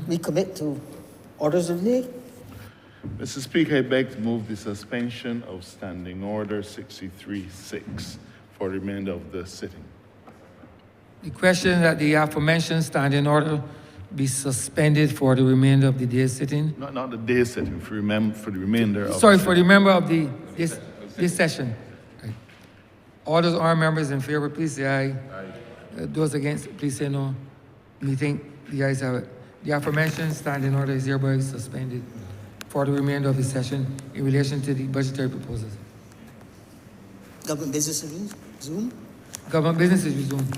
We commit to orders of the day. Mr. Speaker, I beg to move the suspension of Standing Order 63-6 for the remainder of the sitting. The question that the aforementioned standing order be suspended for the remainder of the day sitting. Not the day sitting, for the remainder of Sorry, the for the member of this session. Right. All those honorable members in favor, please say aye. Aye. Those against, please say no. We think the ayes have it. The aforementioned standing order is hereby suspended for the remainder of the session in relation to the budgetary proposals. Government business resume. Government business is resumed.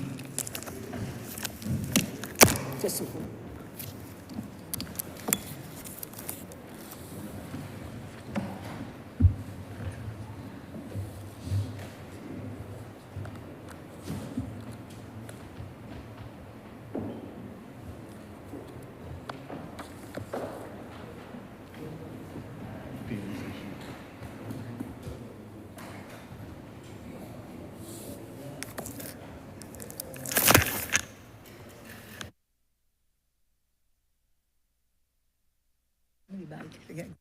Just again.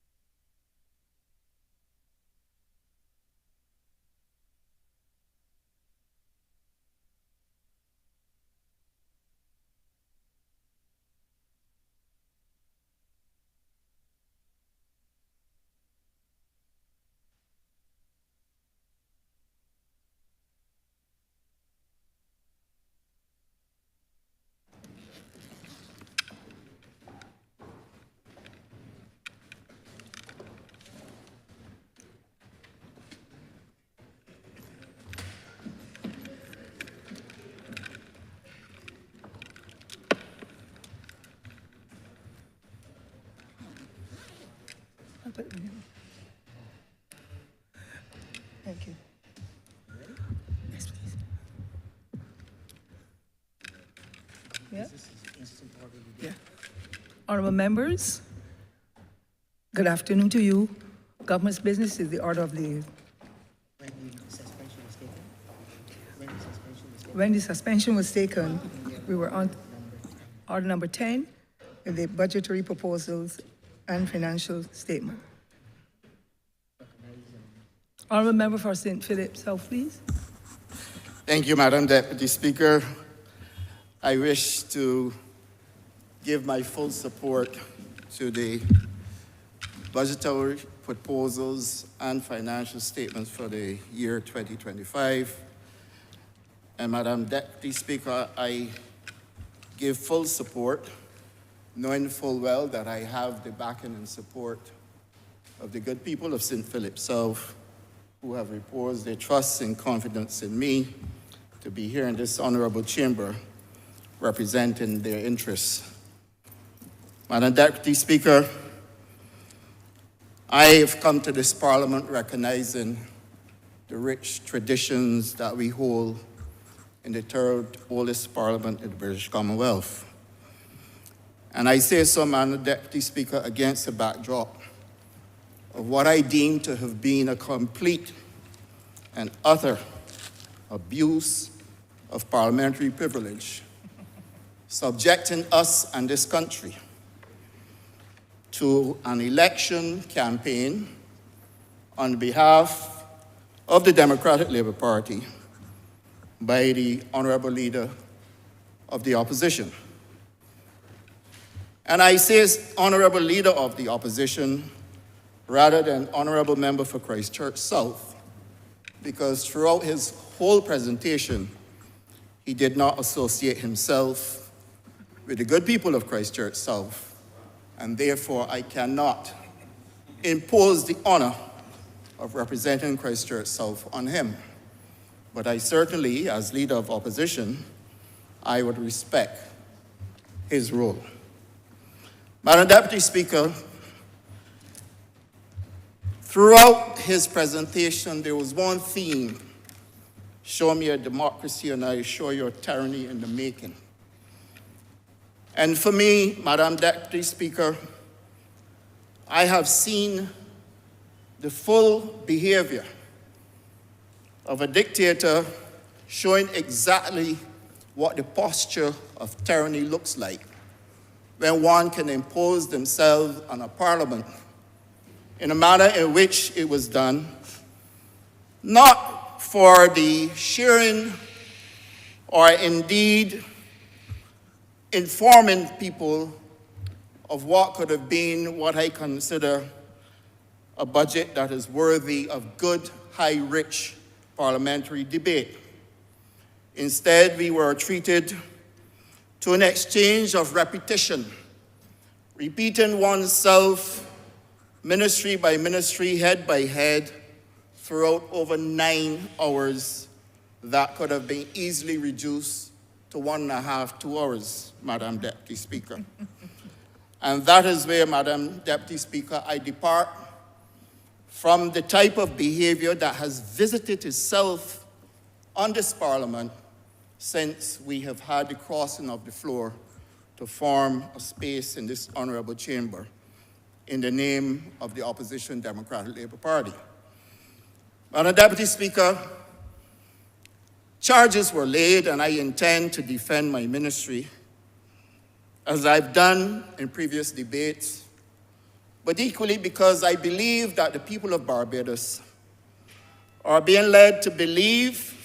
Thank you. Yes, please. Yeah. Honorable members, good afternoon to you. Government's business is the order of the... When the suspension was taken, we were on order number 10, the budgetary proposals and financial statement. Honorable member for St. Philip South, please. Thank you, Madam Deputy Speaker. I wish to give my full support to the budgetary proposals and financial statements for the year 2025. And Madam Deputy Speaker, I give full support, knowing full well that I have the backing and support of the good people of St. Philip South, who have reposed their trust and confidence in me to be here in this honorable chamber representing their interests. Madam Deputy Speaker, I have come to this parliament recognizing the rich traditions that we hold in the third oldest parliament in the British Commonwealth. And I say so, Madam Deputy Speaker, against the backdrop of what I deem to have been a complete and utter abuse of parliamentary privilege, subjecting us and this country to an election campaign on behalf of the Democratic Labour Party by the Honourable Leader of the Opposition. And I say Honourable Leader of the Opposition rather than Honourable Member for Christchurch South, because throughout his whole presentation, he did not associate himself with the good people of Christchurch South, and therefore I cannot impose the honor of representing Christchurch South on him. But I certainly, as Leader of Opposition, I would respect his role. Madam Deputy Speaker, throughout his presentation, there was one theme: show me a democracy and I show you a tyranny in the making. And for me, Madam Deputy Speaker, I have seen the full behavior of a dictator showing exactly what the posture of tyranny looks like. when one can impose themselves on a parliament in a manner in which it was done, not for the sharing or indeed informing people of what could have been what I consider a budget that is worthy of good, high, rich parliamentary debate. Instead, we were treated to an exchange of repetition, repeating oneself ministry by ministry, head by head, throughout over 9 hours that could have been easily reduced to 1.5, 2 hours, Madam Deputy Speaker. And that is where, Madam Deputy Speaker, I depart from the type of behavior that has visited itself on this Parliament since we have had the crossing of the floor to form a space in this honourable chamber in the name of the opposition Democratic Labour Party. Madam Deputy Speaker, charges were laid and I intend to defend my ministry as I've done in previous debates, but equally because I believe that the people of Barbados are being led to believe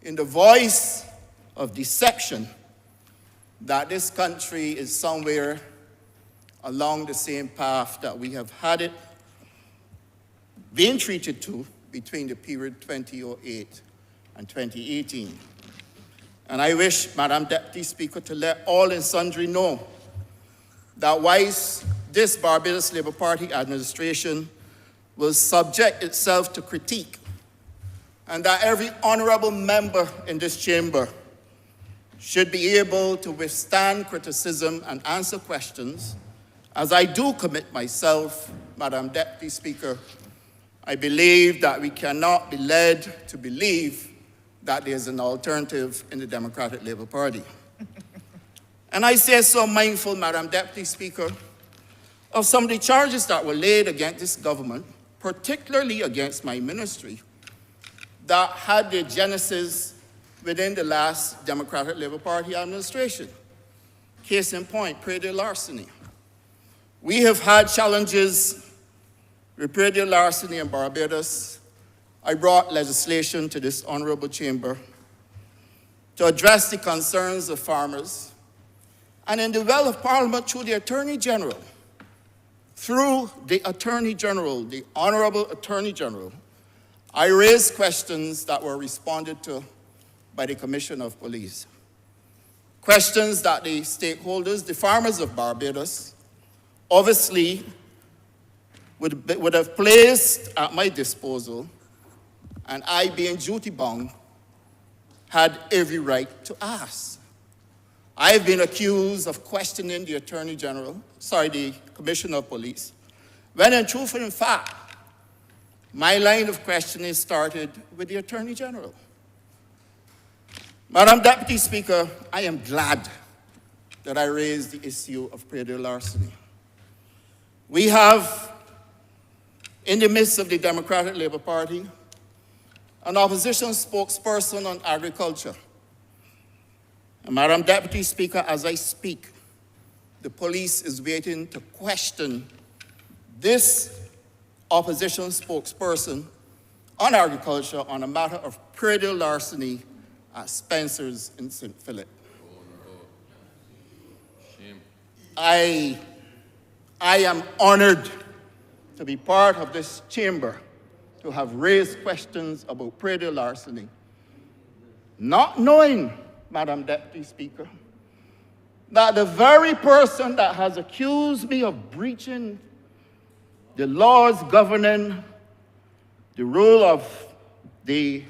in the voice of deception that this country is somewhere along the same path that we have had it being treated to between the period 2008 and 2018. And I wish, Madam Deputy Speaker, to let all and sundry know that whilst this Barbados Labour Party administration will subject itself to critique, and that every honourable member in this chamber should be able to withstand criticism and answer questions, as I do commit myself, Madam Deputy Speaker, I believe that we cannot be led to believe that there's an alternative in the Democratic Labour Party. And I say so mindful, Madam Deputy Speaker, of some of the charges that were laid against this government, particularly against my ministry, that had their genesis within the last Democratic Labour Party administration. Case in point, predial larceny. We have had challenges with predial larceny in Barbados. I brought legislation to this honourable chamber to address the concerns of farmers. And in the well of Parliament, through the Attorney General, the Honourable Attorney General, I raised questions that were responded to by the Commissioner of Police. Questions that the stakeholders, the farmers of Barbados, obviously would have placed at my disposal, and I, being duty-bound, had every right to ask. I've been accused of questioning the the Commissioner of Police, when in truth and in fact, my line of questioning started with the Attorney General. Madam Deputy Speaker, I am glad that I raised the issue of predial larceny. We have, in the midst of the Democratic Labour Party, an opposition spokesperson on agriculture. And Madam Deputy Speaker, as I speak, the police is waiting to question this opposition spokesperson on agriculture on a matter of predial larceny at Spencer's in St. Philip. I am honored to be part of this chamber to have raised questions about predial larceny, not knowing, Madam Deputy Speaker, that the very person that has accused me of breaching the laws governing the role of the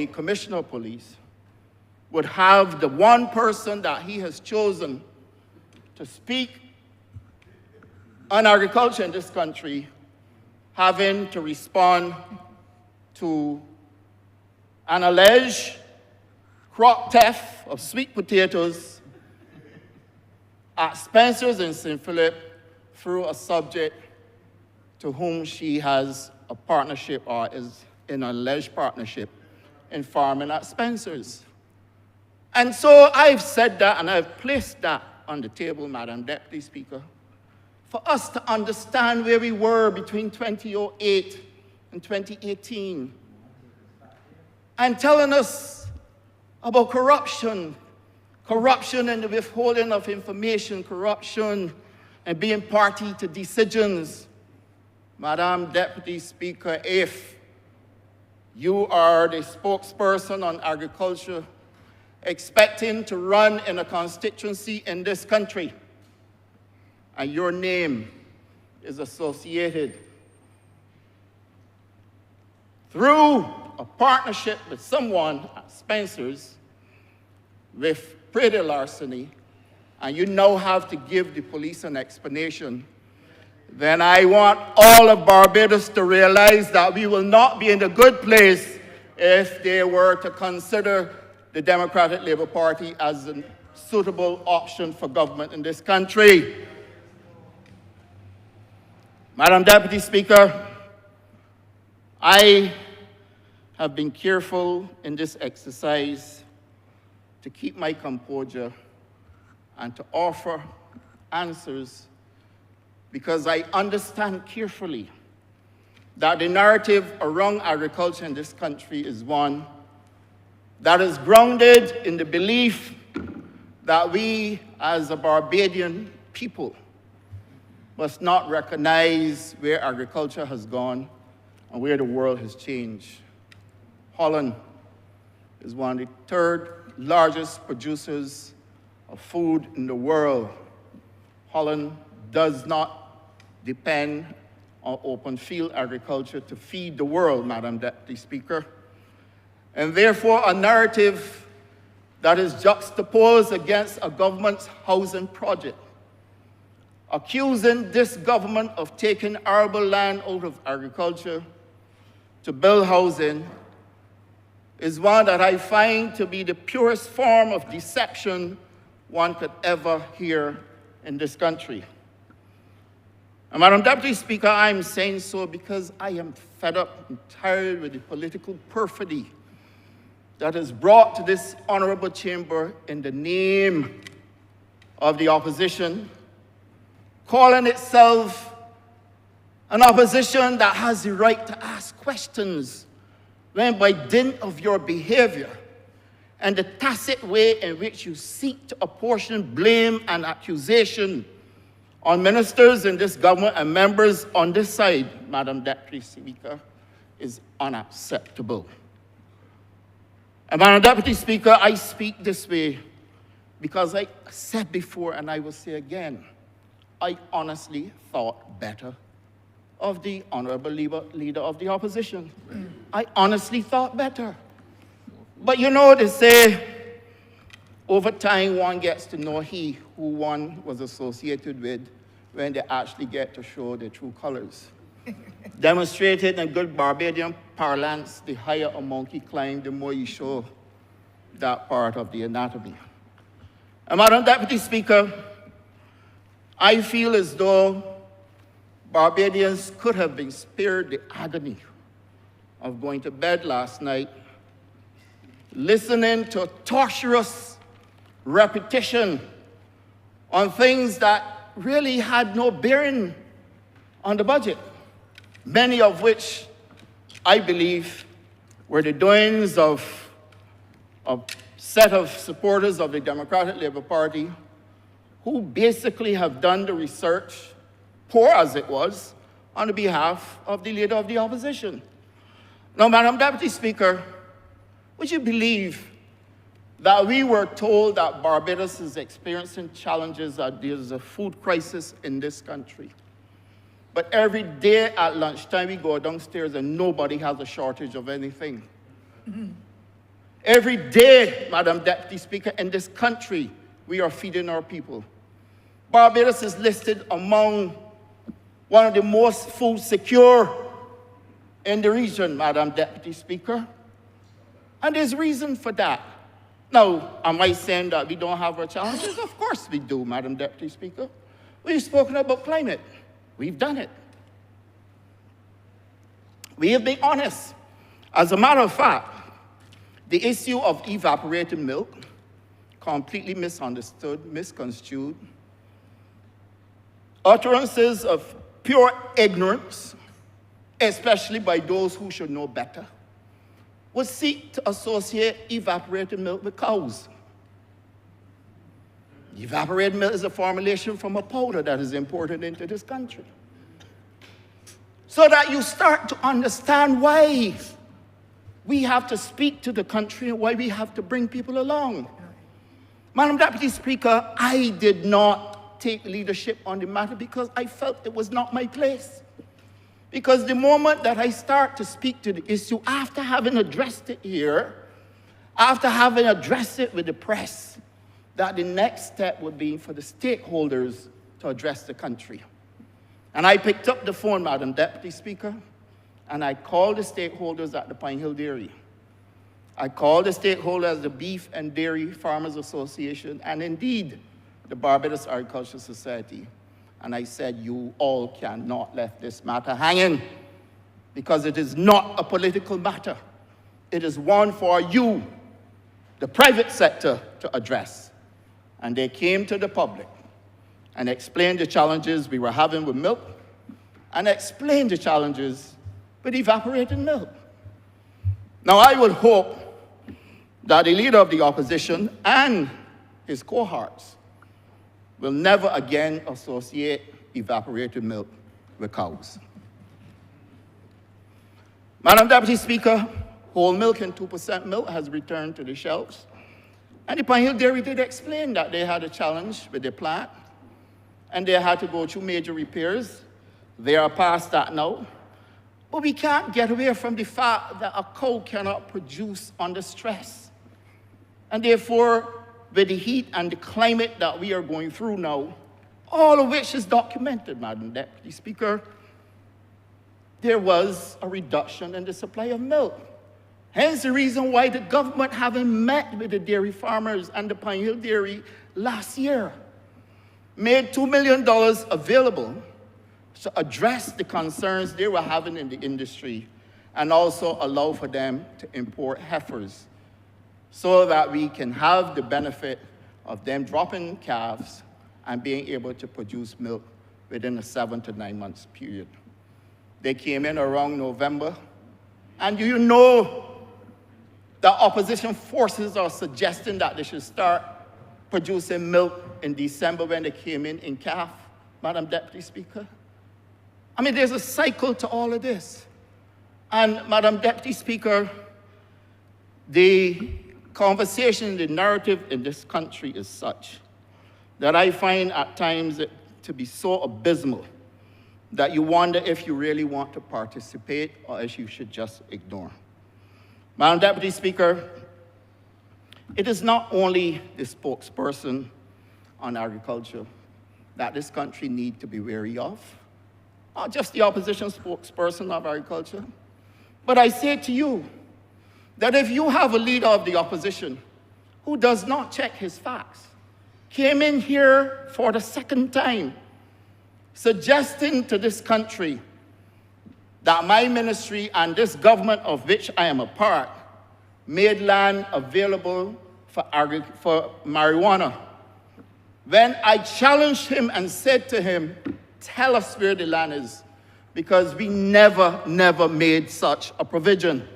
Commissioner of Police would have the one person that he has chosen to speak on agriculture in this country having to respond to an alleged crop theft of sweet potatoes at Spencer's in St. Philip through a subject to whom she has a partnership or is in an alleged partnership in farming at Spencer's. And so I've said that and I've placed that on the table, Madam Deputy Speaker, for us to understand where we were between 2008 and 2018, and telling us about corruption and the withholding of information, corruption and being party to decisions. Madam Deputy Speaker, if you are the spokesperson on agriculture, expecting to run in a constituency in this country, and your name is associated through a partnership with someone at Spencer's with petty larceny, and you now have to give the police an explanation, then I want all of Barbados to realize that we will not be in a good place if they were to consider the Democratic Labour Party as a suitable option for government in this country. Madam Deputy Speaker, I have been careful in this exercise to keep my composure and to offer answers because I understand carefully that the narrative around agriculture in this country is one that is grounded in the belief that we as a Barbadian people must not recognize where agriculture has gone and where the world has changed. Holland is one of the third largest producers of food in the world. Holland does not depend on open field agriculture to feed the world, Madam Deputy Speaker. And therefore, a narrative that is juxtaposed against a government's housing project, accusing this government of taking arable land out of agriculture to build housing, is one that I find to be the purest form of deception one could ever hear in this country. And Madam Deputy Speaker, I'm saying so because I am fed up and tired with the political perfidy that is brought to this honorable chamber in the name of the opposition, calling itself an opposition that has the right to ask questions, when by dint of your behavior and the tacit way in which you seek to apportion blame and accusation on ministers in this government and members on this side, Madam Deputy Speaker, is unacceptable. And Madam Deputy Speaker, I speak this way because I said before, and I will say again, I honestly thought better of the honorable leader of the opposition. I honestly thought better. But you know, they say, over time one gets to know he who one was associated with when they actually get to show their true colors. Demonstrated in good Barbadian parlance, the higher a monkey climbs, the more you show that part of the anatomy. And Madam Deputy Speaker, I feel as though Barbadians could have been spared the agony of going to bed last night, listening to a torturous repetition on things that really had no bearing on the budget, many of which I believe were the doings of a set of supporters of the Democratic Labour Party who basically have done the research, poor as it was, on the behalf of the leader of the opposition. Now, Madam Deputy Speaker, would you believe that we were told that Barbados is experiencing challenges, that there's a food crisis in this country? But every day at lunchtime, we go downstairs and nobody has a shortage of anything. Every day, Madam Deputy Speaker, in this country, we are feeding our people. Barbados is listed among one of the most food secure in the region, Madam Deputy Speaker. And there's reason for that. Now, am I saying that we don't have our challenges? Of course we do, Madam Deputy Speaker. We've spoken about climate. We've done it. We have been honest. As a matter of fact, the issue of evaporated milk completely misunderstood, misconstrued, utterances of pure ignorance, especially by those who should know better, would seek to associate evaporated milk with cows. Evaporated milk is a formulation from a powder that is imported into this country. So that you start to understand why we have to speak to the country and why we have to bring people along. Madam Deputy Speaker, I did not take leadership on the matter because I felt it was not my place. Because the moment that I start to speak to the issue, after having addressed it here, after having addressed it with the press, that the next step would be for the stakeholders to address the country. And I picked up the phone, Madam Deputy Speaker, and I called the stakeholders at the Pine Hill Dairy. I called the stakeholders, the Beef and Dairy Farmers Association, and indeed, the Barbados Agricultural Society. And I said, you all cannot let this matter hanging, because it is not a political matter. It is one for you, the private sector, to address. And they came to the public and explained the challenges we were having with milk and explained the challenges with evaporated milk. Now, I would hope that the leader of the opposition and his cohorts will never again associate evaporated milk with cows. Madam Deputy Speaker, whole milk and 2% milk has returned to the shelves. And the Pine Hill Dairy did explain that they had a challenge with their plant, and they had to go through major repairs. They are past that now. But we can't get away from the fact that a cow cannot produce under stress. And therefore, with the heat and the climate that we are going through now, all of which is documented, Madam Deputy Speaker, there was a reduction in the supply of milk. Hence the reason why the government, having met with the dairy farmers and the Pine Hill Dairy last year, made $2 million available to address the concerns they were having in the industry and also allow for them to import heifers so that we can have the benefit of them dropping calves and being able to produce milk within a 7 to 9 months period. They came in around November, and you know the opposition forces are suggesting that they should start producing milk in December when they came in calf, Madam Deputy Speaker. I mean, there's a cycle to all of this. And Madam Deputy Speaker, the conversation, the narrative in this country is such that I find at times it to be so abysmal that you wonder if you really want to participate or if you should just ignore. Madam Deputy Speaker, it is not only the spokesperson on agriculture that this country needs to be wary of, not just the opposition spokesperson of agriculture, but I say to you that if you have a leader of the opposition who does not check his facts, came in here for the second time, suggesting to this country that my ministry and this government of which I am a part made land available for marijuana, when I challenged him and said to him, tell us where the land is, because we never made such a provision.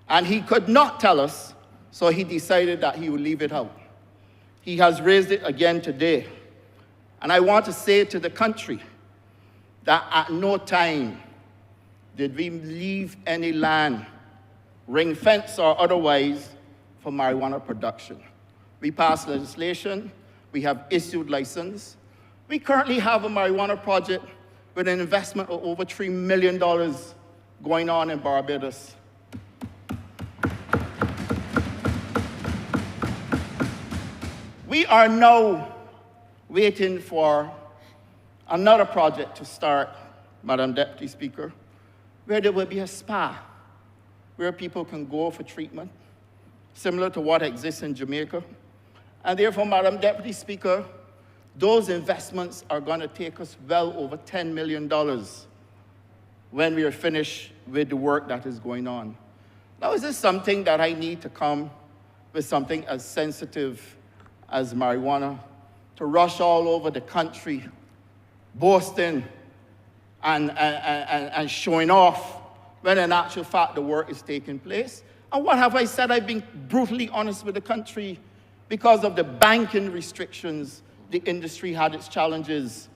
And he could not tell us, so he decided that he would leave it out. He has raised it again today. And I want to say to the country that at no time did we leave any land, ring fence or otherwise, for marijuana production. We passed legislation, we have issued license. We currently have a marijuana project with an investment of over $3 million going on in Barbados. We are now waiting for another project to start, Madam Deputy Speaker, where there will be a spa where people can go for treatment, similar to what exists in Jamaica. And therefore, Madam Deputy Speaker, those investments are going to take us well over $10 million when we are finished with the work that is going on. Now, is this something that I need to come with something as sensitive as marijuana, to rush all over the country, boasting and showing off, when in actual fact the work is taking place. And what have I said? I've been brutally honest with the country. Because of the banking restrictions, the industry had its challenges.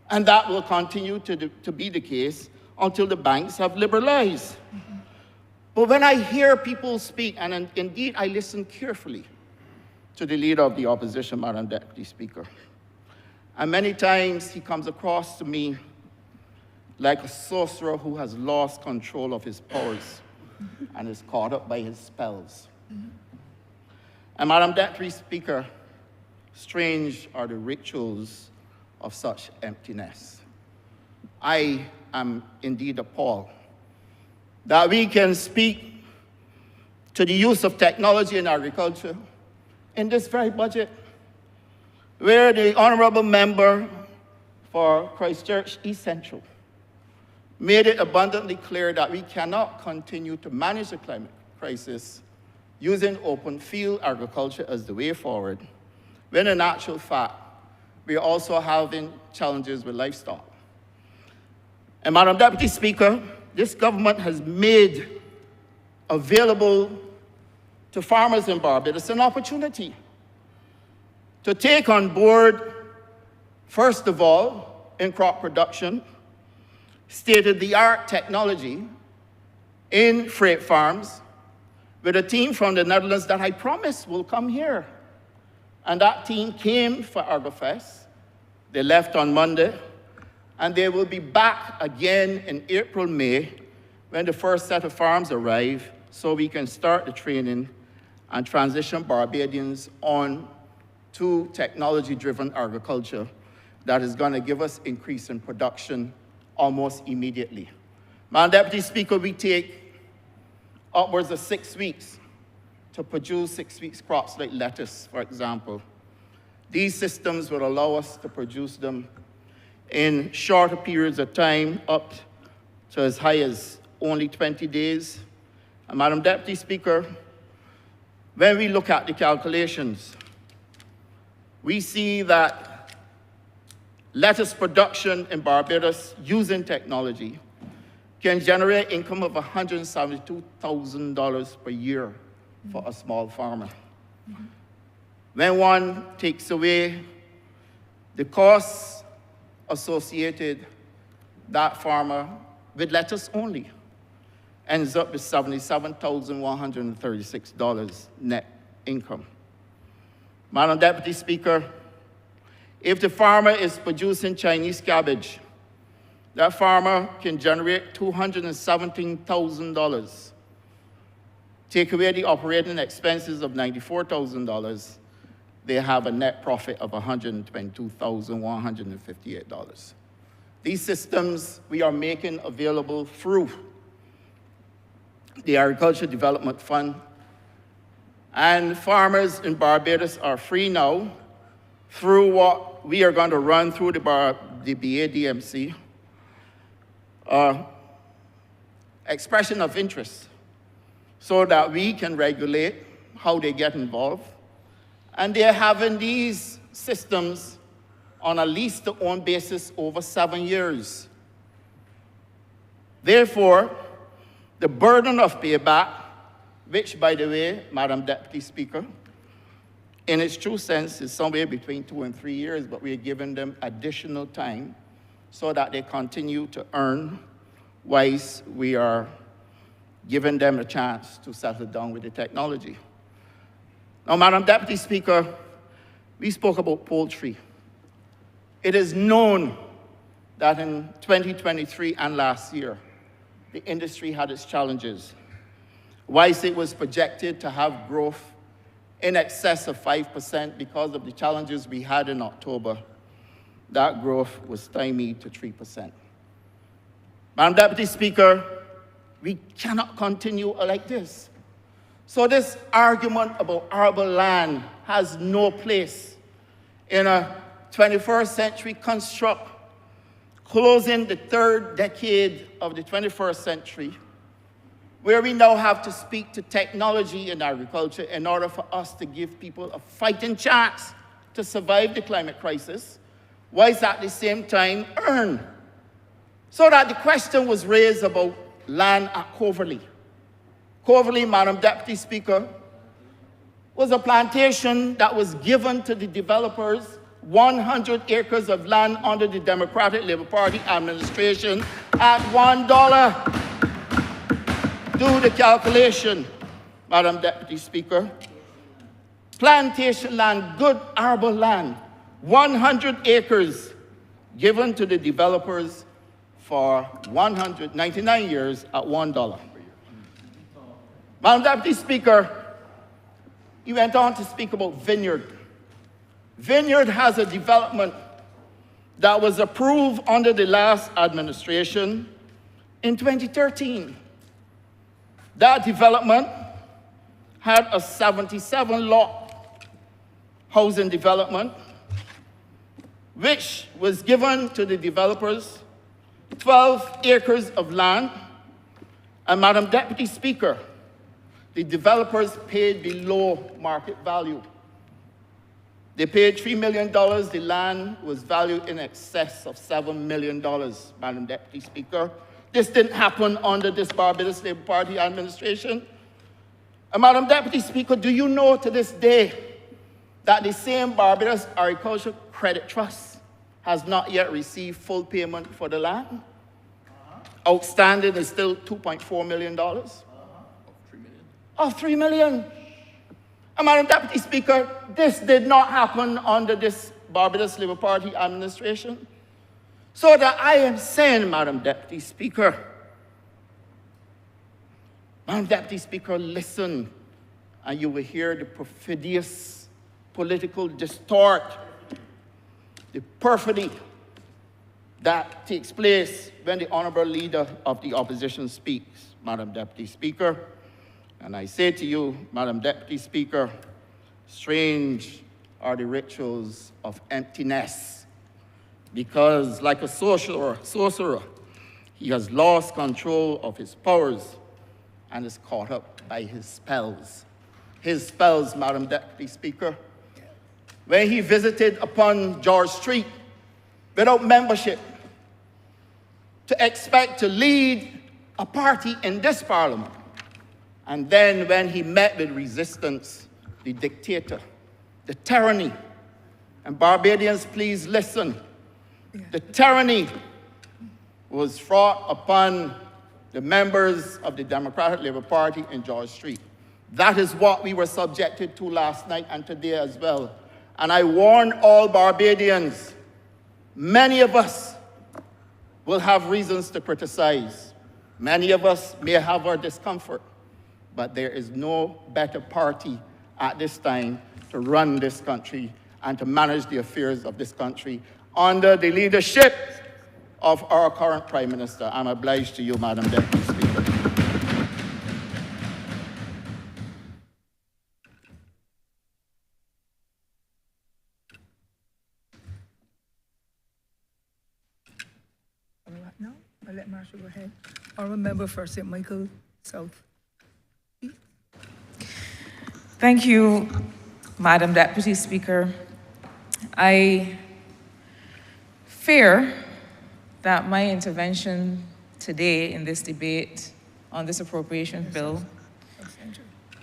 And that will continue to be the case until the banks have liberalized. But when I hear people speak, and indeed I listen carefully to the leader of the opposition, Madam Deputy Speaker, and many times he comes across to me like a sorcerer who has lost control of his powers and is caught up by his spells. And Madam Deputy Speaker, strange are the rituals of such emptiness. I am indeed appalled that we can speak to the use of technology in agriculture in this very budget, where the Honourable Member for Christchurch East Central made it abundantly clear that we cannot continue to manage the climate crisis using open field agriculture as the way forward, when in actual fact, we are also having challenges with livestock. And Madam Deputy Speaker, this government has made available to farmers in Barbados an opportunity to take on board, first of all, in crop production, state-of-the-art technology in freight farms, with a team from the Netherlands that I promised will come here. And that team came for AgriFest. They left on Monday, and they will be back again in April, May, when the first set of farms arrive, so we can start the training and transition Barbadians on to technology-driven agriculture that is going to give us increase in production almost immediately. Madam Deputy Speaker, we take upwards of 6 weeks to produce 6 weeks crops like lettuce, for example. These systems will allow us to produce them in shorter periods of time, up to as high as only 20 days. And Madam Deputy Speaker, when we look at the calculations, we see that lettuce production in Barbados using technology can generate income of $172,000 per year for a small farmer. When one takes away the costs associated, that farmer with lettuce only ends up with $77,136 net income. Madam Deputy Speaker, if the farmer is producing Chinese cabbage, that farmer can generate $217,000. Take away the operating expenses of $94,000, they have a net profit of $122,158. These systems we are making available through the Agriculture Development Fund, and farmers in Barbados are free now through what we are going to run through the BADMC, expression of interest, so that we can regulate how they get involved. And they're having these systems on a lease-to-own basis over 7 years. Therefore, the burden of payback, which, by the way, Madam Deputy Speaker, in its true sense is somewhere between 2 and 3 years, but we're giving them additional time so that they continue to earn, whilst we are giving them a chance to settle down with the technology. Now, Madam Deputy Speaker, we spoke about poultry. It is known that in 2023 and last year, the industry had its challenges. Whilst it was projected to have growth in excess of 5% because of the challenges we had in October, that growth was stymied to 3%. Madam Deputy Speaker, we cannot continue like this. So this argument about arable land has no place in a 21st century construct, closing the third decade of the 21st century, where we now have to speak to technology in agriculture in order for us to give people a fighting chance to survive the climate crisis, whilst at the same time earn. So that the question was raised about land at Coverley. Coverley, Madam Deputy Speaker, was a plantation that was given to the developers, 100 acres of land under the Democratic Labour Party administration at $1. Do the calculation, Madam Deputy Speaker. Plantation land, good arable land, 100 acres given to the developers for 199 years at $1. Madam Deputy Speaker, he went on to speak about Vineyard. Vineyard has a development that was approved under the last administration in 2013. That development had a 77-lot housing development, which was given to the developers 12 acres of land. And Madam Deputy Speaker, the developers paid below market value. They paid $3 million. The land was valued in excess of $7 million, Madam Deputy Speaker. This didn't happen under this Barbados Labour Party administration. And Madam Deputy Speaker, do you know to this day that the same Barbados Agricultural Credit Trust has not yet received full payment for the land? Outstanding is still $2.4 million. Of $3 million. And Madam Deputy Speaker, this did not happen under this Barbados Labour Party administration. So that I am saying, Madam Deputy Speaker, listen, and you will hear the perfidious political distort, the perfidy that takes place when the Honourable Leader of the Opposition speaks, Madam Deputy Speaker. And I say to you, Madam Deputy Speaker, strange are the rituals of emptiness, because like a sorcerer, he has lost control of his powers and is caught up by his spells. His spells, Madam Deputy Speaker. When he visited upon George Street without membership, to expect to lead a party in this parliament, and then when he met with resistance, the dictator, the tyranny, and Barbadians, please listen, the tyranny was brought upon the members of the Democratic Labour Party in George Street. That is what we were subjected to last night and today as well. And I warn all Barbadians, many of us will have reasons to criticize. Many of us may have our discomfort. But there is no better party at this time to run this country and to manage the affairs of this country under the leadership of our current Prime Minister. I'm obliged to you, Madam Deputy Speaker. All right, now, I'll let Marshall go ahead. Honourable Member for St. Michael South. Thank you, Madam Deputy Speaker. I fear that my intervention today in this debate on this appropriation bill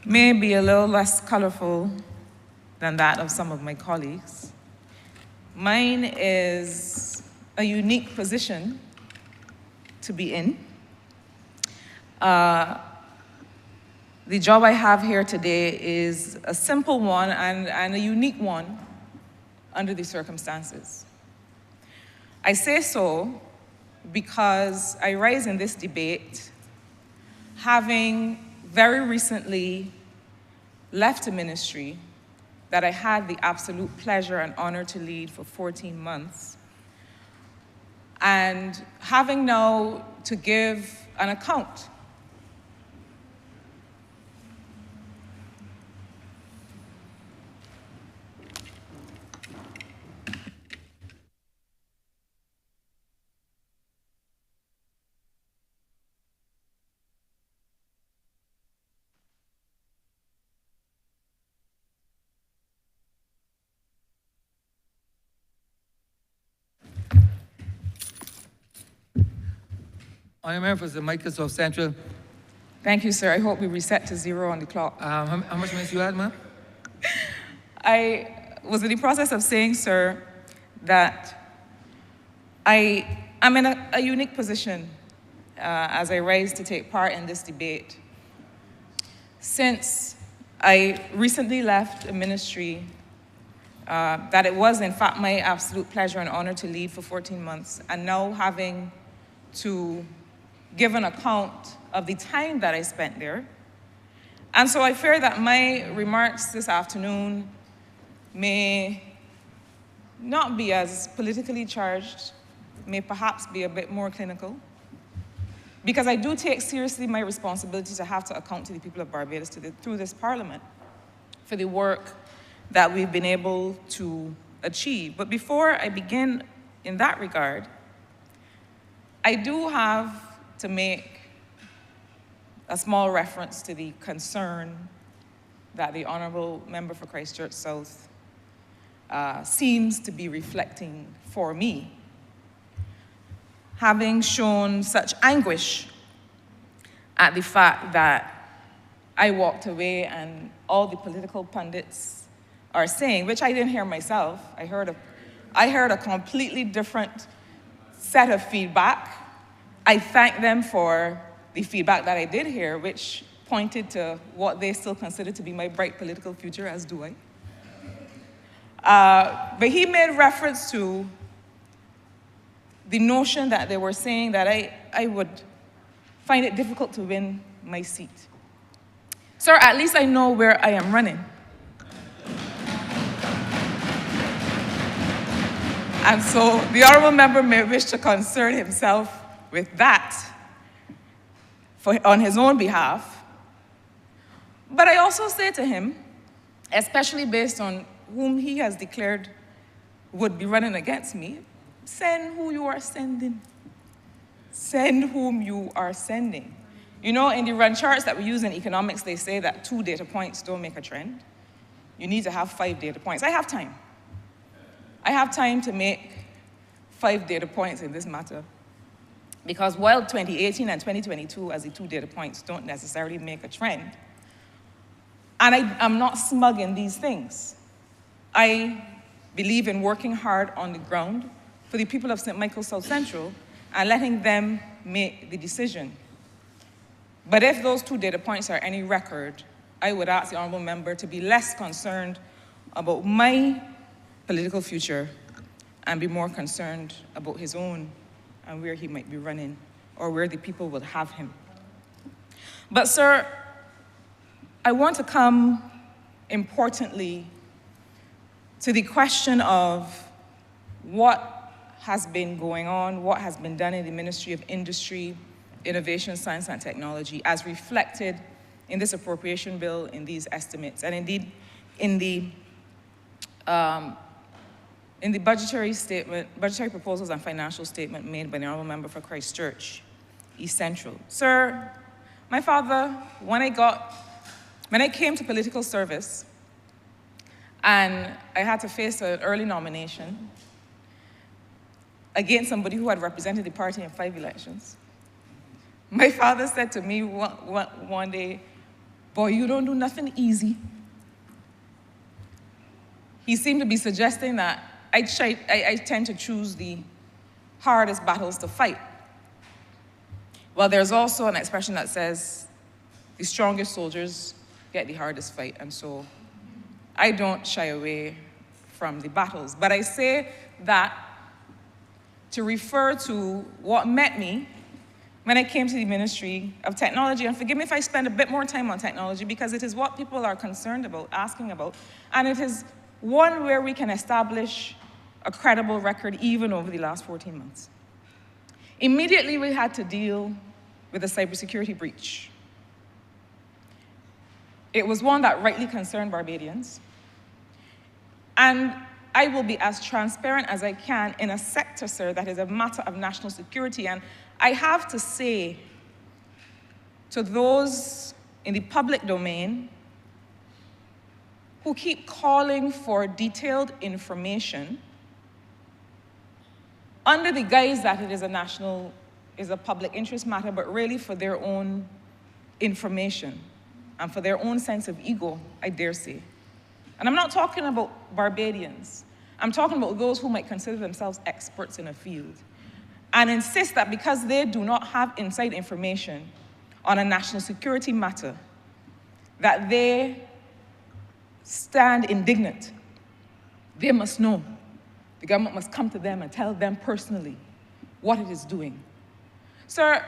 may be a little less colorful than that of some of my colleagues. Mine is a unique position to be in. The job I have here today is a simple one and a unique one under the circumstances. I say so because I rise in this debate having very recently left a ministry that I had the absolute pleasure and honor to lead for 14 months, and having now to give an account Honourable Member for Michael South Central. Thank you, sir. I hope we reset to 0 on the clock. How much minutes you had, ma'am? I was in the process of saying, sir, that I am in a unique position as I rise to take part in this debate. Since I recently left a ministry that it was, in fact, my absolute pleasure and honor to lead for 14 months, and now having to give an account of the time that I spent there. And so I fear that my remarks this afternoon may not be as politically charged, may perhaps be a bit more clinical, because I do take seriously my responsibility to have to account to the people of Barbados through this Parliament for the work that we've been able to achieve. But before I begin in that regard, I do have to make a small reference to the concern that the Honourable Member for Christchurch South seems to be reflecting for me, having shown such anguish at the fact that I walked away and all the political pundits are saying, which I didn't hear myself. I heard a completely different set of feedback. I thank them for the feedback that I did hear, which pointed to what they still consider to be my bright political future, as do I. But he made reference to the notion that they were saying that I would find it difficult to win my seat. Sir, at least I know where I am running. And so the Honourable Member may wish to concern himself with that on his own behalf. But I also say to him, especially based on whom he has declared would be running against me, send who you are sending. Send whom you are sending. You know, in the run charts that we use in economics, they say that 2 data points don't make a trend. You need to have 5 data points. I have time. I have time to make 5 data points in this matter. Because while 2018 and 2022 as the 2 data points don't necessarily make a trend, and I'm not smug in these things. I believe in working hard on the ground for the people of St. Michael South Central and letting them make the decision. But if those 2 data points are any record, I would ask the Honourable Member to be less concerned about my political future and be more concerned about his own and where he might be running or where the people will have him. But sir, I want to come importantly to the question of what has been going on, what has been done in the Ministry of Industry, Innovation, Science and Technology as reflected in this appropriation bill, in these estimates, and indeed in the budgetary statement, budgetary proposals and financial statement made by the Honourable Member for Christchurch East Central. Sir, my father, when I came to political service and I had to face an early nomination against somebody who had represented the party in 5 elections, my father said to me one day, "Boy, you don't do nothing easy." He seemed to be suggesting that I tend to choose the hardest battles to fight. Well, there's also an expression that says, the strongest soldiers get the hardest fight, and so I don't shy away from the battles. But I say that to refer to what met me when I came to the Ministry of Technology, and forgive me if I spend a bit more time on technology because it is what people are concerned about, asking about, and it is one where we can establish a credible record even over the last 14 months. Immediately, we had to deal with a cybersecurity breach. It was one that rightly concerned Barbadians. And I will be as transparent as I can in a sector, sir, that is a matter of national security. And I have to say to those in the public domain who keep calling for detailed information under the guise that it is a national is a public interest matter, but really for their own information and for their own sense of ego, I dare say. And I'm not talking about Barbadians. I'm talking about those who might consider themselves experts in a field and insist that because they do not have inside information on a national security matter, that they stand indignant. They must know. The government must come to them and tell them personally what it is doing. Sir,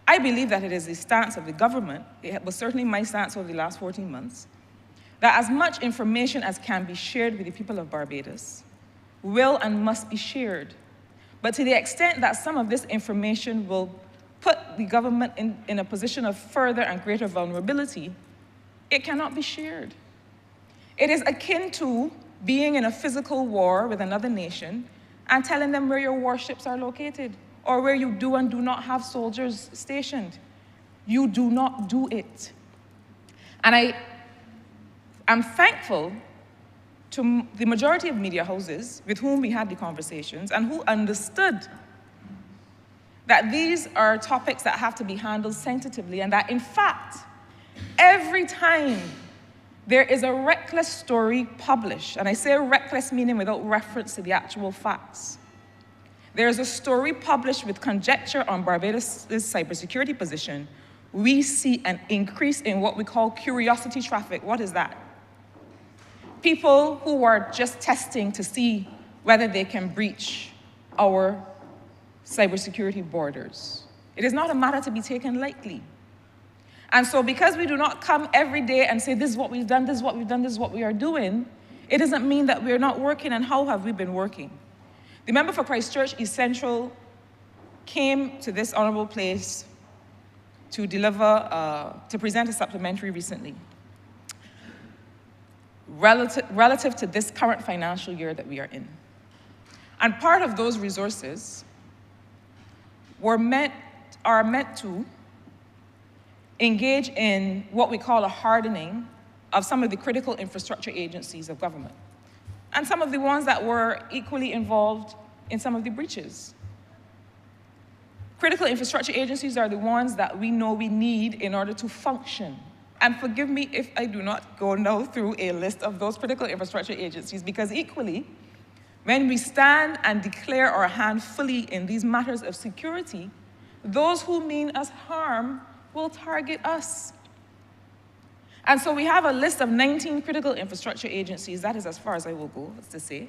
I believe that it is the stance of the government, it was certainly my stance over the last 14 months, that as much information as can be shared with the people of Barbados will and must be shared. But to the extent that some of this information will put the government in a position of further and greater vulnerability, it cannot be shared. It is akin to being in a physical war with another nation and telling them where your warships are located or where you do and do not have soldiers stationed. You do not do it. And I am thankful to the majority of media houses with whom we had the conversations and who understood that these are topics that have to be handled sensitively and that, in fact, every time there is a reckless story published, and I say reckless meaning without reference to the actual facts, there is a story published with conjecture on Barbados' cybersecurity position, we see an increase in what we call curiosity traffic. What is that? People who are just testing to see whether they can breach our cybersecurity borders. It is not a matter to be taken lightly. And so because we do not come every day and say, this is what we've done, this is what we've done, this is what we are doing, it doesn't mean that we're not working, and how have we been working? The member for Christchurch East Central came to this honourable place to to present a supplementary recently, relative to this current financial year that we are in. And part of those resources are meant to engage in what we call a hardening of some of the critical infrastructure agencies of government, and some of the ones that were equally involved in some of the breaches. Critical infrastructure agencies are the ones that we know we need in order to function. And forgive me if I do not go now through a list of those critical infrastructure agencies, because equally, when we stand and declare our hand fully in these matters of security, those who mean us harm will target us. And so we have a list of 19 critical infrastructure agencies, that is as far as I will go, as to say,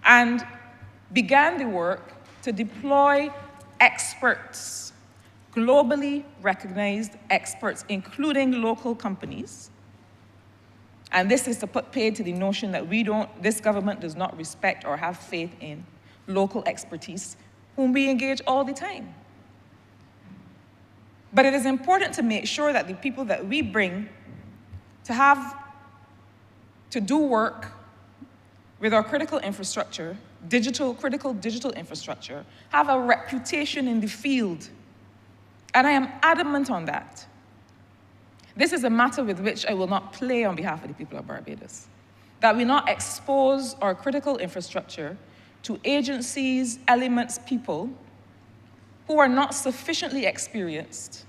and began the work to deploy experts, globally recognized experts, including local companies. And this is to put paid to the notion that this government does not respect or have faith in local expertise, whom we engage all the time. But it is important to make sure that the people that we bring to do work with our critical infrastructure, critical digital infrastructure, have a reputation in the field. And I am adamant on that. This is a matter with which I will not play on behalf of the people of Barbados. That we not expose our critical infrastructure to agencies, elements, people who are not sufficiently experienced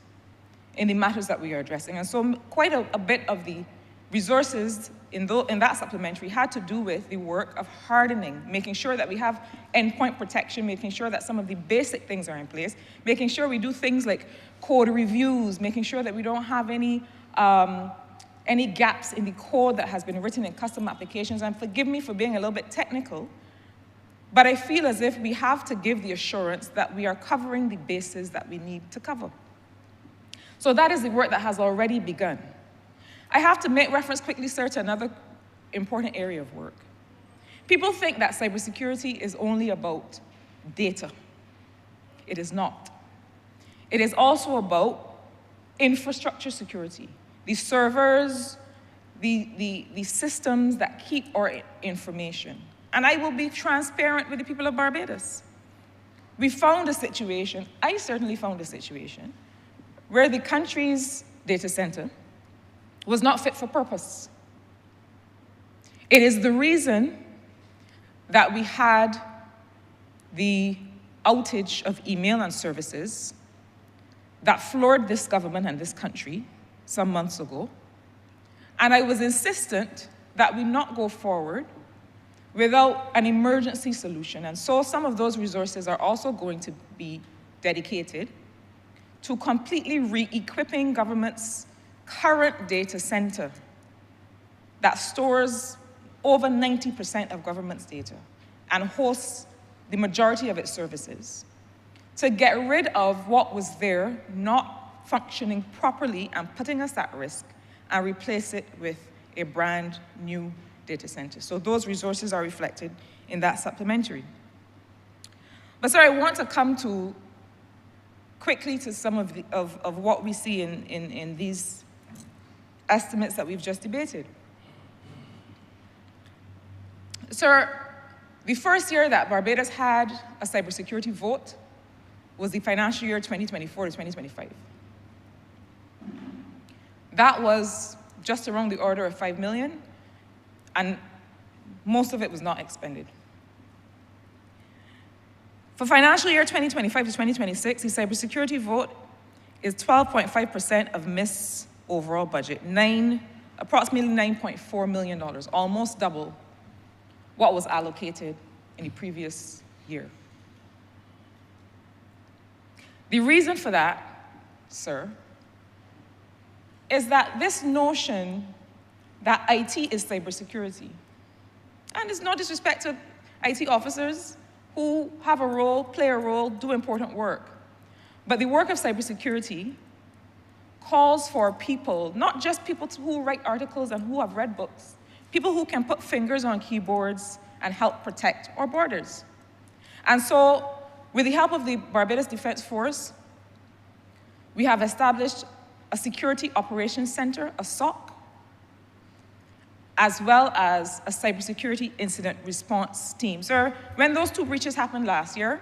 in the matters that we are addressing. And so quite a bit of the resources in that supplementary had to do with the work of hardening, making sure that we have endpoint protection, making sure that some of the basic things are in place, making sure we do things like code reviews, making sure that we don't have any gaps in the code that has been written in custom applications. And forgive me for being a little bit technical, but I feel as if we have to give the assurance that we are covering the bases that we need to cover. So that is the work that has already begun. I have to make reference quickly, sir, to another important area of work. People think that cybersecurity is only about data. It is not. It is also about infrastructure security, the servers, the systems that keep our information. And I will be transparent with the people of Barbados. We found a situation, I certainly found a situation, where the country's data center was not fit for purpose. It is the reason that we had the outage of email and services that floored this government and this country some months ago. And I was insistent that we not go forward without an emergency solution. And so some of those resources are also going to be dedicated to completely re-equipping government's current data center that stores over 90% of government's data and hosts the majority of its services, to get rid of what was there not functioning properly and putting us at risk, and replace it with a brand new data center. So those resources are reflected in that supplementary. But sir, I want to come to quickly to some of what we see in these estimates that we've just debated. Sir, the first year that Barbados had a cybersecurity vote was the financial year 2024 to 2025. That was just around the order of 5 million, and most of it was not expended. For financial year 2025 to 2026, the cybersecurity vote is 12.5% of MIS's overall budget, approximately $9.4 million, almost double what was allocated in the previous year. The reason for that, sir, is that this notion that IT is cybersecurity, and it's no disrespect to IT officers who have a role, play a role, do important work, but the work of cybersecurity calls for people, not just people who write articles and who have read books, people who can put fingers on keyboards and help protect our borders. And so, with the help of the Barbados Defense Force, we have established a Security Operations Center, a SOC, as well as a Cybersecurity Incident Response Team. Sir, when those two breaches happened last year,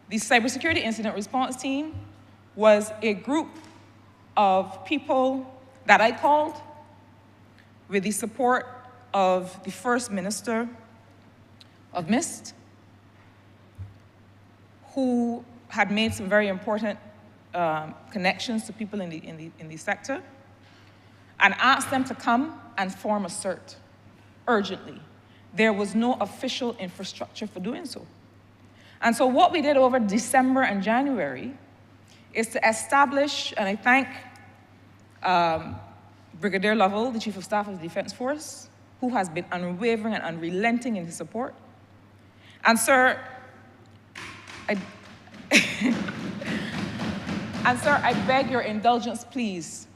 the Cybersecurity Incident Response Team was a group of people that I called with the support of the First Minister of MIST, who had made some very important connections to people in the sector, and asked them to come and form a CERT urgently. There was no official infrastructure for doing so. And so what we did over December and January is to establish, and I thank Brigadier Lovell, the Chief of Staff of the Defense Force, who has been unwavering and unrelenting in his support. And sir, I beg your indulgence, please,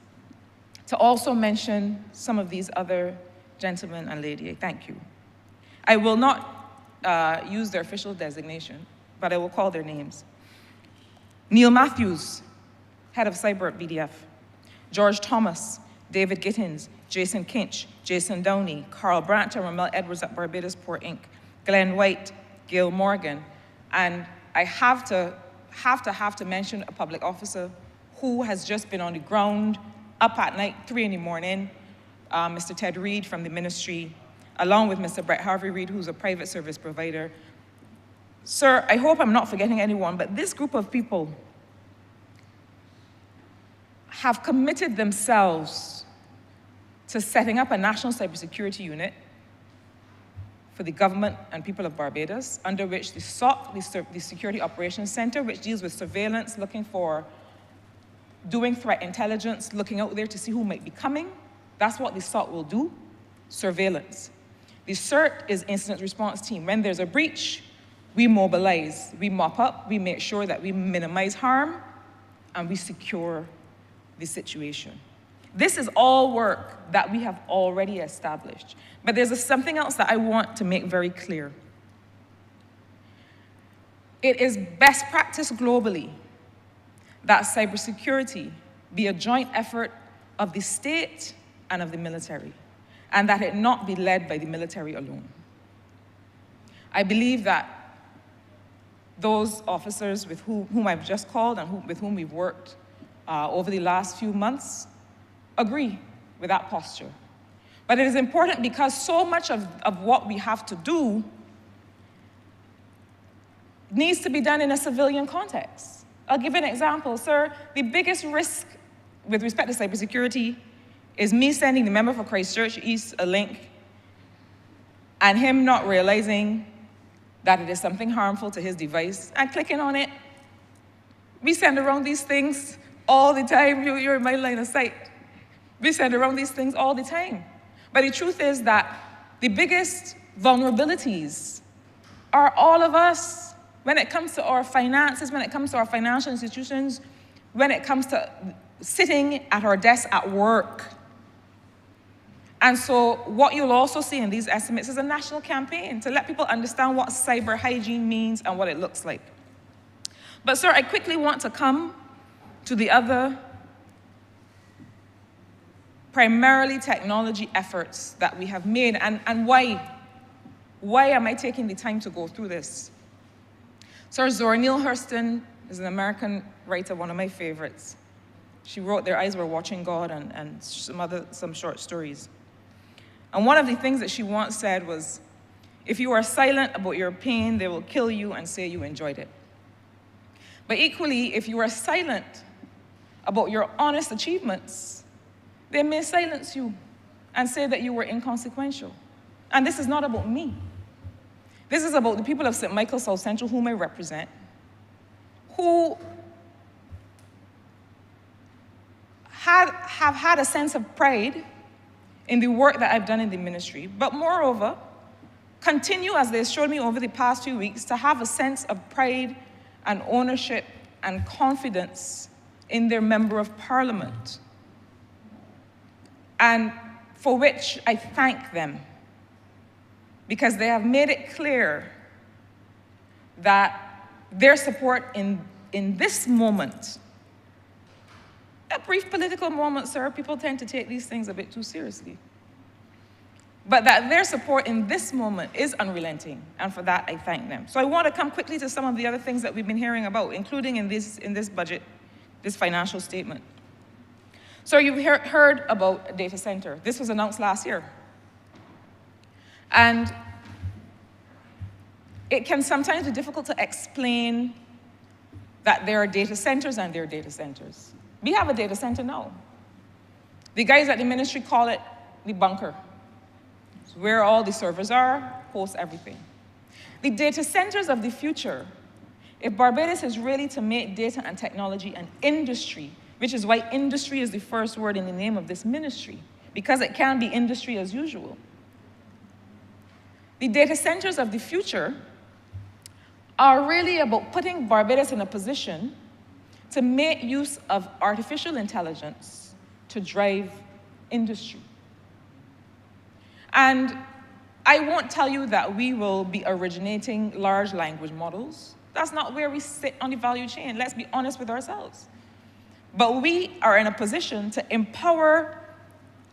to also mention some of these other gentlemen and lady. Thank you. I will not use their official designation, but I will call their names. Neil Matthews, head of cyber at BDF. George Thomas, David Gittins, Jason Kinch, Jason Downey, Carl Brandt, and Ramel Edwards at Barbados Port Inc., Glenn White, Gail Morgan, and I have to mention a public officer who has just been on the ground, up at night, 3 in the morning, Mr. Ted Reed from the ministry, along with Mr. Brett Harvey Reed, who's a private service provider. Sir, I hope I'm not forgetting anyone, but this group of people have committed themselves to setting up a national cybersecurity unit for the government and people of Barbados, under which the SOC, the Security Operations Center, which deals with surveillance, looking for, doing threat intelligence, looking out there to see who might be coming. That's what the SOC will do, surveillance. The CERT is Incident Response Team. When there's a breach, we mobilize, we mop up, we make sure that we minimize harm, and we secure the situation. This is all work that we have already established. But there's something else that I want to make very clear. It is best practice globally that cybersecurity be a joint effort of the state and of the military, and that it not be led by the military alone. I believe that those officers with whom I've just called and with whom we've worked over the last few months agree with that posture. But it is important because so much of what we have to do needs to be done in a civilian context. I'll give you an example, sir. The biggest risk with respect to cybersecurity is me sending the member for Christchurch East a link and him not realizing that it is something harmful to his device and clicking on it. We send around these things all the time. You're in my line of sight. We send around these things all the time. But the truth is that the biggest vulnerabilities are all of us when it comes to our finances, when it comes to our financial institutions, when it comes to sitting at our desk at work. And so what you'll also see in these estimates is a national campaign to let people understand what cyber hygiene means and what it looks like. But sir, I quickly want to come to the other primarily technology efforts that we have made and why. Why am I taking the time to go through this? Sir, Zora Neale Hurston is an American writer, one of my favorites. She wrote Their Eyes Were Watching God and some short stories. And one of the things that she once said was, if you are silent about your pain, they will kill you and say you enjoyed it. But equally, if you are silent about your honest achievements, they may silence you and say that you were inconsequential. And this is not about me. This is about the people of St. Michael South Central, whom I represent, who have had a sense of pride in the work that I've done in the ministry, but moreover, continue, as they showed me over the past 2 weeks, to have a sense of pride and ownership and confidence in their member of parliament, and for which I thank them, because they have made it clear that their support in this moment, a brief political moment, sir, people tend to take these things a bit too seriously, but that their support in this moment is unrelenting, and for that I thank them. So I want to come quickly to some of the other things that we've been hearing about, including in this budget, this financial statement. So you've heard about a data center. This was announced last year. And it can sometimes be difficult to explain that there are data centers and there are data centers. We have a data center now. The guys at the ministry call it the bunker. It's where all the servers are, hosts everything. The data centers of the future, if Barbados is really to make data and technology an industry, which is why industry is the first word in the name of this ministry, because it can be industry as usual. The data centers of the future are really about putting Barbados in a position to make use of artificial intelligence to drive industry. And I won't tell you that we will be originating large language models. That's not where we sit on the value chain. Let's be honest with ourselves. But we are in a position to empower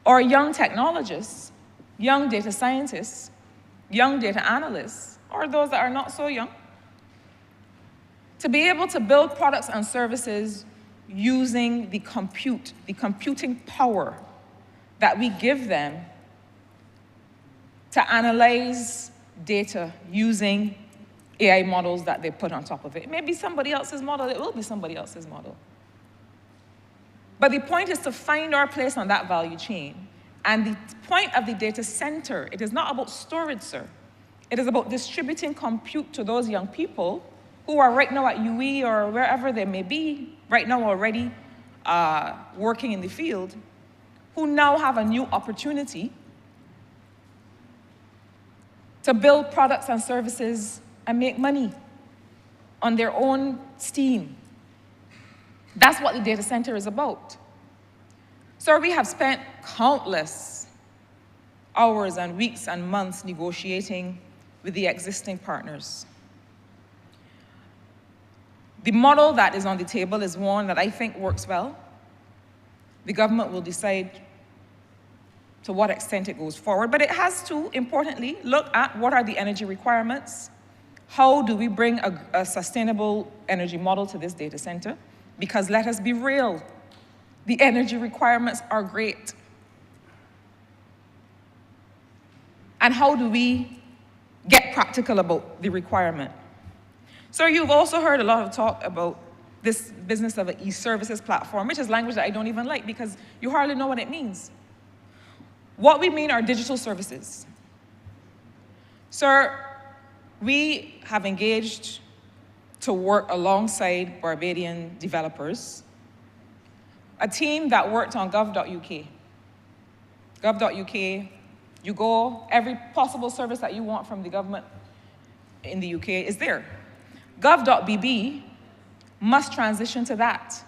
our young technologists, young data scientists, young data analysts, or those that are not so young, to be able to build products and services using the computing power that we give them to analyze data using AI models that they put on top of it. It may be somebody else's model, it will be somebody else's model. But the point is to find our place on that value chain. And the point of the data center, it is not about storage, sir. It is about distributing compute to those young people who are right now at UE or wherever they may be, right now already working in the field, who now have a new opportunity to build products and services and make money on their own steam. That's what the data center is about. So we have spent countless hours and weeks and months negotiating with the existing partners. The model that is on the table is one that I think works well. The government will decide to what extent it goes forward, but it has to, importantly, look at what are the energy requirements, how do we bring a sustainable energy model to this data center, because let us be real, the energy requirements are great. And how do we get practical about the requirement? Sir, you've also heard a lot of talk about this business of an e-services platform, which is language that I don't even like because you hardly know what it means. What we mean are digital services. Sir, we have engaged to work alongside Barbadian developers, a team that worked on gov.uk. Gov.uk, you go, every possible service that you want from the government in the UK is there. Gov.bb must transition to that.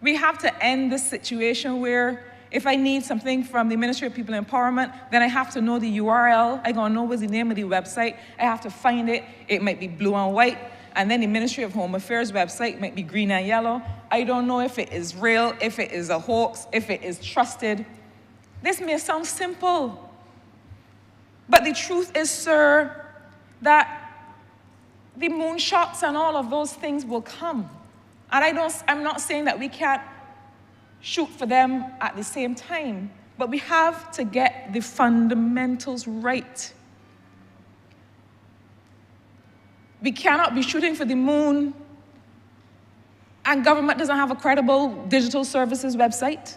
We have to end this situation where if I need something from the Ministry of People Empowerment, then I have to know the URL. I gotta know what's the name of the website. I have to find it. It might be blue and white. And then the Ministry of Home Affairs website might be green and yellow. I don't know if it is real, if it is a hoax, if it is trusted. This may sound simple, but the truth is, sir, that the moonshots and all of those things will come. And I'm not saying that we can't shoot for them at the same time, but we have to get the fundamentals right. We cannot be shooting for the moon and government doesn't have a credible digital services website.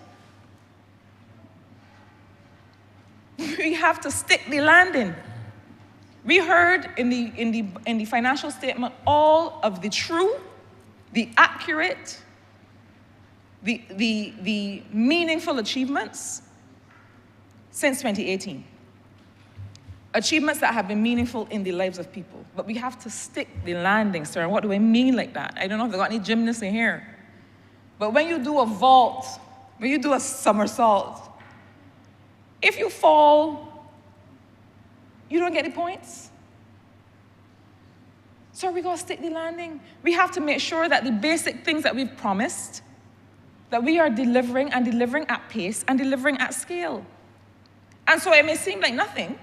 We have to stick the landing. We heard in the financial statement all of the true, the accurate, the meaningful achievements since 2018. Achievements that have been meaningful in the lives of people. But we have to stick the landing, sir. And what do I mean like that? I don't know if they've got any gymnasts in here. But when you do a vault, when you do a somersault, if you fall, you don't get the points. So we gotta stick the landing. We have to make sure that the basic things that we've promised, that we are delivering and delivering at pace and delivering at scale. And so it may seem like nothing,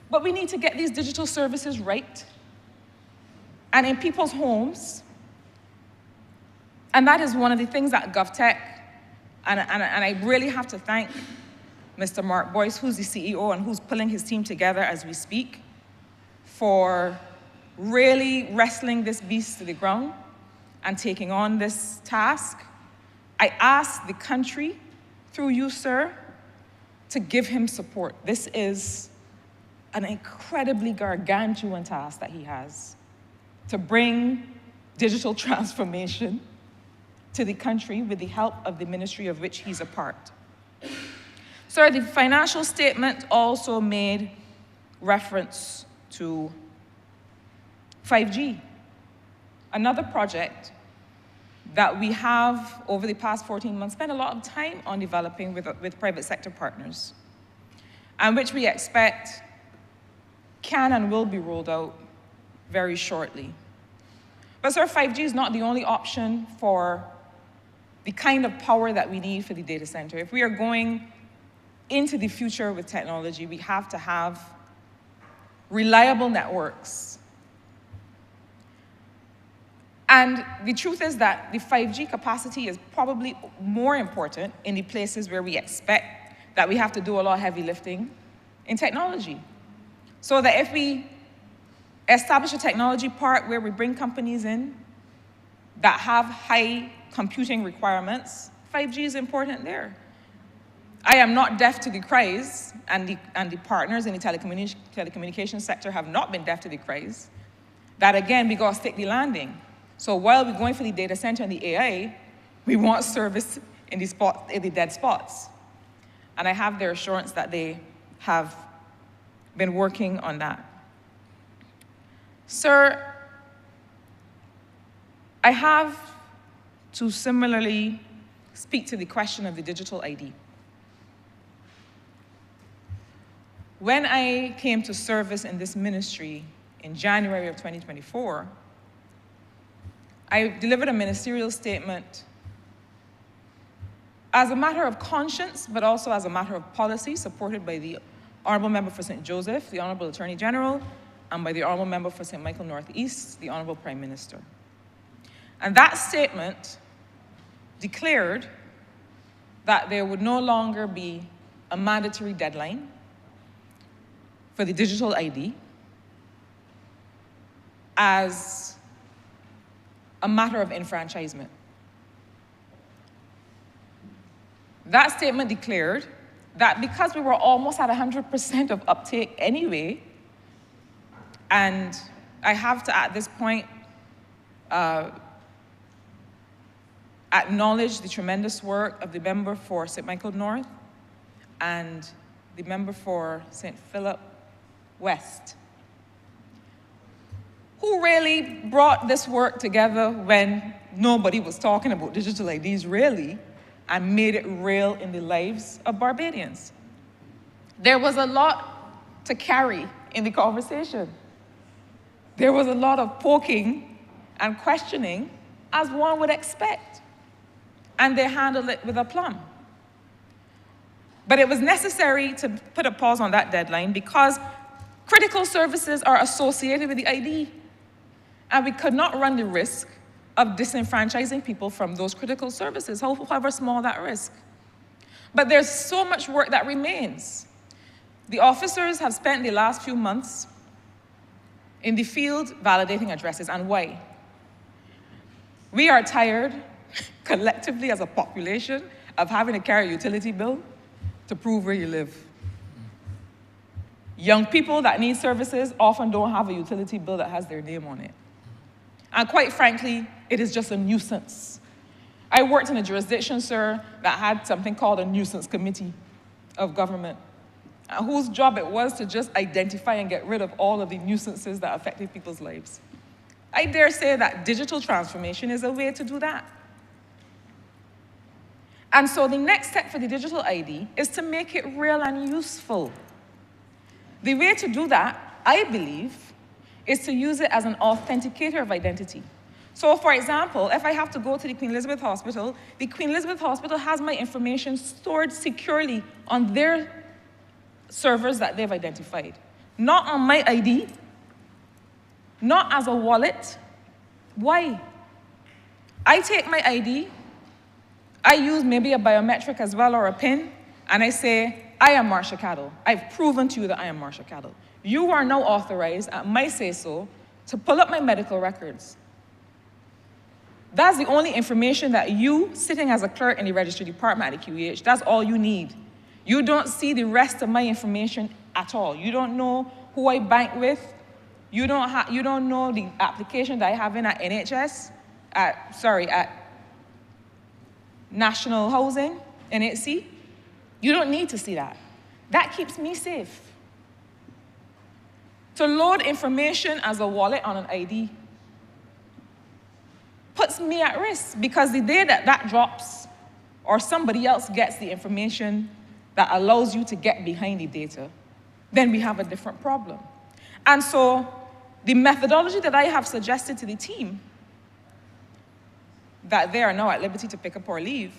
but we need to get these digital services right and in people's homes. And that is one of the things that GovTech, and I really have to thank Mr. Mark Boyce, who's the CEO and who's pulling his team together as we speak, for really wrestling this beast to the ground and taking on this task. I ask the country, through you, sir, to give him support. This is an incredibly gargantuan task that he has, to bring digital transformation to the country with the help of the ministry of which he's a part. Sir, the financial statement also made reference to 5G, another project that we have, over the past 14 months, spent a lot of time on developing with private sector partners, and which we expect can and will be rolled out very shortly. But sir, 5G is not the only option for the kind of power that we need for the data center. If we are going into the future with technology, we have to have reliable networks. And the truth is that the 5G capacity is probably more important in the places where we expect that we have to do a lot of heavy lifting in technology. So that if we establish a technology park where we bring companies in that have high computing requirements, 5G is important there. I am not deaf to the cries, and the partners in the telecommunications sector have not been deaf to the cries, that again, we gotta stick the landing. So while we're going for the data center and the AI, we want service in the dead spots. And I have their assurance that they have been working on that. Sir, I have to similarly speak to the question of the digital ID. When I came to service in this ministry in January of 2024, I delivered a ministerial statement as a matter of conscience, but also as a matter of policy, supported by the Honourable Member for St. Joseph, the Honourable Attorney General, and by the Honourable Member for St. Michael Northeast, the Honourable Prime Minister. And that statement declared that there would no longer be a mandatory deadline for the digital ID, as a matter of enfranchisement. That statement declared that because we were almost at 100% of uptake anyway, and I have to, at this point, acknowledge the tremendous work of the member for St. Michael North and the member for St. Philip West, who really brought this work together when nobody was talking about digital IDs really, and made it real in the lives of Barbadians. There was a lot to carry in the conversation. There was a lot of poking and questioning, as one would expect, and they handled it with aplomb. But it was necessary to put a pause on that deadline because critical services are associated with the ID, and we could not run the risk of disenfranchising people from those critical services, however small that risk. But there's so much work that remains. The officers have spent the last few months in the field validating addresses, and why? We are tired, collectively as a population, of having to carry a utility bill to prove where you live. Young people that need services often don't have a utility bill that has their name on it. And quite frankly, it is just a nuisance. I worked in a jurisdiction, sir, that had something called a nuisance committee of government, whose job it was to just identify and get rid of all of the nuisances that affected people's lives. I dare say that digital transformation is a way to do that. And so the next step for the digital ID is to make it real and useful. The way to do that, I believe, is to use it as an authenticator of identity. So for example, if I have to go to the Queen Elizabeth Hospital, the Queen Elizabeth Hospital has my information stored securely on their servers that they've identified. Not on my ID, not as a wallet. Why? I take my ID, I use maybe a biometric as well or a PIN, and I say, I am Marsha Cattle. I've proven to you that I am Marsha Cattle. You are now authorized, at my say-so, to pull up my medical records. That's the only information that you, sitting as a clerk in the registry department at the QEH, that's all you need. You don't see the rest of my information at all. You don't know who I bank with. You don't know the application that I have in at NHS, at National Housing, NHC. You don't need to see that. That keeps me safe. To load information as a wallet on an ID puts me at risk, because the day that that drops or somebody else gets the information that allows you to get behind the data, then we have a different problem. And so the methodology that I have suggested to the team, that they are now at liberty to pick up or leave,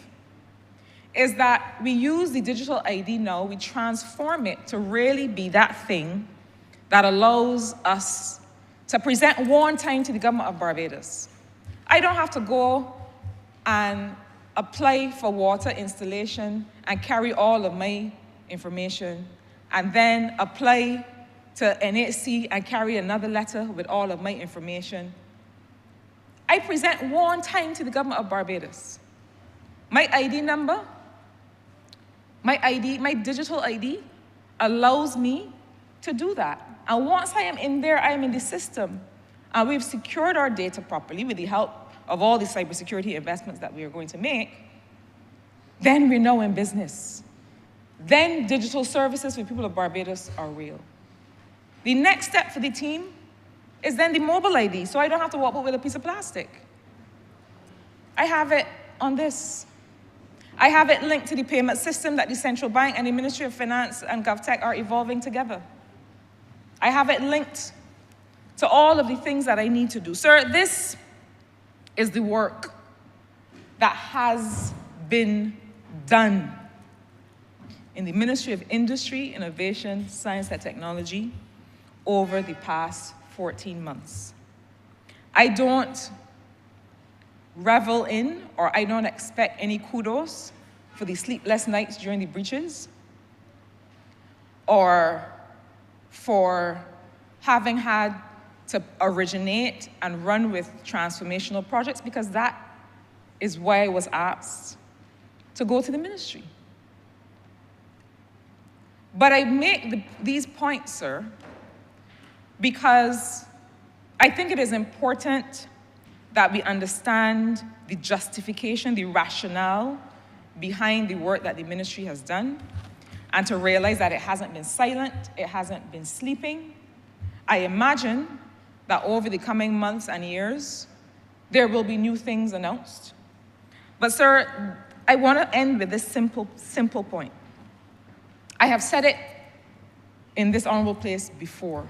is that we use the digital ID now, we transform it to really be that thing that allows us to present one time to the government of Barbados. I don't have to go and apply for water installation and carry all of my information, and then apply to NHC and carry another letter with all of my information. I present one time to the government of Barbados. My ID number, my digital ID allows me to do that. And once I am in there, I am in the system. And we've secured our data properly with the help of all the cybersecurity investments that we are going to make. Then we're now in business. Then digital services for people of Barbados are real. The next step for the team is then the mobile ID, so I don't have to walk out with a piece of plastic. I have it on this. I have it linked to the payment system that the Central Bank and the Ministry of Finance and GovTech are evolving together. I have it linked to all of the things that I need to do. Sir, this is the work that has been done in the Ministry of Industry, Innovation, Science and Technology over the past 14 months. I don't revel in, or I don't expect any kudos for the sleepless nights during the breaches, or for having had to originate and run with transformational projects, because that is why I was asked to go to the ministry. But I make these points, sir, because I think it is important that we understand the justification, the rationale behind the work that the ministry has done, and to realize that it hasn't been silent, it hasn't been sleeping. I imagine that over the coming months and years, there will be new things announced. But sir, I want to end with this simple point. I have said it in this honorable place before.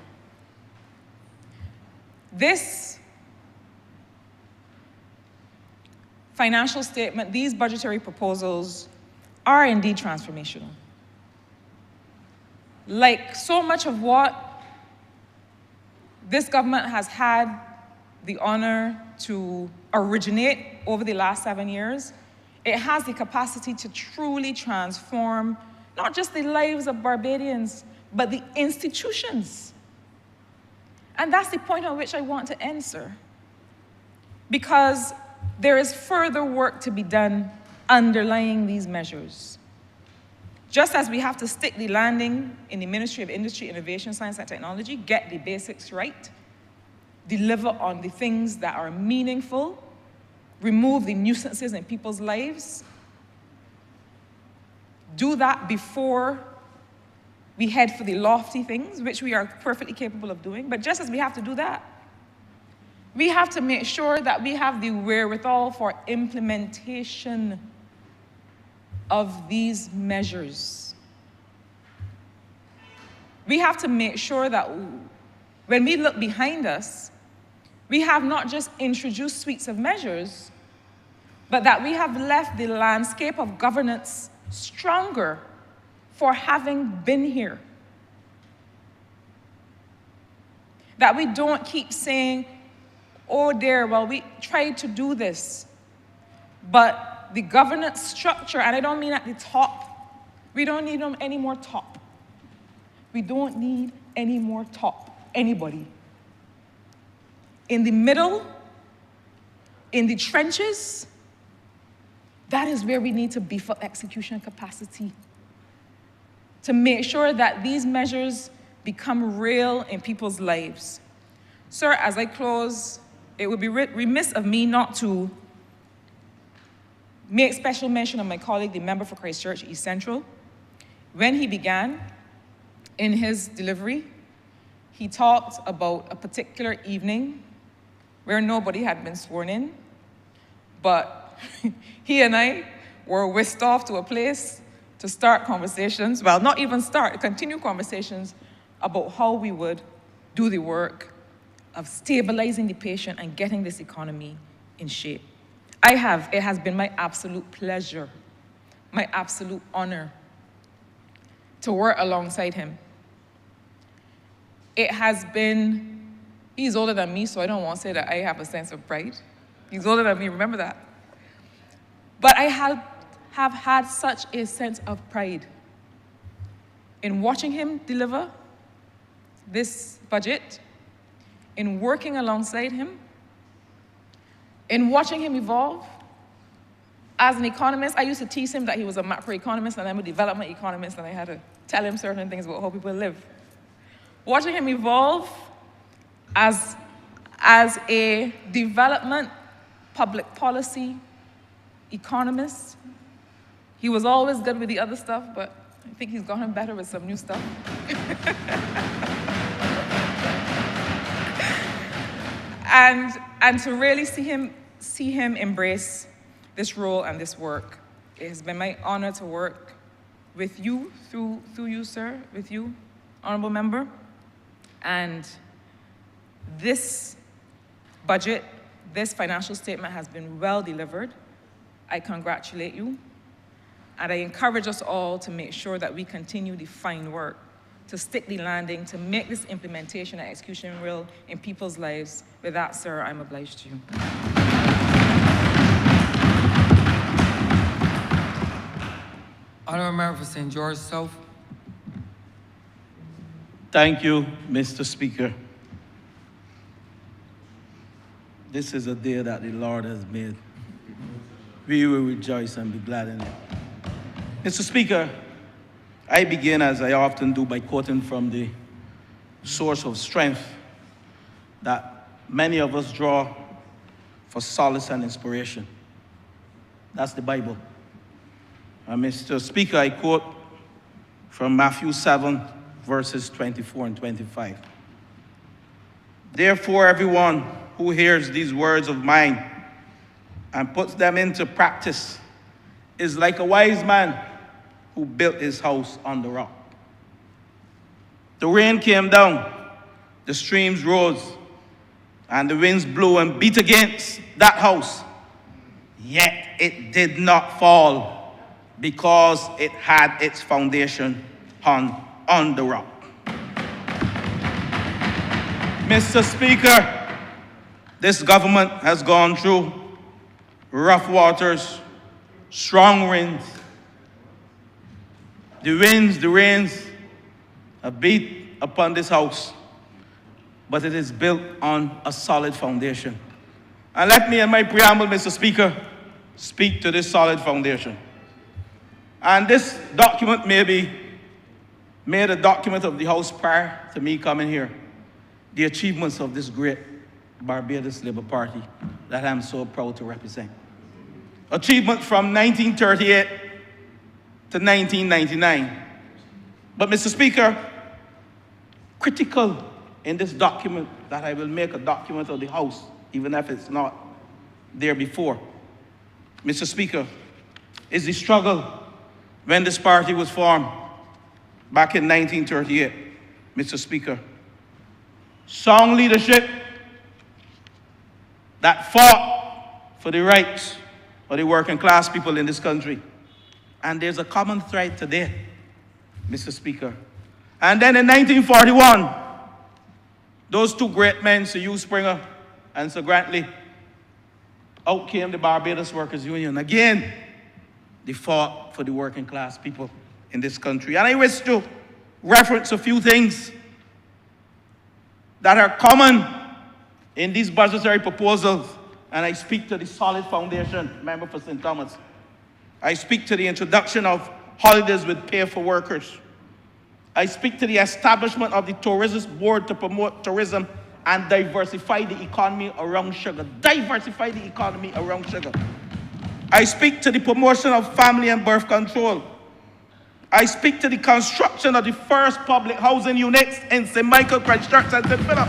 This financial statement, these budgetary proposals are indeed transformational. Like so much of what this government has had the honor to originate over the last 7 years, it has the capacity to truly transform not just the lives of Barbadians, but the institutions. And that's the point on which I want to end, sir. Because there is further work to be done underlying these measures. Just as we have to stick the landing in the Ministry of Industry, Innovation, Science and Technology, get the basics right, deliver on the things that are meaningful, remove the nuisances in people's lives, do that before we head for the lofty things, which we are perfectly capable of doing. But just as we have to do that, we have to make sure that we have the wherewithal for implementation of these measures. We have to make sure that when we look behind us, we have not just introduced suites of measures, but that we have left the landscape of governance stronger for having been here. That we don't keep saying, oh dear, well, we tried to do this, but the governance structure, and I don't mean at the top, we don't need them any more top. We don't need any more top, anybody. In the middle, in the trenches, that is where we need to beef up execution capacity to make sure that these measures become real in people's lives. Sir, as I close, it would be remiss of me not to make special mention of my colleague, the member for Christchurch East Central. When he began in his delivery, he talked about a particular evening where nobody had been sworn in, but he and I were whisked off to a place to start conversations, well, not even start, continue conversations about how we would do the work of stabilizing the patient and getting this economy in shape. It has been my absolute pleasure, my absolute honor to work alongside him. It has been, he's older than me, so I don't want to say that I have a sense of pride. He's older than me, remember that. But I have had such a sense of pride in watching him deliver this budget, in working alongside him, in watching him evolve. As an economist, I used to tease him that he was a macroeconomist and I'm a development economist, and I had to tell him certain things about how people live. Watching him evolve as a development, public policy economist. He was always good with the other stuff, but I think he's gotten better with some new stuff. And to really see him embrace this role and this work. It has been my honor to work with you, through you, sir, with you, honorable member. And this budget, this financial statement has been well delivered. I congratulate you. And I encourage us all to make sure that we continue the fine work, to stick the landing, to make this implementation and execution real in people's lives. With that, sir, I'm obliged to you. Honourable Member for St. George South. Thank you, Mr. Speaker. This is a day that the Lord has made. We will rejoice and be glad in it. Mr. Speaker, I begin, as I often do, by quoting from the source of strength that many of us draw for solace and inspiration. That's the Bible. And Mr. Speaker, I quote from Matthew 7, verses 24 and 25. Therefore, everyone who hears these words of mine and puts them into practice is like a wise man who built his house on the rock. The rain came down, the streams rose, and the winds blew and beat against that house. Yet it did not fall because it had its foundation on the rock. Mr. Speaker, this government has gone through rough waters, strong winds. The rains have beat upon this house, but it is built on a solid foundation. And let me, in my preamble, Mr. Speaker, speak to this solid foundation. And this document may be made a document of the House prior to me coming here. The achievements of this great Barbados Labour Party that I'm so proud to represent. Achievement from 1938 to 1999. But Mr. Speaker, critical in this document that I will make a document of the House, even if it's not there before, Mr. Speaker, is the struggle when this party was formed back in 1938, Mr. Speaker. Strong leadership that fought for the rights of the working class people in this country. And there's a common thread today, Mr. Speaker. And then in 1941, those two great men, Sir Hugh Springer and Sir Grantley, out came the Barbados Workers' Union. Again, they fought for the working class people in this country. And I wish to reference a few things that are common in these budgetary proposals. And I speak to the solid foundation, member for St. Thomas. I speak to the introduction of holidays with pay for workers. I speak to the establishment of the Tourism Board to promote tourism and diversify the economy around sugar. Diversify the economy around sugar. I speak to the promotion of family and birth control. I speak to the construction of the first public housing units in St. Michael, Christchurch, and St. Philip.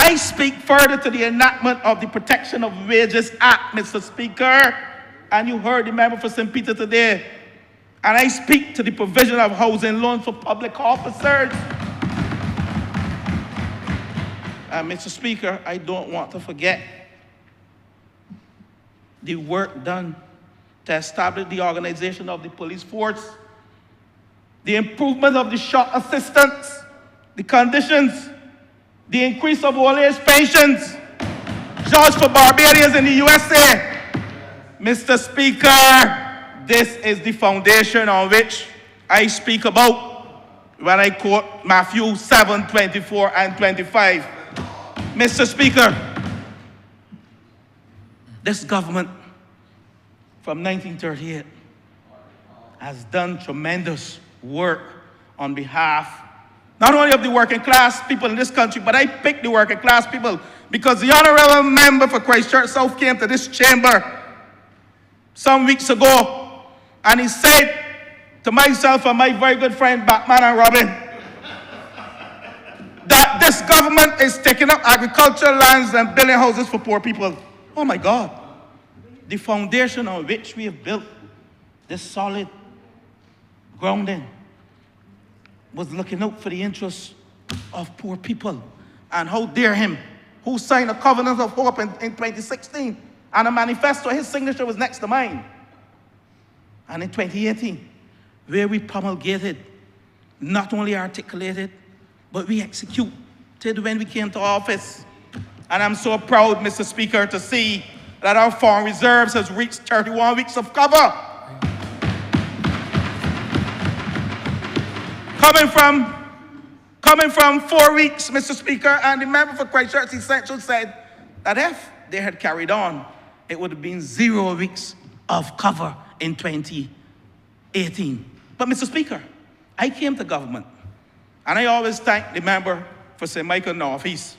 I speak further to the enactment of the Protection of Wages Act, Mr. Speaker, and you heard the member for St. Peter today. And I speak to the provision of housing loans for public officers. And Mr. Speaker, I don't want to forget the work done to establish the organization of the police force, the improvement of the shock assistance, the conditions, the increase of old age pensions, jobs for Barbadians in the USA. Mr. Speaker, this is the foundation on which I speak about when I quote Matthew 7, 24 and 25. Mr. Speaker, this government from 1938 has done tremendous work on behalf not only of the working class people in this country, but I pick the working class people because the Honourable member for Christchurch South came to this chamber some weeks ago and he said to myself and my very good friend Batman and Robin that this government is taking up agricultural lands and building houses for poor people. Oh my God. The foundation on which we have built this solid grounding was looking out for the interests of poor people. And how dare him, who signed a covenant of hope in 2016, and a manifesto, his signature was next to mine. And in 2018, where we promulgated, not only articulated, but we executed when we came to office. And I'm so proud, Mr. Speaker, to see that our foreign reserves has reached 31 weeks of cover. Coming from coming from 4 weeks, Mr. Speaker, and the member for Christchurch Central said that if they had carried on, it would have been 0 weeks of cover in 2018. But Mr. Speaker, I came to government, and I always thank the member for St. Michael Northeast,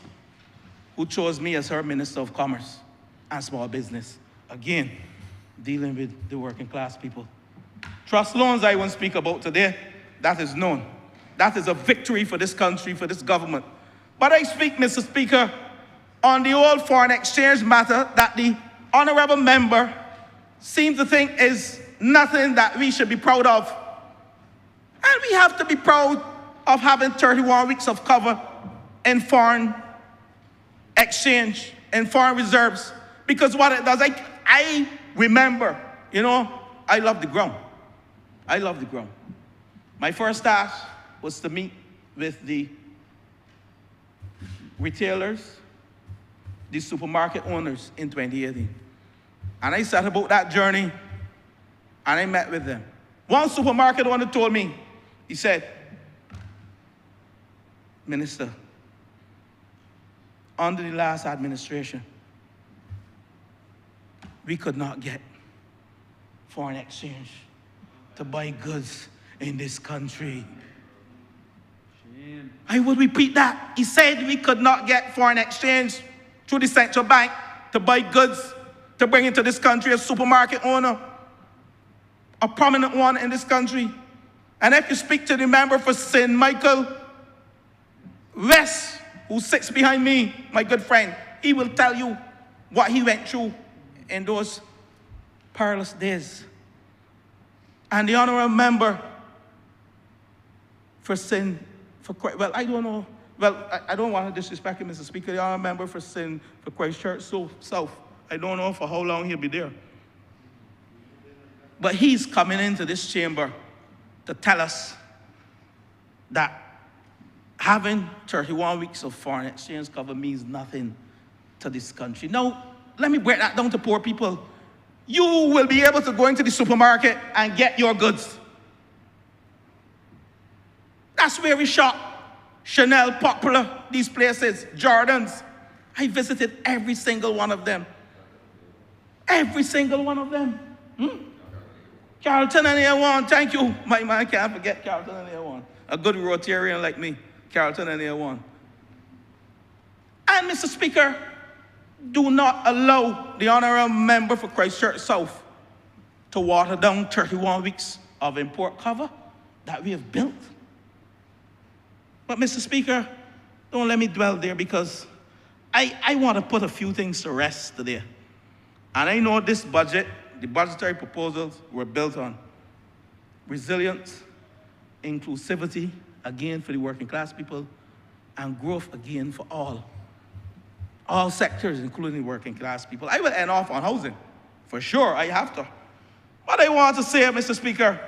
who chose me as her Minister of Commerce and Small Business. Again, dealing with the working class people. Trust loans I won't speak about today, that is known. That is a victory for this country, for this government. But I speak, Mr. Speaker, on the old foreign exchange matter that the honourable member seems to think is nothing that we should be proud of. And we have to be proud of having 31 weeks of cover in foreign exchange, in foreign reserves. Because what it does, I remember, I love the ground. I love the ground. My first task was to meet with the retailers, the supermarket owners in 2018. And I set about that journey, and I met with them. One supermarket owner told me, he said, Minister, under the last administration, we could not get foreign exchange to buy goods in this country. I will repeat that. He said we could not get foreign exchange through the central bank to buy goods to bring into this country. A supermarket owner, a prominent one in this country. And if you speak to the member for St. Michael West, who sits behind me, my good friend, he will tell you what he went through in those perilous days. And the honourable member for I don't know. Well, I don't want to disrespect him, Mr. Speaker. The honourable member for Christchurch South. I don't know for how long he'll be there. But he's coming into this chamber to tell us that having 31 weeks of foreign exchange cover means nothing to this country. Now, let me break that down to poor people. You will be able to go into the supermarket and get your goods. That's where we shop. Chanel, Popular, these places, Jordans. I visited every single one of them. Every single one of them. Carlton and A1, thank you. My man can't forget Carlton and A1. A good Rotarian like me, Carlton and A1. And Mr. Speaker, do not allow the honourable member for Christchurch South to water down 31 weeks of import cover that we have built. But Mr. Speaker, don't let me dwell there because I want to put a few things to rest today. And I know this budget, the budgetary proposals were built on resilience, inclusivity, again for the working class people, and growth again for all sectors, including working class people. I will end off on housing, for sure, I have to. But I want to say, Mr. Speaker,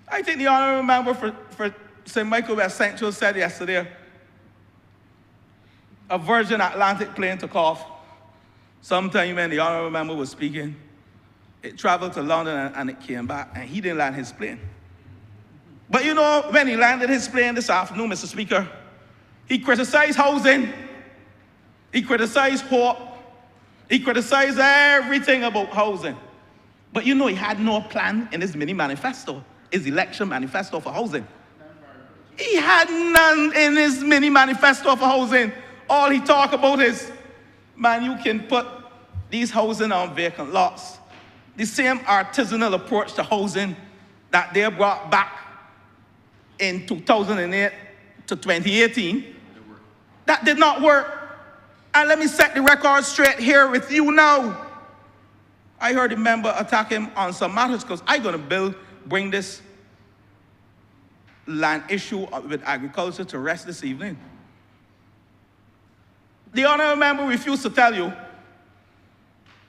I think the honourable member for St. Michael West Central said yesterday, a Virgin Atlantic plane took off sometime when the honourable member was speaking. It traveled to London and it came back, and he didn't land his plane. But when he landed his plane this afternoon, Mr. Speaker, he criticized housing, he criticized hope, he criticized everything about housing. But he had no plan in his mini manifesto, his election manifesto for housing. He had none in his mini manifesto for housing. All he talked about is, man, you can put these housing on vacant lots. The same artisanal approach to housing that they brought back in 2008 to 2018, that did not work. And let me set the record straight here with you now. I heard a member attack him on some matters because I'm going to bring this land issue with agriculture to rest this evening. The honourable member refused to tell you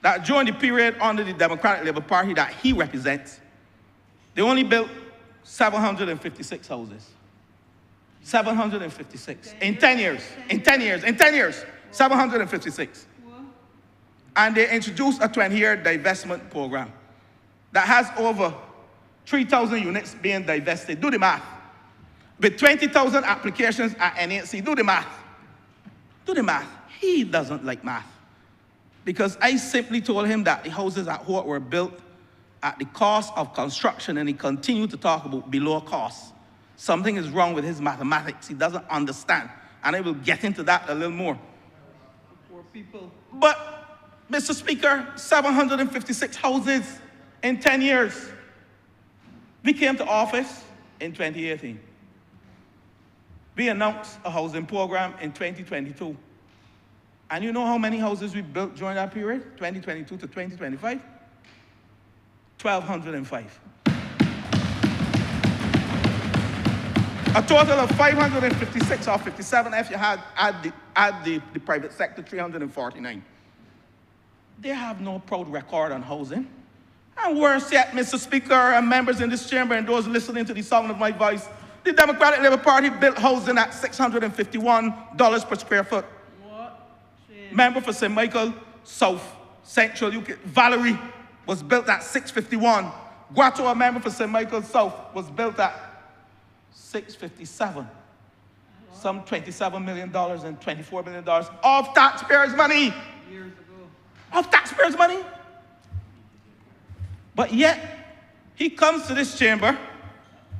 that during the period under the Democratic Labour Party that he represents, they only built 756 houses. 756. In 10 years. 756. And they introduced a 20-year divestment program that has over 3,000 units being divested. Do the math. with 20,000 applications at NHC. Do the math. Do the math. He doesn't like math. Because I simply told him that the houses at Hort were built at the cost of construction, and he continued to talk about below cost. Something is wrong with his mathematics. He doesn't understand. And I will get into that a little more. Poor people. But, Mr. Speaker, 756 houses in 10 years. We came to office in 2018. We announced a housing program in 2022. And you know how many houses we built during that period, 2022 to 2025? 1,205. A total of 556 or 57 if you add the private sector, 349. They have no proud record on housing. And worse yet, Mr. Speaker, and members in this chamber and those listening to the sound of my voice, the Democratic Labour Party built housing at $651 per square foot. Member for St. Michael, South Central UK, Valerie was built at $651. Guato, a member for St. Michael South, was built at $657. Some $27 million and $24 million of taxpayers' money. Years ago. Of taxpayers' money. But yet, he comes to this chamber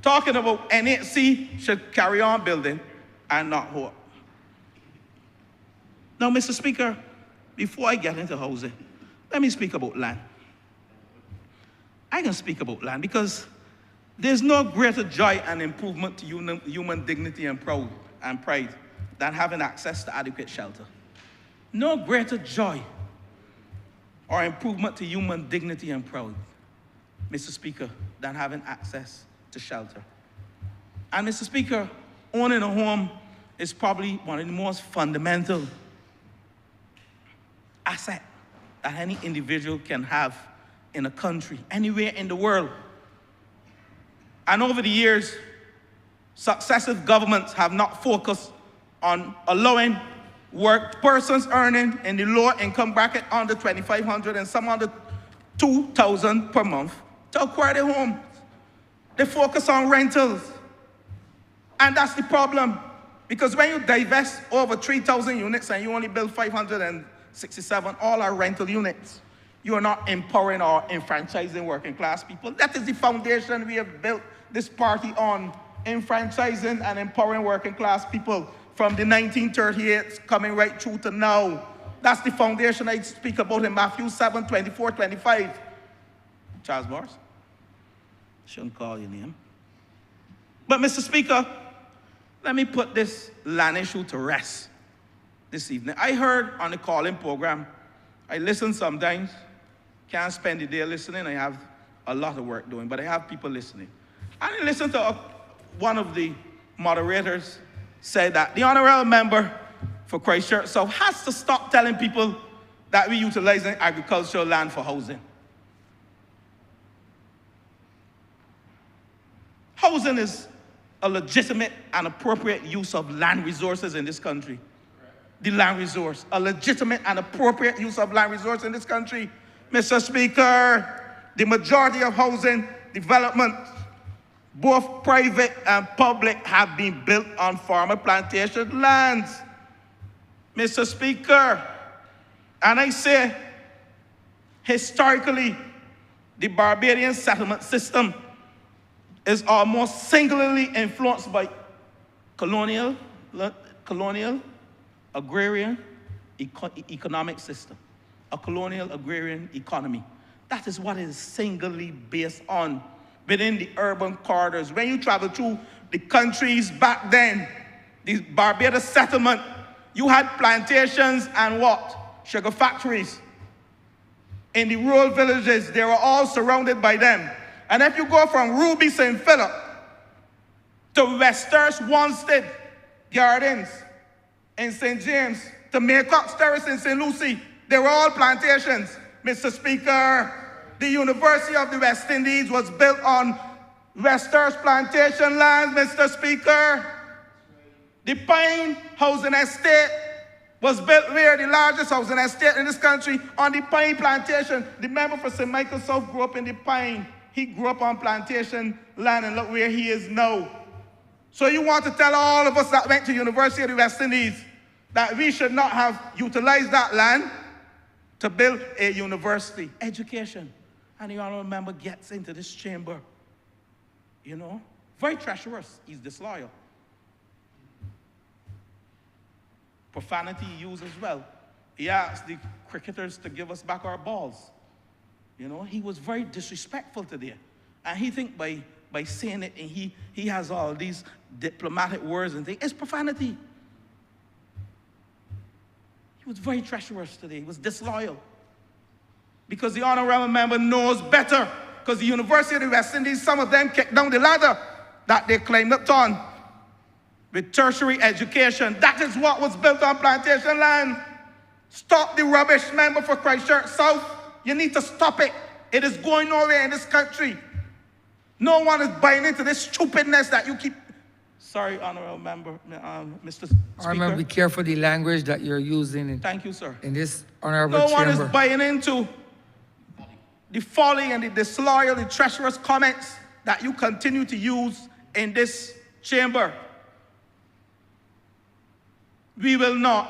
talking about NHC should carry on building and not Hort. Now, Mr. Speaker, before I get into housing, let me speak about land. I can speak about land because there's no greater joy and improvement to human dignity and pride than having access to adequate shelter. No greater joy or improvement to human dignity and pride, Mr. Speaker, than having access to shelter. And Mr. Speaker, owning a home is probably one of the most fundamental asset that any individual can have in a country, anywhere in the world. And over the years, successive governments have not focused on allowing persons earning in the lower income bracket under $2,500 and some under $2,000 per month to acquire their homes. They focus on rentals. And that's the problem. Because when you divest over 3,000 units and you only build 567, all are rental units. You are not empowering or enfranchising working class people. That is the foundation we have built this party on, enfranchising and empowering working class people from the 1938s coming right through to now. That's the foundation I speak about in Matthew 7, 24, 25. Charles Morris, shouldn't call your name. But Mr. Speaker, let me put this land issue to rest this evening. I heard on the call-in program, I listen sometimes, can't spend the day listening, I have a lot of work doing, but I have people listening. And I listened to one of the moderators say that the honourable member for Christchurch South has to stop telling people that we're utilizing agricultural land for housing. Housing is a legitimate and appropriate use of land resources in this country. The land resource, a legitimate and appropriate use of land resource in this country. Mr. Speaker, the majority of housing development, both private and public, have been built on farmer plantation lands. Mr. Speaker, and I say, historically, the Barbadian settlement system is almost singularly influenced by colonial, agrarian, economic system, a colonial agrarian economy. That is what it is singly based on within the urban corridors. When you travel through the countries back then, the Barbados settlement, you had plantations and what? Sugar factories. In the rural villages, they were all surrounded by them. And if you go from Ruby St. Philip to Westers Wanstead Gardens in St. James to Maycox Terrace in St. Lucie, they were all plantations. Mr. Speaker, the University of the West Indies was built on Westers plantation lands, Mr. Speaker. The Pine Housing Estate was built where? The largest housing estate in this country on the Pine plantation. The member for St. Michael South grew up in the Pine. He grew up on plantation land, and look where he is now. So you want to tell all of us that went to University of the West Indies that we should not have utilized that land to build a university, education. And the honorable member gets into this chamber, very treacherous. He's disloyal. Profanity he used as well. He asked the cricketers to give us back our balls. He was very disrespectful today. And he think by saying it, and he has all these diplomatic words and things, it's profanity. He was very treacherous today. He was disloyal. Because the honorable member knows better. Because the University of the West Indies, some of them kicked down the ladder that they climbed up on with tertiary education. That is what was built on plantation land. Stop the rubbish, member for Christchurch South. You need to stop it. It is going nowhere in this country. No one is buying into this stupidness that you keep. Sorry, honorable member, Mr. Speaker. Honorable, be careful the language that you're using Thank you, sir. in this honorable No chamber. one is buying into the folly and the disloyal, the treacherous comments that you continue to use in this chamber. We will not.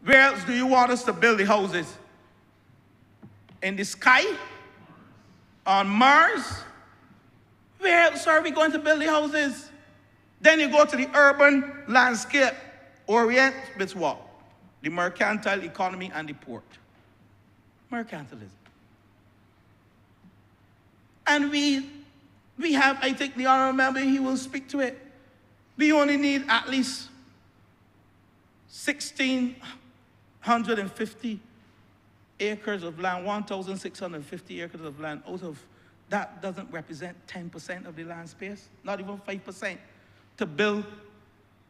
Where else do you want us to build the houses? In the sky? On Mars? Where else are we going to build the houses? Then you go to the urban landscape, orient with what? The mercantile economy and the port. Mercantilism. And we have, I think the honorable member, he will speak to it. We only need at least 1,650 acres of land, 1,650 acres of land. Out of that doesn't represent 10% of the land space, not even 5%, to build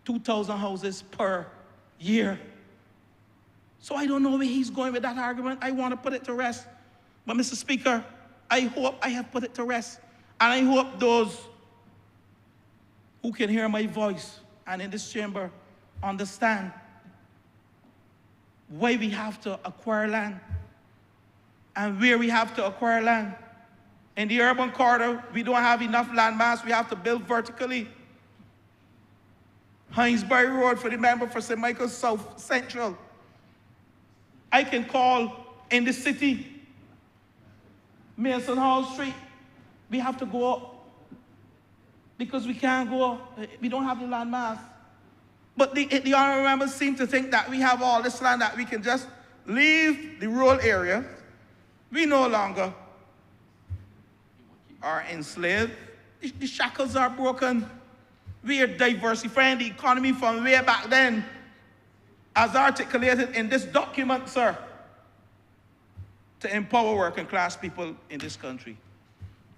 2,000 houses per year. So I don't know where he's going with that argument. I want to put it to rest. But Mr. Speaker, I hope I have put it to rest. And I hope those who can hear my voice and in this chamber understand why we have to acquire land and where we have to acquire land. In the urban corridor, we don't have enough land mass. We have to build vertically. Hinesbury Road for the member for St. Michael's South Central. I can call in the city, Mason Hall Street. We have to go up because we can't go up. We don't have the land mass. But the honorable members seem to think that we have all this land that we can just leave the rural area. We no longer are enslaved. The shackles are broken. We are diversifying the economy from way back then, as articulated in this document, sir, to empower working class people in this country.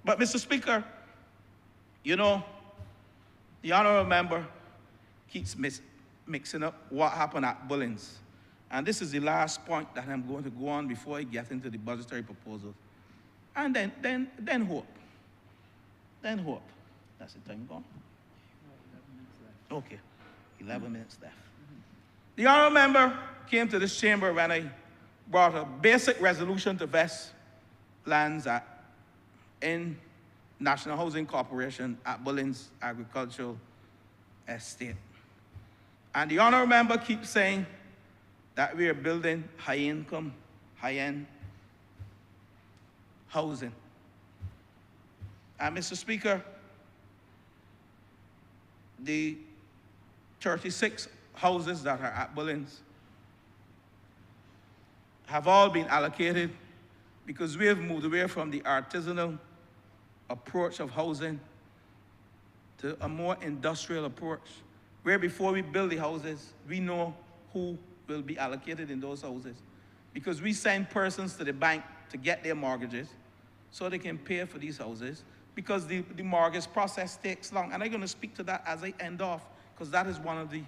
But Mr. Speaker, the honorable member keeps mixing up what happened at Bullins. And this is the last point that I'm going to go on before I get into the budgetary proposal. And then hope. Then hope. That's the time gone? Okay, 11 minutes left. The honorable member came to this chamber when I brought a basic resolution to vest lands in National Housing Corporation at Bullins Agricultural Estate. And the honorable member keeps saying that we are building high-income, high-end housing. And Mr. Speaker, the 36 houses that are at Bullins have all been allocated because we have moved away from the artisanal approach of housing to a more industrial approach, where before we build the houses, we know who will be allocated in those houses. Because we send persons to the bank to get their mortgages so they can pay for these houses, because the mortgage process takes long. And I'm going to speak to that as I end off, because that is one of the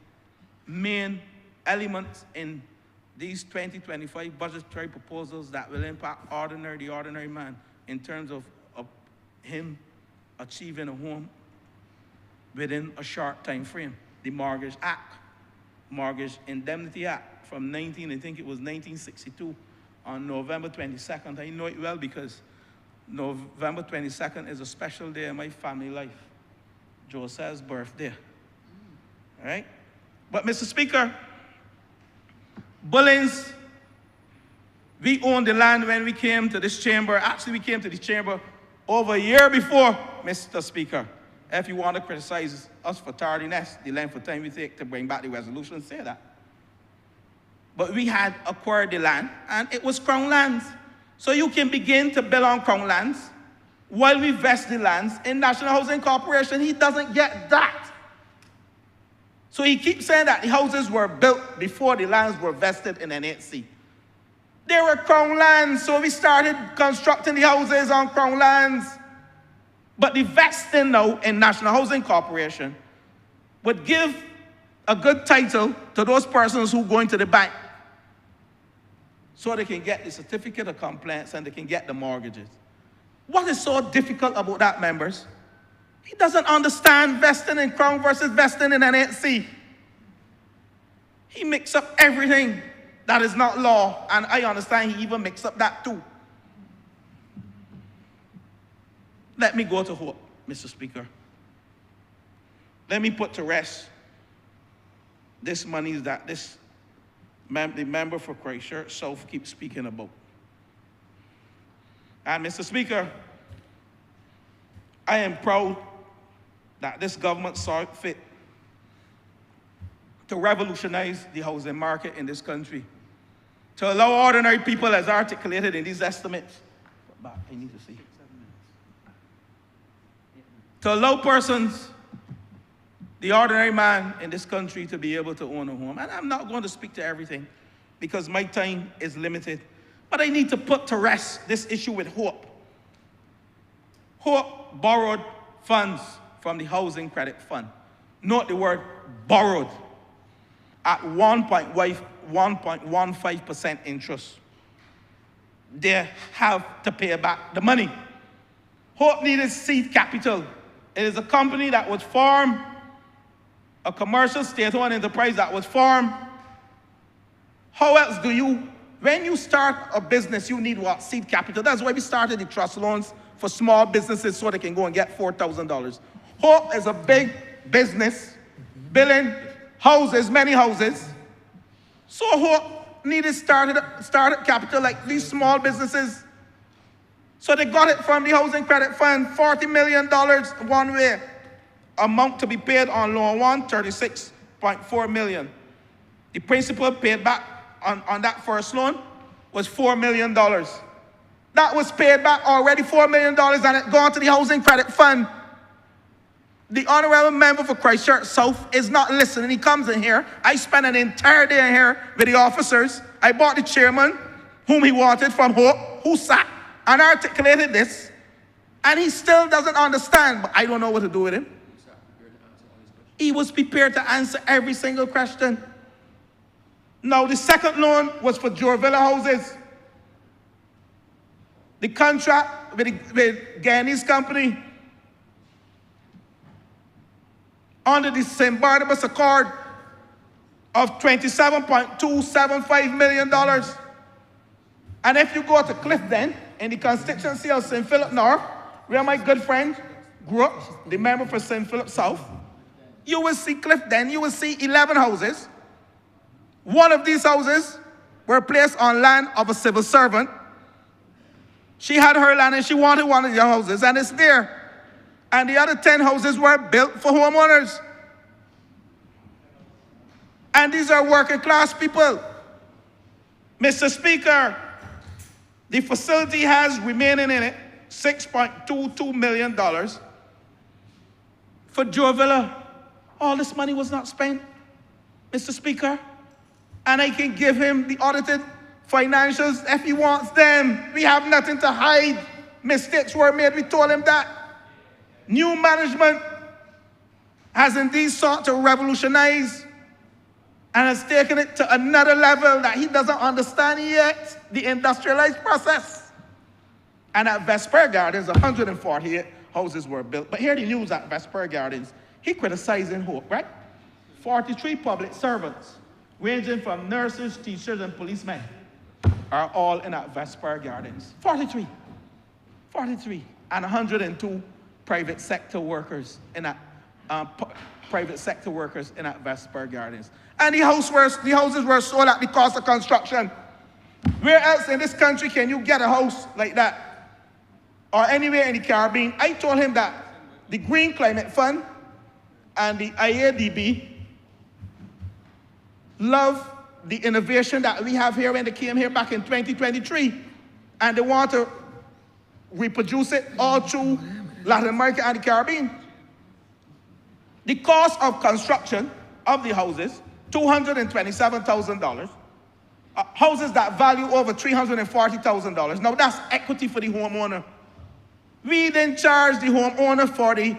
main elements in these 2025 budgetary proposals that will impact the ordinary man in terms of him achieving a home within a short time frame. The Mortgage Act, Mortgage Indemnity Act from 1962 on November 22nd. I know it well because November 22nd is a special day in my family life. Joseph's birthday. All right? But, Mr. Speaker, Bullins, we owned the land when we came to this chamber. Actually, we came to this chamber over a year before, Mr. Speaker. If you want to criticize us for tardiness, the length of time we take to bring back the resolution, say that. But we had acquired the land, and it was Crown lands. So you can begin to build on Crown lands while we vest the lands in National Housing Corporation. He doesn't get that. So he keeps saying that the houses were built before the lands were vested in NHC. They were Crown lands, so we started constructing the houses on Crown lands. But the vesting now in National Housing Corporation would give a good title to those persons who go into the bank so they can get the certificate of compliance and they can get the mortgages. What is so difficult about that, members? He doesn't understand vesting in Crown versus vesting in NHC. He mixes up everything that is not law, and I understand he even mixed up that too. Let me go to Hope, Mr. Speaker. Let me put to rest this money that the member for Christchurch South keeps speaking about. And Mr. Speaker, I am proud that this government saw it fit to revolutionize the housing market in this country, to allow ordinary people, as articulated in these estimates, I need to see, to allow persons, the ordinary man in this country, to be able to own a home. And I'm not going to speak to everything because my time is limited, but I need to put to rest this issue with Hope. Hope borrowed funds from the Housing Credit Fund. Note the word borrowed at 1.15% interest. They have to pay back the money. Hope needed seed capital. It is a company that was formed, a commercial state-owned enterprise that was formed. How else do you, when you start a business, you need what? Seed capital. That's why we started the trust loans for small businesses so they can go and get $4,000. Hope is a big business, building houses, many houses. So Hope needed startup capital like these small businesses. So they got it from the Housing Credit Fund, $40 million one way. Amount to be paid on loan one, $36.4 million. The principal paid back on that first loan was $4 million. That was paid back already, $4 million, and it gone to the Housing Credit Fund. The honorable member for Christchurch South is not listening. He comes in here. I spent an entire day in here with the officers. I bought the chairman, whom he wanted from Hope, who sat and articulated this, and he still doesn't understand, but I don't know what to do with him. He was prepared to answer every single question. Now, the second loan was for Joe Villa houses. The contract with Guyanese company under the St. Barnabas Accord of $27.275 million. And if you go to Clifton, in the constituency of St. Philip North, where my good friend grew up, the member for St. Philip South, you will see Clifton, you will see 11 houses. One of these houses were placed on land of a civil servant. She had her land and she wanted one of the houses, and it's there. And the other 10 houses were built for homeowners. And these are working class people. Mr. Speaker, the facility has remaining in it $6.22 million for Joe Villa. All this money was not spent, Mr. Speaker. And I can give him the audited financials if he wants them. We have nothing to hide. Mistakes were made, we told him that. New management has indeed sought to revolutionize and has taken it to another level that he doesn't understand yet, the industrialized process. And at Vesper Gardens, 148 houses were built. But here the news at Vesper Gardens, he criticizing Hope, right? 43 public servants, ranging from nurses, teachers, and policemen, are all in at Vesper Gardens. 43. 43. And 102 private sector workers in that private sector workers in at Vesper Gardens. And the houses were sold at the cost of construction. Where else in this country can you get a house like that? Or anywhere in the Caribbean? I told him that the Green Climate Fund and the IADB love the innovation that we have here when they came here back in 2023. And they want to reproduce it all through Latin America and the Caribbean. The cost of construction of the houses, $227,000. Houses that value over $340,000. Now that's equity for the homeowner. We then charge the homeowner for the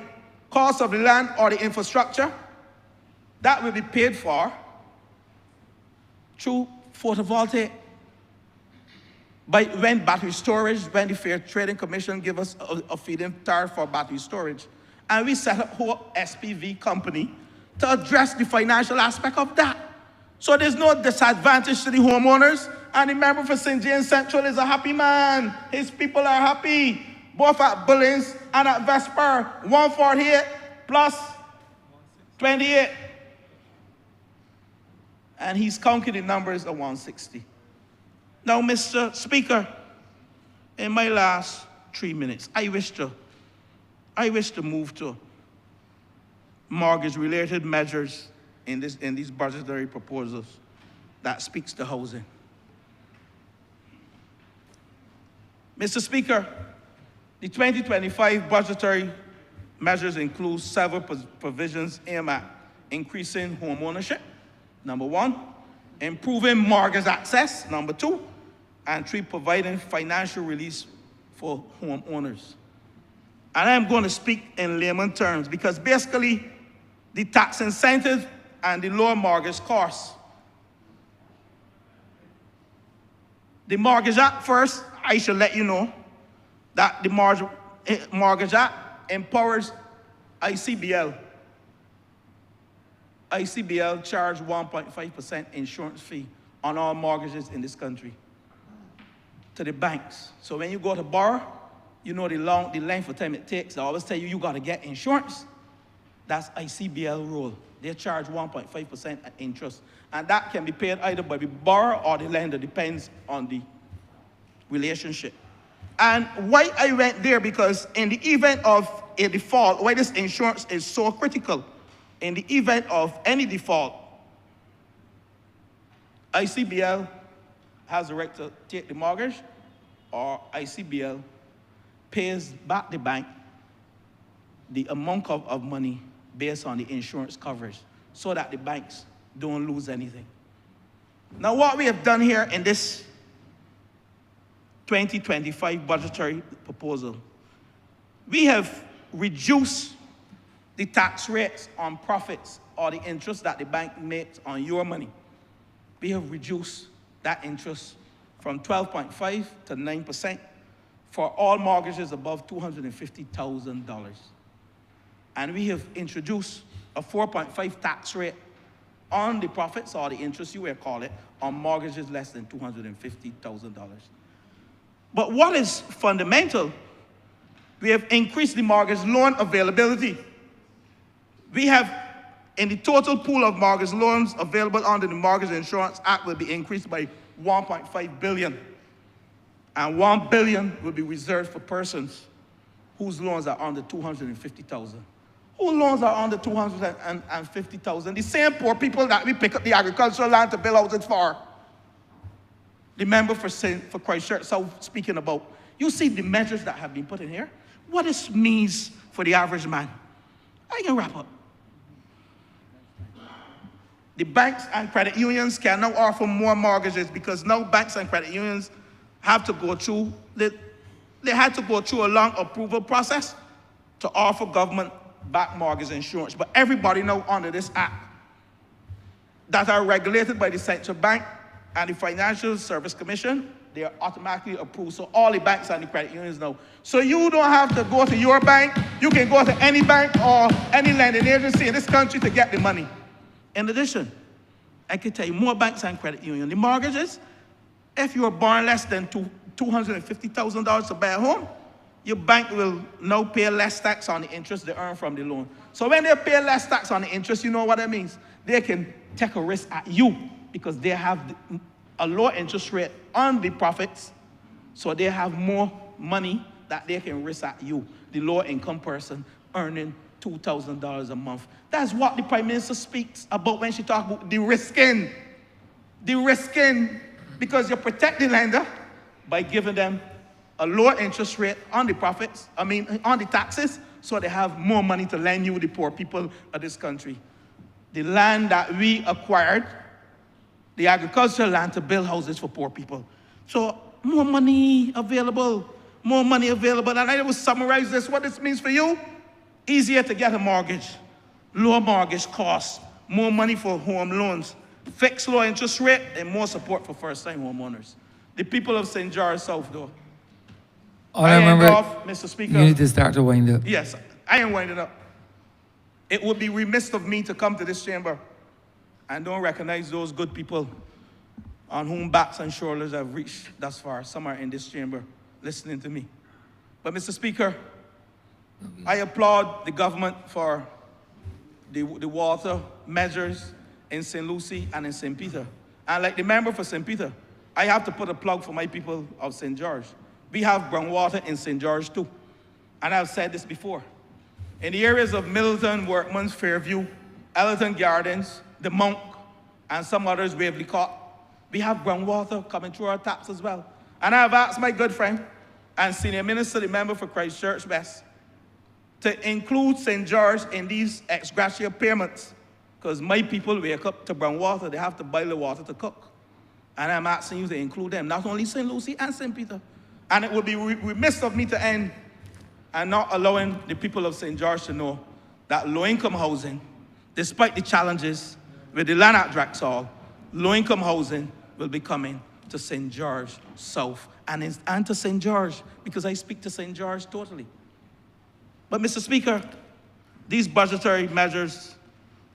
cost of the land or the infrastructure. That will be paid for through photovoltaic. But when battery storage, when the Fair Trading Commission give us a feed-in tariff for battery storage, and we set up a whole SPV company to address the financial aspect of that. So there's no disadvantage to the homeowners. And the member for St. James Central is a happy man. His people are happy. Both at Billings and at Vesper, 148 plus 28. And he's counting the numbers of 160. Now, Mr. Speaker, in my last 3 minutes, I wish to move to mortgage-related measures in these budgetary proposals that speaks to housing. Mr. Speaker, the 2025 budgetary measures include several provisions aimed at increasing home ownership, number one, improving mortgage access, number two, and three, providing financial release for homeowners. And I'm going to speak in layman terms because basically the tax incentive and the lower mortgage costs. The Mortgage Act, first, I should let you know that the Mortgage Act empowers ICBL. ICBL charge 1.5% insurance fee on all mortgages in this country to the banks. So when you go to borrow, you know the length of time it takes. They always tell you, you got to get insurance. That's ICBL rule. They charge 1.5% interest. And that can be paid either by the borrower or the lender, depends on the relationship. And why I went there, because in the event of a default, why this insurance is so critical, in the event of any default, ICBL has the right to take the mortgage, or ICBL pays back the bank the amount of money based on the insurance coverage so that the banks don't lose anything. Now, what we have done here in this 2025 budgetary proposal, we have reduced the tax rates on profits or the interest that the bank makes on your money. We have reduced that interest from 12.5 to 9% for all mortgages above $250,000. And we have introduced a 4.5 tax rate on the profits or the interest, you will call it, on mortgages less than $250,000. But what is fundamental, we have increased the mortgage loan availability. We have, in the total pool of mortgage loans available under the Mortgage Insurance Act will be increased by $1.5 billion. And $1 billion will be reserved for persons whose loans are under $250,000. Whose loans are under $250,000? The same poor people that we pick up the agricultural land to build houses for. The member for Christchurch South speaking about. You see the measures that have been put in here? What this means for the average man. I can wrap up. The banks and credit unions can now offer more mortgages because now banks and credit unions have to go through, they had to go through a long approval process to offer government-backed mortgage insurance. But everybody now under this act that are regulated by the central bank and the Financial Service Commission, they are automatically approved. So all the banks and the credit unions now. So you don't have to go to your bank. You can go to any bank or any lending agency in this country to get the money. In addition, I can tell you more banks and credit unions. The mortgages, if you are borrowing less than $250,000 to buy a home, your bank will now pay less tax on the interest they earn from the loan. So when they pay less tax on the interest, you know what that means? They can take a risk at you because they have a low interest rate on the profits, so they have more money that they can risk at you, the low income person earning $2,000 a month. That's what the Prime Minister speaks about when she talks about the risking. The risking, because you protect the lender by giving them a lower interest rate on the profits, on the taxes, so they have more money to lend you, the poor people of this country. The land that we acquired, the agricultural land, to build houses for poor people. So more money available, more money available. And I will summarize this, what this means for you. Easier to get a mortgage, lower mortgage costs, more money for home loans, fixed low interest rate, and more support for first-time homeowners. The people of St. George South, though. I end off, Mr. Speaker. You need to start to wind up. Yes, I am winding up. It would be remiss of me to come to this chamber and don't recognize those good people on whom backs and shoulders have reached thus far. Some are in this chamber listening to me. But, Mr. Speaker, I applaud the government for the water measures in St. Lucie and in St. Peter. And like the member for St. Peter, I have to put a plug for my people of St. George. We have groundwater in St. George too. And I've said this before. In the areas of Middleton, Workman's, Fairview, Ellerton Gardens, the Monk, and some others, Waverly Court, we have groundwater coming through our taps as well. And I've asked my good friend and senior minister, the member for Christchurch West, to include St. George in these ex gratia payments, because my people wake up to brown water, they have to boil the water to cook. And I'm asking you to include them, not only St. Lucie and St. Peter. And it would be remiss of me to end and not allowing the people of St. George to know that low-income housing, despite the challenges with the land at Drexel, low-income housing will be coming to St. George South and to St. George, because I speak to St. George totally. But, Mr. Speaker, these budgetary measures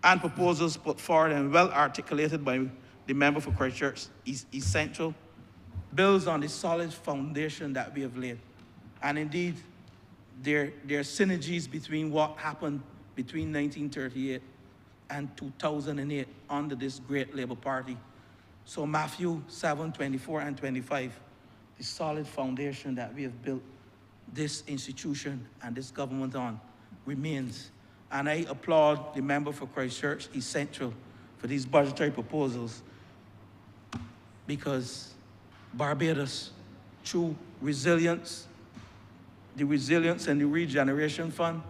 and proposals put forward and well articulated by the member for Christchurch is essential, builds on the solid foundation that we have laid. And indeed, there are synergies between what happened between 1938 and 2008 under this great Labour Party. So Matthew 7, 24 and 25, the solid foundation that we have built this institution and this government on remains. And I applaud the member for Christchurch, essential for these budgetary proposals, because Barbados, through resilience, the resilience and the regeneration fund,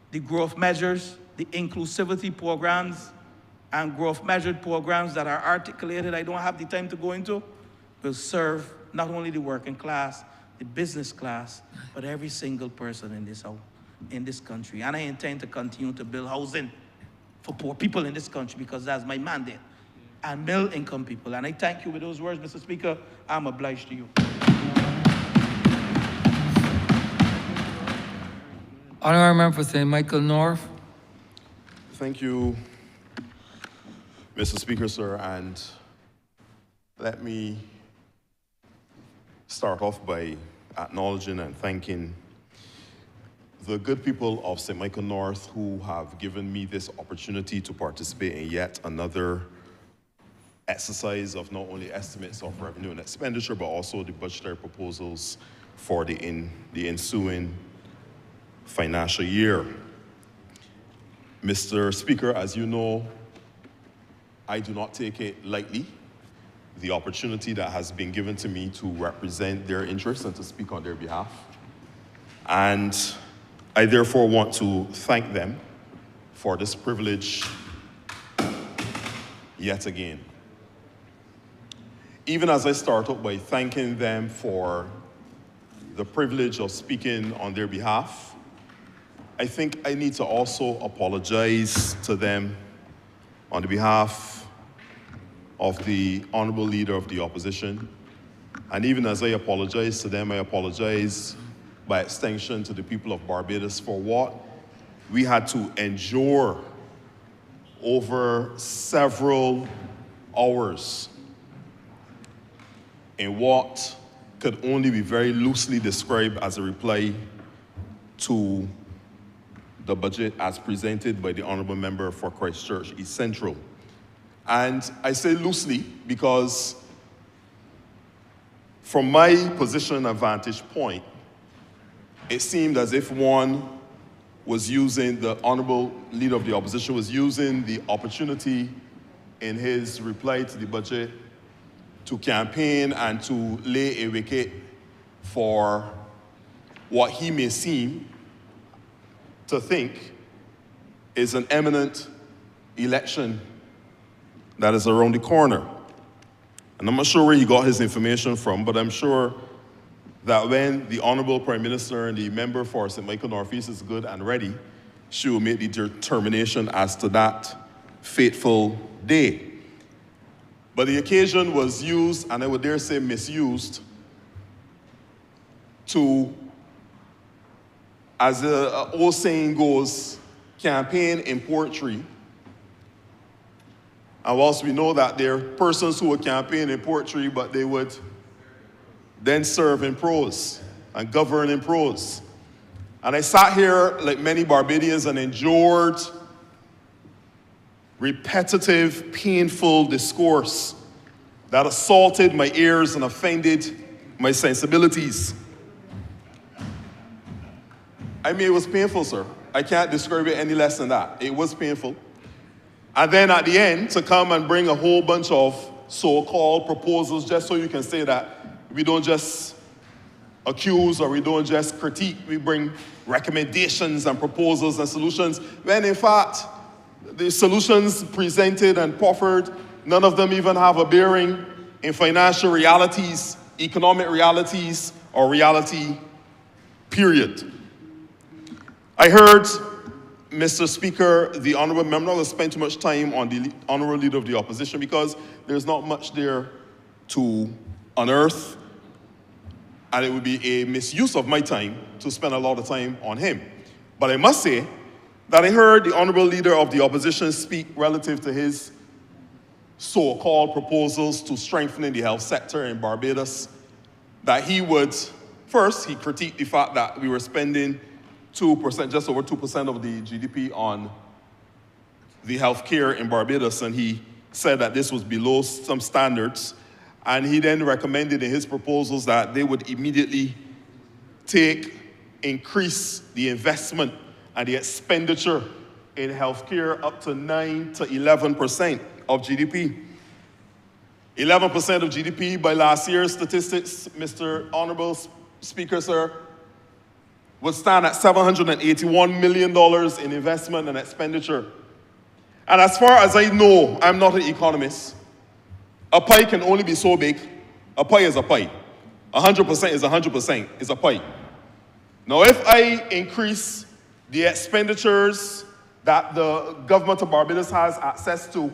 the growth measures, the inclusivity programs, and growth measured programs that are articulated, I don't have the time to go into, will serve not only the working class, the business class, but every single person in this house, in this country. And I intend to continue to build housing for poor people in this country, because that's my mandate, and middle-income people. And I thank you with those words, Mr. Speaker. I'm obliged to you. Honourable member for St. Michael North. Thank you, Mr. Speaker, sir. And let me start off by acknowledging and thanking the good people of St. Michael North who have given me this opportunity to participate in yet another exercise of not only estimates of revenue and expenditure, but also the budgetary proposals for the ensuing financial year. Mr. Speaker, as you know, I do not take it lightly, the opportunity that has been given to me to represent their interests and to speak on their behalf. And I therefore want to thank them for this privilege yet again. Even as I start up by thanking them for the privilege of speaking on their behalf, I think I need to also apologize to them on the behalf of the Honourable Leader of the Opposition. And even as I apologize to them, I apologize by extension to the people of Barbados for what we had to endure over several hours in what could only be very loosely described as a reply to the budget as presented by the Honourable Member for Christchurch East Central. And I say loosely because from my position and vantage point, it seemed as if one was using, the Honourable Leader of the Opposition was using the opportunity in his reply to the budget to campaign and to lay a wicket for what he may seem to think is an imminent election that is around the corner. And I'm not sure where he got his information from, but I'm sure that when the Honourable Prime Minister and the member for St. Michael North East is good and ready, she will make the determination as to that fateful day. But the occasion was used, and I would dare say misused, to, as the old saying goes, campaign in poetry. And whilst we know that there are persons who would campaign in poetry, but they would then serve in prose and govern in prose. And I sat here like many Barbadians and endured repetitive, painful discourse that assaulted my ears and offended my sensibilities. I mean, it was painful, sir. I can't describe it any less than that. It was painful. And then at the end, to come and bring a whole bunch of so-called proposals just so you can say that we don't just accuse or we don't just critique, we bring recommendations and proposals and solutions, when in fact, the solutions presented and proffered, none of them even have a bearing in financial realities, economic realities, or reality, period. I heard, Mr. Speaker, the Honourable Member, I'm not going to spend too much time on the Honourable Leader of the Opposition because there's not much there to unearth, and it would be a misuse of my time to spend a lot of time on him. But I must say that I heard the Honourable Leader of the Opposition speak relative to his so-called proposals to strengthening the health sector in Barbados, that he would, first, he critiqued the fact that we were spending 2%, just over 2% of the GDP on the health care in Barbados, and he said that this was below some standards. And he then recommended in his proposals that they would immediately increase the investment and the expenditure in healthcare up to 9 to 11% of GDP. 11% of GDP by last year's statistics, Mr. Honourable Speaker, sir, would stand at $781 million in investment and expenditure. And as far as I know, I'm not an economist, a pie can only be so big. A pie is a pie. 100% is 100%, is a pie. Now, if I increase the expenditures that the government of Barbados has access to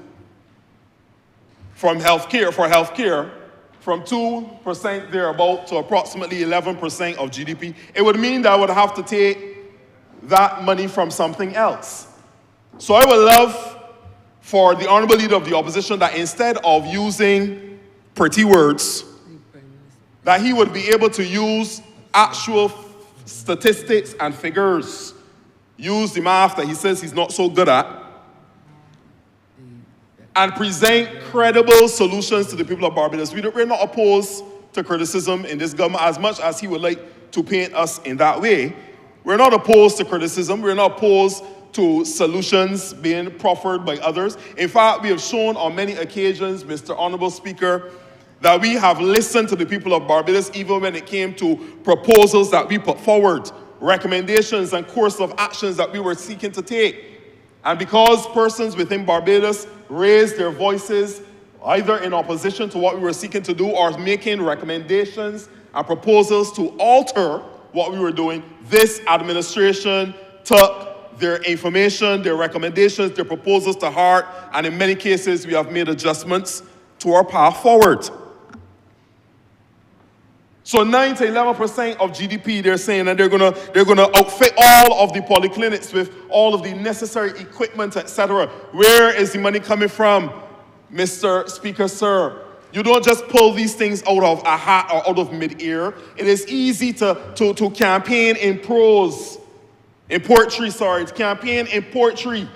from healthcare, from 2% thereabout to approximately 11% of GDP, it would mean that I would have to take that money from something else. So I would love for the Honourable Leader of the Opposition that instead of using pretty words, that he would be able to use actual statistics and figures, use the math that he says he's not so good at, and present credible solutions to the people of Barbados. We're not opposed to criticism in this government as much as he would like to paint us in that way. We're not opposed to criticism. We're not opposed to solutions being proffered by others. In fact, we have shown on many occasions, Mr. Honourable Speaker, that we have listened to the people of Barbados even when it came to proposals that we put forward, recommendations and course of actions that we were seeking to take. And because persons within Barbados raised their voices either in opposition to what we were seeking to do or making recommendations and proposals to alter what we were doing, this administration took their information, their recommendations, their proposals to heart, and in many cases we have made adjustments to our path forward. So 9 to 11% of GDP, they're saying, and they're gonna outfit all of the polyclinics with all of the necessary equipment, etc. Where is the money coming from, Mr. Speaker, sir? You don't just pull these things out of a hat or out of mid-air. It is easy to campaign in prose, in poetry, sorry, to campaign in poetry.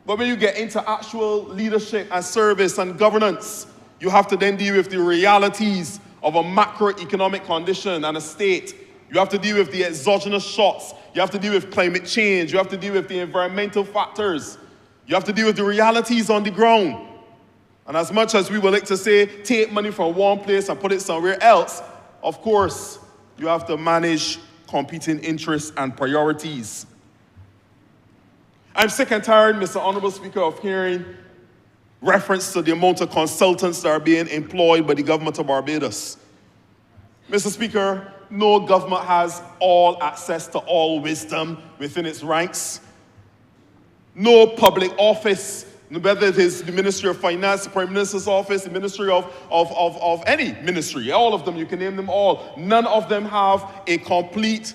But when you get into actual leadership and service and governance, you have to then deal with the realities of a macroeconomic condition and a state. You have to deal with the exogenous shocks. You have to deal with climate change. You have to deal with the environmental factors. You have to deal with the realities on the ground. And as much as we would like to say, take money from one place and put it somewhere else, of course, you have to manage competing interests and priorities. I'm sick and tired, Mr. Honourable Speaker, of hearing reference to the amount of consultants that are being employed by the government of Barbados. Mr. Speaker, no government has all access to all wisdom within its ranks. No public office, whether it is the Ministry of Finance, the Prime Minister's office, the Ministry of any ministry, all of them, you can name them all, none of them have a complete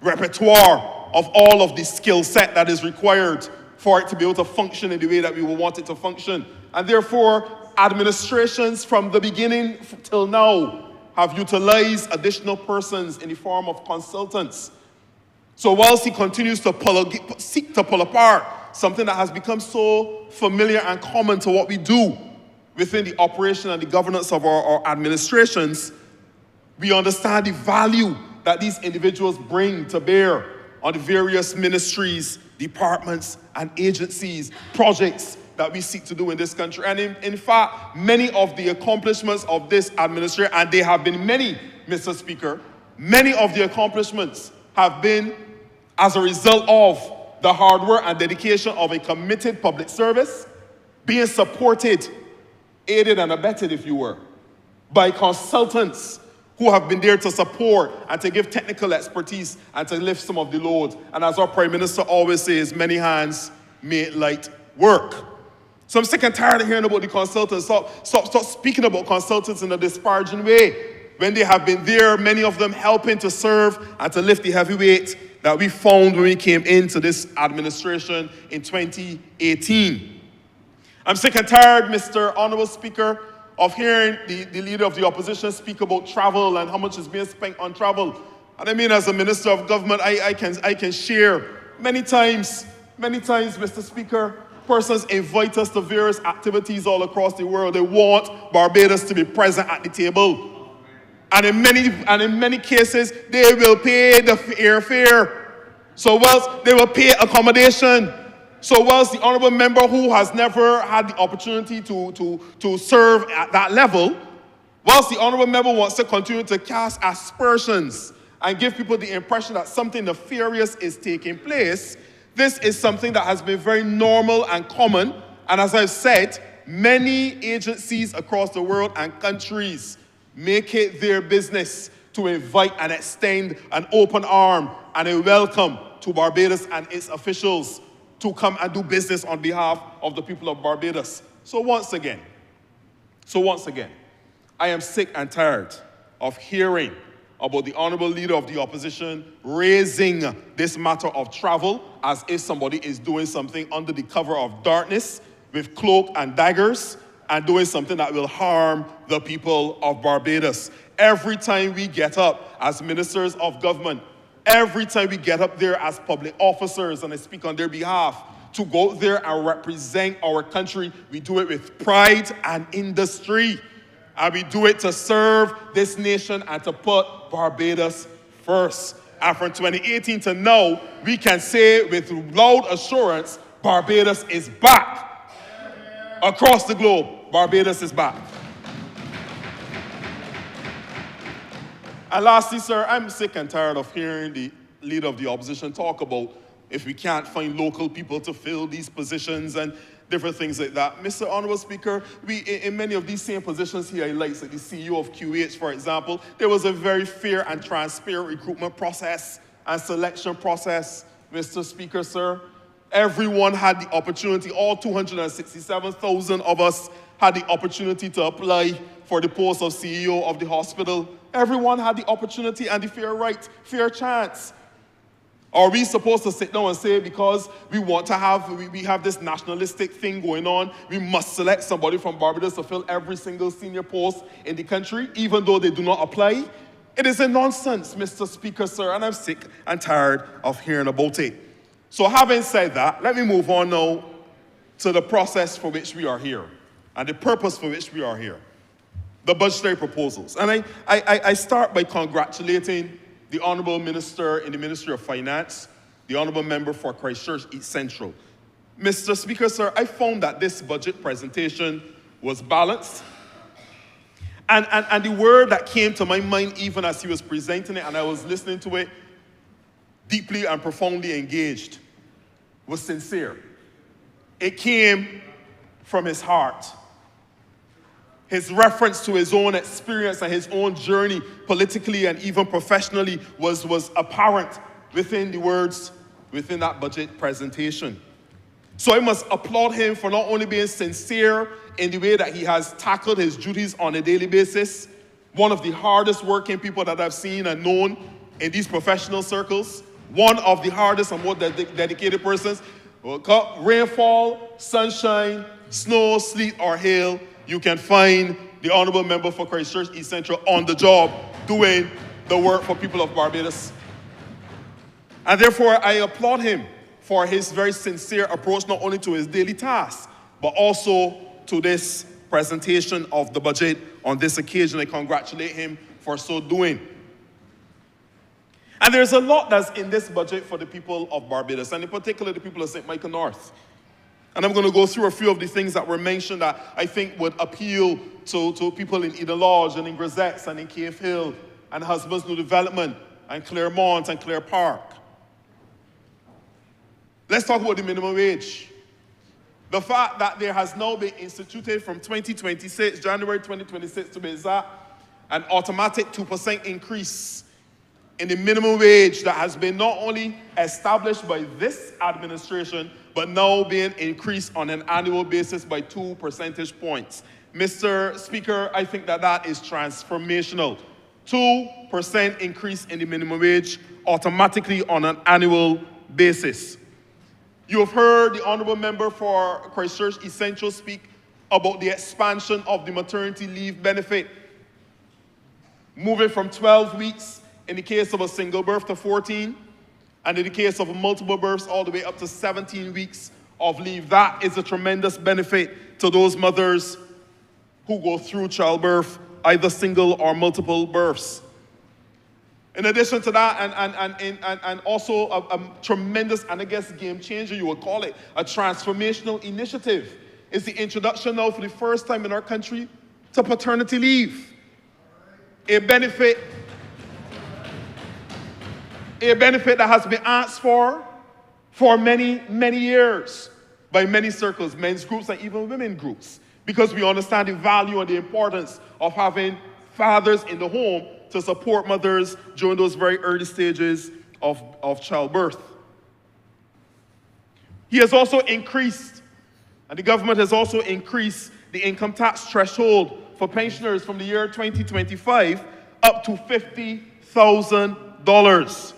repertoire of all of the skill set that is required for it to be able to function in the way that we will want it to function. And therefore, administrations from the beginning till now have utilized additional persons in the form of consultants. So whilst he continues to seek to pull apart something that has become so familiar and common to what we do within the operation and the governance of our administrations, we understand the value that these individuals bring to bear on the various ministries, departments, and agencies, projects that we seek to do in this country. And in fact, many of the accomplishments of this administration, and they have been many, Mr. Speaker, many of the accomplishments have been as a result of the hard work and dedication of a committed public service, being supported, aided and abetted, if you were, by consultants who have been there to support and to give technical expertise and to lift some of the load. And as our Prime Minister always says, many hands make light work. So I'm sick and tired of hearing about the consultants. Stop speaking about consultants in a disparaging way when they have been there, many of them helping to serve and to lift the heavy weight that we found when we came into this administration in 2018. I'm sick and tired, Mr. Honourable Speaker, of hearing the leader of the opposition speak about travel and how much is being spent on travel. And I mean, as a Minister of Government, I can share many times, Mr. Speaker, persons invite us to various activities all across the world. They want Barbados to be present at the table. And in many cases, they will pay the airfare. So whilst they will pay accommodation. So whilst the honourable member who has never had the opportunity to serve at that level, whilst the honourable member wants to continue to cast aspersions and give people the impression that something nefarious is taking place, this is something that has been very normal and common. And as I've said, many agencies across the world and countries make it their business to invite and extend an open arm and a welcome to Barbados and its officials to come and do business on behalf of the people of Barbados. So once again, I am sick and tired of hearing about the honourable leader of the opposition raising this matter of travel as if somebody is doing something under the cover of darkness with cloak and daggers and doing something that will harm the people of Barbados. Every time we get up as ministers of government, every time we get up there as public officers, and I speak on their behalf, to go there and represent our country, we do it with pride and industry. And we do it to serve this nation and to put Barbados first. And from 2018 to now, we can say with loud assurance, Barbados is back. Across the globe, Barbados is back. And lastly, sir, I'm sick and tired of hearing the leader of the opposition talk about if we can't find local people to fill these positions and different things like that. Mr. Honourable Speaker, in many of these same positions he highlights, like the CEO of QH, for example, there was a very fair and transparent recruitment process and selection process, Mr. Speaker, sir. Everyone had the opportunity, all 267,000 of us had the opportunity to apply for the post of CEO of the hospital. Everyone had the opportunity and the fair right, fair chance. Are we supposed to sit down and say, because we want to have, we have this nationalistic thing going on, we must select somebody from Barbados to fill every single senior post in the country, even though they do not apply? It is a nonsense, Mr. Speaker, sir, and I'm sick and tired of hearing about it. So having said that, let me move on now to the process for which we are here and the purpose for which we are here, the budgetary proposals. And I start by congratulating the Honourable Minister in the Ministry of Finance, the Honourable Member for Christchurch East Central. Mr. Speaker, sir, I found that this budget presentation was balanced. And the word that came to my mind even as he was presenting it and I was listening to it, deeply and profoundly engaged, was sincere. It came from his heart. His reference to his own experience and his own journey politically and even professionally was apparent within the words within that budget presentation. So I must applaud him for not only being sincere in the way that he has tackled his duties on a daily basis, one of the hardest working people that I've seen and known in these professional circles, one of the hardest and more dedicated persons. Rainfall, sunshine, snow, sleet, or hail, you can find the Honourable Member for Christchurch East Central on the job doing the work for people of Barbados. And therefore, I applaud him for his very sincere approach not only to his daily tasks, but also to this presentation of the budget on this occasion. I congratulate him for so doing. And there's a lot that's in this budget for the people of Barbados, and in particular the people of St. Michael North. And I'm going to go through a few of the things that were mentioned that I think would appeal to people in Eden Lodge and in Grisettes and in Cave Hill and Husbands New Development and Claremont and Clare Park. Let's talk about the minimum wage. The fact that there has now been instituted from 2026, January 2026 to be exact, an automatic 2% increase in the minimum wage that has been not only established by this administration, but now being increased on an annual basis by 2 percentage points. Mr. Speaker, I think that that is transformational. 2% increase in the minimum wage automatically on an annual basis. You have heard the Honourable Member for Christchurch East Central speak about the expansion of the maternity leave benefit, moving from 12 weeks in the case of a single birth to 14, and in the case of multiple births all the way up to 17 weeks of leave. That is a tremendous benefit to those mothers who go through childbirth, either single or multiple births. In addition to that, and also a tremendous, and I guess game changer, you would call it, a transformational initiative, is the introduction now for the first time in our country to paternity leave. A benefit that has been asked for many, many years by many circles, men's groups and even women groups, because we understand the value and the importance of having fathers in the home to support mothers during those very early stages of childbirth. He has also increased, and the government has also increased the income tax threshold for pensioners from the year 2025 up to $50,000.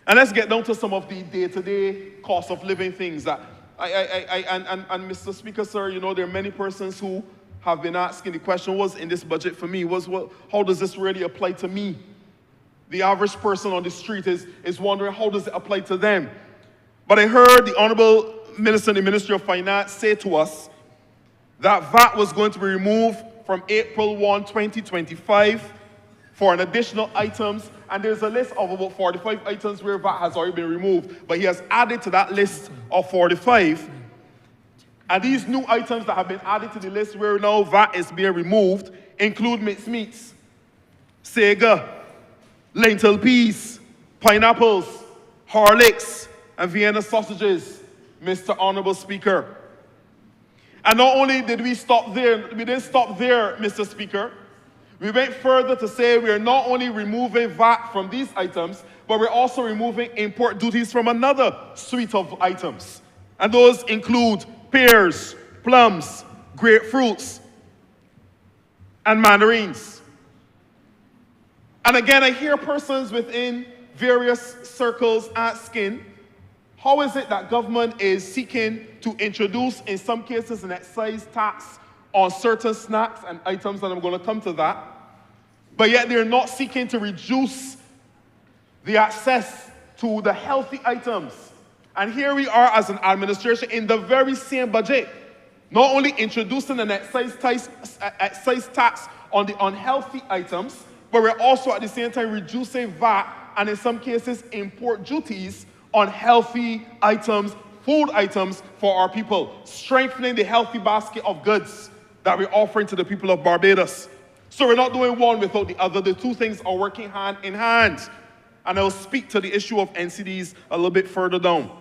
And let's get down to some of the day-to-day cost of living things that and Mr. Speaker, sir, you know, there are many persons who have been asking the question, what's in this budget for me? How does this really apply to me? The average person on the street is wondering, how does it apply to them? But I heard the Honourable Minister in the Ministry of Finance say to us that VAT was going to be removed from April 1, 2025 for an additional items, and there's a list of about 45 items where VAT has already been removed, but he has added to that list of 45. And these new items that have been added to the list where now VAT is being removed include mixed meats, sega, lentil peas, pineapples, Horlicks, and Vienna sausages, Mr. Honourable Speaker. And not only did we stop there, we didn't stop there, Mr. Speaker. We went further to say we are not only removing VAT from these items, but we're also removing import duties from another suite of items. And those include pears, plums, grapefruits, and mandarins. And again, I hear persons within various circles asking, how is it that government is seeking to introduce, in some cases, an excise tax on certain snacks and items, and I'm going to come to that, but yet they're not seeking to reduce the access to the healthy items. And here we are as an administration in the very same budget, not only introducing an excise tax on the unhealthy items, but we're also at the same time reducing VAT and in some cases import duties on healthy items, food items for our people, strengthening the healthy basket of goods that we're offering to the people of Barbados. So we're not doing one without the other. The two things are working hand in hand. And I'll speak to the issue of NCDs a little bit further down.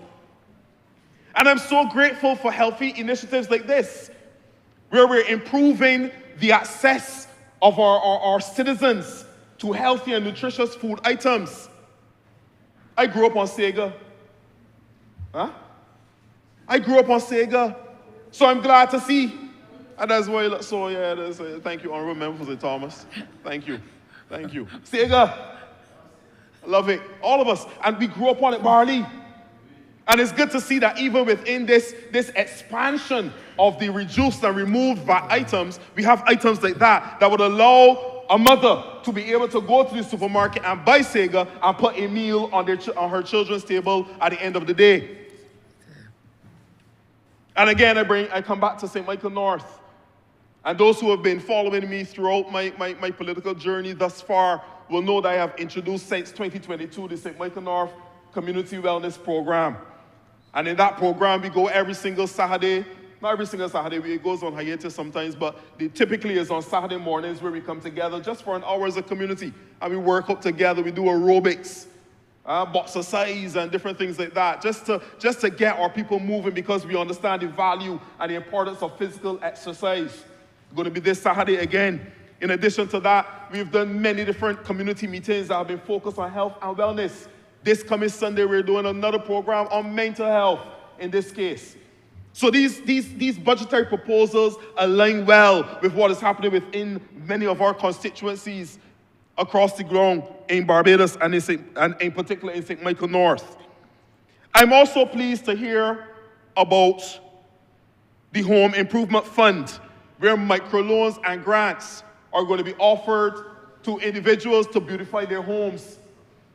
And I'm so grateful for healthy initiatives like this, where we're improving the access of our citizens to healthy and nutritious food items. I grew up on Sega. I grew up on Sega. So I'm glad to see. And that's why you look so, yeah, thank you, Honourable Member for Thomas. Thank you. Thank you. Sega. I love it. All of us. And we grew up on it, Barley. And it's good to see that even within this expansion of the reduced and removed VAT items, we have items like that would allow a mother to be able to go to the supermarket and buy Sega and put a meal on her children's table at the end of the day. And again, I come back to St. Michael North. And those who have been following me throughout my political journey thus far will know that I have introduced since 2022 the St. Michael North Community Wellness Program. And in that program, we go every single Saturday. Not every single Saturday, it goes on hiatus sometimes, but it typically is on Saturday mornings where we come together just for an hour as a community. And we work up together, we do aerobics, boxercise and different things like that, just to get our people moving because we understand the value and the importance of physical exercise. It's going to be this Saturday again. In addition to that, we've done many different community meetings that have been focused on health and wellness. This coming Sunday, we're doing another program on mental health in this case. So these budgetary proposals align well with what is happening within many of our constituencies across the ground in Barbados and in particular in St. Michael North. I'm also pleased to hear about the Home Improvement Fund, where microloans and grants are going to be offered to individuals to beautify their homes.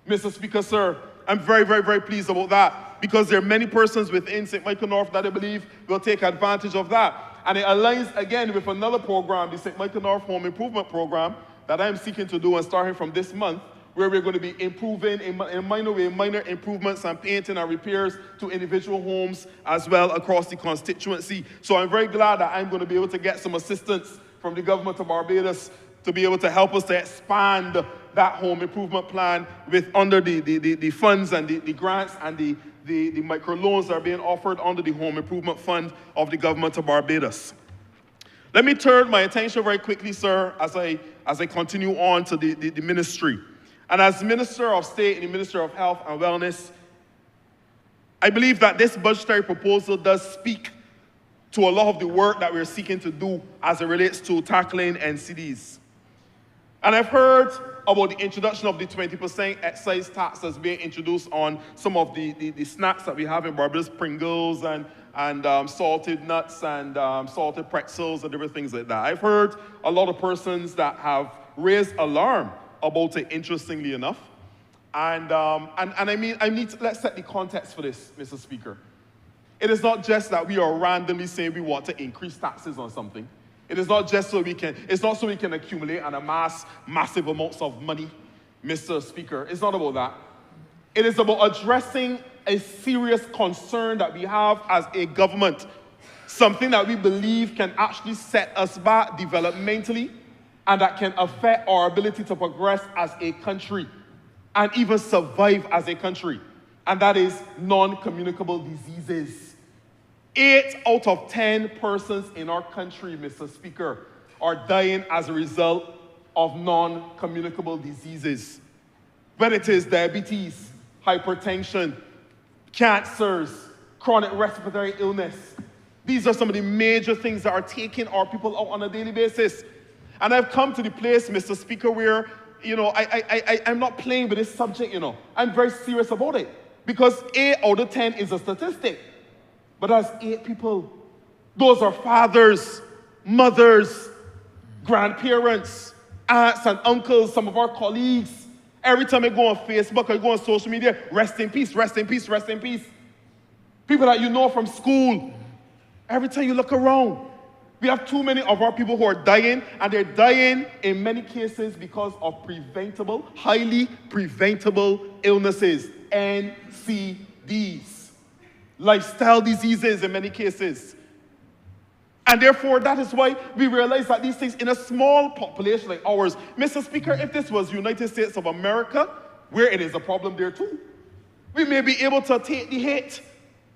Mr. Speaker, sir, I'm very, very, very pleased about that because there are many persons within St. Michael North that I believe will take advantage of that. And it aligns again with another program, the St. Michael North Home Improvement Program, that I'm seeking to do and starting from this month, where we're going to be improving in a minor way, minor improvements and painting and repairs to individual homes as well across the constituency. So I'm very glad that I'm going to be able to get some assistance from the government of Barbados to be able to help us to expand that home improvement plan under the funds and the grants and the microloans that are being offered under the Home Improvement Fund of the government of Barbados. Let me turn my attention very quickly, sir, as I continue on to the ministry. And as Minister of State and the Minister of Health and Wellness, I believe that this budgetary proposal does speak to a lot of the work that we're seeking to do as it relates to tackling NCDs. And I've heard about the introduction of the 20% excise tax that's being introduced on some of the snacks that we have in Barbados, Pringles and salted nuts and salted pretzels and different things like that. I've heard a lot of persons that have raised alarm about it, interestingly enough. And I mean, let's set the context for this, Mr. Speaker. It is not just that we are randomly saying we want to increase taxes on something. It is not just it's not so we can accumulate and amass massive amounts of money, Mr. Speaker. It's not about that. It is about addressing a serious concern that we have as a government, something that we believe can actually set us back developmentally and that can affect our ability to progress as a country and even survive as a country, and that is non-communicable diseases. 8 out of 10 persons in our country, Mr. Speaker, are dying as a result of non-communicable diseases. Whether it is diabetes, hypertension, cancers, chronic respiratory illness. These are some of the major things that are taking our people out on a daily basis. And I've come to the place, Mr. Speaker, where I'm not playing with this subject, I'm very serious about it. Because 8 out of 10 is a statistic. But that's 8 people. Those are fathers, mothers, grandparents, aunts and uncles, some of our colleagues. Every time I go on Facebook, I go on social media, rest in peace, rest in peace, rest in peace. People that you know from school. Every time you look around, we have too many of our people who are dying, and they're dying in many cases because of preventable, highly preventable illnesses, NCDs, lifestyle diseases in many cases. And therefore, that is why we realize that these things in a small population like ours, Mr. Speaker, if this was United States of America, where it is a problem there too, we may be able to take the hit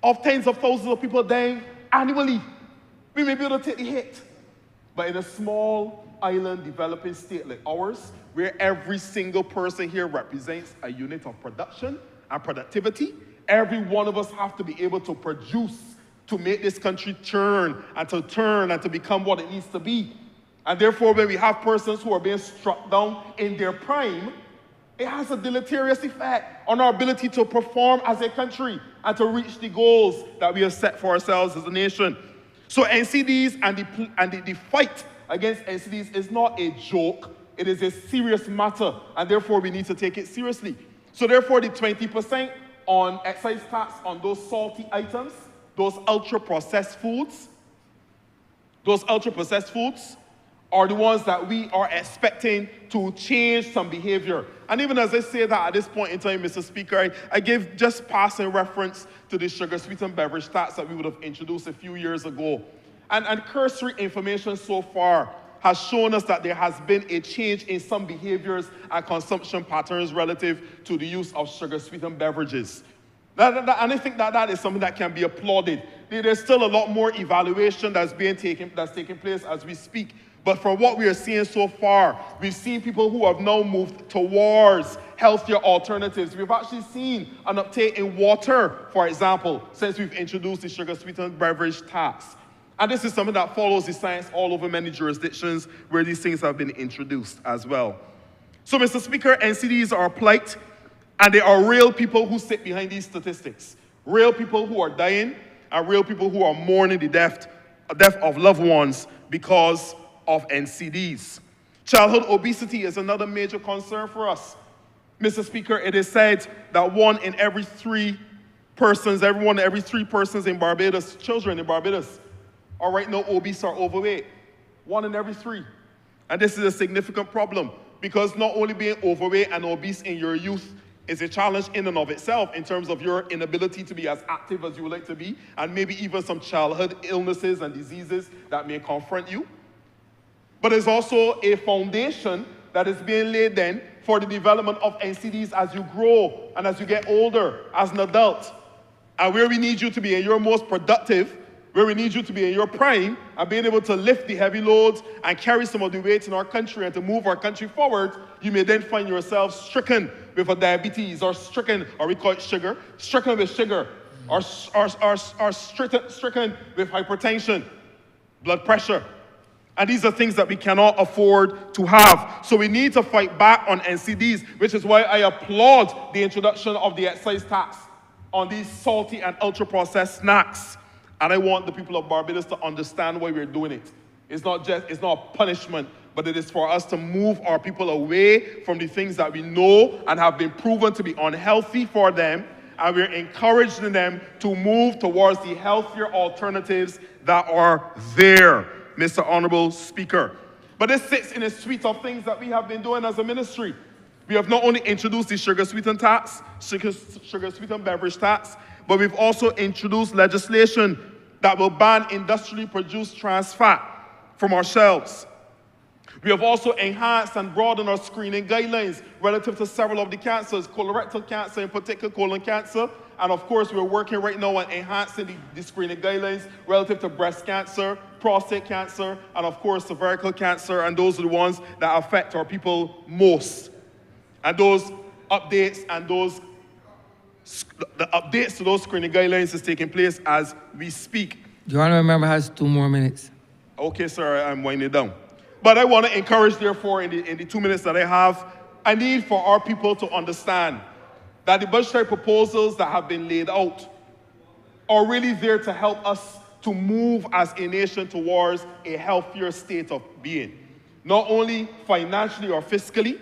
of tens of thousands of people dying annually. We may be able to take the hit. But in a small island developing state like ours, where every single person here represents a unit of production and productivity, every one of us have to be able to produce to make this country turn and to become what it needs to be. And therefore, when we have persons who are being struck down in their prime, it has a deleterious effect on our ability to perform as a country and to reach the goals that we have set for ourselves as a nation. So NCDs and the fight against NCDs is not a joke. It is a serious matter, and therefore we need to take it seriously. So therefore, the 20% on excise tax on those salty items, those ultra-processed foods are the ones that we are expecting to change some behavior. And even as I say that at this point in time, Mr. Speaker, I give just passing reference to the sugar-sweetened beverage tax that we would have introduced a few years ago. And cursory information so far has shown us that there has been a change in some behaviors and consumption patterns relative to the use of sugar-sweetened beverages. And I think that is something that can be applauded. There's still a lot more evaluation that's taking place as we speak. But from what we are seeing so far, we've seen people who have now moved towards healthier alternatives. We've actually seen an uptake in water, for example, since we've introduced the sugar-sweetened beverage tax. And this is something that follows the science all over many jurisdictions where these things have been introduced as well. So, Mr. Speaker, NCDs are a plight, and there are real people who sit behind these statistics. Real people who are dying, and real people who are mourning the death of loved ones because of NCDs. Childhood obesity is another major concern for us. Mr. Speaker, it is said that one in every three persons in Barbados, children in Barbados, are right now obese or overweight. 1 in every 3. And this is a significant problem because not only being overweight and obese in your youth is a challenge in and of itself in terms of your inability to be as active as you would like to be, and maybe even some childhood illnesses and diseases that may confront you. But there's also a foundation that is being laid then for the development of NCDs as you grow and as you get older as an adult. And where we need you to be in your most productive, where we need you to be in your prime and being able to lift the heavy loads and carry some of the weights in our country and to move our country forward, you may then find yourself stricken with a diabetes or stricken, or we call it sugar, stricken with sugar, or stricken with hypertension, blood pressure. And these are things that we cannot afford to have. So we need to fight back on NCDs, which is why I applaud the introduction of the excise tax on these salty and ultra-processed snacks. And I want the people of Barbados to understand why we're doing it. It's not a punishment, but it is for us to move our people away from the things that we know and have been proven to be unhealthy for them. And we're encouraging them to move towards the healthier alternatives that are there, Mr. Honourable Speaker. But this sits in a suite of things that we have been doing as a ministry. We have not only introduced the sugar-sweetened tax, sugar-sweetened beverage tax, but we've also introduced legislation that will ban industrially produced trans fat from our shelves. We have also enhanced and broadened our screening guidelines relative to several of the cancers, colorectal cancer, in particular colon cancer. And of course, we're working right now on enhancing the screening guidelines relative to breast cancer, prostate cancer, and of course, cervical cancer. And those are the ones that affect our people most. And those updates and the updates to those screening guidelines is taking place as we speak. The honourable member has 2 more minutes. Okay, sir, I'm winding down. But I want to encourage, therefore, in the 2 minutes that I have, I need for our people to understand that the budgetary proposals that have been laid out are really there to help us to move as a nation towards a healthier state of being, not only financially or fiscally,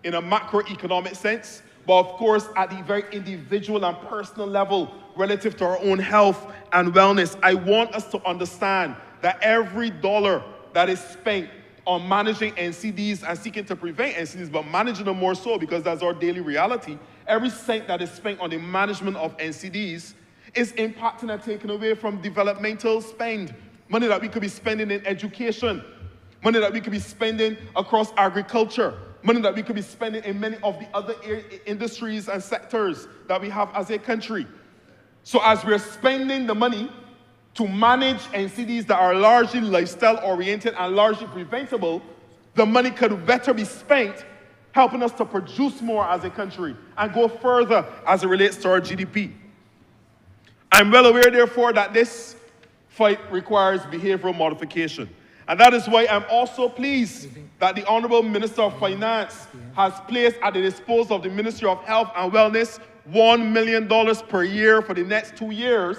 in a macroeconomic sense, but of course at the very individual and personal level relative to our own health and wellness. I want us to understand that every dollar that is spent on managing NCDs and seeking to prevent NCDs, but managing them more so because that's our daily reality, every cent that is spent on the management of NCDs is impacting and taking away from developmental spend, money that we could be spending in education, money that we could be spending across agriculture, money that we could be spending in many of the other industries and sectors that we have as a country. So as we're spending the money to manage NCDs that are largely lifestyle-oriented and largely preventable, the money could better be spent helping us to produce more as a country and go further as it relates to our GDP. I'm well aware, therefore, that this fight requires behavioral modification. And that is why I'm also pleased that the Honourable Minister of Finance has placed at the disposal of the Ministry of Health and Wellness $1 million per year for the next 2 years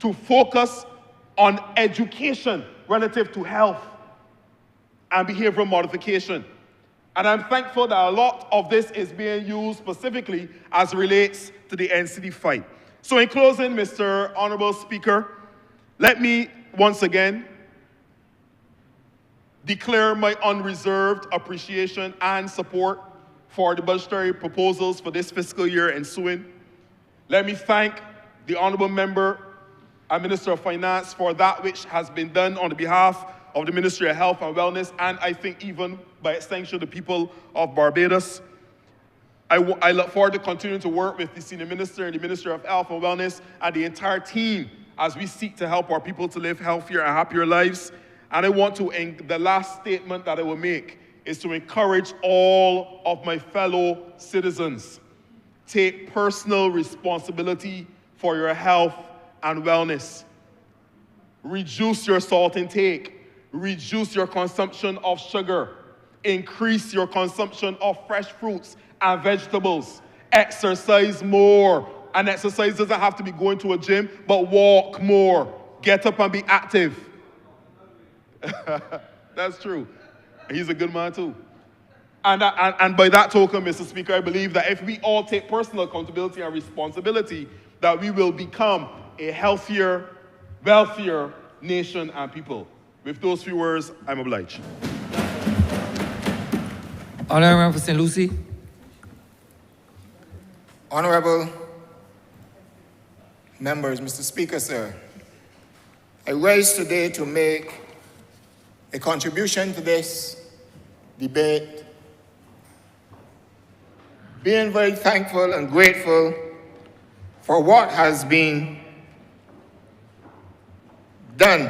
to focus on education relative to health and behavioral modification. And I'm thankful that a lot of this is being used specifically as it relates to the NCD fight. So in closing, Mr. Honourable Speaker, let me once again declare my unreserved appreciation and support for the budgetary proposals for this fiscal year ensuing. Let me thank the Honourable Member and Minister of Finance for that which has been done on the behalf of the Ministry of Health and Wellness, and I think even by extension the people of Barbados. I look forward to continuing to work with the Senior Minister and the Ministry of Health and Wellness and the entire team as we seek to help our people to live healthier and happier lives. And I want to, the last statement that I will make is to encourage all of my fellow citizens, take personal responsibility for your health and wellness. Reduce your salt intake, reduce your consumption of sugar, increase your consumption of fresh fruits and vegetables, exercise more, and exercise doesn't have to be going to a gym, but walk more, get up and be active. That's true. He's a good man too. And by that token, Mr. Speaker, I believe that if we all take personal accountability and responsibility, that we will become a healthier, wealthier nation and people. With those few words, I'm obliged. Honourable Member for St. Lucie. Honourable members, Mr. Speaker, sir, I rise today to make a contribution to this debate, being very thankful and grateful for what has been done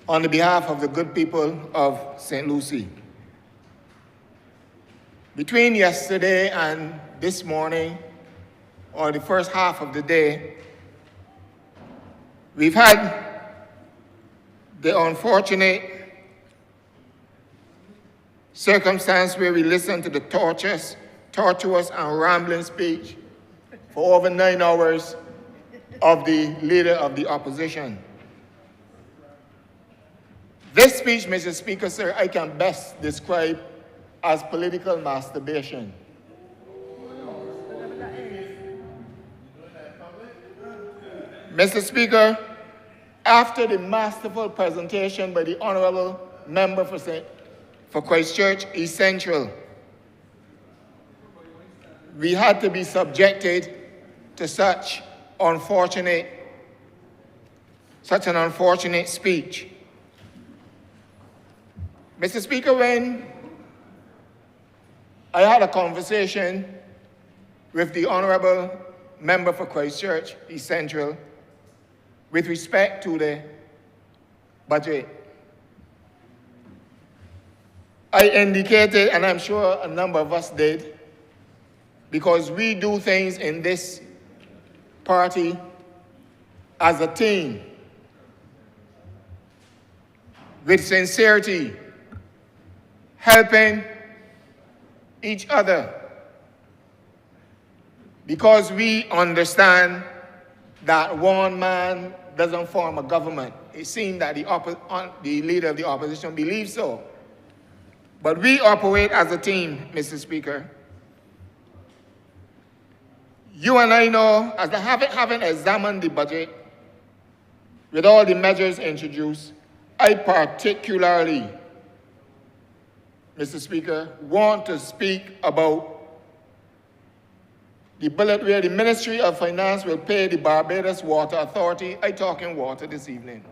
on the behalf of the good people of St. Lucie. Between yesterday and this morning, or the first half of the day, we've had the unfortunate circumstance where we listened to the tortuous and rambling speech for over 9 hours of the leader of the opposition. This speech, Mr. Speaker, sir, I can best describe as political masturbation. Mr. Speaker, after the masterful presentation by the Honourable Member for Christchurch East Central, we had to be subjected to such an unfortunate speech. Mr. Speaker, when I had a conversation with the Honourable Member for Christchurch East Central with respect to the budget, I indicated, and I'm sure a number of us did, because we do things in this party as a team, with sincerity, helping each other, because we understand that one man doesn't form a government. It seems that the leader of the opposition believes so. But we operate as a team, Mr. Speaker. You and I know, as having examined the budget, with all the measures introduced, I particularly, Mr. Speaker, want to speak about the bullet where the Ministry of Finance will pay the Barbados Water Authority. I'm talking water this evening.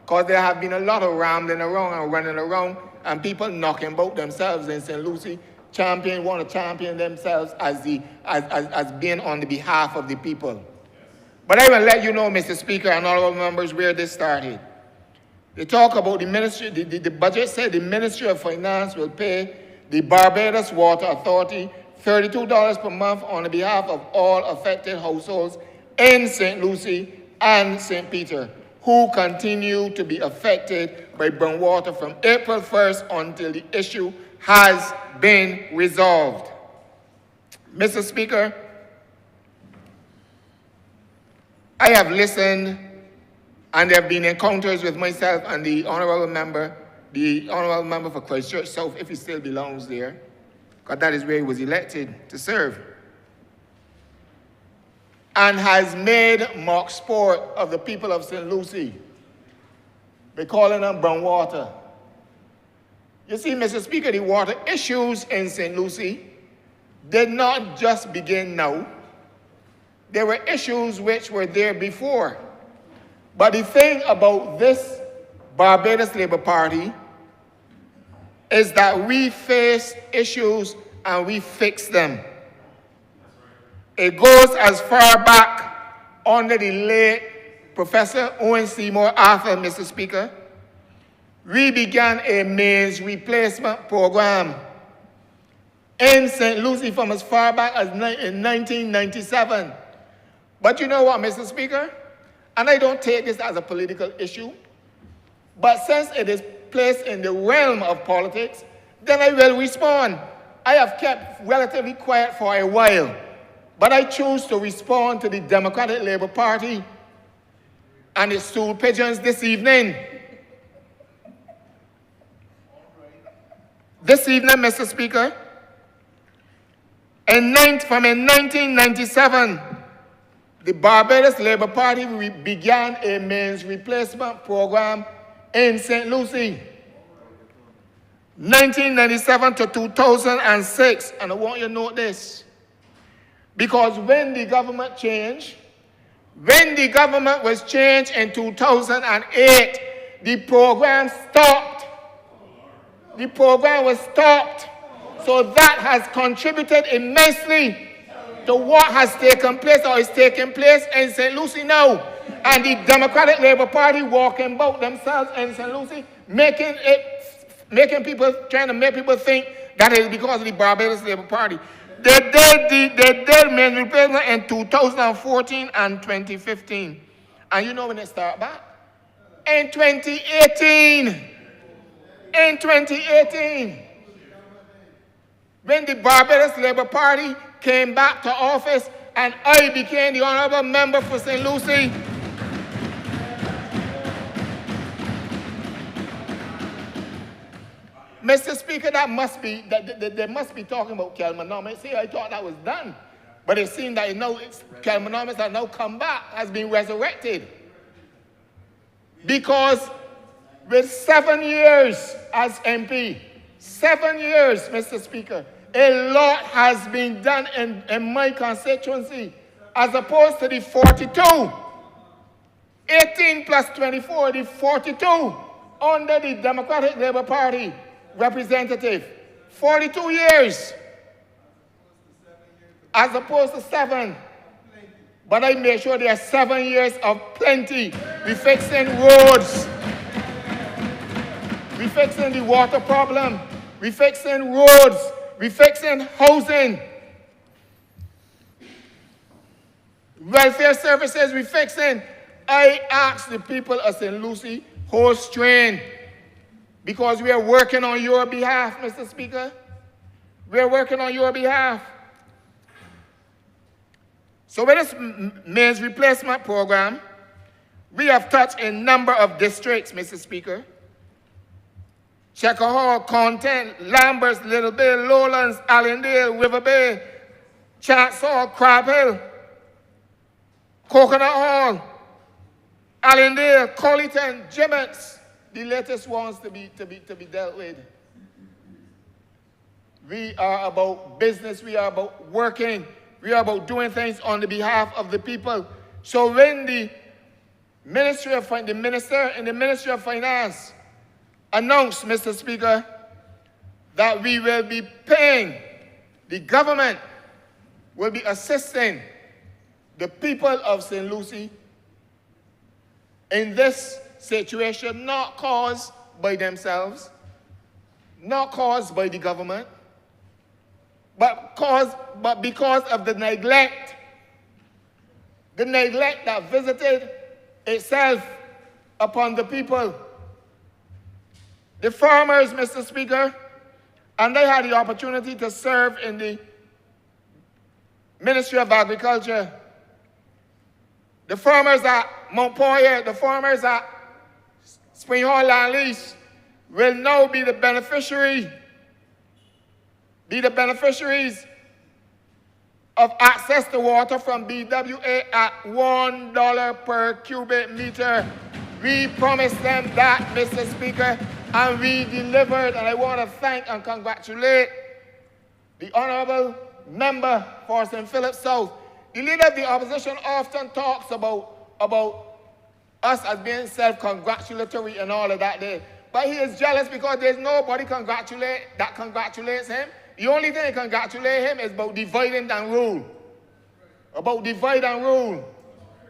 Because there have been a lot of rambling around and running around and people knocking about themselves in St. Lucie, want to champion themselves as being on the behalf of the people. But I will let you know, Mr. Speaker and honorable members, where this started. They talk about the ministry, the budget said the Ministry of Finance will pay the Barbados Water Authority $32 per month on the behalf of all affected households in St. Lucie and St. Peter, who continue to be affected by brown water from April 1st until the issue has been resolved. Mr. Speaker, I have listened, and there have been encounters with myself and the honourable member for Christchurch South, if he still belongs there, because that is where he was elected to serve, and has made mock sport of the people of St. Lucie by calling them brown water. You see, Mr. Speaker, the water issues in St. Lucie did not just begin now. There were issues which were there before. But the thing about this Barbados Labour Party is that we face issues and we fix them. It goes as far back under the late Professor Owen Seymour Arthur, Mr. Speaker. We began a mains replacement program in St. Lucie from as far back as in 1997. But you know what, Mr. Speaker? And I don't take this as a political issue, but since it is placed in the realm of politics, then I will respond. I have kept relatively quiet for a while, but I choose to respond to the Democratic Labour Party and its stool pigeons this evening. This evening, Mr. Speaker, from 1997, the Barbados Labour Party began a means replacement program in St. Lucie. 1997 to 2006, and I want you to note this, because when the government was changed in 2008, the program stopped. The program was stopped. So that has contributed immensely to what has taken place or is taking place in St. Lucie now. And the Democratic Labour Party walking about themselves in St. Lucie, trying to make people think that it is because of the Barbados Labour Party. They did main replacement in 2014 and 2015. And you know when it started back? In 2018. In 2018. When the Barbados Labour Party came back to office and I became the honourable member for St. Lucie, Mr. Speaker, they must be talking about Kelmanomas. See, I thought that was done. But it seems that Kelmanomas has now come back, has been resurrected. Because with 7 years as MP, 7 years, Mr. Speaker, a lot has been done in my constituency, as opposed to the 42. 18 plus 24, the 42 under the Democratic Labour Party representative. 42 years as opposed to 7. But I make sure there are 7 years of plenty. We're fixing roads. We're fixing the water problem. We're fixing roads. We're fixing housing. Welfare services, we're fixing. I ask the people of St. Lucie, hold strain, because we are working on your behalf, Mr. Speaker. We're working on your behalf. So with this means replacement program, we have touched a number of districts, Mr. Speaker. Checker Hall, Content, Lamberts, Little Bay, Lowlands, Allendale, River Bay, Chance Hall, Crab Hill, Coconut Hall, Allendale, Colleton, Gibbets, the latest ones to be dealt with. We are about business, we are about working, we are about doing things on the behalf of the people. So when the minister in the Ministry of Finance announced, Mr. Speaker, that we will be paying, the government will be assisting the people of St. Lucie in this situation, not caused by themselves, not caused by the government, but because of the neglect that visited itself upon the people. The farmers, Mr. Speaker, and they had the opportunity to serve in the Ministry of Agriculture. The farmers at Mount Poyer, the farmers at Spring Hall Land Lease will now be the beneficiaries of access to water from BWA at $1 per cubic meter. We promised them that, Mr. Speaker, and we delivered, and I want to thank and congratulate the Honourable Member for St. Philip South. The Leader of the Opposition often talks about us as being self-congratulatory and all of that there. But he is jealous because there's nobody that congratulates him. The only thing that congratulates him is about dividing and rule. About divide and rule.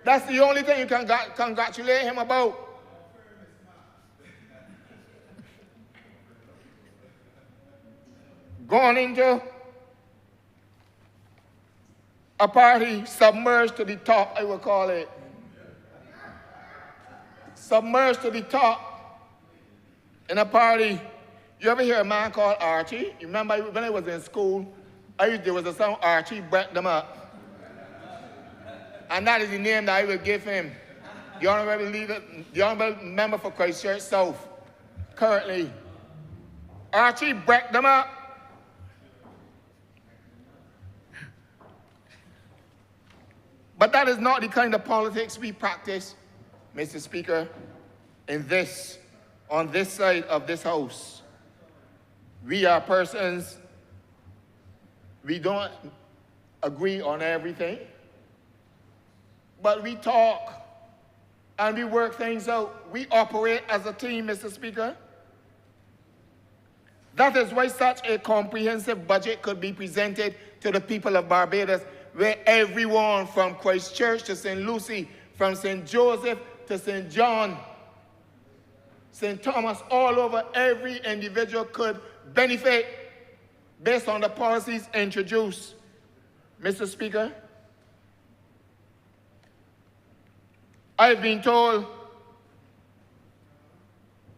That's the only thing you can congratulate him about. Going into a party submerged to the top, I will call it. Submerged to the top in a party. You ever hear a man called Archie? You remember when I was in school, there was a song, Archie Break Them Up. And that is the name that I will give him. The Honourable Member for Christchurch South, currently. Archie Break Them Up. But that is not the kind of politics we practice, Mr. Speaker, on this side of this House. We are persons, we don't agree on everything, but we talk and we work things out. We operate as a team, Mr. Speaker. That is why such a comprehensive budget could be presented to the people of Barbados, where everyone from Christchurch to St. Lucie, from St. Joseph to St. John, St. Thomas, all over, every individual could benefit based on the policies introduced. Mr. Speaker, I've been told,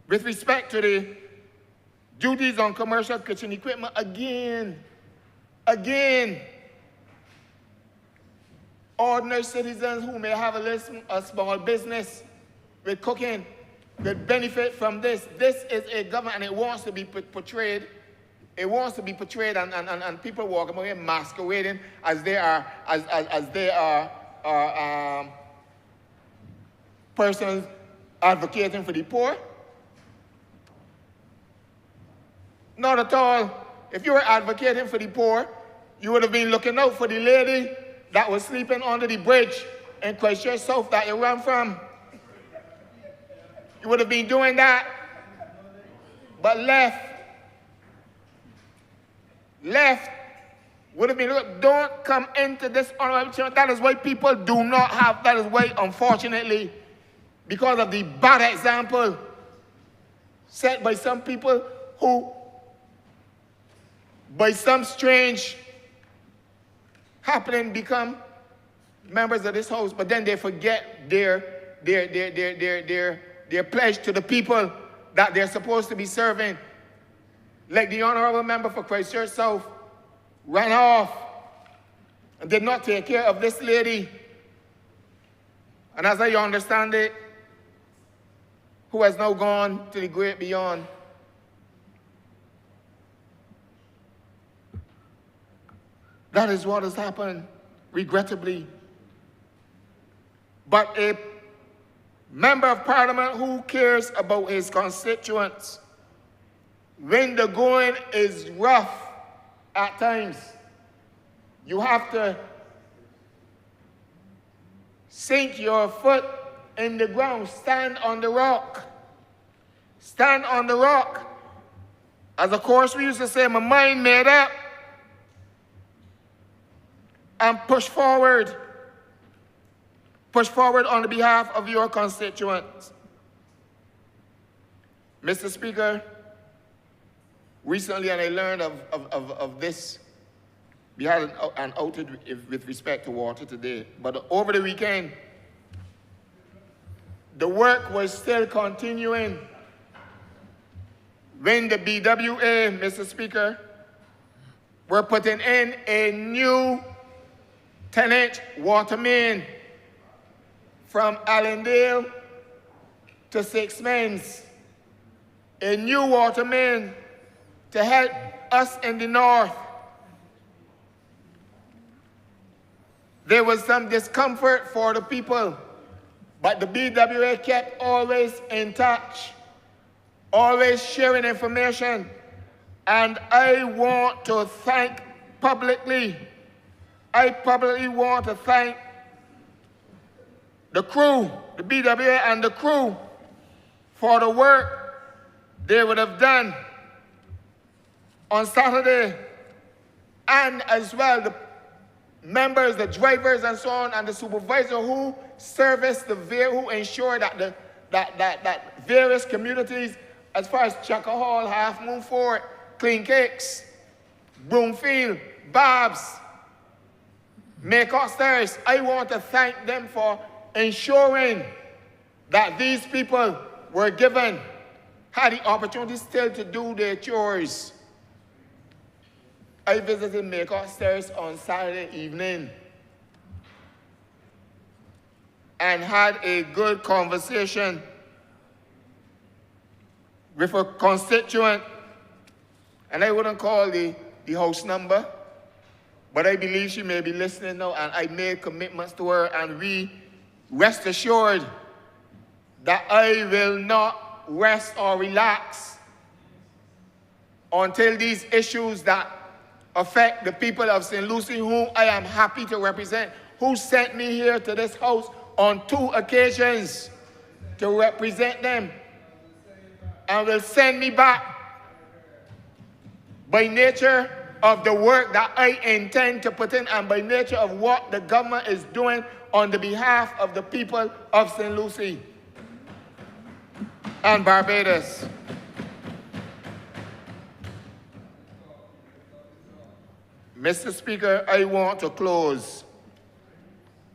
with respect to the duties on commercial kitchen equipment, again, ordinary citizens who may have a small business with cooking will benefit from this. This is a government, and it wants to be portrayed. It wants to be portrayed, and people walking away masquerading as they are persons advocating for the poor. Not at all. If you were advocating for the poor, you would have been looking out for the lady that was sleeping under the bridge in Christchurch South that you ran from. You would have been doing that, but left, would have been, look, don't come into this honorable chamber. That is why people do not have, that is why, unfortunately, because of the bad example set by some people who, by some strange happening, become members of this House, but then they forget their pledge to the people that they're supposed to be serving. Like the Honourable Member for Christchurch South ran off and did not take care of this lady. And as I understand it, who has now gone to the great beyond. That is what has happened, regrettably. But a member of parliament who cares about his constituents, when the going is rough at times, you have to sink your foot in the ground, stand on the rock. Stand on the rock. As of course we used to say, my mind made up. And push forward. Push forward on the behalf of your constituents. Mr. Speaker, recently, and I learned of this, we had an outage with respect to water today, but over the weekend, the work was still continuing when the BWA, Mr. Speaker, were putting in a new 10-inch water main from Allendale to Six Mines. A new water main to help us in the north. There was some discomfort for the people, but the BWA kept always in touch, always sharing information. And I want to thank publicly, I publicly want to thank the crew, the BWA and the crew, for the work they would have done on Saturday, and as well the members, the drivers and so on, and the supervisor who service who ensure that that various communities, as far as Chaka Hall, Half Moon Fort, Clean Cakes, Broomfield, Babs, Maycock Stairs, I want to thank them for ensuring that these people were given, had the opportunity still to do their chores. I visited Maycock Stairs on Saturday evening and had a good conversation with a constituent, and I wouldn't call the house number, but I believe she may be listening now, and I made commitments to her, and we rest assured that I will not rest or relax until these issues that affect the people of St. Lucie, whom I am happy to represent, who sent me here to this house on 2 occasions to represent them, and will send me back by nature of the work that I intend to put in, and by nature of what the government is doing on the behalf of the people of St. Lucie and Barbados. Mr. Speaker, I want to close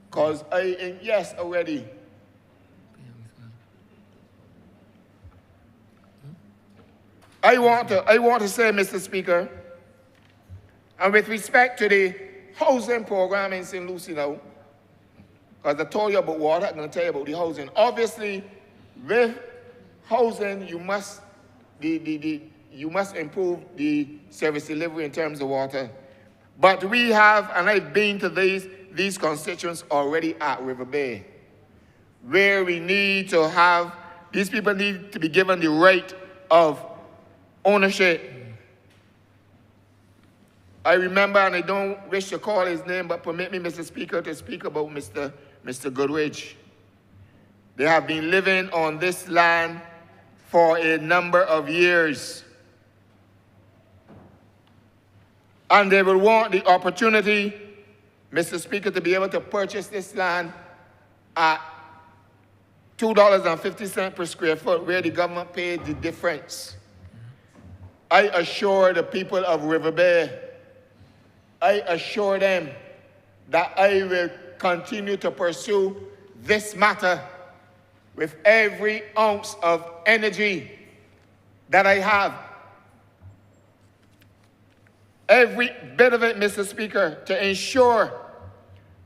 because yes, already. I want to say, Mr. Speaker, and with respect to the housing program in St. Lucie now, because I told you about water, I'm going to tell you about the housing. Obviously, with housing, you must improve the service delivery in terms of water. But we have, and I've been to these constituents already at River Bay, where we need to have, these people need to be given the right of ownership. I remember, and I don't wish to call his name, but permit me, Mr. Speaker, to speak about Mr. Goodrich. They have been living on this land for a number of years. And they will want the opportunity, Mr. Speaker, to be able to purchase this land at $2.50 per square foot, where the government paid the difference. I assure the people of River Bay, I assure them that I will continue to pursue this matter with every ounce of energy that I have. every bit of it, Mr. Speaker, to ensure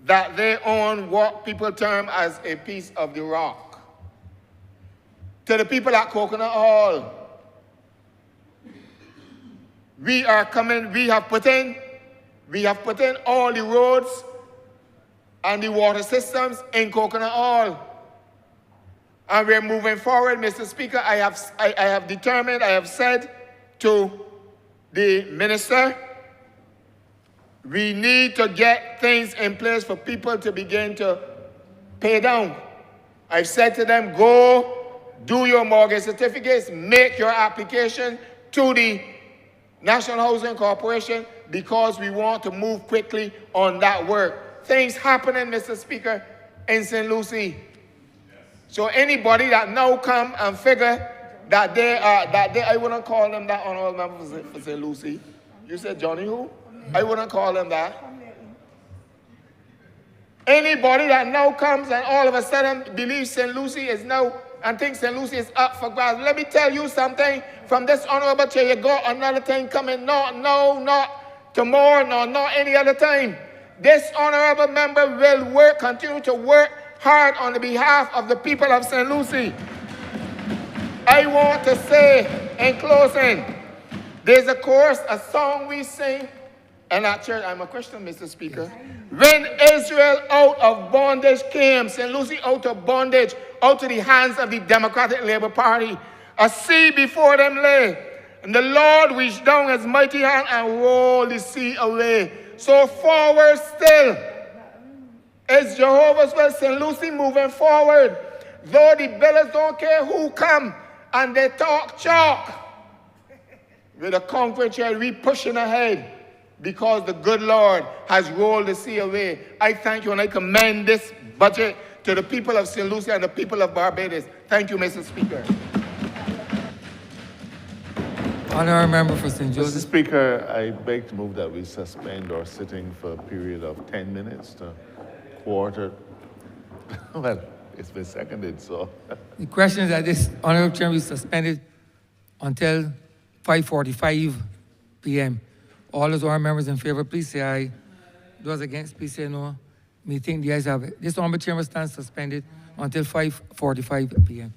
that they own what people term as a piece of the rock. To the people at Coconut Hall, we have put in all the roads and the water systems in Coconut Hall. And we're moving forward, Mr. Speaker. I have said to the minister, we need to get things in place for people to begin to pay down. I've said to them, go do your mortgage certificates, make your application to the National Housing Corporation, because we want to move quickly on that work. Things happening, Mr. Speaker, in St. Lucie. So anybody that now come and figure that I wouldn't call them that, honorable member for St. Lucie. You said Johnny who? I wouldn't call them that. Anybody that now comes and all of a sudden believes St. Lucie is now and thinks St. Lucie is up for grabs. Let me tell you something. From this honorable chair, you got another thing coming. Not tomorrow, not any other time. This honorable member will continue to work hard on the behalf of the people of St. Lucie. I want to say in closing, there's a song we sing, and at church, I'm a Christian, Mr. Speaker. When Israel out of bondage came, St. Lucie out of bondage, out of the hands of the Democratic Labour Party, a sea before them lay, and the Lord reached down his mighty hand and rolled the sea away. So forward still is Jehovah's will. St. Lucie moving forward. Though the billers don't care who come and they talk chalk, with a concrete chair, we pushing ahead because the good Lord has rolled the sea away. I thank you and I commend this budget to the people of St. Lucie and the people of Barbados. Thank you, Mr. Speaker. Honourable member for St. Mr. Joseph. Speaker, I beg to move that we suspend our sitting for a period of 10 minutes to quarter. Well, it's been seconded, so. The question is that this honourable chair be suspended until 5:45 p.m. All those honourable members in favour, please say aye. Those against, please say no. Me think the ayes have it. This honourable chair stands suspended until 5:45 p.m.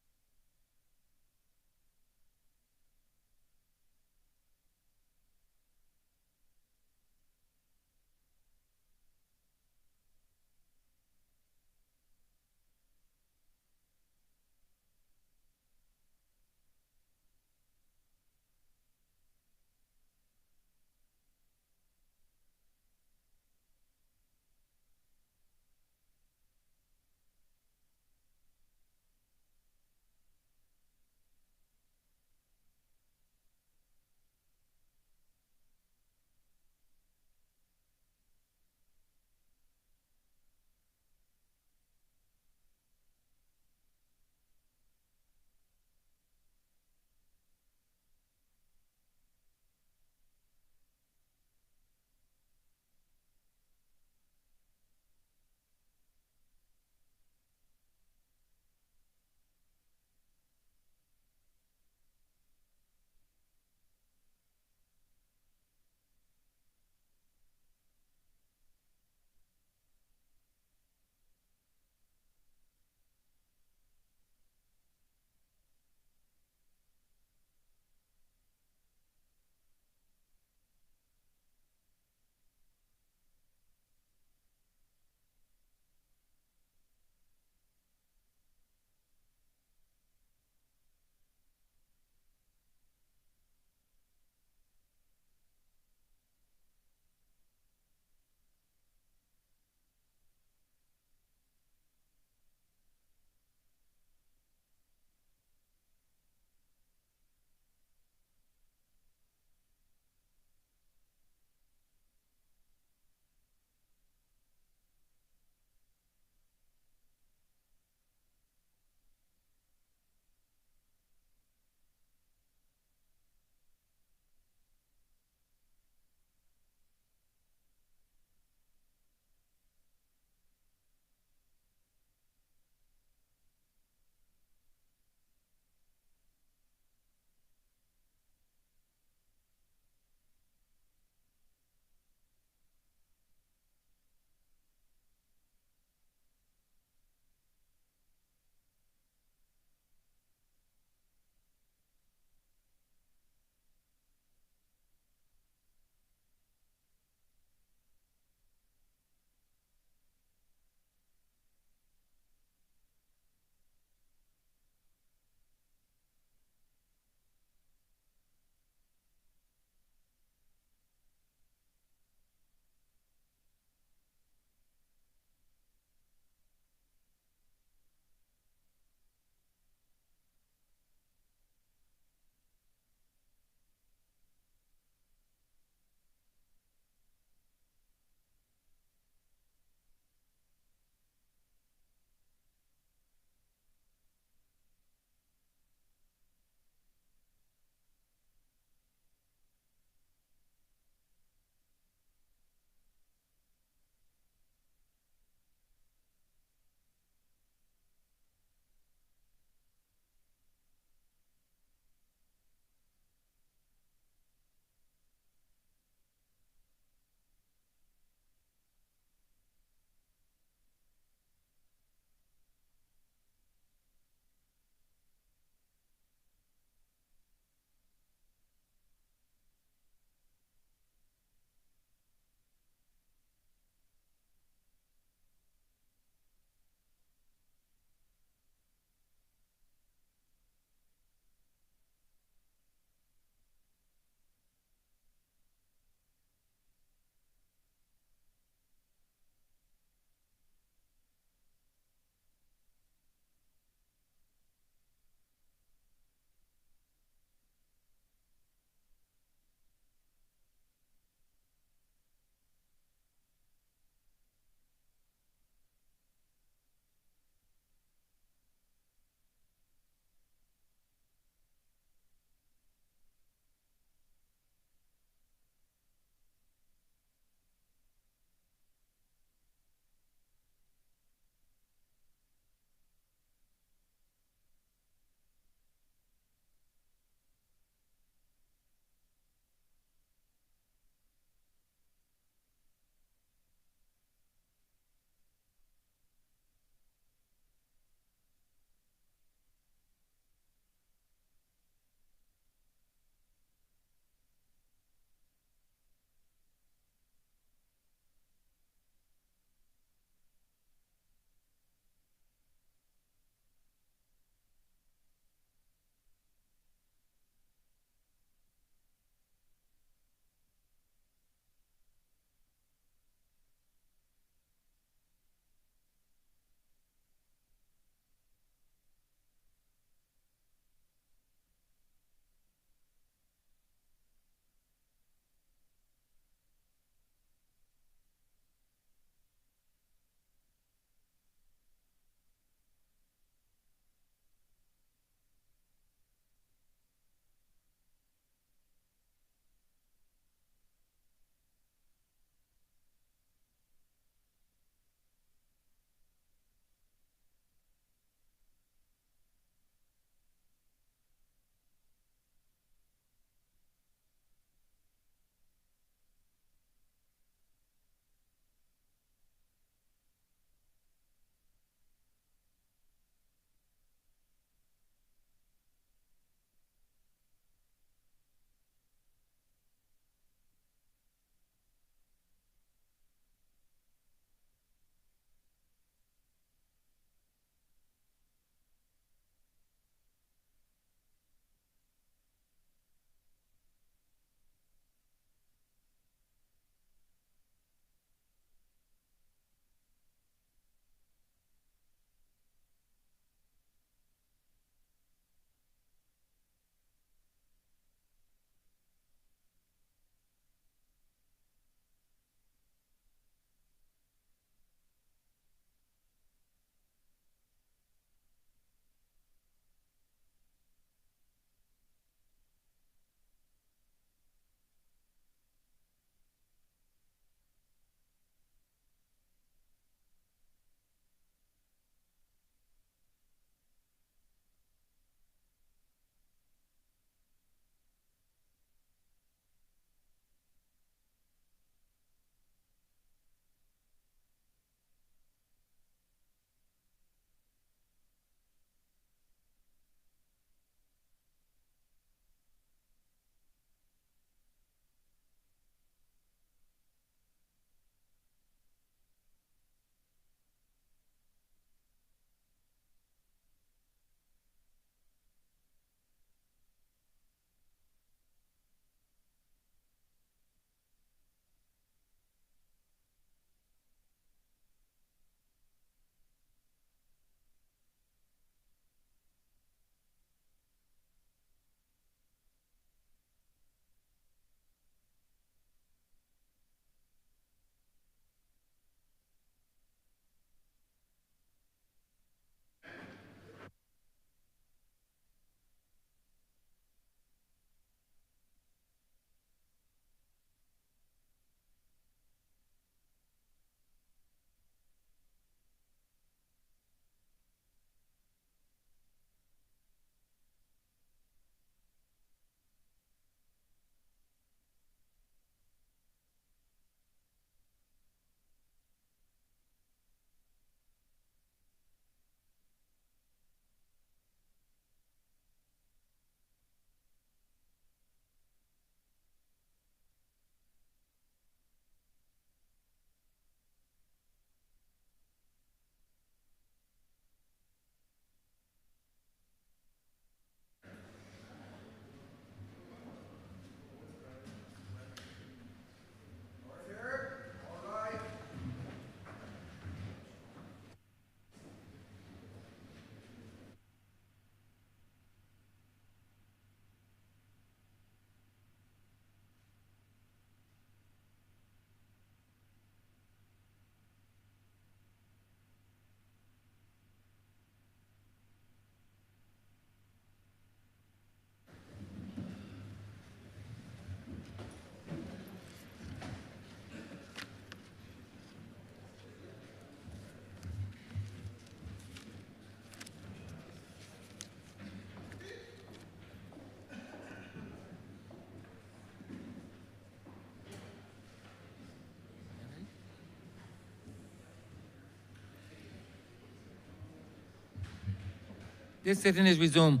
This sitting is resumed.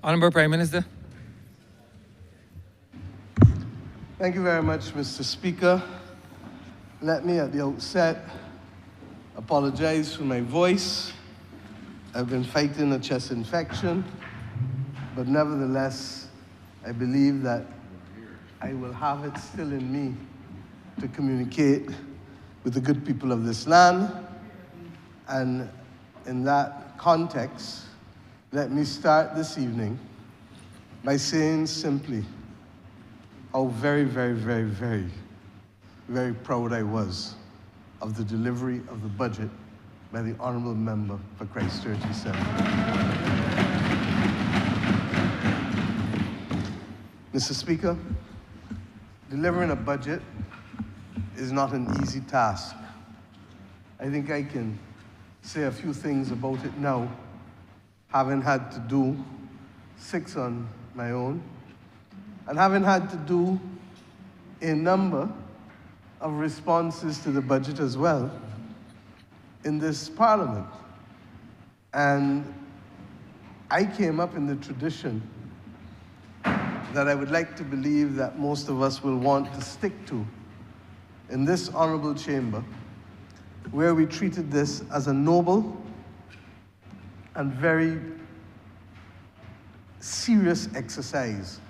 Honourable Prime Minister. Thank you very much, Mr. Speaker. Let me at the outset apologize for my voice. I've been fighting a chest infection, but nevertheless, I believe that I will have it still in me to communicate with the good people of this land. And in that context, let me start this evening by saying simply how very, very, very, very, very proud I was of the delivery of the budget by the Honourable Member for Christchurch Central. Mr. Speaker, delivering a budget is not an easy task. I think I can say a few things about it now, having had to do 6 on my own, and having had to do a number of responses to the budget as well in this Parliament. And I came up in the tradition that I would like to believe that most of us will want to stick to in this honourable chamber, where we treated this as a noble and very serious exercise.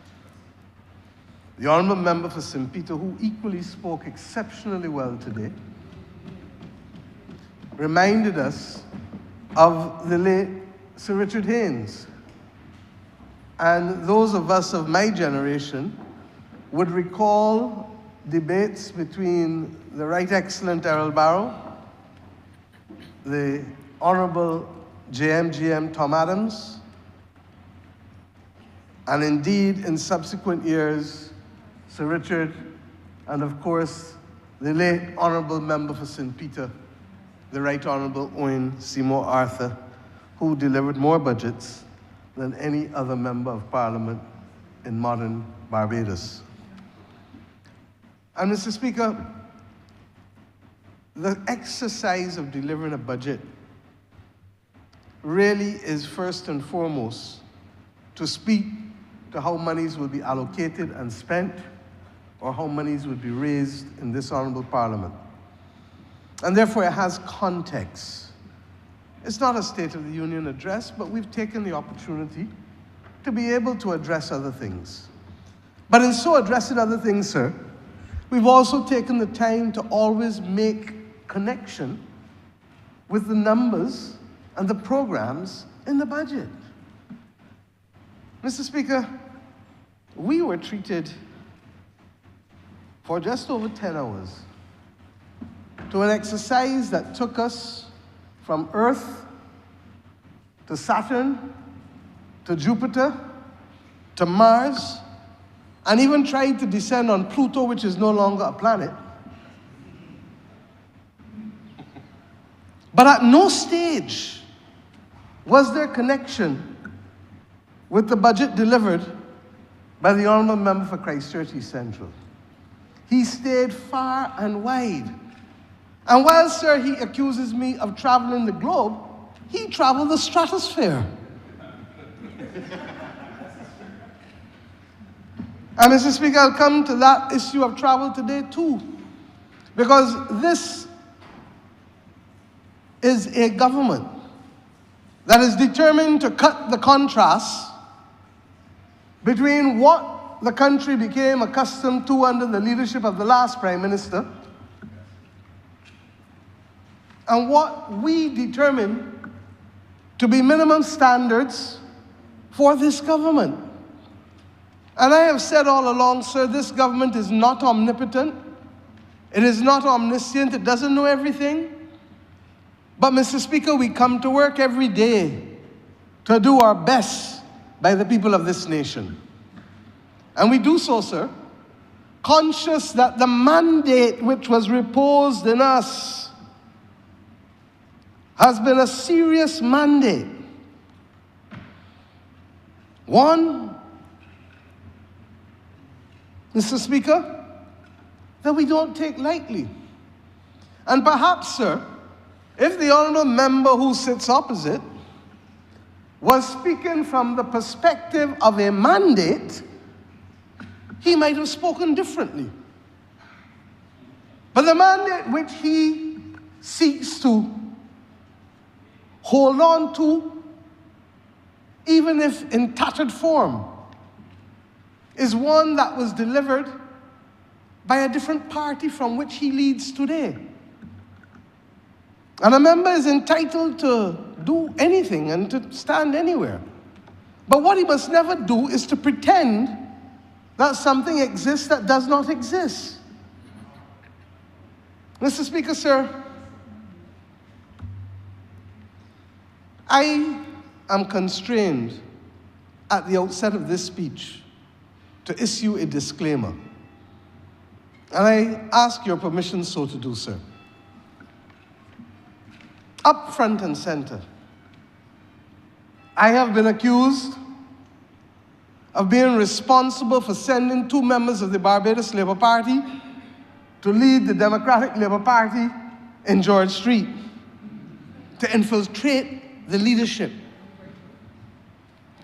The Honourable Member for St. Peter, who equally spoke exceptionally well today, reminded us of the late Sir Richard Haynes. And those of us of my generation would recall debates between the Right Excellent Errol Barrow, the Honourable JMGM Tom Adams, and indeed in subsequent years, Sir Richard, and of course, the late Honourable Member for St. Peter, the Right Honourable Owen Seymour Arthur, who delivered more budgets than any other Member of Parliament in modern Barbados. And Mr. Speaker, the exercise of delivering a budget really is first and foremost to speak to how monies will be allocated and spent, or how monies would be raised in this honourable Parliament. And therefore it has context. It's not a State of the Union address, but we've taken the opportunity to be able to address other things. But in so addressing other things, sir, we've also taken the time to always make connection with the numbers and the programs in the budget. Mr. Speaker, we were treated for just over 10 hours to an exercise that took us from Earth to Saturn to Jupiter to Mars, and even tried to descend on Pluto, which is no longer a planet. But at no stage was there connection with the budget delivered by the Honourable Member for Christchurch East Central. He stayed far and wide. And while, sir, he accuses me of traveling the globe, he traveled the stratosphere. And Mr. Speaker, I'll come to that issue of travel today too, because this is a government that is determined to cut the contrast between what the country became accustomed to under the leadership of the last Prime Minister and what we determine to be minimum standards for this government. And I have said all along, sir, this government is not omnipotent. It is not omniscient. It doesn't know everything. But, Mr. Speaker, we come to work every day to do our best by the people of this nation. And we do so, sir, conscious that the mandate which was reposed in us has been a serious mandate. One, Mr. Speaker, that we don't take lightly. And perhaps, sir, if the honourable member who sits opposite was speaking from the perspective of a mandate, he might have spoken differently. But the mandate which he seeks to hold on to, even if in tattered form, is one that was delivered by a different party from which he leads today. And a member is entitled to do anything and to stand anywhere. But what he must never do is to pretend that something exists that does not exist. Mr. Speaker, sir, I am constrained at the outset of this speech to issue a disclaimer. And I ask your permission so to do, sir. Up front and center, I have been accused of being responsible for sending 2 members of the Barbados Labour Party to lead the Democratic Labour Party in George Street, to infiltrate the leadership.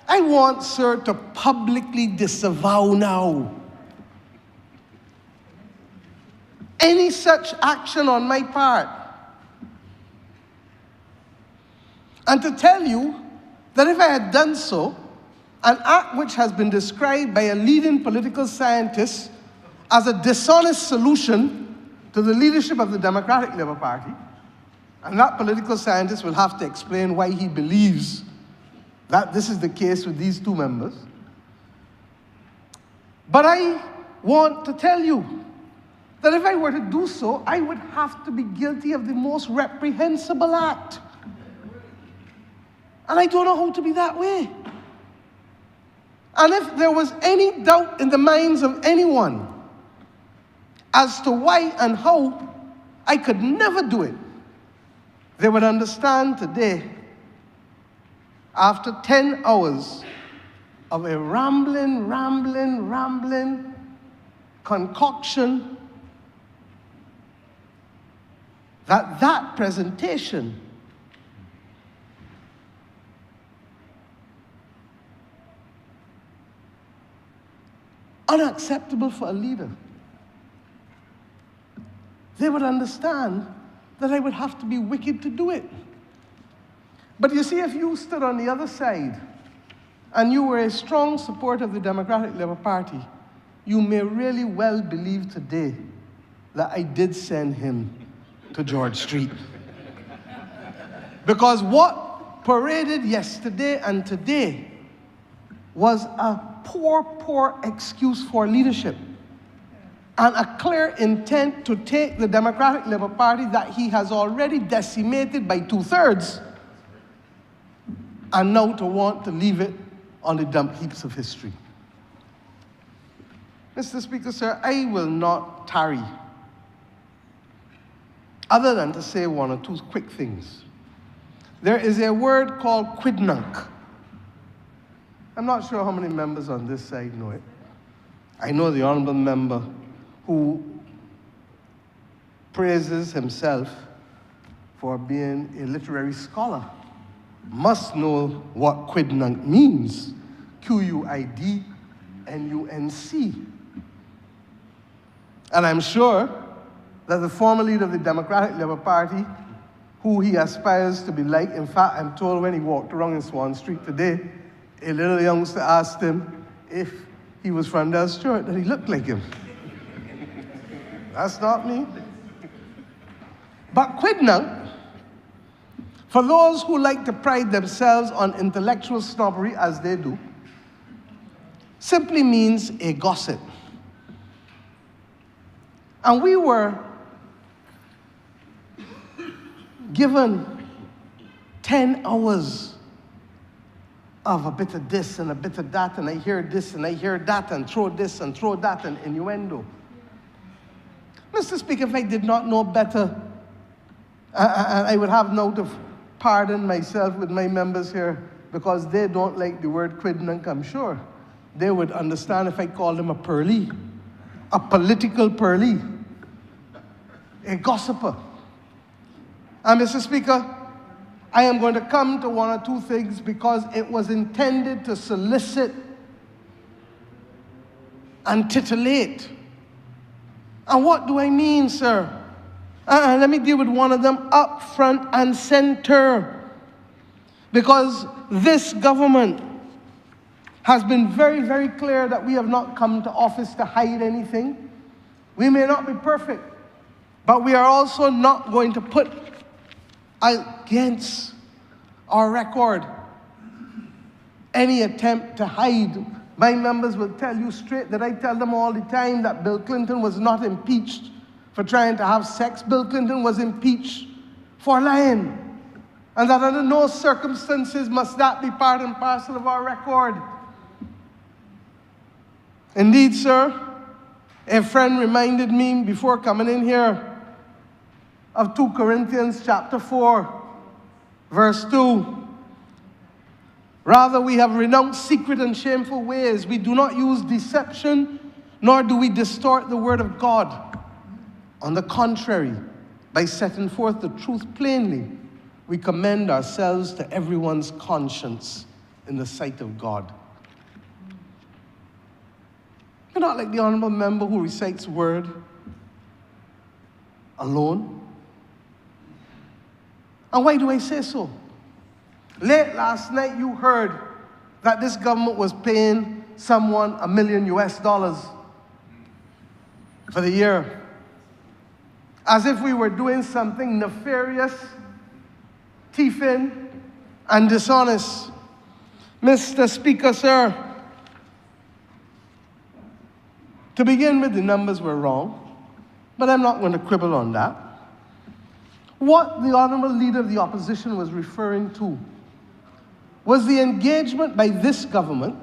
I want, sir, to publicly disavow now any such action on my part, and to tell you that if I had done so, an act which has been described by a leading political scientist as a dishonest solution to the leadership of the Democratic Labour Party, and that political scientist will have to explain why he believes that this is the case with these 2 members. But I want to tell you that if I were to do so, I would have to be guilty of the most reprehensible act. And I don't know how to be that way. And if there was any doubt in the minds of anyone as to why and how I could never do it, they would understand today, after 10 hours of a rambling concoction, that presentation unacceptable for a leader. They would understand that I would have to be wicked to do it. But you see, if you stood on the other side and you were a strong supporter of the Democratic Labour Party, you may really well believe today that I did send him to George Street. Because what paraded yesterday and today was a poor excuse for leadership and a clear intent to take the Democratic Labour Party that he has already decimated by 2/3 and now to want to leave it on the dump heaps of history. Mr. Speaker, sir, I will not tarry other than to say 1 or 2 quick things. There is a word called quidnunc. I'm not sure how many members on this side know it. I know the honourable member who praises himself for being a literary scholar must know what quidnunc means. Quidnunc. And I'm sure that the former leader of the Democratic Labour Party, who he aspires to be like, in fact, I'm told when he walked around in Swan Street today, a little youngster asked him if he was from Del Stewart, that he looked like him. That's not me. But quidnunc, for those who like to pride themselves on intellectual snobbery as they do, simply means a gossip. And we were given 10 hours of a bit of this and a bit of that, and I hear this and I hear that, and throw this and throw that, and innuendo. Mr. Speaker, if I did not know better, I would have now to pardon myself with my members here, because they don't like the word quidnunc, I'm sure. They would understand if I called them a pearly, a political pearly, a gossiper. And Mr. Speaker, I am going to come to one or two things because it was intended to solicit and titillate. And what do I mean, sir? Let me deal with one of them up front and center. Because this government has been very, very clear that we have not come to office to hide anything. We may not be perfect, but we are also not going to put against our record any attempt to hide. My members will tell you straight that I tell them all the time that Bill Clinton was not impeached for trying to have sex. Bill Clinton was impeached for lying. And that under no circumstances must that be part and parcel of our record. Indeed, sir, a friend reminded me before coming in here of 2 Corinthians chapter 4, verse 2. Rather, we have renounced secret and shameful ways. We do not use deception, nor do we distort the word of God. On the contrary, by setting forth the truth plainly, we commend ourselves to everyone's conscience in the sight of God. You're not like the honorable member who recites word alone. And why do I say so? Late last night you heard that this government was paying someone $1 million for the year. As if we were doing something nefarious, thieving, and dishonest. Mr. Speaker, sir, to begin with, the numbers were wrong, but I'm not going to quibble on that. What the Honourable Leader of the Opposition was referring to was the engagement by this government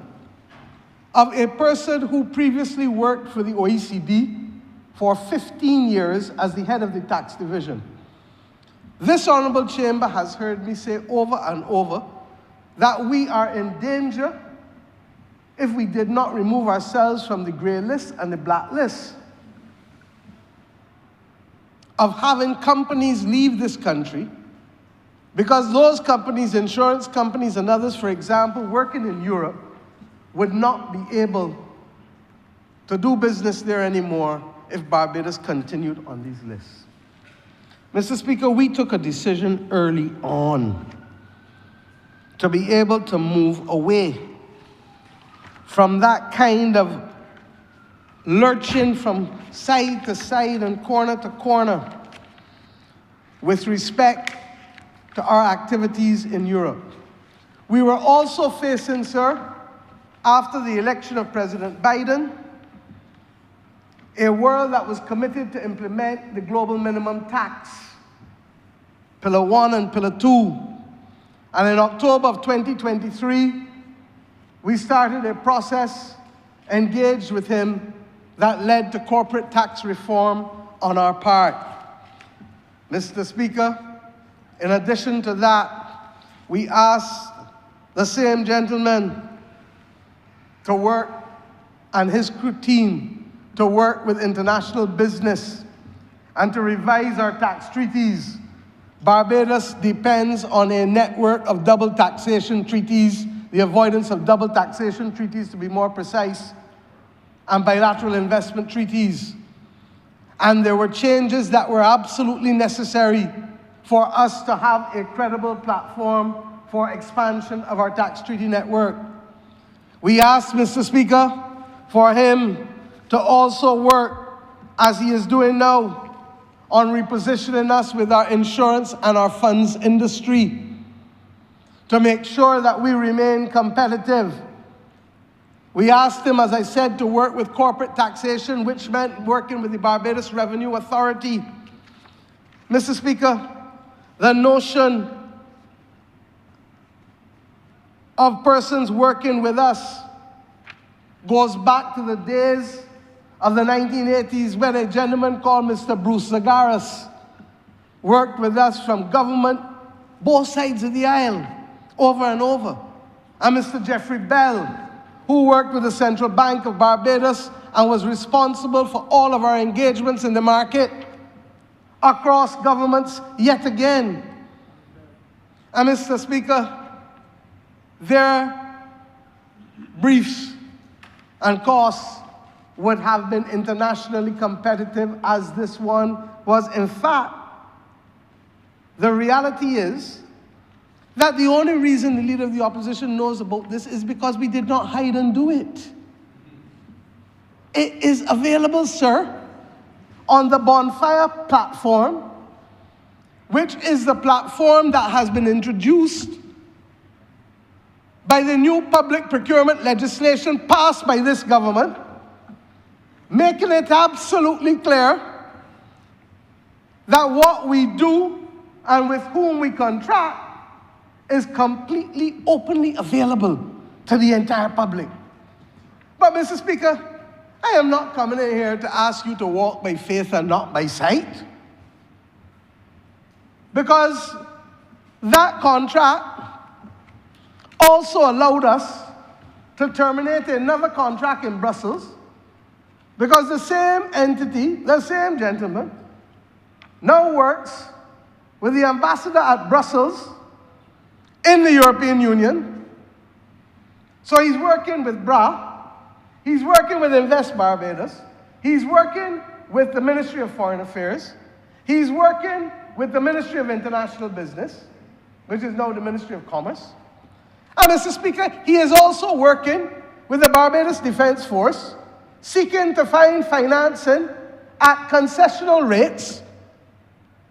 of a person who previously worked for the OECD for 15 years as the head of the tax division. This honourable chamber has heard me say over and over that we are in danger if we did not remove ourselves from the grey list and the black list of having companies leave this country because those companies, insurance companies and others, for example, working in Europe, would not be able to do business there anymore if Barbados continued on these lists. Mr. Speaker, we took a decision early on to be able to move away from that kind of lurching from side to side and corner to corner with respect to our activities in Europe. We were also facing, sir, after the election of President Biden, a world that was committed to implement the global minimum tax, Pillar 1 and Pillar 2. And in October of 2023, we started a process engaged with him that led to corporate tax reform on our part. Mr. Speaker, in addition to that, we asked the same gentleman to work, and his team to work with international business and to revise our tax treaties. Barbados depends on a network of double taxation treaties, the avoidance of double taxation treaties to be more precise, and bilateral investment treaties. And there were changes that were absolutely necessary for us to have a credible platform for expansion of our tax treaty network. We asked, Mr. Speaker, for him to also work, as he is doing now, on repositioning us with our insurance and our funds industry to make sure that we remain competitive. We asked him, as I said, to work with corporate taxation, which meant working with the Barbados Revenue Authority. Mr. Speaker, the notion of persons working with us goes back to the days of the 1980s when a gentleman called Mr. Bruce Zagaris worked with us from government, both sides of the aisle, over and over. And Mr. Jeffrey Bell, who worked with the Central Bank of Barbados and was responsible for all of our engagements in the market across governments yet again. And Mr. Speaker, their briefs and costs would have been internationally competitive as this one was. In fact, the reality is that the only reason the Leader of the Opposition knows about this is because we did not hide and do it. It is available, sir, on the Bonfire platform, which is the platform that has been introduced by the new public procurement legislation passed by this government, making it absolutely clear that what we do and with whom we contract is completely openly available to the entire public. But Mr. Speaker, I am not coming in here to ask you to walk by faith and not by sight, because that contract also allowed us to terminate another contract in Brussels, because the same entity, the same gentleman, now works with the ambassador at Brussels in the European Union. So he's working with BRA, he's working with Invest Barbados, he's working with the Ministry of Foreign Affairs, he's working with the Ministry of International Business, which is now the Ministry of Commerce. And Mr. Speaker, he is also working with the Barbados Defense Force, seeking to find financing at concessional rates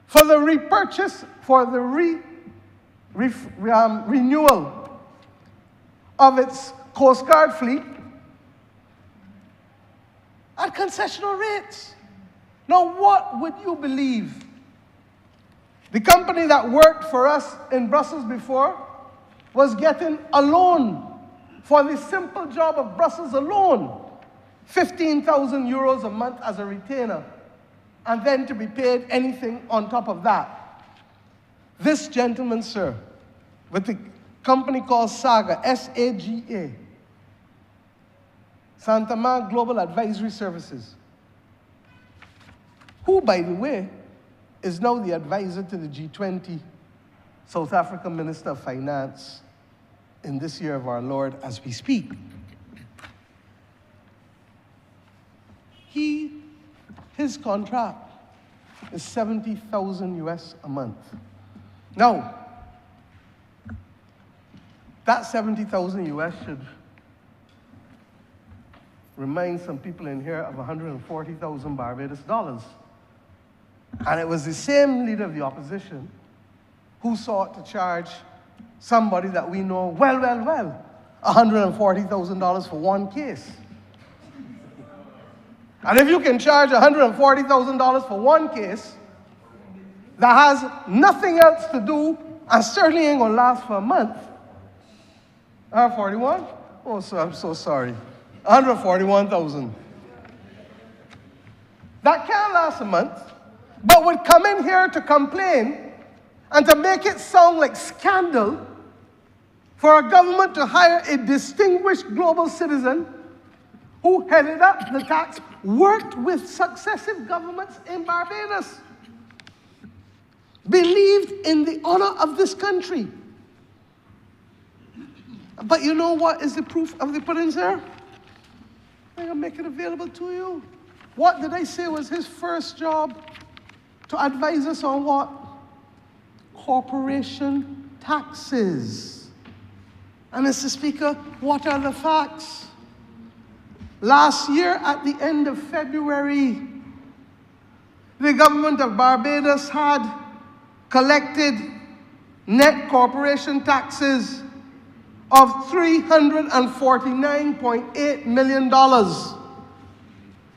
for the repurchase, for the renewal of its Coast Guard fleet at concessional rates. Now, what would you believe? The company that worked for us in Brussels before was getting a loan for the simple job of Brussels alone, 15,000 euros a month as a retainer, and then to be paid anything on top of that. This gentleman, sir, with the company called SAGA, S-A-G-A, Santa Mar Global Advisory Services, who, by the way, is now the advisor to the G20 South African Minister of Finance in this year of our Lord as we speak. His contract is 70,000 US a month. Now, that 70,000 US should remind some people in here of 140,000 Barbados dollars. And it was the same Leader of the Opposition who sought to charge somebody that we know well, $140,000 for one case. And if you can charge $140,000 for one case that has nothing else to do and certainly ain't gonna last for a month, 41? Oh, so I'm so sorry. 141,000. That can't last a month, but would come in here to complain and to make it sound like scandal for a government to hire a distinguished global citizen who headed up the tax, worked with successive governments in Barbados, believed in the honor of this country. But you know what is the proof of the pudding, sir? I'm gonna make it available to you. What did I say was his first job? To advise us on what? Corporation taxes. And Mr. Speaker, what are the facts? Last year, at the end of February, the government of Barbados had collected net corporation taxes of $349.8 million,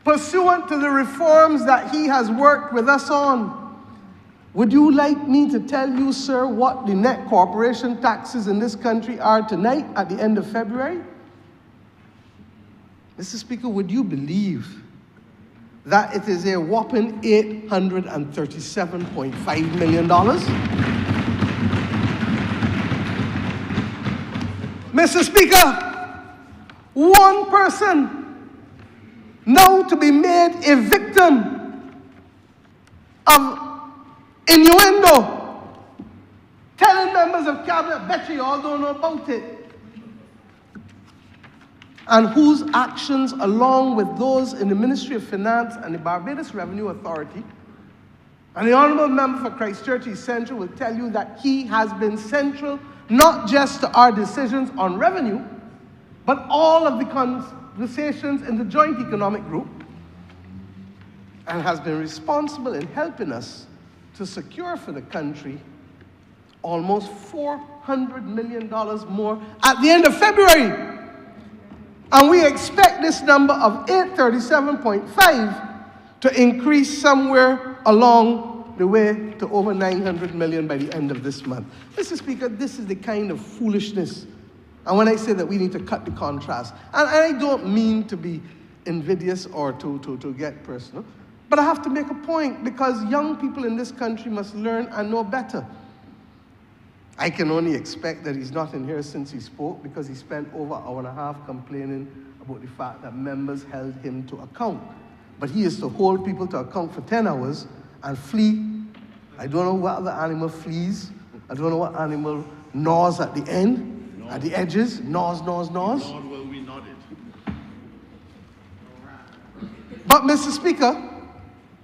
pursuant to the reforms that he has worked with us on. Would you like me to tell you, sir, what the net corporation taxes in this country are tonight at the end of February? Mr. Speaker, would you believe that it is a whopping $837.5 million? Mr. Speaker, one person now to be made a victim of innuendo, telling members of cabinet, I bet you all don't know about it. And whose actions, along with those in the Ministry of Finance and the Barbados Revenue Authority, and the Honourable Member for Christchurch East Central will tell you that he has been central not just to our decisions on revenue, but all of the conversations in the Joint Economic Group, and has been responsible in helping us to secure for the country almost $400 million more at the end of February. And we expect this number of 837.5 to increase somewhere along the way to over 900 million by the end of this month. Mr. Speaker, this is the kind of foolishness. And when I say that we need to cut the contrast, and I don't mean to be invidious or to get personal, but I have to make a point because young people in this country must learn and know better. I can only expect that he's not in here since he spoke because he spent over an hour and a half complaining about the fact that members held him to account. But he is to hold people to account for 10 hours and flee. I don't know what other animal flees. I don't know what animal gnaws at the end, at the edges, gnaws. Nor will we not it. But Mr. Speaker,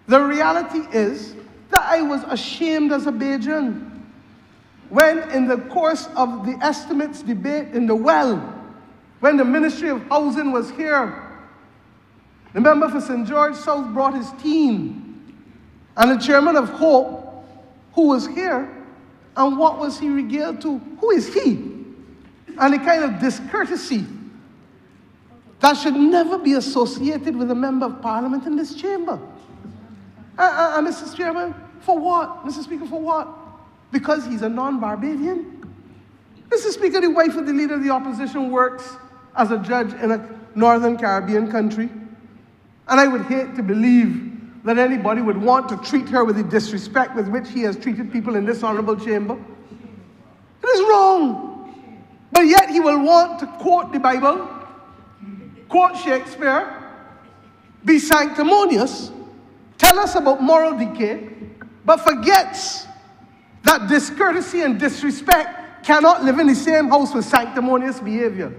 the reality is that I was ashamed as a Bajan when in the course of the estimates debate in the Well, when the Ministry of Housing was here, the member for St. George South brought his team, and the chairman of Hope, who was here, and what was he regaled to? Who is he? And the kind of discourtesy that should never be associated with a member of parliament in this chamber. And Mr. Chairman, for what? Mr. Speaker, for what? Because he's a non-Barbadian? Mr. Speaker, the wife of the leader of the opposition works as a judge in a Northern Caribbean country. And I would hate to believe that anybody would want to treat her with the disrespect with which he has treated people in this honourable chamber. It is wrong. But yet he will want to quote the Bible, quote Shakespeare, be sanctimonious, tell us about moral decay, but forgets that discourtesy and disrespect cannot live in the same house with sanctimonious behavior.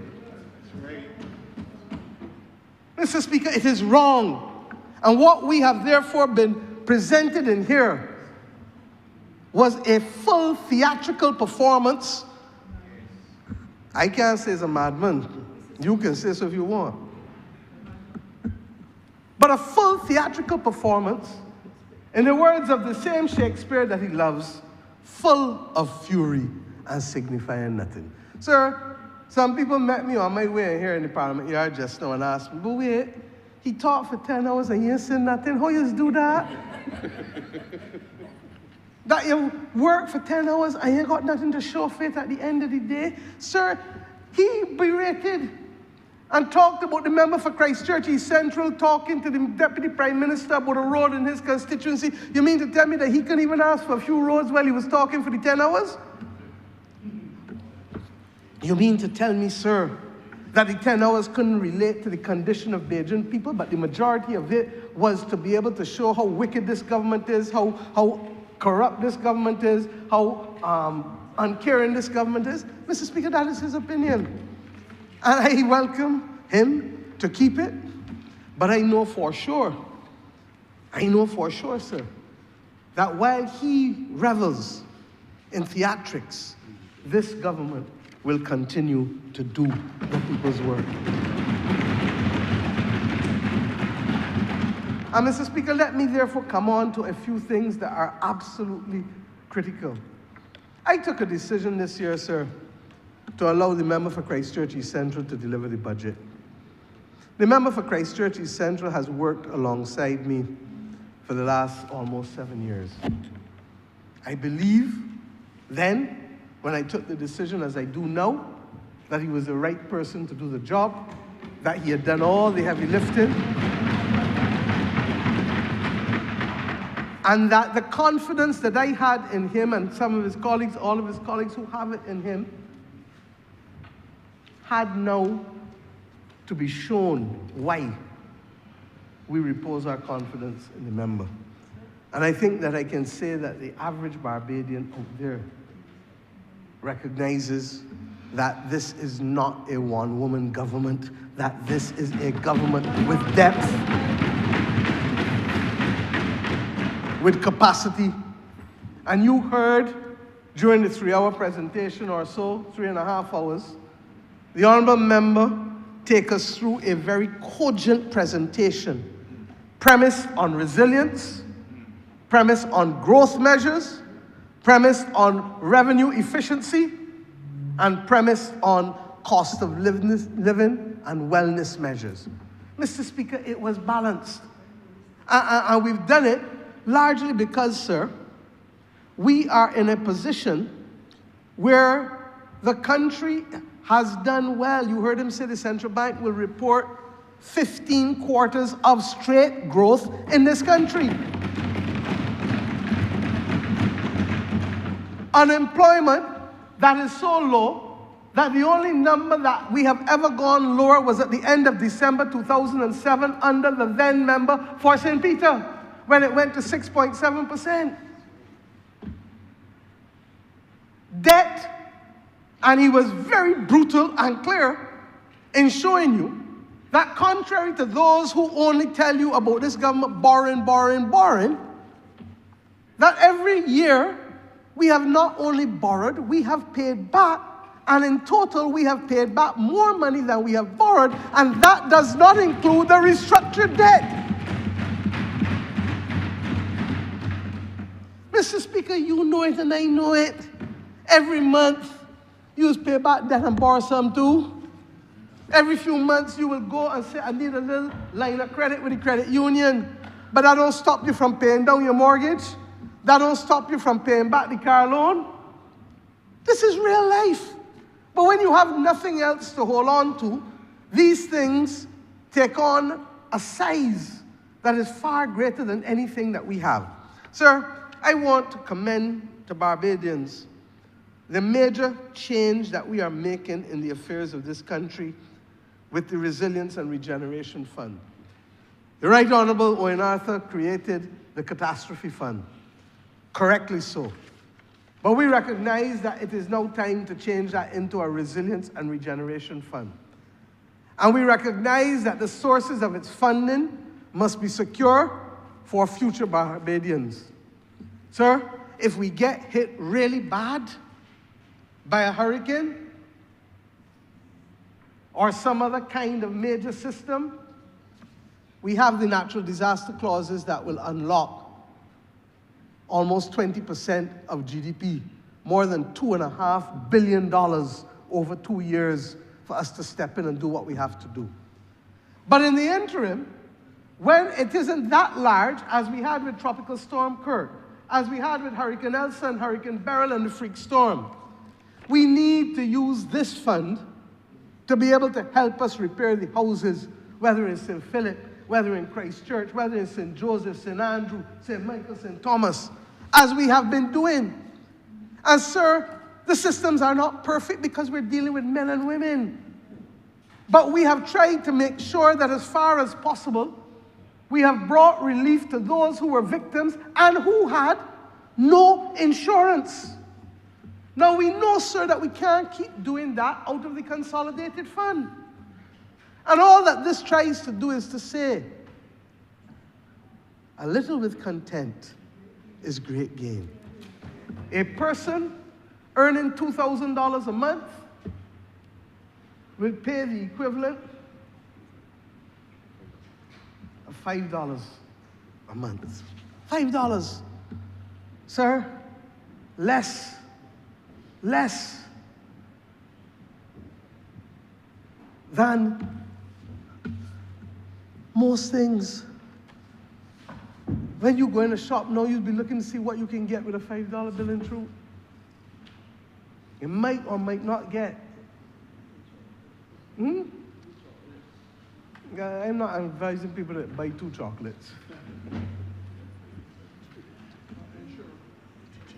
Mr. Speaker, it is wrong. And what we have therefore been presented in here was a full theatrical performance. I can't say it's a madman. You can say so if you want. But a full theatrical performance, in the words of the same Shakespeare that he loves, full of fury and signifying nothing. Sir, some people met me on my way here in the Parliament yard just now and asked me, but wait, he talked for 10 hours and he ain't said nothing. How you do that? That you work for 10 hours and you ain't got nothing to show for it at the end of the day? Sir, he berated and talked about the member for Christchurch East Central talking to the Deputy Prime Minister about a road in his constituency. You mean to tell me that he couldn't even ask for a few roads while he was talking for the 10 hours? You mean to tell me, sir, that the 10 hours couldn't relate to the condition of Bajan people, but the majority of it was to be able to show how wicked this government is, how corrupt this government is, how uncaring this government is? Mr. Speaker, that is his opinion. And I welcome him to keep it, but I know for sure, sir, that while he revels in theatrics, this government will continue to do the people's work. And Mr. Speaker, let me therefore come on to a few things that are absolutely critical. I took a decision this year, sir, to allow the member for Christchurch East Central to deliver the budget. The member for Christchurch East Central has worked alongside me for the last almost 7 years. I believe then, when I took the decision, as I do now, that he was the right person to do the job, that he had done all the heavy lifting, and that the confidence that I had in him and some of his colleagues, all of his colleagues who have it in him, had now to be shown why we repose our confidence in the member. And I think that I can say that the average Barbadian out there recognizes that this is not a one-woman government, that this is a government with depth, with capacity. And you heard during the 3-hour presentation or so, 3.5 hours, the honorable member take us through a very cogent presentation, premised on resilience, premised on growth measures, premised on revenue efficiency, and premised on cost of living and wellness measures. Mr. Speaker, it was balanced. And we've done it largely because, sir, we are in a position where the country has done well. You heard him say the central bank will report 15 quarters of straight growth in this country. Unemployment that is so low that the only number that we have ever gone lower was at the end of December 2007 under the then member for St. Peter, when it went to 6.7%. Debt, and he was very brutal and clear in showing you that contrary to those who only tell you about this government borrowing, that every year we have not only borrowed, we have paid back, and in total we have paid back more money than we have borrowed, and that does not include the restructured debt. Mr. Speaker, you know it and I know it. Every month, you just pay back debt and borrow some too. Every few months, you will go and say, I need a little line of credit with the credit union. But that don't stop you from paying down your mortgage. That don't stop you from paying back the car loan. This is real life. But when you have nothing else to hold on to, these things take on a size that is far greater than anything that we have. Sir, I want to commend to Barbadians the major change that we are making in the affairs of this country with the Resilience and Regeneration Fund. The Right Honourable Owen Arthur created the Catastrophe Fund, correctly so. But we recognize that it is now time to change that into a Resilience and Regeneration Fund. And we recognize that the sources of its funding must be secure for future Barbadians. Sir, if we get hit really bad by a hurricane or some other kind of major system, we have the natural disaster clauses that will unlock almost 20% of GDP, more than $2.5 billion over 2 years for us to step in and do what we have to do. But in the interim, when it isn't that large, as we had with Tropical Storm Kurt, as we had with Hurricane Elsa and Hurricane Beryl and the freak storm, we need to use this fund to be able to help us repair the houses, whether in St. Philip, whether in Christchurch, whether in St. Joseph, St. Andrew, St. Michael, St. Thomas, as we have been doing. And sir, the systems are not perfect because we're dealing with men and women. But we have tried to make sure that as far as possible, we have brought relief to those who were victims and who had no insurance. Now we know, sir, that we can't keep doing that out of the consolidated fund. And all that this tries to do is to say, a little with content is great gain. A person earning $2,000 a month will pay the equivalent of $5 a month. $5. Sir, less than most things. When you go in a shop now, you'll be looking to see what you can get with a $5 bill in truth. You might or might not get. I'm not advising people to buy 2 chocolates.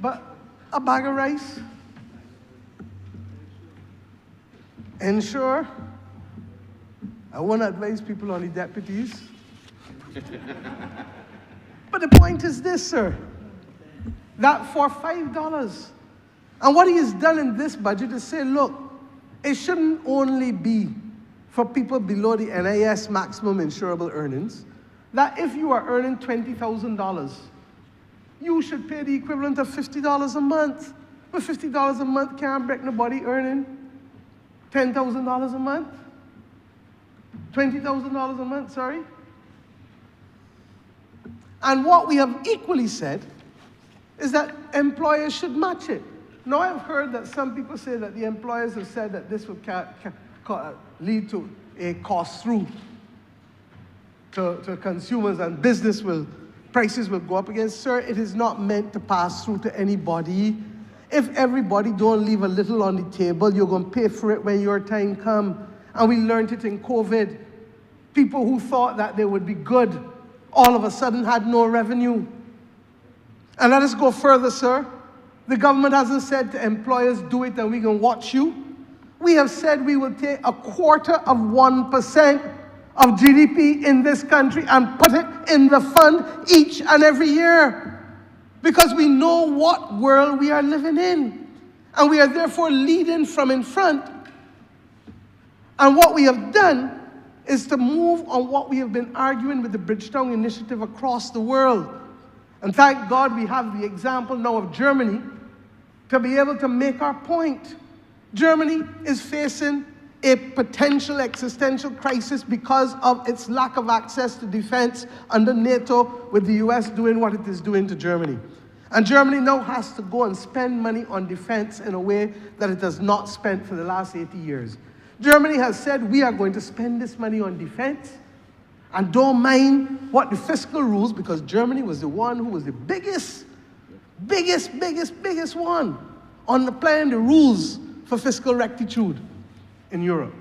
But a bag of rice. Ensure. I want to advise people on the deputies. But the point is this, sir, that for $5, And what he has done in this budget is say, look, it shouldn't only be for people below the NIS maximum insurable earnings, that if you are earning $20,000, you should pay the equivalent of $50 a month. But $50 a month can't break nobody earning $10,000 a month. $20,000 a month, sorry. And what we have equally said is that employers should match it. Now, I've heard that some people say that the employers have said that this will lead to a cost through to consumers, and prices will go up again. Sir, it is not meant to pass through to anybody. If everybody don't leave a little on the table, you're going to pay for it when your time comes. And we learned it in COVID. People who thought that they would be good, all of a sudden had no revenue. And let us go further, sir. The government hasn't said to employers, do it and we can watch you. We have said we will take 0.25% of GDP in this country and put it in the fund each and every year. Because we know what world we are living in. And we are therefore leading from in front. And what we have done is to move on what we have been arguing with the Bridgetown Initiative across the world. And thank God we have the example now of Germany to be able to make our point. Germany is facing a potential existential crisis because of its lack of access to defense under NATO, with the US doing what it is doing to Germany. And Germany now has to go and spend money on defense in a way that it has not spent for the last 80 years. Germany has said, we are going to spend this money on defense and don't mind what the fiscal rules, because Germany was the one who was the biggest one on applying the rules for fiscal rectitude in Europe.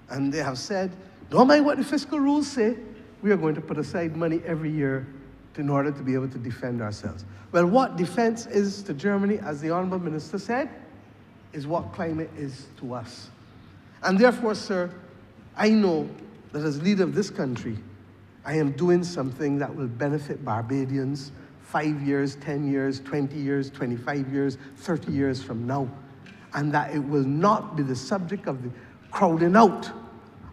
And they have said, don't mind what the fiscal rules say, we are going to put aside money every year in order to be able to defend ourselves. Well, what defense is to Germany, as the Honourable Minister said, is what climate is to us. And therefore, sir, I know that as leader of this country, I am doing something that will benefit Barbadians 5 years, 10 years, 20 years, 25 years, 30 years from now. And that it will not be the subject of the crowding out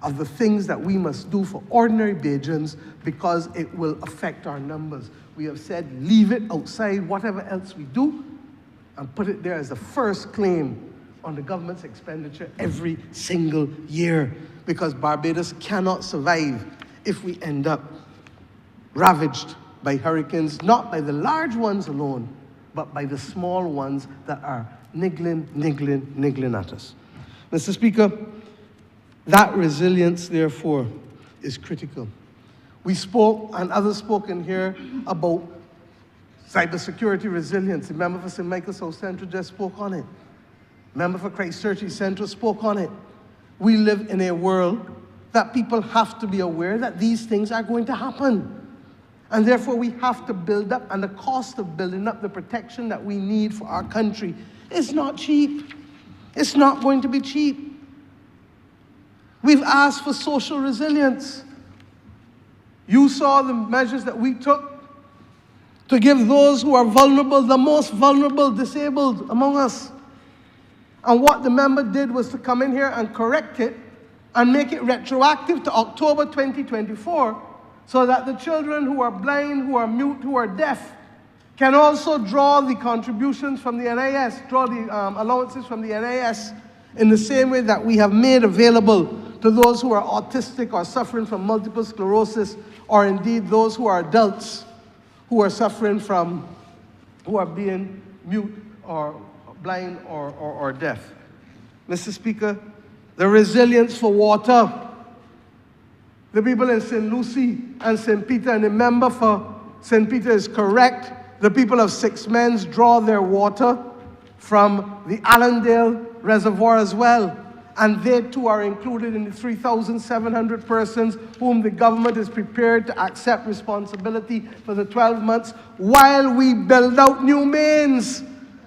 of the things that we must do for ordinary Bajans, because it will affect our numbers. We have said, leave it outside whatever else we do and put it there as the first claim on the government's expenditure every single year, because Barbados cannot survive if we end up ravaged by hurricanes, not by the large ones alone, but by the small ones that are niggling at us. Mr. Speaker, that resilience, therefore, is critical. We spoke, and others spoke in here, about cybersecurity resilience. The member for St. Michael South Central just spoke on it. Member for Christchurch East Central spoke on it. We live in a world that people have to be aware that these things are going to happen. And therefore we have to build up, and the cost of building up the protection that we need for our country is not cheap. It's not going to be cheap. We've asked for social resilience. You saw the measures that we took to give those who are vulnerable, the most vulnerable, disabled among us. And what the member did was to come in here and correct it and make it retroactive to October 2024, so that the children who are blind, who are mute, who are deaf, can also draw the contributions from the NIS, draw the allowances from the NIS in the same way that we have made available to those who are autistic or suffering from multiple sclerosis, or indeed those who are adults who are suffering from, who are being mute or blind or deaf. Mr. Speaker, the resilience for water. The people in St. Lucie and St. Peter, and the member for St. Peter is correct. The people of Six Mens draw their water from the Allendale Reservoir as well. And they too are included in the 3,700 persons whom the government is prepared to accept responsibility for the 12 months while we build out new mains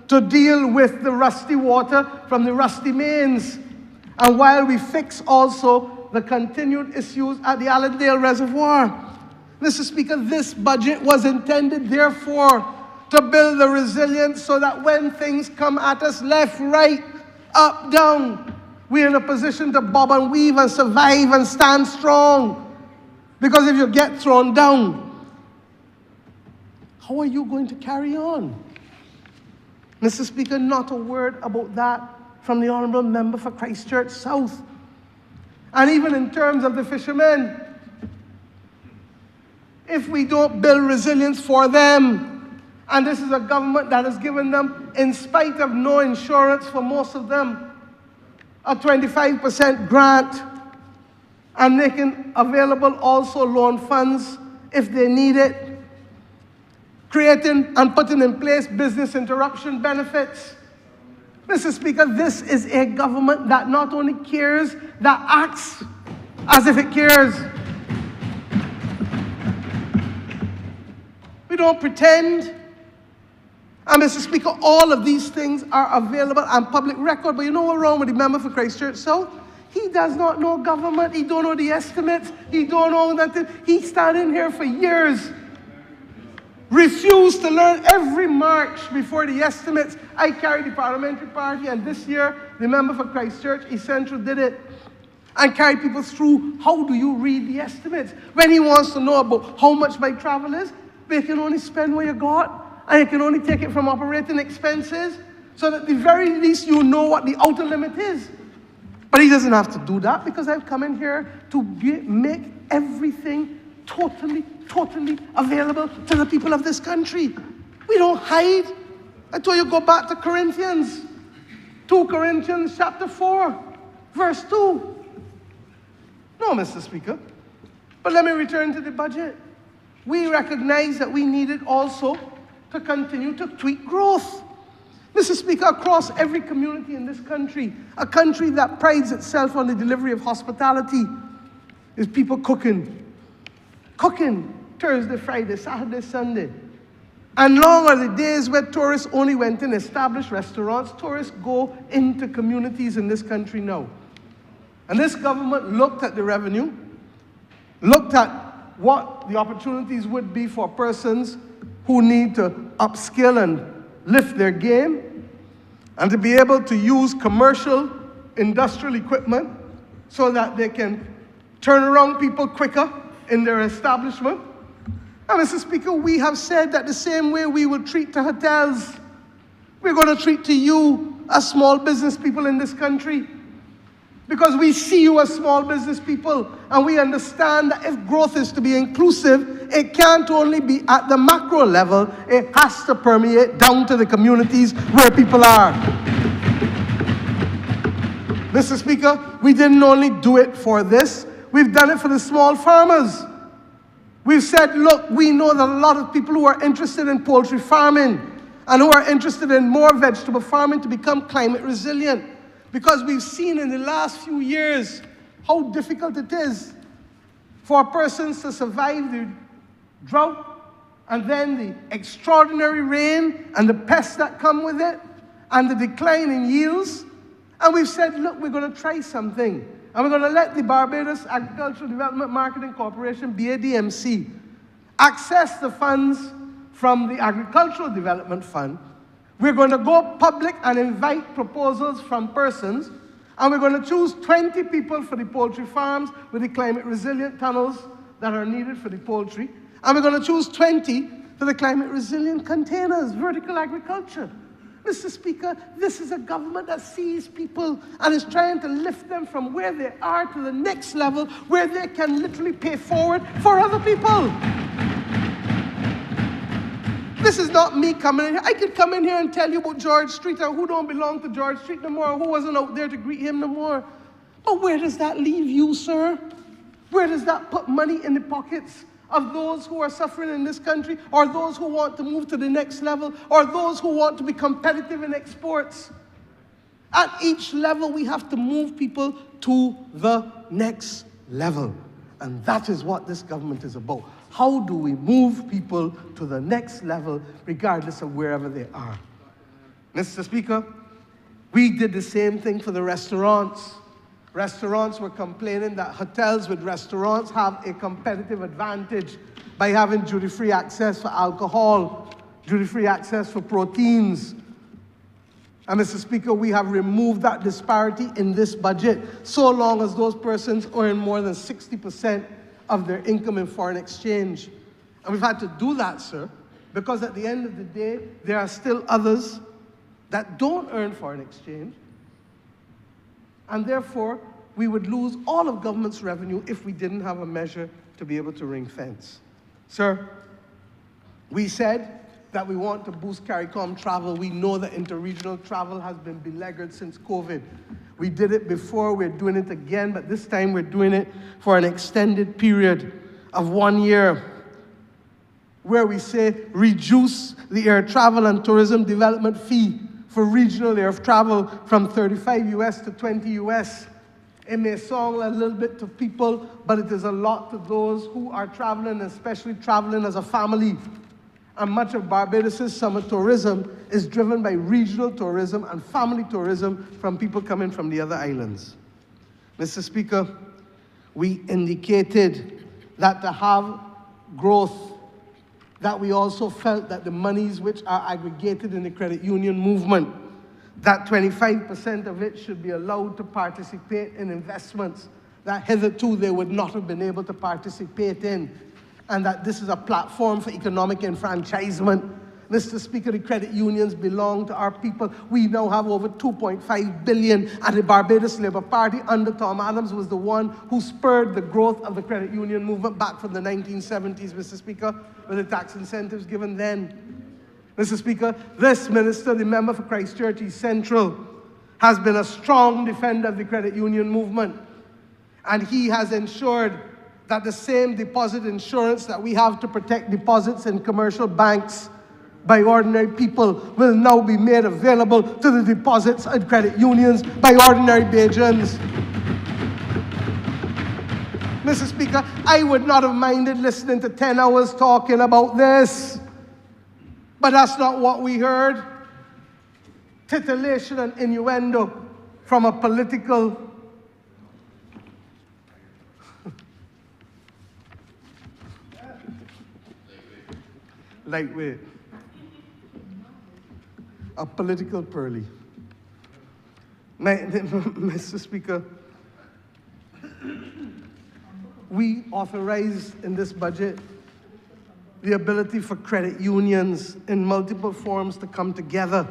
to deal with the rusty water from the rusty mains. And while we fix also the continued issues at the Allendale Reservoir. Mr. Speaker, this budget was intended, therefore, to build the resilience so that when things come at us left, right, up, down, we're in a position to bob and weave and survive and stand strong. Because if you get thrown down, how are you going to carry on? Mr. Speaker, not a word about that from the Honourable Member for Christchurch South. And even in terms of the fishermen, if we don't build resilience for them, and this is a government that has given them, in spite of no insurance for most of them, a 25% grant, and making available also loan funds if they need it, creating and putting in place business interruption benefits. Mr. Speaker, this is a government that not only cares, that acts as if it cares. We don't pretend. And Mr. Speaker, all of these things are available on public record. But you know what's wrong with the member for Christchurch South? He does not know government. He don't know the estimates. He don't know nothing. He stand in here for years. Refused to learn every March before the estimates. I carried the parliamentary party, and this year, the member for Christchurch East Central did it. And carried people through, how do you read the estimates? When he wants to know about how much my travel is, but you can only spend what you got, and you can only take it from operating expenses, so that at the very least you know what the outer limit is. But he doesn't have to do that, because I've come in here to make everything totally available to the people of this country. We don't hide. I told you, go back to Corinthians. 2 Corinthians chapter 4, verse 2. No, Mr. Speaker. But let me return to the budget. We recognize that we needed also to continue to tweak growth. Mr. Speaker, across every community in this country, a country that prides itself on the delivery of hospitality, is people cooking Thursday, Friday, Saturday, Sunday. And long are the days where tourists only went in established restaurants. Tourists go into communities in this country now. And this government looked at the revenue, looked at what the opportunities would be for persons who need to upskill and lift their game, and to be able to use commercial, industrial equipment so that they can turn around people quicker in their establishment. And Mr. Speaker, we have said that the same way we will treat the hotels, we're going to treat to you as small business people in this country. Because we see you as small business people, and we understand that if growth is to be inclusive, it can't only be at the macro level, it has to permeate down to the communities where people are. Mr. Speaker, we didn't only do it for this, we've done it for the small farmers. We've said, look, we know that a lot of people who are interested in poultry farming and who are interested in more vegetable farming to become climate resilient. Because we've seen in the last few years how difficult it is for persons to survive the drought and then the extraordinary rain and the pests that come with it and the decline in yields. And we've said, look, we're going to try something. And we're going to let the Barbados Agricultural Development Marketing Corporation, BADMC, access the funds from the Agricultural Development Fund. We're going to go public and invite proposals from persons, and we're going to choose 20 people for the poultry farms with the climate resilient tunnels that are needed for the poultry, and we're going to choose 20 for the climate resilient containers, vertical agriculture. Mr. Speaker, this is a government that sees people and is trying to lift them from where they are to the next level where they can literally pay forward for other people. This is not me coming in here. I could come in here and tell you about George Street or who don't belong to George Street no more, or who wasn't out there to greet him no more. But where does that leave you, sir? Where does that put money in the pockets of those who are suffering in this country, or those who want to move to the next level, or those who want to be competitive in exports? At each level, we have to move people to the next level. And that is what this government is about. How do we move people to the next level, regardless of wherever they are? Mr. Speaker, we did the same thing for the restaurants. Restaurants were complaining that hotels with restaurants have a competitive advantage by having duty-free access for alcohol. duty-free access for proteins. And Mr. Speaker, we have removed that disparity in this budget so long as those persons earn more than 60% of their income in foreign exchange. And we've had to do that, sir, because at the end of the day, there are still others that don't earn foreign exchange. And therefore, we would lose all of government's revenue if we didn't have a measure to be able to ring fence. Sir, we said that we want to boost CARICOM travel. We know that interregional travel has been beleaguered since COVID. We did it before, we're doing it again, but this time we're doing it for an extended period of 1 year, where we say reduce the air travel and tourism development fee for regional air travel from 35 US to 20 US. It may sound a little bit to people, but it is a lot to those who are traveling, especially traveling as a family. And much of Barbados' summer tourism is driven by regional tourism and family tourism from people coming from the other islands. Mr. Speaker, we indicated that to have growth, that we also felt that the monies which are aggregated in the credit union movement, that 25% of it should be allowed to participate in investments that hitherto they would not have been able to participate in, and that this is a platform for economic enfranchisement. Mr. Speaker, the credit unions belong to our people. We now have over 2.5 billion, and the Barbados Labour Party under Tom Adams was the one who spurred the growth of the credit union movement back from the 1970s, Mr. Speaker, with the tax incentives given then. Mr. Speaker, this minister, the member for Christchurch East Central, has been a strong defender of the credit union movement, and he has ensured that the same deposit insurance that we have to protect deposits in commercial banks by ordinary people will now be made available to the deposits at credit unions by ordinary Bajans. Mr. Speaker, I would not have minded listening to 10 hours talking about this, but that's not what we heard. Titillation and innuendo from a political lightweight, a political pearly. Mr. Speaker, we authorized in this budget the ability for credit unions in multiple forms to come together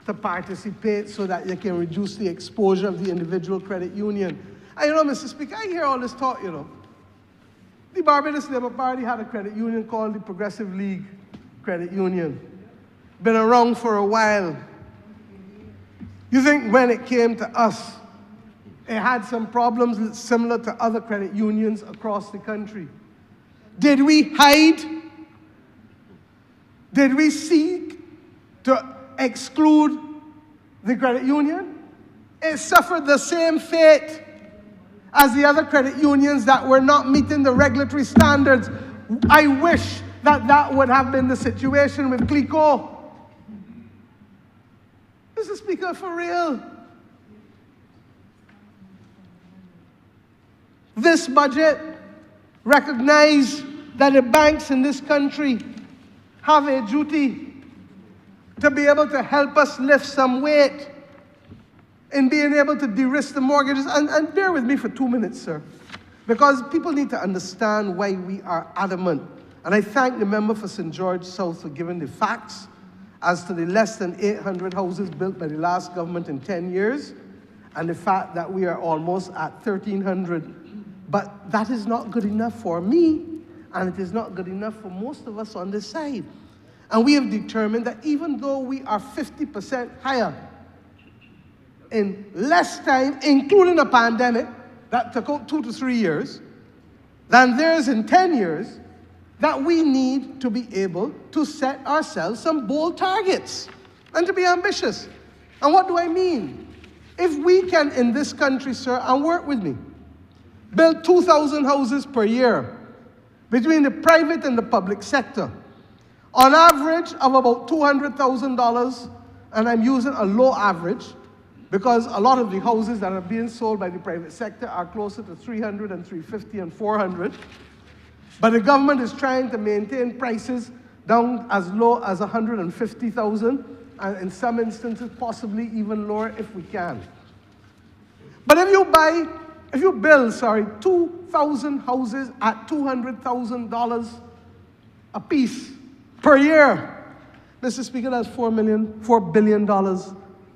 to participate so that you can reduce the exposure of the individual credit union. And Mr. Speaker, I hear all this talk, The Barbados Labour Party had a credit union called the Progressive League Credit Union. Been around for a while. You think when it came to us, it had some problems similar to other credit unions across the country? Did we hide? Did we seek to exclude the credit union? It suffered the same fate as the other credit unions that were not meeting the regulatory standards. I wish that that would have been the situation with CLICO. Mr. Speaker, for real. This budget recognizes that the banks in this country have a duty to be able to help us lift some weight in being able to de-risk the mortgages. And bear with me for 2 minutes, sir, because people need to understand why we are adamant. And I thank the member for St. George South for giving the facts as to the less than 800 houses built by the last government in 10 years, and the fact that we are almost at 1,300. But that is not good enough for me, and it is not good enough for most of us on this side. And we have determined that even though we are 50% higher in less time, including a pandemic that took out 2 to 3 years, than theirs in 10 years, that we need to be able to set ourselves some bold targets and to be ambitious. And what do I mean? If we can, in this country, sir, and work with me, build 2,000 houses per year between the private and the public sector, on average of about $200,000, and I'm using a low average because a lot of the houses that are being sold by the private sector are closer to 300 and 350 and 400. But the government is trying to maintain prices down as low as 150,000, and in some instances, possibly even lower if we can. But if you build 2,000 houses at $200,000 a piece per year, Mr. Speaker, that's $4 billion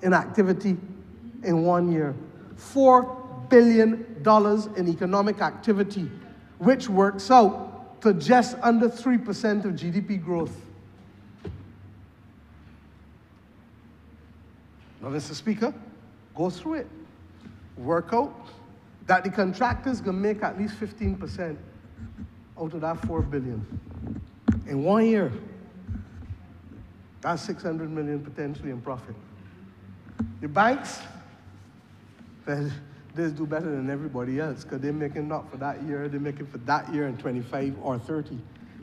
in activity in 1 year. $4 billion in economic activity, which works out to just under 3% of GDP growth. Now, Mr. Speaker, go through it. Work out that the contractors can make at least 15% out of that $4 billion. In 1 year, that's $600 million potentially in profit. The banks, well, they do better than everybody else because they're making not for that year, they're making for that year and 25 or 30,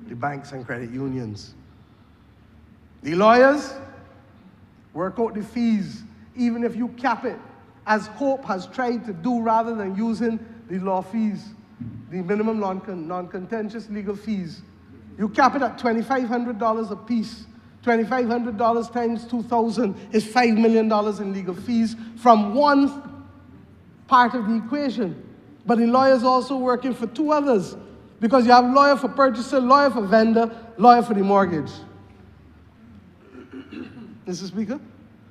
the banks and credit unions. The lawyers, work out the fees, even if you cap it, as Hope has tried to do rather than using the law fees, the minimum non-contentious legal fees. You cap it at $2,500 a piece. $2,500 times 2,000 is $5 million in legal fees from one part of the equation. But the lawyer's also working for two others because you have lawyer for purchaser, lawyer for vendor, lawyer for the mortgage. Mr. Speaker?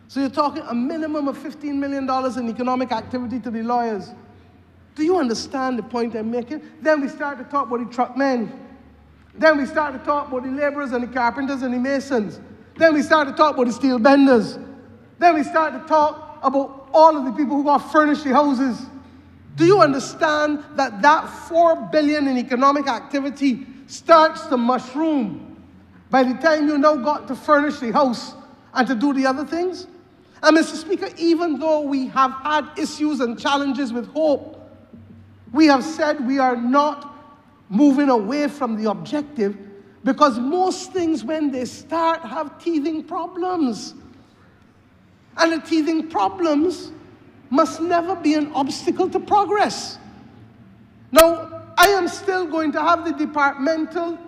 So you're talking a minimum of $15 million in economic activity to the lawyers. Do you understand the point I'm making? Then we start to talk about the truckmen. Then we start to talk about the laborers and the carpenters and the masons. Then we start to talk about the steel benders. Then we start to talk about all of the people who got to furnish the houses. Do you understand that that $4 billion in economic activity starts to mushroom by the time you now got to furnish the house and to do the other things? And Mr. Speaker, even though we have had issues and challenges with Hope, we have said we are not moving away from the objective because most things when they start have teething problems. And the teething problems must never be an obstacle to progress. Now, I am still going to have the departmental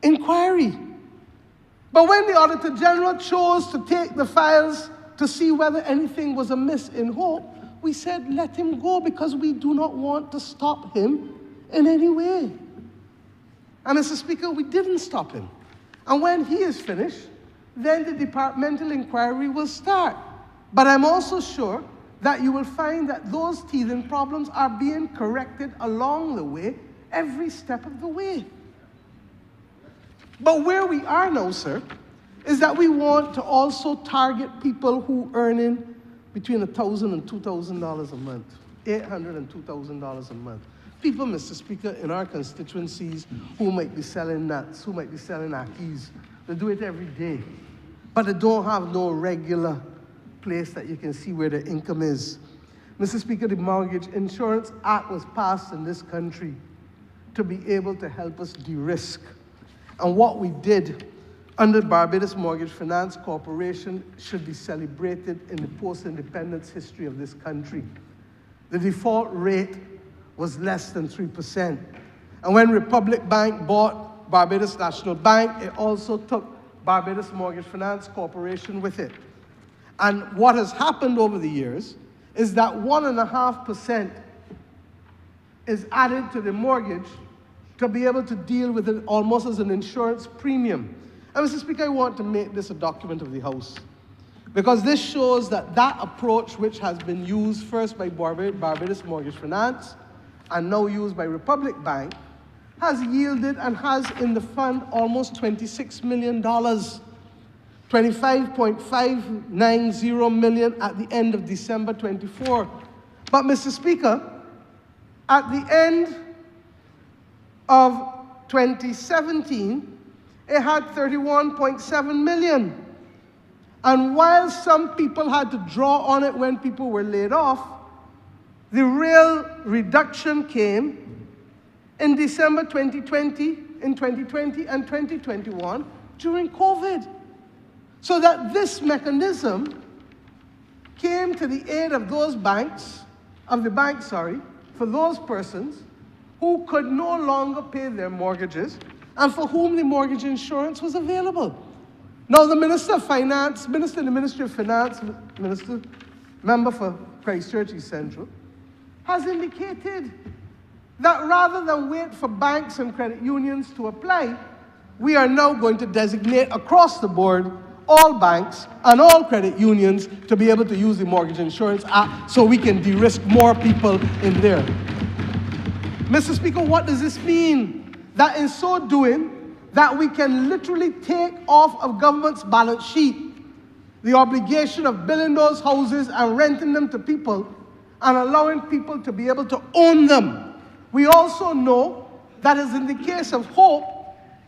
inquiry. But when the Auditor General chose to take the files to see whether anything was amiss in Hope, we said, let him go because we do not want to stop him in any way. And Mr. Speaker, we didn't stop him. And when he is finished, then the departmental inquiry will start. But I'm also sure that you will find that those teething problems are being corrected along the way, every step of the way. But where we are now, sir, is that we want to also target people who earning between $1,000 and $2,000 a month, $800 and $2,000 a month. People, Mr. Speaker, in our constituencies who might be selling nuts, who might be selling akis. They do it every day, but they don't have no regular place that you can see where their income is. Mr. Speaker, the Mortgage Insurance Act was passed in this country to be able to help us de-risk. And what we did under Barbados Mortgage Finance Corporation should be celebrated in the post-independence history of this country. The default rate was less than 3%. And when Republic Bank bought Barbados National Bank, it also took Barbados Mortgage Finance Corporation with it. And what has happened over the years is that 1.5% is added to the mortgage to be able to deal with it almost as an insurance premium. And Mr. Speaker, I want to make this a document of the House because this shows that that approach, which has been used first by Barbados Mortgage Finance and now used by Republic Bank, has yielded and has in the fund almost $26 million, $25.590 million at the end of December 24. But Mr. Speaker, at the end of 2017, it had 31.7 million. And while some people had to draw on it when people were laid off, the real reduction came in December 2020, in 2020 and 2021 during COVID. So that this mechanism came to the aid of those banks, for those persons who could no longer pay their mortgages and for whom the mortgage insurance was available. Now, the Minister of Finance, Minister in the Ministry of Finance, Minister, member for Christchurch East Central, has indicated that rather than wait for banks and credit unions to apply, we are now going to designate across the board all banks and all credit unions to be able to use the Mortgage Insurance Act so we can de-risk more people in there. Mr. Speaker, what does this mean? That in so doing, that we can literally take off of government's balance sheet the obligation of building those houses and renting them to people and allowing people to be able to own them. We also know that as in the case of Hope,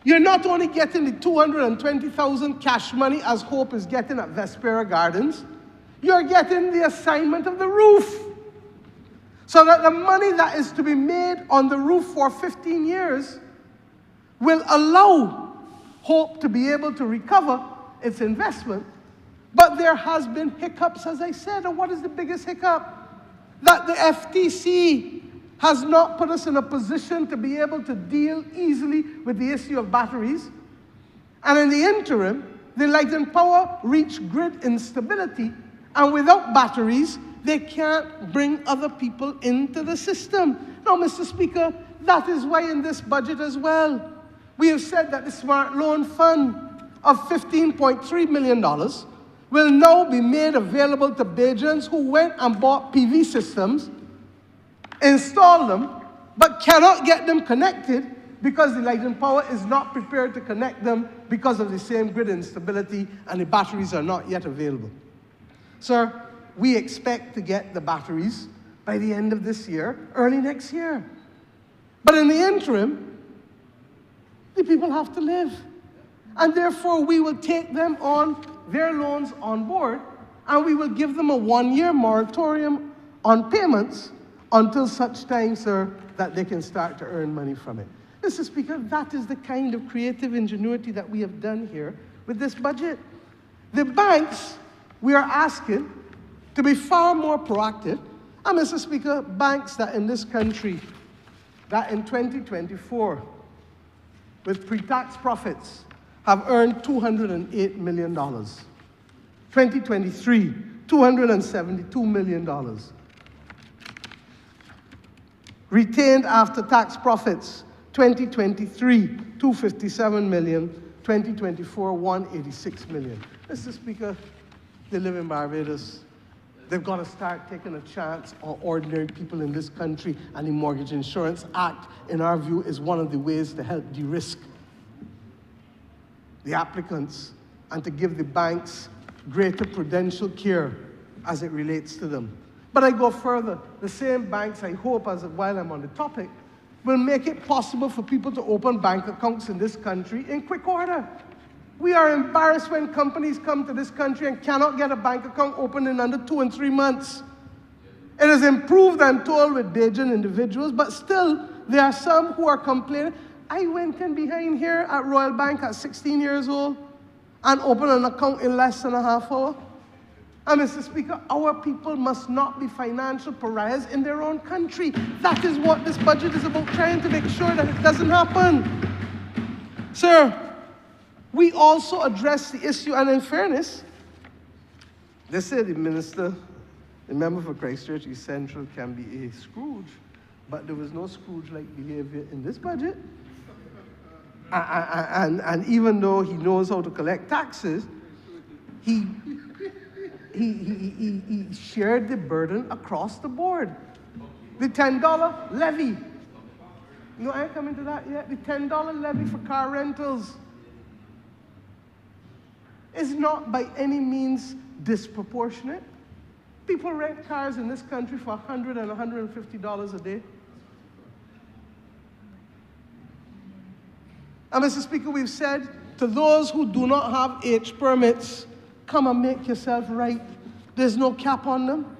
you're not only getting the $220,000 cash money as Hope is getting at Vespera Gardens, you're getting the assignment of the roof. So that the money that is to be made on the roof for 15 years will allow Hope to be able to recover its investment. But there has been hiccups, as I said. And what is the biggest hiccup? That the FTC has not put us in a position to be able to deal easily with the issue of batteries. And in the interim, the Light and Power reached grid instability, and without batteries, they can't bring other people into the system. Now, Mr. Speaker, that is why in this budget as well, we have said that the Smart Loan Fund of $15.3 million will now be made available to Bajans who went and bought PV systems, install them, but cannot get them connected because the Light and Power is not prepared to connect them because of the same grid instability and the batteries are not yet available. Sir, we expect to get the batteries by the end of this year, early next year. But in the interim, the people have to live. And therefore, we will take them on their loans on board, and we will give them a 1-year moratorium on payments until such time, sir, that they can start to earn money from it. Mr. Speaker, that is the kind of creative ingenuity that we have done here with this budget. The banks, we are asking to be far more proactive. And Mr. Speaker, banks that in this country, that in 2024, with pre-tax profits, have earned $208 million. 2023, $272 million. Retained after-tax profits, 2023, $257 million, 2024, $186 million. Mr. Speaker, they live in Barbados. They've got to start taking a chance on ordinary people in this country, and the Mortgage Insurance Act, in our view, is one of the ways to help de-risk the applicants and to give the banks greater prudential care as it relates to them. But I go further. The same banks, I hope, as while I'm on the topic, will make it possible for people to open bank accounts in this country in quick order. We are embarrassed when companies come to this country and cannot get a bank account open in under 2 and 3 months. It has improved, I'm told, with Bajan individuals, but still, there are some who are complaining. I went in behind here at Royal Bank at 16 years old and opened an account in less than a half hour. And Mr. Speaker, our people must not be financial pariahs in their own country. That is what this budget is about, trying to make sure that it doesn't happen. Sir, we also address the issue, and in fairness, they say the minister, the member for Christchurch East Central can be a Scrooge, but there was no Scrooge-like behavior in this budget. And even though he knows how to collect taxes, he shared the burden across the board. The $10 levy. No, I ain't coming to that yet. The $10 levy for car rentals is not by any means disproportionate. People rent cars in this country for $100 and $150 a day. And Mr. Speaker, we've said to those who do not have H permits, come and make yourself right. There's no cap on them.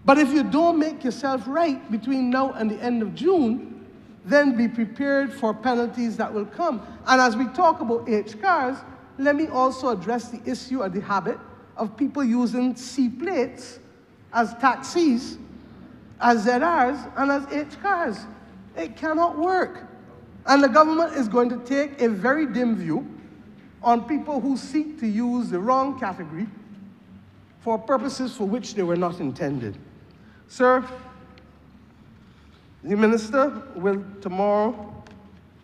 But if you don't make yourself right between now and the end of June, then be prepared for penalties that will come. And as we talk about H cars, let me also address the issue of the habit of people using C plates as taxis, as ZRs, and as H cars. It cannot work. And the government is going to take a very dim view on people who seek to use the wrong category for purposes for which they were not intended. Sir, the minister will tomorrow,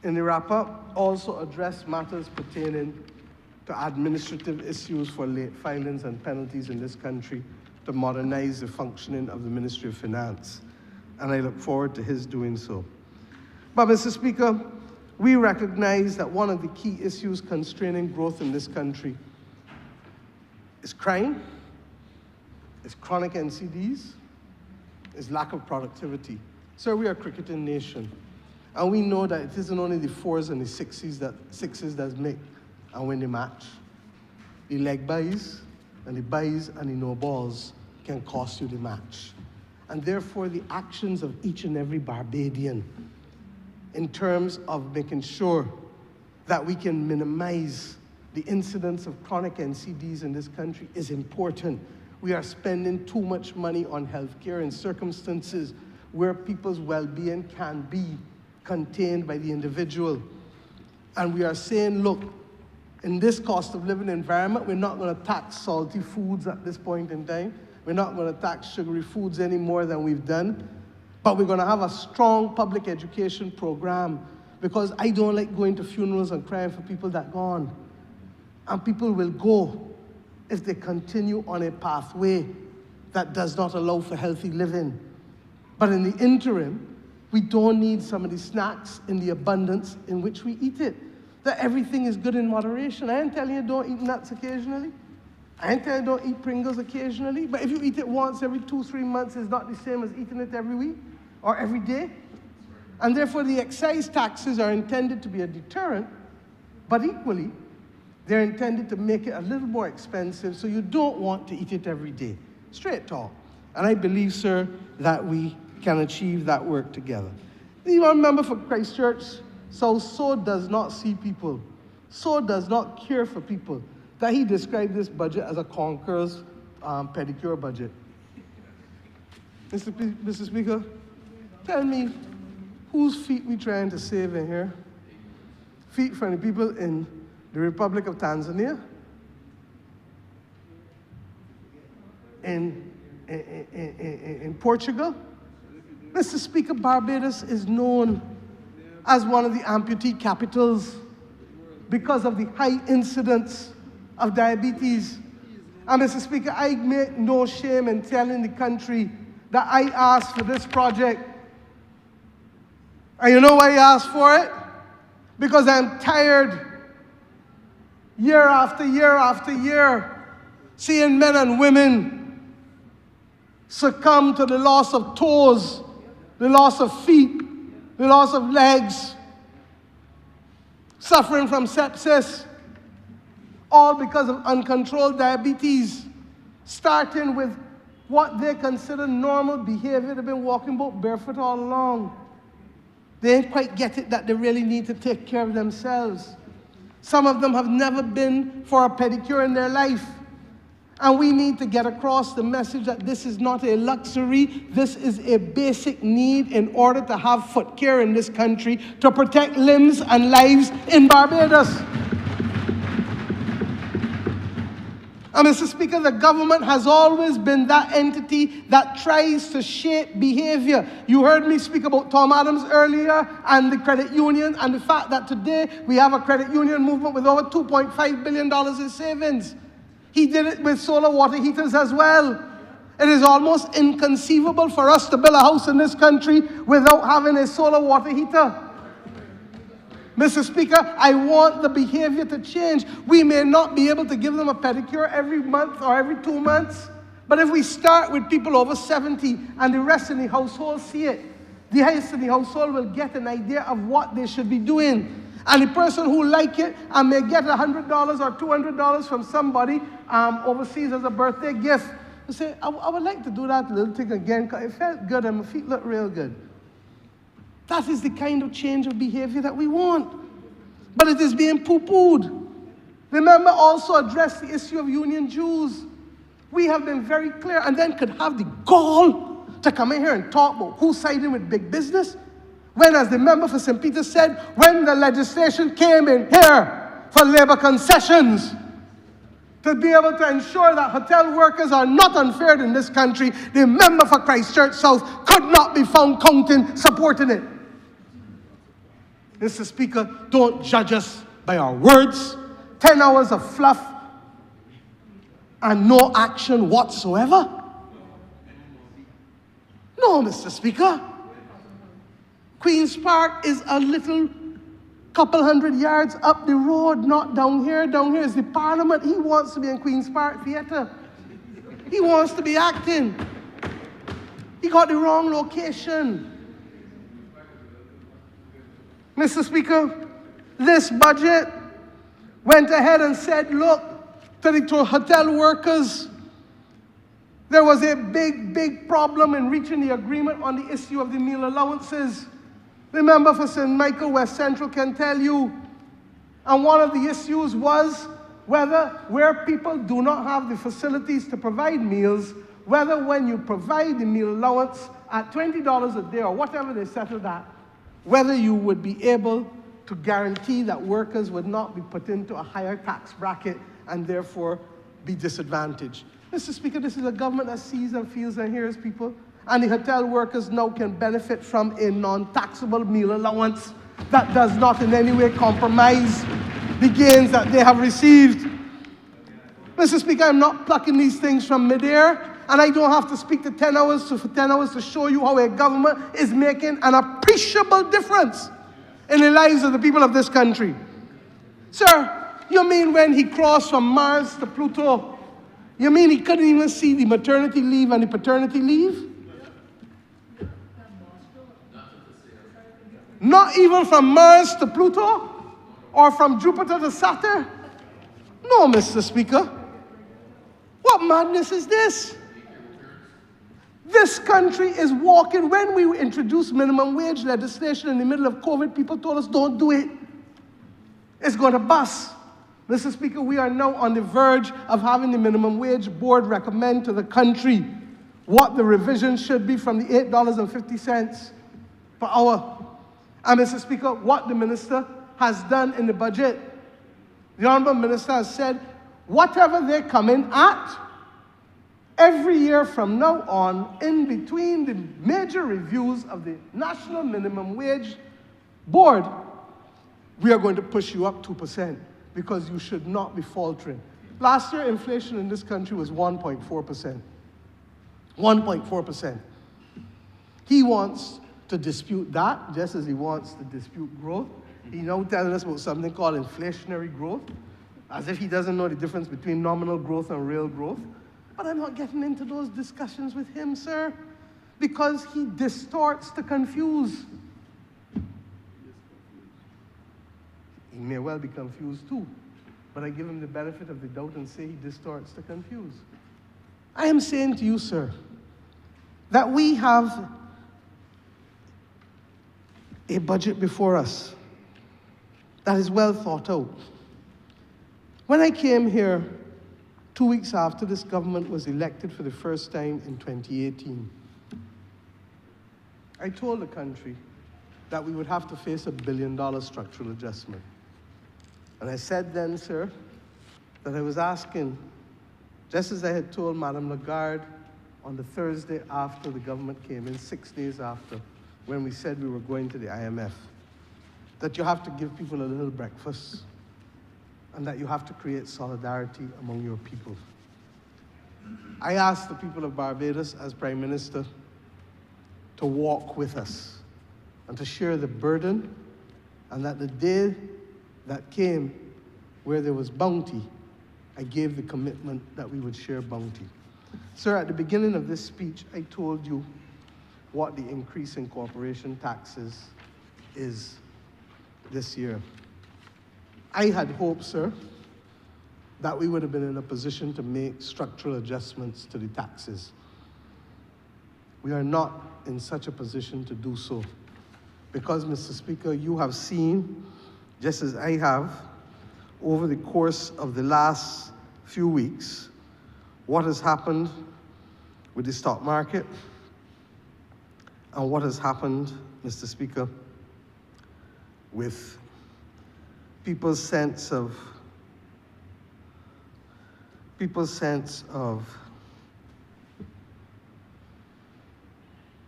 in the wrap-up, also address matters pertaining to administrative issues for late filings and penalties in this country to modernize the functioning of the Ministry of Finance. And I look forward to his doing so. But, Mr. Speaker, we recognize that one of the key issues constraining growth in this country is crime, is chronic NCDs, is lack of productivity. Sir, we are a cricketing nation, and we know that it isn't only the fours and the sixes that make and win the match. The leg buys and the buys and the no balls can cost you the match. And therefore, the actions of each and every Barbadian in terms of making sure that we can minimize the incidence of chronic NCDs in this country is important. We are spending too much money on healthcare in circumstances where people's well-being can be contained by the individual. And we are saying, look, in this cost of living environment, we're not going to tax salty foods at this point in time. We're not going to tax sugary foods any more than we've done. But we're going to have a strong public education program, because I don't like going to funerals and crying for people that are gone. And people will go if they continue on a pathway that does not allow for healthy living. But in the interim, we don't need some of the snacks in the abundance in which we eat it. That everything is good in moderation. I ain't telling you don't eat nuts occasionally. I ain't telling you don't eat Pringles occasionally. But if you eat it once every 2-3 months, it's not the same as eating it every week or every day. And therefore, the excise taxes are intended to be a deterrent, but equally, they're intended to make it a little more expensive, so you don't want to eat it every day. Straight talk. And I believe, sir, that we can achieve that work together. You remember, for Christchurch, so does not see people, so does not care for people, that he described this budget as a conqueror's pedicure budget. Mr. Speaker, tell me, whose feet we trying to save in here? Feet from the people in the Republic of Tanzania, in Portugal. Mr. Speaker, Barbados is known as one of the amputee capitals because of the high incidence of diabetes. And Mr. Speaker, I make no shame in telling the country that I asked for this project. And you know why I asked for it? Because I'm tired, year after year after year, seeing men and women succumb to the loss of toes, the loss of feet, the loss of legs, suffering from sepsis, all because of uncontrolled diabetes, starting with what they consider normal behavior. They've been walking about barefoot all along. They ain't quite get it that they really need to take care of themselves. Some of them have never been for a pedicure in their life. And we need to get across the message that this is not a luxury, this is a basic need in order to have foot care in this country to protect limbs and lives in Barbados. And Mr. Speaker, the government has always been that entity that tries to shape behavior. You heard me speak about Tom Adams earlier and the credit union and the fact that today we have a credit union movement with over $2.5 billion in savings. He did it with solar water heaters as well. It is almost inconceivable for us to build a house in this country without having a solar water heater. Mr. Speaker, I want the behavior to change. We may not be able to give them a pedicure every month or every 2 months, but if we start with people over 70 and the rest in the household see it, the rest in the household will get an idea of what they should be doing. And the person who like it and may get $100 or $200 from somebody overseas as a birthday gift, will say, I would like to do that little thing again because it felt good and my feet look real good. That is the kind of change of behavior that we want. But it is being poo-pooed. Remember, also address the issue of union dues. We have been very clear, and then could have the gall to come in here and talk about who's siding with big business. When, as the member for St. Peter said, when the legislation came in here for labor concessions, to be able to ensure that hotel workers are not unfair in this country, the member for Christchurch South could not be found supporting it. Mr. Speaker, don't judge us by our words. 10 hours of fluff and no action whatsoever. No, Mr. Speaker. Queen's Park is a little couple hundred yards up the road, not down here. Down here is the Parliament. He wants to be in Queen's Park Theatre. He wants to be acting. He got the wrong location. Mr. Speaker, this budget went ahead and said, look, to the hotel workers, there was a big problem in reaching the agreement on the issue of the meal allowances. The member for St. Michael West Central can tell you. And one of the issues was whether where people do not have the facilities to provide meals, whether when you provide the meal allowance at $20 a day or whatever they settled at, whether you would be able to guarantee that workers would not be put into a higher tax bracket and therefore be disadvantaged. Mr. Speaker, this is a government that sees and feels and hears people. And the hotel workers now can benefit from a non-taxable meal allowance that does not in any way compromise the gains that they have received. Mr. Speaker, I'm not plucking these things from midair, and I don't have to speak for 10 hours to show you how a government is making an appreciable difference in the lives of the people of this country. Sir, you mean when he crossed from Mars to Pluto, you mean he couldn't even see the maternity leave and the paternity leave? Not even from Mars to Pluto? Or from Jupiter to Saturn? No, Mr. Speaker. What madness is this? This country is walking. When we introduced minimum wage legislation in the middle of COVID, people told us, don't do it. It's going to bust. Mr. Speaker, we are now on the verge of having the minimum wage board recommend to the country what the revision should be from the $8.50 per hour. And Mr. Speaker, what the minister has done in the budget, the Honourable Minister has said, whatever they come in at, every year from now on, in between the major reviews of the National Minimum Wage Board, we are going to push you up 2% because you should not be faltering. Last year, inflation in this country was 1.4%. 1.4%. He wants to dispute that, just as he wants to dispute growth. He's now telling us about something called inflationary growth, as if he doesn't know the difference between nominal growth and real growth. But I'm not getting into those discussions with him, sir, because he distorts to confuse. He may well be confused too, but I give him the benefit of the doubt and say he distorts to confuse. I am saying to you, sir, that we have a budget before us that is well thought out. When I came here 2 weeks after this government was elected for the first time in 2018, I told the country that we would have to face $1 billion structural adjustment. And I said then, sir, that I was asking, just as I had told Madame Lagarde on the Thursday after the government came in, 6 days after, when we said we were going to the IMF, that you have to give people a little breakfast and that you have to create solidarity among your people. I asked the people of Barbados as Prime Minister to walk with us and to share the burden, and that the day that came where there was bounty, I gave the commitment that we would share bounty. Sir, at the beginning of this speech, I told you what the increase in corporation taxes is this year. I had hoped, sir, that we would have been in a position to make structural adjustments to the taxes. We are not in such a position to do so because, Mr. Speaker, you have seen, just as I have, over the course of the last few weeks, what has happened with the stock market and what has happened, Mr. Speaker, with people's sense of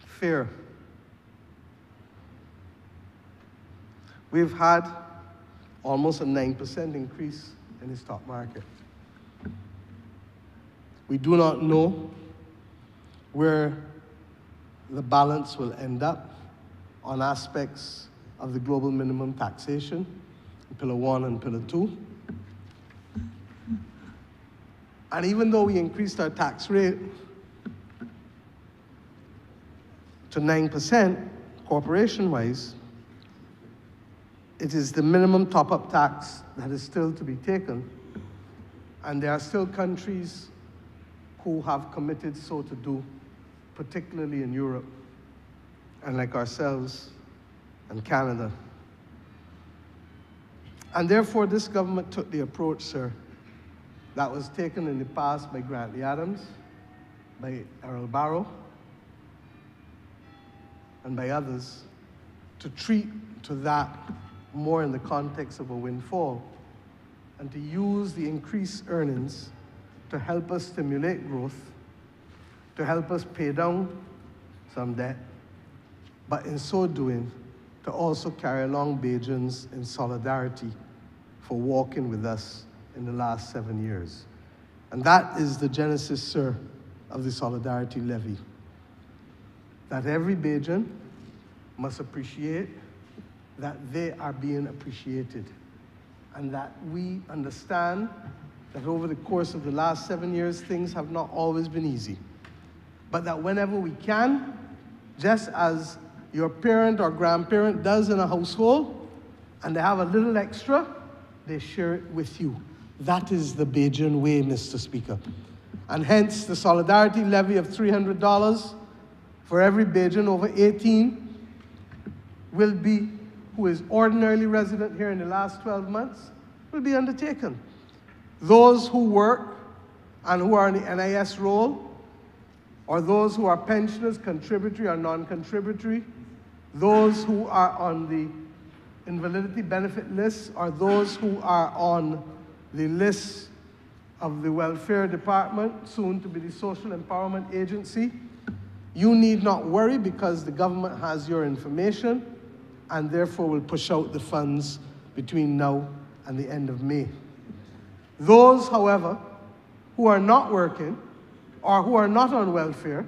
fear. We've had almost a 9% increase in the stock market. We do not know where the balance will end up on aspects of the global minimum taxation, Pillar 1 and Pillar 2. And even though we increased our tax rate to 9%, corporation-wise, it is the minimum top-up tax that is still to be taken. And there are still countries who have committed so to do, particularly in Europe, and like ourselves and Canada. And therefore, this government took the approach, sir, that was taken in the past by Grantley Adams, by Errol Barrow, and by others, to treat to that more in the context of a windfall, and to use the increased earnings to help us stimulate growth, to help us pay down some debt, but in so doing, to also carry along Bajans in solidarity for walking with us in the last 7 years. And that is the genesis, sir, of the Solidarity Levy. That every Bajan must appreciate that they are being appreciated, and that we understand that over the course of the last 7 years, things have not always been easy. But that whenever we can, just as your parent or grandparent does in a household, and they have a little extra, they share it with you. That is the Bajan way, Mr. Speaker. And hence, the Solidarity Levy of $300 for every Bajan over 18 will be, who is ordinarily resident here in the last 12 months, will be undertaken. Those who work and who are in the NIS roll, or those who are pensioners, contributory or non-contributory, those who are on the invalidity benefit list, or those who are on the list of the Welfare Department, soon to be the Social Empowerment Agency, you need not worry, because the government has your information and therefore will push out the funds between now and the end of May. Those, however, who are not working or who are not on welfare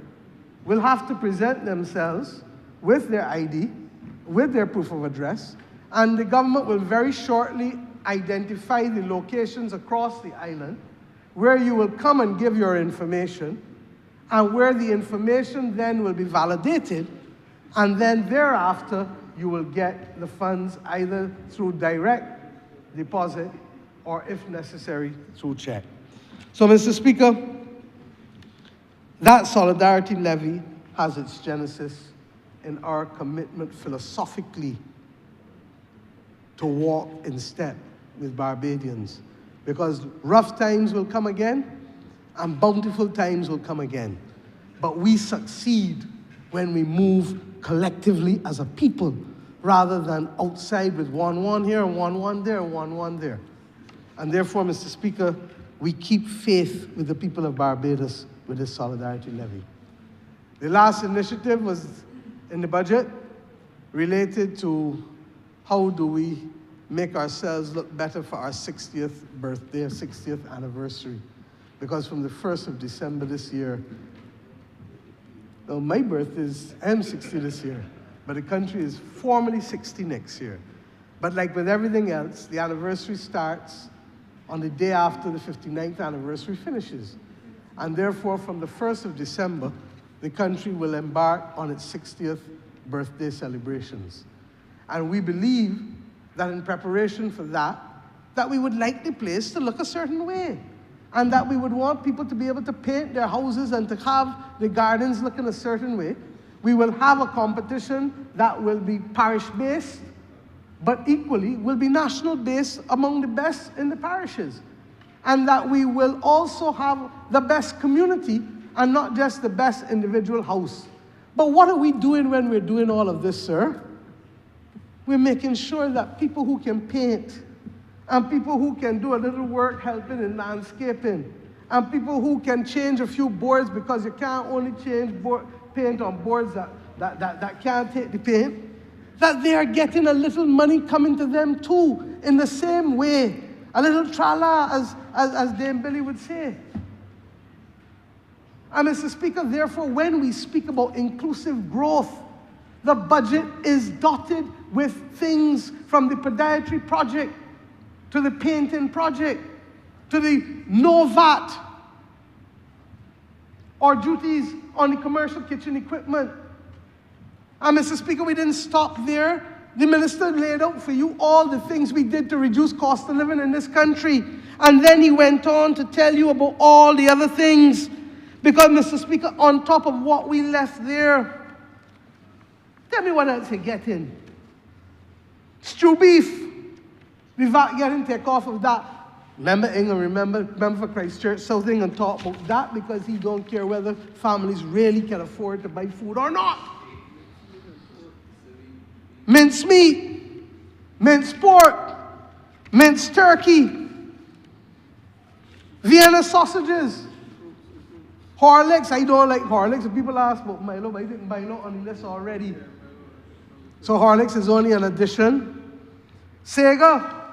will have to present themselves with their ID, with their proof of address, and the government will very shortly identify the locations across the island where you will come and give your information, and where the information then will be validated, and then thereafter you will get the funds either through direct deposit or, if necessary, through check. So, Mr. Speaker, that Solidarity Levy has its genesis in our commitment philosophically to walk in step with Barbadians, because rough times will come again and bountiful times will come again. But we succeed when we move collectively as a people, rather than outside with 1-1 here and 1-1 there and 1-1 there. And therefore, Mr. Speaker, we keep faith with the people of Barbados with this Solidarity Levy. The last initiative was in the budget related to how do we make ourselves look better for our 60th birthday, 60th anniversary. Because from the 1st of December this year, well, my birthday is, I'm 60 this year, but the country is formally 60 next year. But like with everything else, the anniversary starts on the day after the 59th anniversary finishes. And therefore, from the 1st of December, the country will embark on its 60th birthday celebrations. And we believe that in preparation for that, that we would like the place to look a certain way, and that we would want people to be able to paint their houses and to have the gardens look in a certain way. We will have a competition that will be parish-based, but equally will be national-based among the best in the parishes. And that we will also have the best community and not just the best individual house. But what are we doing when we're doing all of this, sir? we're making sure that people who can paint, and people who can do a little work helping in landscaping, and people who can change a few boards, because you can't only change paint on boards that can't take the paint, that they are getting a little money coming to them too, in the same way. A little trala, as Dame Billy would say. And Mr. Speaker, therefore, when we speak about inclusive growth, the budget is dotted with things from the podiatry project, to the painting project, to the no VAT, or duties on the commercial kitchen equipment. And Mr. Speaker, we didn't stop there. The minister laid out for you all the things we did to reduce cost of living in this country. And then he went on to tell you about all the other things. Because, Mr. Speaker, on top of what we left there, tell me what else you're getting. Stew beef. The VAT getting take off of that. Remember England, remember for Christchurch, South England talk about that because he don't care whether families really can afford to buy food or not. Minced meat, minced pork, minced turkey, Vienna sausages, Horlicks. I don't like Horlicks. If people ask about Milo, but I didn't buy Milo on the list already. So Horlicks is only an addition. Sega,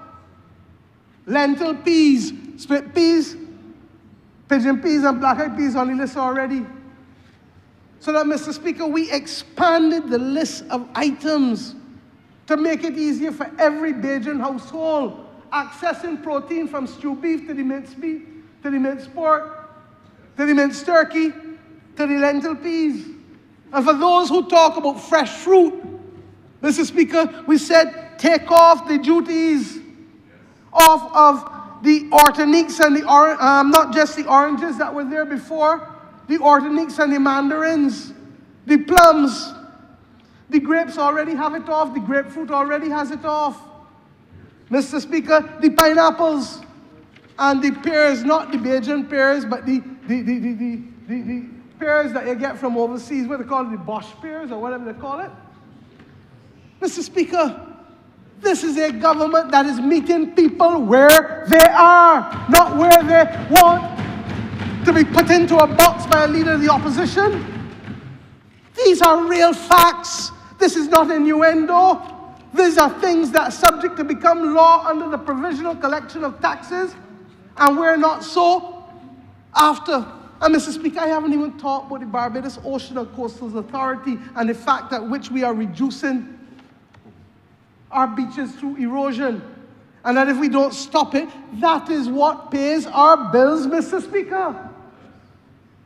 lentil peas, split peas, pigeon peas, and black-eyed peas on the list already. So that, Mr. Speaker, we expanded the list of items to make it easier for every Bajan household, accessing protein from stew beef to the minced meat, to the minced pork, to the minced turkey, to the lentil peas. And for those who talk about fresh fruit, Mr. Speaker, we said take off the duties off of the Ortaniques and the, not just the oranges that were there before, the Ortaniques and the mandarins, the plums, the grapes already have it off, the grapefruit already has it off. Mr. Speaker, the pineapples and the pears, not the Bajan pears, but the pears that you get from overseas, what they call it, the Bosch pears or whatever they call it. Mr. Speaker, this is a government that is meeting people where they are, not where they want to be put into a box by a leader of the opposition. These are real facts. This is not innuendo. These are things that are subject to become law under the provisional collection of taxes, and we're not so after. And Mr. Speaker, I haven't even talked about the Barbados Ocean and Coastal Authority and the fact at which we are reducing our beaches through erosion. And that if we don't stop it, that is what pays our bills, Mr. Speaker.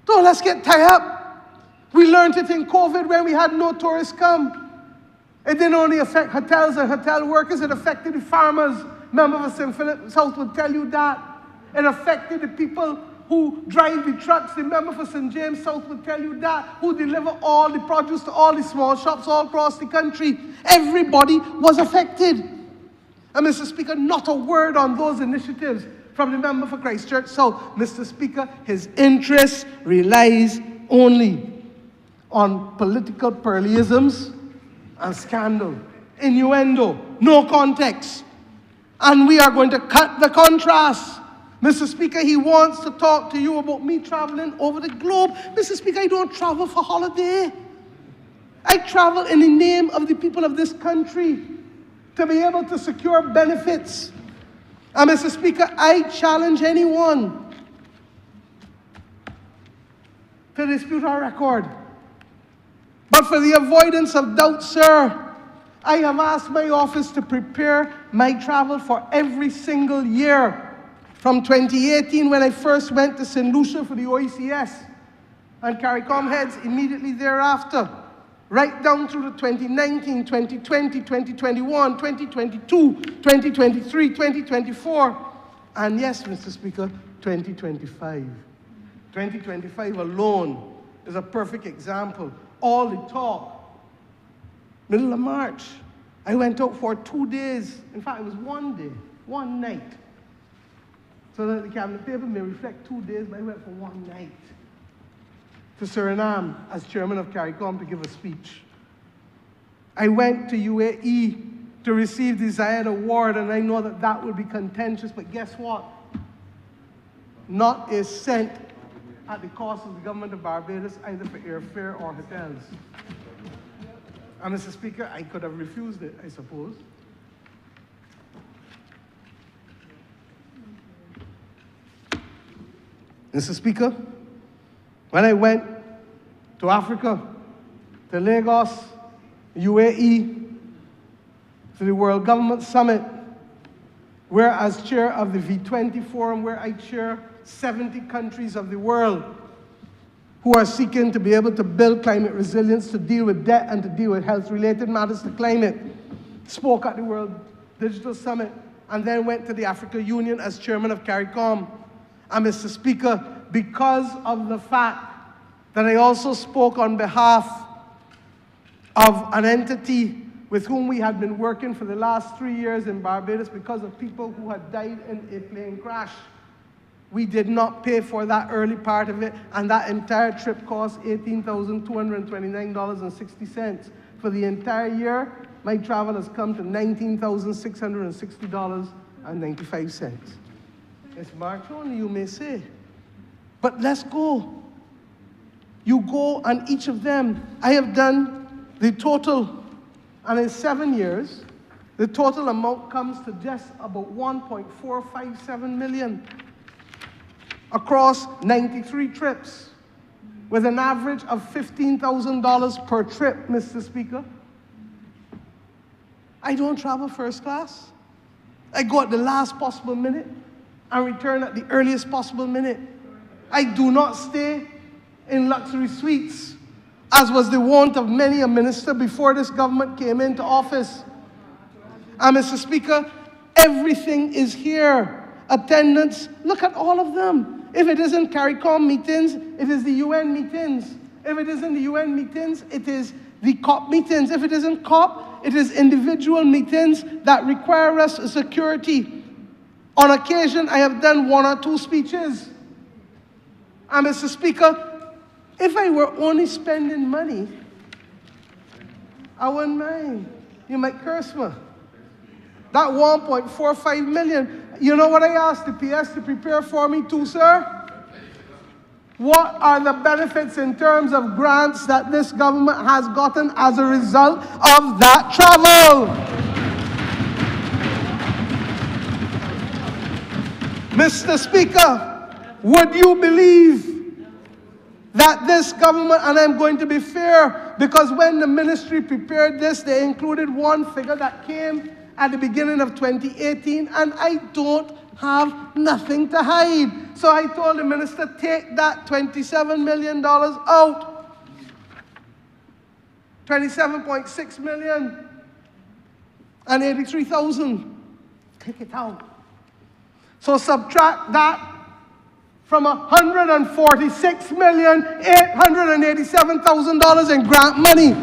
Don't let's get tied up. We learned it in COVID when we had no tourists come. It didn't only affect hotels and hotel workers, it affected the farmers. Member for St. Philip South would tell you that. It affected the people who drive the trucks. The member for St. James South would tell you that, who deliver all the produce to all the small shops all across the country. Everybody was affected. And Mr. Speaker, not a word on those initiatives from the member for Christchurch South. Mr. Speaker, his interest relies only on political parallelisms and scandal, innuendo, no context. And we are going to cut the contrast. Mr. Speaker, he wants to talk to you about me traveling over the globe. Mr. Speaker, I don't travel for holiday. I travel in the name of the people of this country to be able to secure benefits. And Mr. Speaker, I challenge anyone to dispute our record. But for the avoidance of doubt, sir, I have asked my office to prepare my travel for every single year. From 2018, when I first went to St. Lucia for the OECS, and CARICOM heads immediately thereafter, right down through to 2019, 2020, 2021, 2022, 2023, 2024, and yes, Mr. Speaker, 2025. 2025 alone is a perfect example. All the talk. Middle of March, I went out for 2 days. In fact, it was 1 day, one night. So that the cabinet paper may reflect 2 days, but I went for 1 night to Suriname as chairman of CARICOM to give a speech. I went to UAE to receive the desired award, and I know that that will be contentious, but guess what? Not a cent at the cost of the government of Barbados, either for airfare or hotels. And Mr. Speaker, I could have refused it, I suppose. Mr. Speaker, when I went to Africa, to Lagos, UAE, to the World Government Summit, where as chair of the V20 Forum, where I chair 70 countries of the world who are seeking to be able to build climate resilience, to deal with debt and to deal with health-related matters to climate, spoke at the World Digital Summit, and then went to the Africa Union as chairman of CARICOM. And Mr. Speaker, because of the fact that I also spoke on behalf of an entity with whom we had been working for the last 3 years in Barbados because of people who had died in a plane crash, we did not pay for that early part of it, and that entire trip cost $18,229.60. For the entire year, my travel has come to $19,660.95. It's March only, you may say. But let's go. You go on each of them. I have done the total, and in 7 years, the total amount comes to just about $1.457 million across 93 trips, with an average of $15,000 per trip, Mr. Speaker. I don't travel first class. I go at the last possible minute and return at the earliest possible minute. I do not stay in luxury suites, as was the wont of many a minister before this government came into office. And Mr. Speaker, everything is here. Attendance, look at all of them. If it isn't CARICOM meetings, it is the UN meetings. If it isn't the UN meetings, it is the COP meetings. If it isn't COP, it is individual meetings that require us security. On occasion, I have done 1 or 2 speeches. And Mr. Speaker, if I were only spending money, I wouldn't mind. You might curse me. That 1.45 million, you know what I asked the PS to prepare for me too, sir? What are the benefits in terms of grants that this government has gotten as a result of that travel? Mr. Speaker, would you believe that this government, and I'm going to be fair, because when the ministry prepared this, they included one figure that came at the beginning of 2018, and I don't have nothing to hide. So I told the minister, take that $27 million out. 27.6 million and 83,000. Take it out. So subtract that from $146,887,000 in grant money.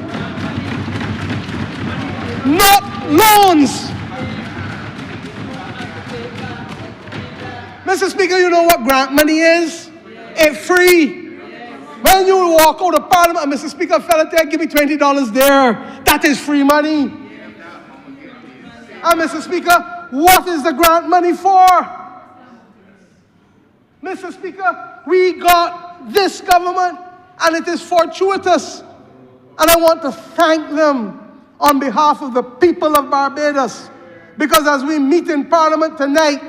Not loans. Mr. Speaker, you know what grant money is? It's free. When you walk out of Parliament, Mr. Speaker, fella there, give me $20 there. That is free money. And Mr. Speaker, what is the grant money for? Mr. Speaker, we got this government, and it is fortuitous. And I want to thank them on behalf of the people of Barbados, because as we meet in Parliament tonight,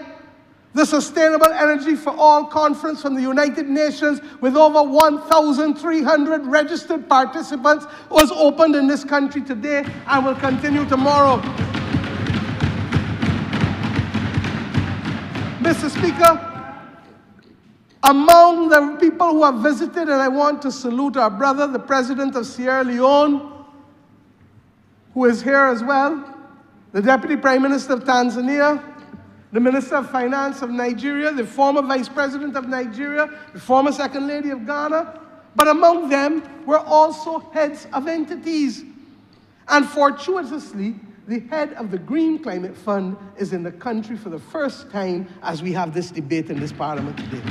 the Sustainable Energy for All Conference from the United Nations, with over 1,300 registered participants, was opened in this country today and will continue tomorrow. Mr. Speaker, among the people who have visited, and I want to salute our brother, the President of Sierra Leone, who is here as well, the Deputy Prime Minister of Tanzania, the Minister of Finance of Nigeria, the former Vice President of Nigeria, the former Second Lady of Ghana, but among them were also heads of entities. And fortuitously, the head of the Green Climate Fund is in the country for the first time as we have this debate in this Parliament today.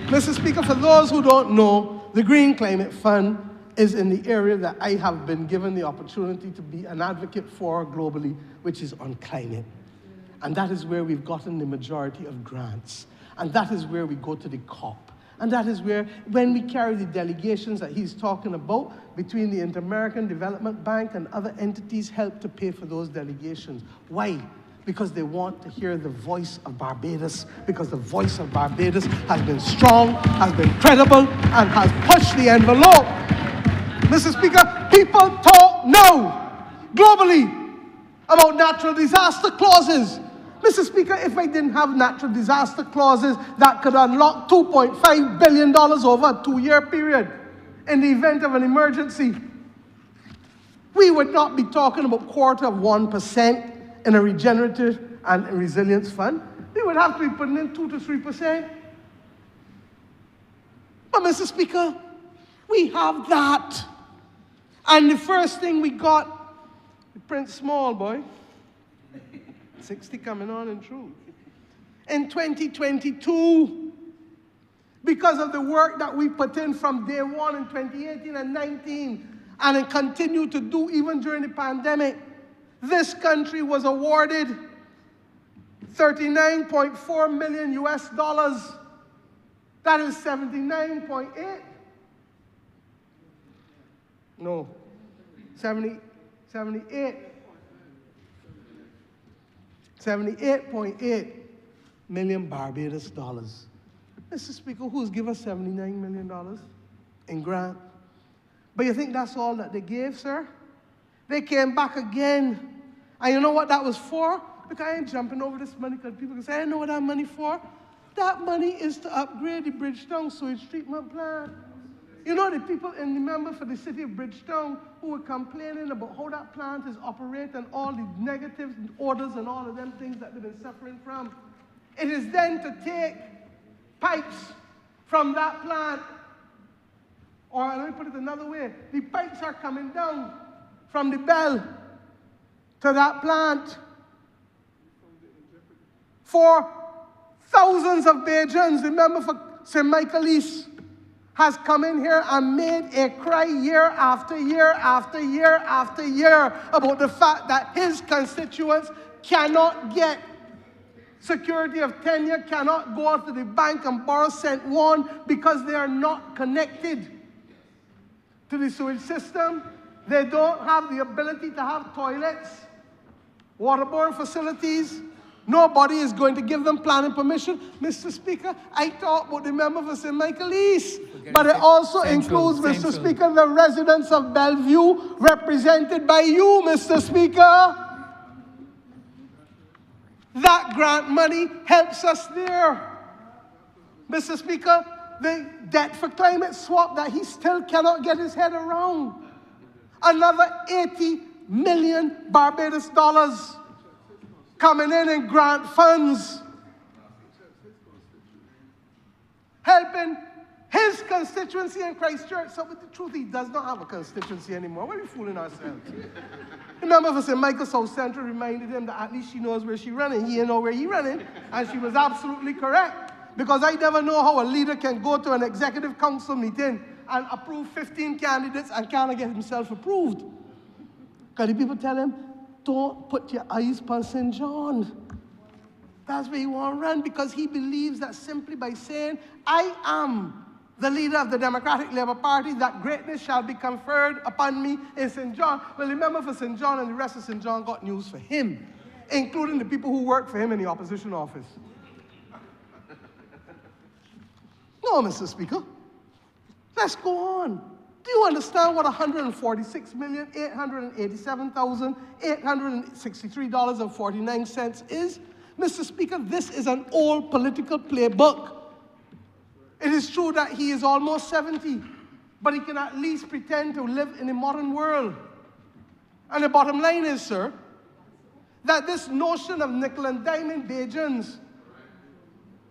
Mr. Speaker, for those who don't know, the Green Climate Fund is in the area that I have been given the opportunity to be an advocate for globally, which is on climate. And that is where we've gotten the majority of grants. And that is where we go to the COP. And that is where, when we carry the delegations that he's talking about, between the Inter-American Development Bank and other entities help to pay for those delegations. Why? Because they want to hear the voice of Barbados, because the voice of Barbados has been strong, has been credible, and has pushed the envelope. Mr. Speaker, people talk now, globally, about natural disaster clauses. Mr. Speaker, if I didn't have natural disaster clauses that could unlock $2.5 billion over a 2-year period in the event of an emergency, we would not be talking about 0.25% in a regenerative and resilience fund. We would have to be putting in 2 to 3%. But Mr. Speaker, we have that. And the first thing we got, the print small, boy. 60 coming on and true. In 2022, because of the work that we put in from day one in 2018 and 19, and it continued to do even during the pandemic, this country was awarded $39.4 million US. That is 79.8. No, 78.8 million Barbados dollars. Mr. Speaker, who's give us $79 million in grant? But you think that's all that they gave, sir? They came back again. And you know what that was for? Because I ain't jumping over this money because people can say, I know what that money for. That money is to upgrade the Bridgetown sewage treatment plant. You know the people in the member for the city of Bridgetown who were complaining about how that plant is operating and all the negative orders and all of them things that they've been suffering from. It is then to take pipes from that plant, or let me put it another way, the pipes are coming down from the bell to that plant for thousands of Bajans. Remember, for St. Michaelis has come in here and made a cry year after year after year after year about the fact that his constituents cannot get security of tenure, cannot go out to the bank and borrow cent one because they are not connected to the sewage system. They don't have the ability to have toilets, waterborne facilities. Nobody is going to give them planning permission. Mr. Speaker, I talk about the member for St. Michaelis, but it also includes, Mr. Speaker, the residents of Bellevue, represented by you, Mr. Speaker. That grant money helps us there. Mr. Speaker, the debt for climate swap that he still cannot get his head around. Another 80 million Barbados dollars coming in grant funds, helping his constituency in Christchurch. So, but the truth, he does not have a constituency anymore. Why are we fooling ourselves? Remember, for St. Michael South Central reminded him that at least she knows where she's running. He didn't know where he's running, and she was absolutely correct. Because I never know how a leader can go to an executive council meeting and approve 15 candidates and cannot get himself approved. Because the people tell him, don't put your eyes on St. John. That's where he won't run, because he believes that simply by saying, I am the leader of the Democratic Labour Party, that greatness shall be conferred upon me in St. John. Well, remember, for St. John and the rest of St. John got news for him, including the people who work for him in the opposition office. No, Mr. Speaker. Let's go on. Do you understand what $146,887,863.49 is? Mr. Speaker, this is an old political playbook. It is true that he is almost 70, but he can at least pretend to live in a modern world. And the bottom line is, sir, that this notion of nickel and diamond Bajans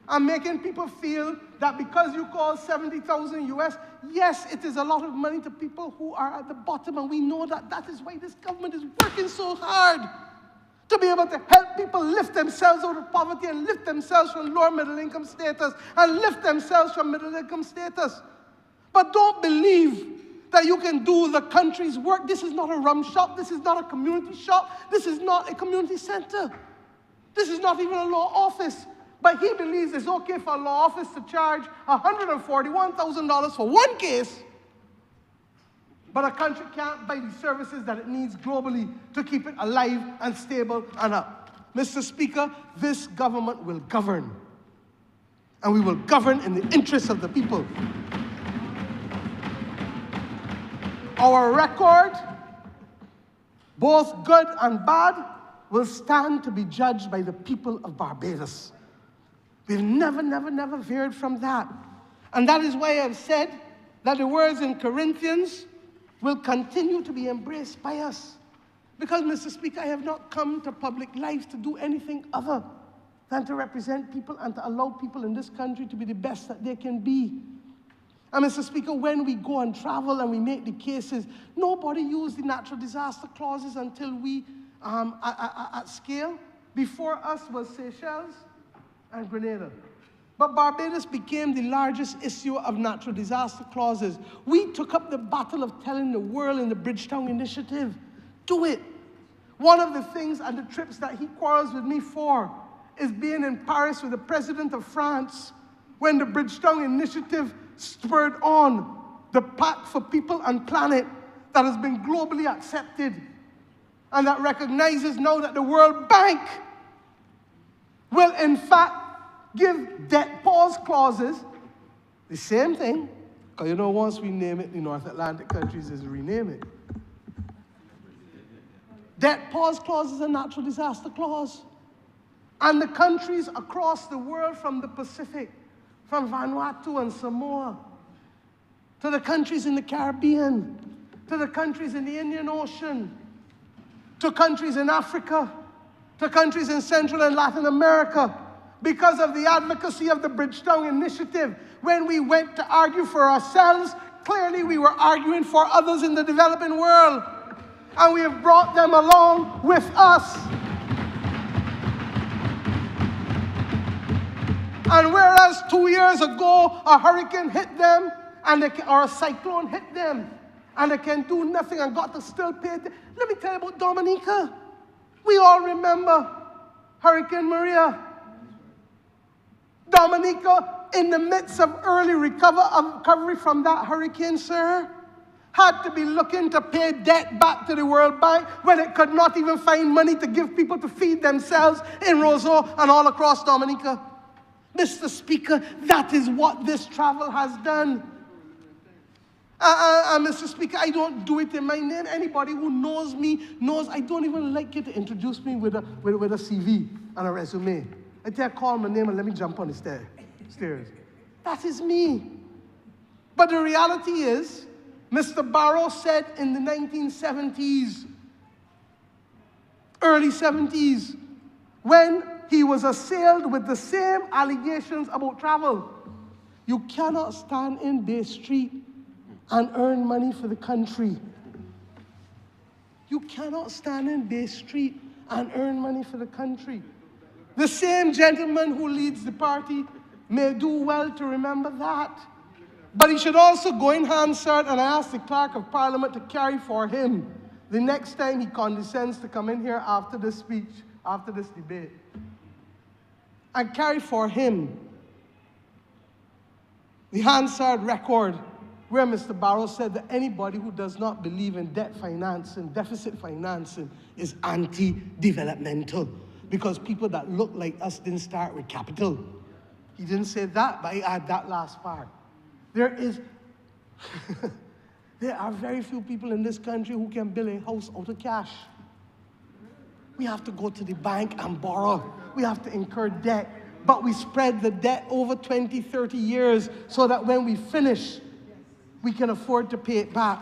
and making people feel that because you call 70,000 US, yes, it is a lot of money to people who are at the bottom, and we know that. That is why this government is working so hard to be able to help people lift themselves out of poverty and lift themselves from lower middle income status and lift themselves from middle income status. But don't believe that you can do the country's work. This is not a rum shop. This is not a community shop. This is not a community center. This is not even a law office. But he believes it's okay for a law office to charge $141,000 for one case, but a country can't buy the services that it needs globally to keep it alive and stable and up. Mr. Speaker, this government will govern. And we will govern in the interests of the people. Our record, both good and bad, will stand to be judged by the people of Barbados. We've never, never, never veered from that. And that is why I've said that the words in Corinthians will continue to be embraced by us. Because, Mr. Speaker, I have not come to public life to do anything other than to represent people and to allow people in this country to be the best that they can be. And, Mr. Speaker, when we go and travel and we make the cases, nobody used the natural disaster clauses until we, at scale. Before us was Seychelles and Grenada. But Barbados became the largest issuer of natural disaster clauses. We took up the battle of telling the world in the Bridgetown Initiative, do it. One of the things and the trips that he quarrels with me for is being in Paris with the President of France when the Bridgetown Initiative spurred on the Pact for People and Planet that has been globally accepted and that recognizes now that the World Bank will in fact give debt pause clauses, the same thing, because you know once we name it, the North Atlantic countries is rename it. Debt pause clause is a natural disaster clause. And the countries across the world from the Pacific, from Vanuatu and Samoa, to the countries in the Caribbean, to the countries in the Indian Ocean, to countries in Africa, to countries in Central and Latin America, because of the advocacy of the Bridgetown Initiative. When we went to argue for ourselves, clearly we were arguing for others in the developing world. And we have brought them along with us. And whereas 2 years ago a hurricane hit them, or a cyclone hit them, and they can do nothing and got to still pay. Let me tell you about Dominica. We all remember Hurricane Maria. Dominica, in the midst of early recovery from that hurricane, sir, had to be looking to pay debt back to the World Bank when it could not even find money to give people to feed themselves in Roseau and all across Dominica. Mr. Speaker, that is what this travel has done. Mr. Speaker, I don't do it in my name. Anybody who knows me knows I don't even like you to introduce me with a CV and a resume. I tell you, call my name and let me jump on the stairs. That is me. But the reality is, Mr. Barrow said in the 1970s, early 70s, when he was assailed with the same allegations about travel, you cannot stand in Bay Street and earn money for the country. You cannot stand in Bay Street and earn money for the country. The same gentleman who leads the party may do well to remember that. But he should also go in Hansard, and I ask the Clerk of Parliament to carry for him the next time he condescends to come in here after this speech, after this debate, and carry for him the Hansard record where Mr. Barrow said that anybody who does not believe in debt financing, deficit financing, is anti-developmental because people that look like us didn't start with capital. He didn't say that, but he added that last part. There are very few people in this country who can build a house out of cash. We have to go to the bank and borrow. We have to incur debt. But we spread the debt over 20, 30 years so that when we finish, we can afford to pay it back.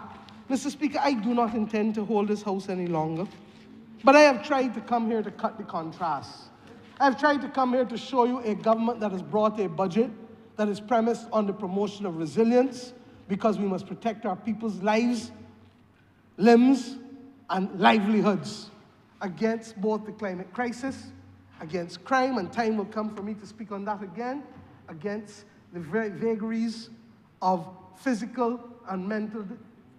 Mr. Speaker, I do not intend to hold this house any longer. But I have tried to come here to cut the contrast. I have tried to come here to show you a government that has brought a budget that is premised on the promotion of resilience, because we must protect our people's lives, limbs, and livelihoods against both the climate crisis, against crime, and time will come for me to speak on that again, against the vagaries of physical and mental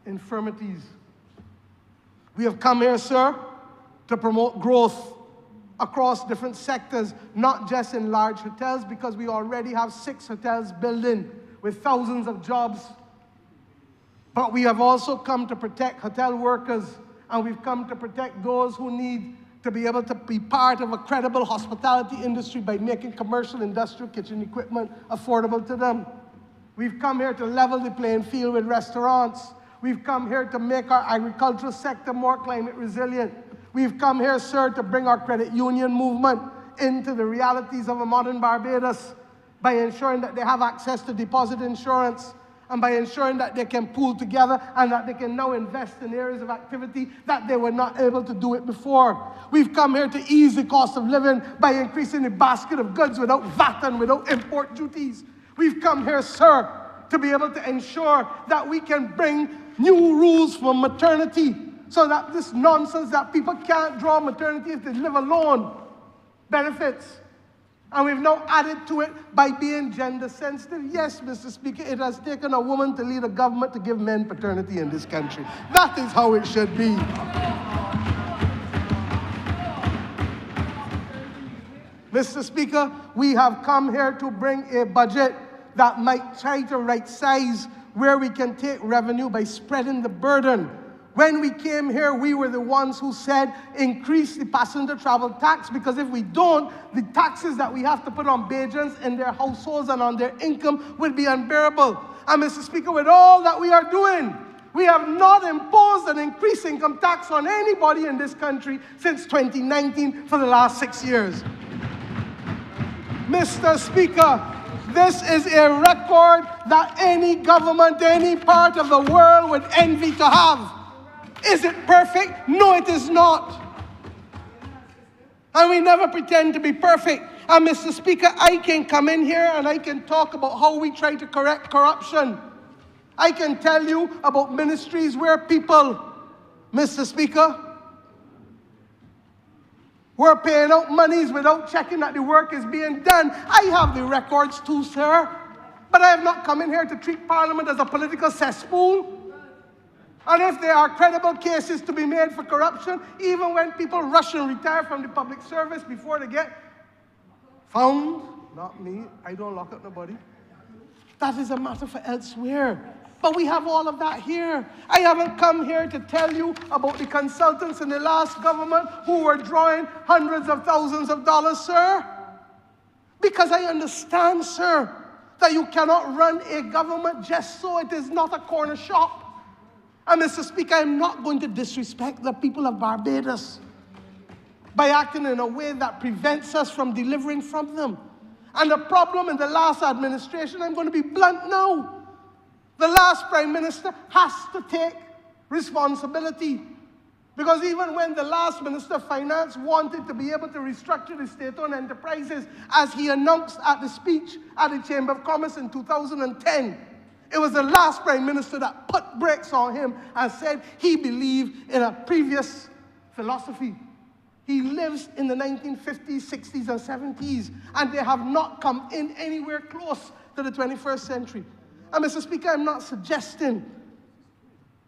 infirmities. We have come here, sir, to promote growth across different sectors, not just in large hotels, because we already have 6 hotels building with thousands of jobs. But we have also come to protect hotel workers, and we've come to protect those who need to be able to be part of a credible hospitality industry by making commercial industrial kitchen equipment affordable to them. We've come here to level the playing field with restaurants. We've come here to make our agricultural sector more climate resilient. We've come here, sir, to bring our credit union movement into the realities of a modern Barbados by ensuring that they have access to deposit insurance, and by ensuring that they can pool together and that they can now invest in areas of activity that they were not able to do it before. We've come here to ease the cost of living by increasing the basket of goods without VAT and without import duties. We've come here, sir, to be able to ensure that we can bring new rules for maternity so that this nonsense that people can't draw maternity if they live alone benefits. And we've now added to it by being gender sensitive. Yes, Mr. Speaker, it has taken a woman to lead a government to give men paternity in this country. That is how it should be. Mr. Speaker, we have come here to bring a budget that might try to right-size where we can take revenue by spreading the burden. When we came here, we were the ones who said, increase the passenger travel tax, because if we don't, the taxes that we have to put on Bajans and their households and on their income will be unbearable. And Mr. Speaker, with all that we are doing, we have not imposed an increased income tax on anybody in this country since 2019 for the last 6 years. Mr. Speaker, this is a record that any government, any part of the world would envy to have. Is it perfect? No, it is not. And we never pretend to be perfect. And Mr. Speaker, I can come in here and I can talk about how we try to correct corruption. I can tell you about ministries where people, Mr. Speaker, were paying out monies without checking that the work is being done. I have the records too, sir. But I have not come in here to treat Parliament as a political cesspool. And if there are credible cases to be made for corruption, even when people rush and retire from the public service before they get found, not me, I don't lock up nobody, that is a matter for elsewhere. But we have all of that here. I haven't come here to tell you about the consultants in the last government who were drawing hundreds of thousands of dollars, sir. Because I understand, sir, that you cannot run a government just so it is not a corner shop. And Mr. Speaker, I'm not going to disrespect the people of Barbados by acting in a way that prevents us from delivering from them. And the problem in the last administration, I'm going to be blunt now, the last Prime Minister has to take responsibility. Because even when the last Minister of Finance wanted to be able to restructure the state-owned enterprises, as he announced at the speech at the Chamber of Commerce in 2010, it was the last Prime Minister that put brakes on him and said he believed in a previous philosophy. He lives in the 1950s, 60s, and 70s, and they have not come in anywhere close to the 21st century. And Mr. Speaker, I'm not suggesting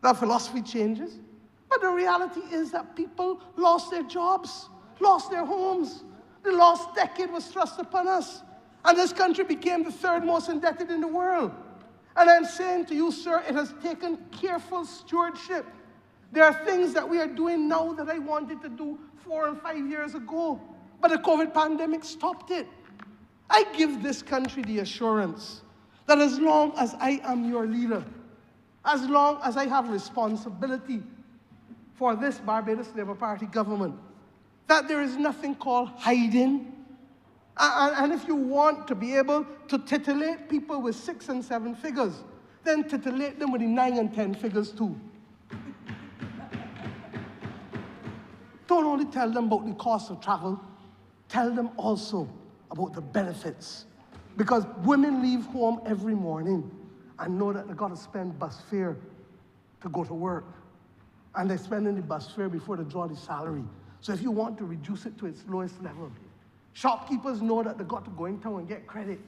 that philosophy changes, but the reality is that people lost their jobs, lost their homes. The last decade was thrust upon us, and this country became the 3rd most indebted in the world. And I'm saying to you, sir, it has taken careful stewardship. There are things that we are doing now that I wanted to do 4 and 5 years ago, but the COVID pandemic stopped it. I give this country the assurance that as long as I am your leader, as long as I have responsibility for this Barbados Labour Party government, that there is nothing called hiding. And if you want to be able to titillate people with 6 and 7 figures, then titillate them with the 9 and 10 figures too. Don't only tell them about the cost of travel, tell them also about the benefits. Because women leave home every morning and know that they've got to spend bus fare to go to work. And they're spending the bus fare before they draw the salary. So if you want to reduce it to its lowest level, shopkeepers know that they've got to go in town and get credit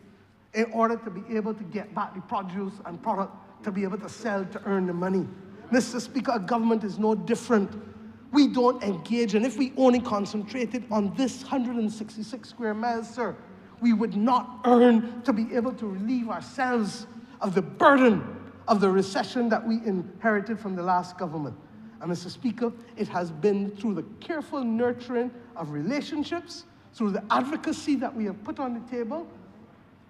in order to be able to get back the produce and product to be able to sell to earn the money. Mr. Speaker, a government is no different. We don't engage, and if we only concentrated on this 166 square miles, sir, we would not earn to be able to relieve ourselves of the burden of the recession that we inherited from the last government. And Mr. Speaker, it has been through the careful nurturing of relationships, through the advocacy that we have put on the table,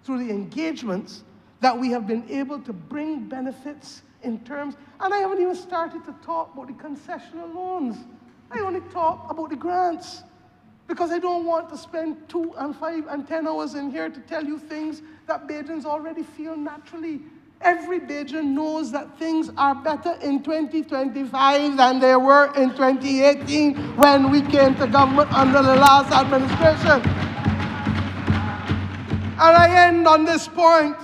through the engagements, that we have been able to bring benefits in terms, and I haven't even started to talk about the concessional loans. I only talk about the grants, because I don't want to spend 2 and 5 and 10 hours in here to tell you things that Bajans already feel naturally. Every Bajan knows that things are better in 2025 than they were in 2018 when we came to government under the last administration. And I end on this point.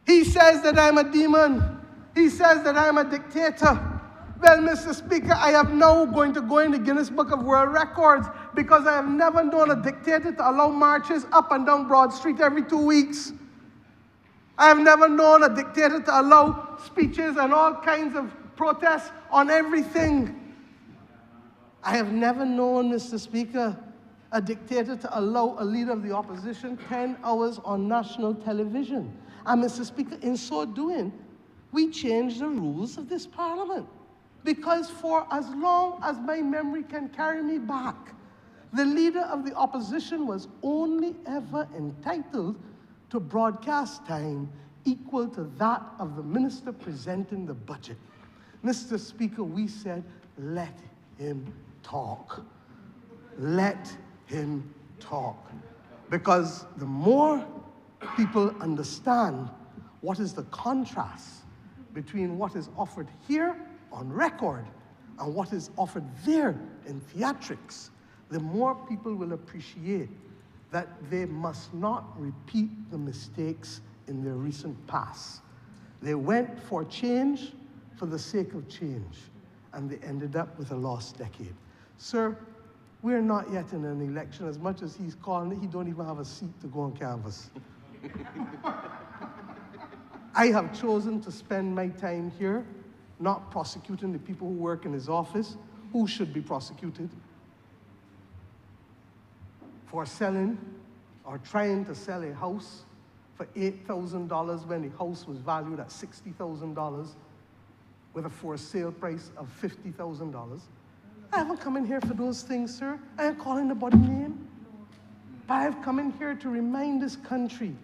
He says that I'm a demon. He says that I'm a dictator. Well, Mr. Speaker, I am now going to go in the Guinness Book of World Records because I have never known a dictator to allow marches up and down Broad Street every 2 weeks. I have never known a dictator to allow speeches and all kinds of protests on everything. I have never known, Mr. Speaker, a dictator to allow a leader of the opposition 10 hours on national television. And Mr. Speaker, in so doing, we changed the rules of this parliament. Because for as long as my memory can carry me back, the leader of the opposition was only ever entitled to broadcast time equal to that of the minister presenting the budget. Mr. Speaker, we said, let him talk. Let him talk. Because the more people understand what is the contrast between what is offered here on record and what is offered there in theatrics, the more people will appreciate that they must not repeat the mistakes in their recent past. They went for change for the sake of change, and they ended up with a lost decade. Sir, we're not yet in an election. As much as he's calling it, he don't even have a seat to go on canvas. I have chosen to spend my time here not prosecuting the people who work in his office, who should be prosecuted for selling or trying to sell a house for $8,000 when the house was valued at $60,000 with a for sale price of $50,000. I haven't come in here for those things, sir. I ain't calling nobody's name. But I've come in here to remind this country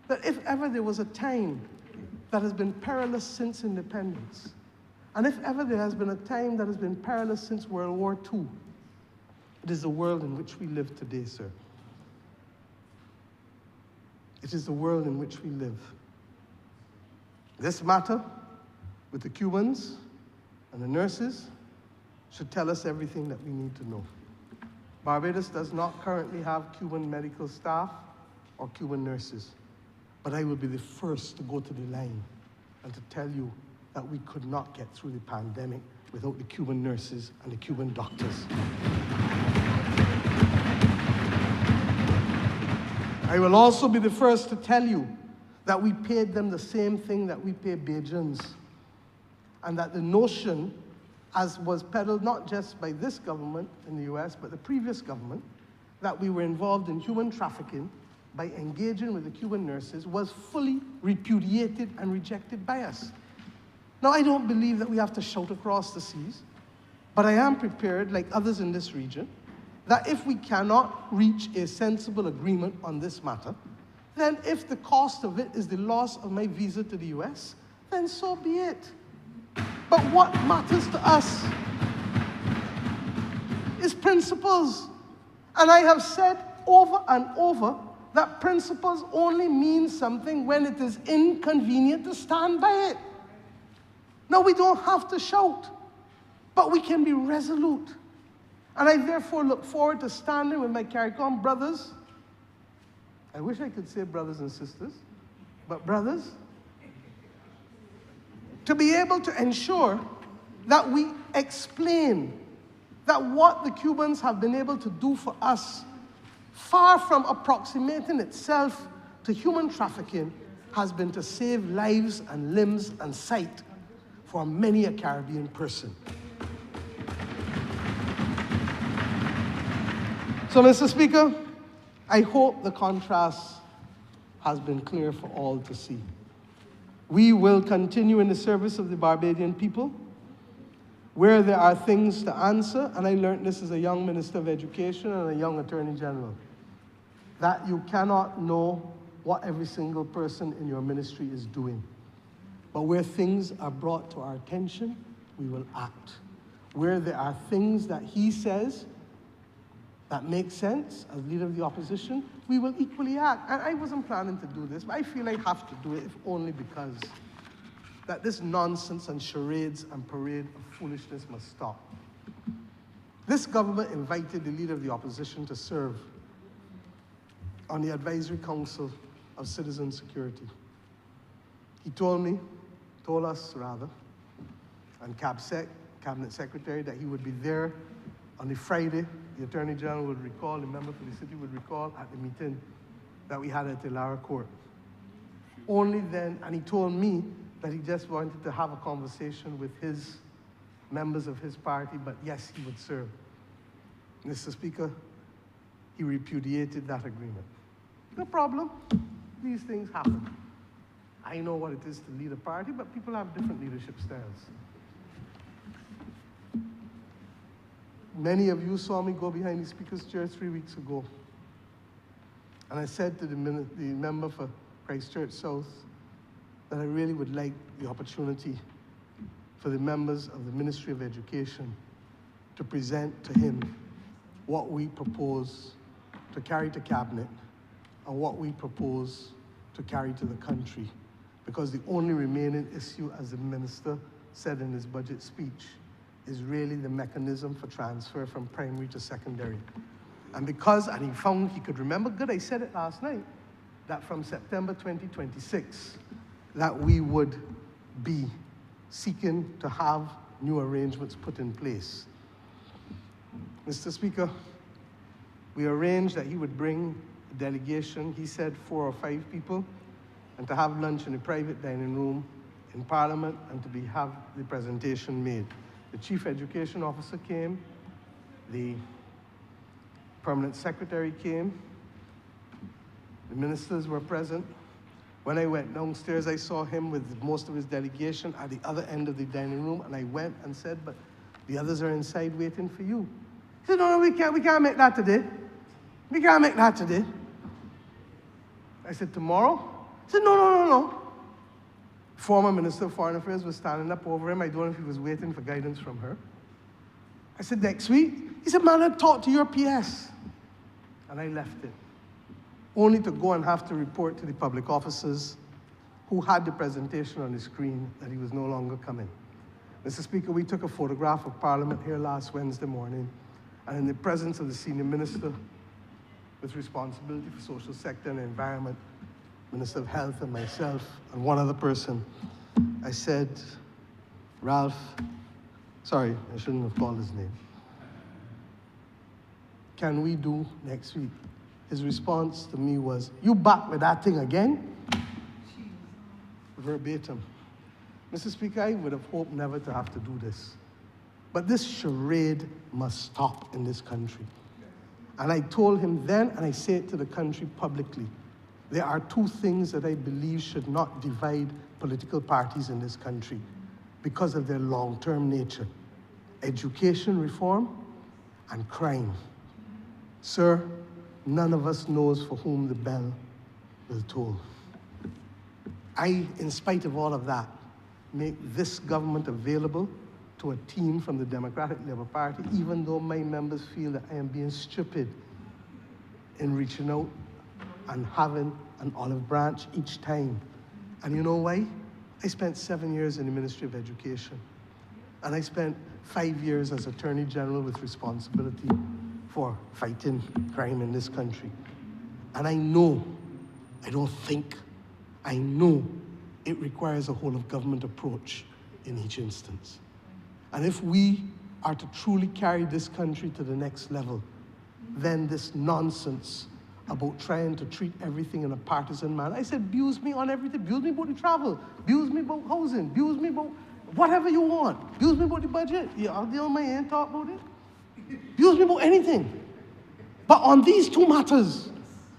that if ever there was a time that has been perilous since independence, and if ever there has been a time that has been perilous since World War II, it is the world in which we live today, sir. It is the world in which we live. This matter with the Cubans and the nurses should tell us everything that we need to know. Barbados does not currently have Cuban medical staff or Cuban nurses, but I will be the first to go to the line and to tell you that we could not get through the pandemic without the Cuban nurses and the Cuban doctors. I will also be the first to tell you that we paid them the same thing that we pay Bajans, and that the notion, as was peddled not just by this government in the US, but the previous government, that we were involved in human trafficking by engaging with the Cuban nurses was fully repudiated and rejected by us. Now, I don't believe that we have to shout across the seas, but I am prepared, like others in this region, that if we cannot reach a sensible agreement on this matter, then if the cost of it is the loss of my visa to the US, then so be it. But what matters to us is principles. And I have said over and over that principles only mean something when it is inconvenient to stand by it. Now, we don't have to shout, but we can be resolute. And I therefore look forward to standing with my CARICOM brothers. I wish I could say brothers and sisters, but brothers, to be able to ensure that we explain that what the Cubans have been able to do for us, far from approximating itself to human trafficking, has been to save lives and limbs and sight for many a Caribbean person. So, Mr. Speaker, I hope the contrast has been clear for all to see. We will continue in the service of the Barbadian people where there are things to answer, and I learned this as a young Minister of Education and a young Attorney General, that you cannot know what every single person in your ministry is doing. But where things are brought to our attention, we will act. Where there are things that he says that make sense as leader of the opposition, we will equally act. And I wasn't planning to do this, but I feel I have to do it, if only because that this nonsense and charades and parade of foolishness must stop. This government invited the leader of the opposition to serve on the Advisory Council of Citizen Security. He told us, and Cabinet Secretary, that he would be there on the Friday. The Attorney General would recall, the member for the city would recall, at the meeting that we had at the Lara Court. Only then, and he told me that he just wanted to have a conversation with his members of his party, but yes, he would serve. Mr. Speaker, he repudiated that agreement. No problem. These things happen. I know what it is to lead a party, but people have different leadership styles. Many of you saw me go behind the Speaker's chair 3 weeks ago. And I said to the member for Christchurch South that I really would like the opportunity for the members of the Ministry of Education to present to him what we propose to carry to Cabinet and what we propose to carry to the country. Because the only remaining issue, as the Minister said in his budget speech, is really the mechanism for transfer from primary to secondary. And because, and he could remember good, I said it last night, that from September 2026, that we would be seeking to have new arrangements put in place. Mr. Speaker, we arranged that he would bring a delegation, he said 4 or 5 people, and to have lunch in a private dining room in Parliament and to have the presentation made. The Chief Education Officer came, the Permanent Secretary came, the ministers were present. When I went downstairs, I saw him with most of his delegation at the other end of the dining room, and I went and said, but the others are inside waiting for you. He said, no, we can't make that today. We can't make that today. I said, tomorrow? He said, no. Former Minister of Foreign Affairs was standing up over him. I don't know if he was waiting for guidance from her. I said, next week? He said, man, I'll talk to your PS. And I left it, only to go and have to report to the public officers who had the presentation on the screen that he was no longer coming. Mr. Speaker, we took a photograph of Parliament here last Wednesday morning, and in the presence of the senior minister with responsibility for social sector and environment, Minister of Health, and myself, and one other person, I said, Ralph, sorry, I shouldn't have called his name. Can we do next week? His response to me was, you back with that thing again? Verbatim. Mr. Speaker, I would have hoped never to have to do this. But this charade must stop in this country. And I told him then, and I say it to the country publicly, there are 2 things that I believe should not divide political parties in this country because of their long-term nature: education reform and crime. Sir, none of us knows for whom the bell will toll. I, in spite of all of that, make this government available to a team from the Democratic Labour Party, even though my members feel that I am being stupid in reaching out and having an olive branch each time. And you know why? I spent 7 years in the Ministry of Education, and I spent 5 years as Attorney General with responsibility for fighting crime in this country. And I know, I don't think, I know it requires a whole-of-government approach in each instance. And if we are to truly carry this country to the next level, then this nonsense about trying to treat everything in a partisan manner. I said, abuse me on everything. Abuse me about the travel. Abuse me about housing. Abuse me about whatever you want. Use me about the budget. Yeah, I'll deal with my hand, talk about it. Use me about anything. But on these two matters,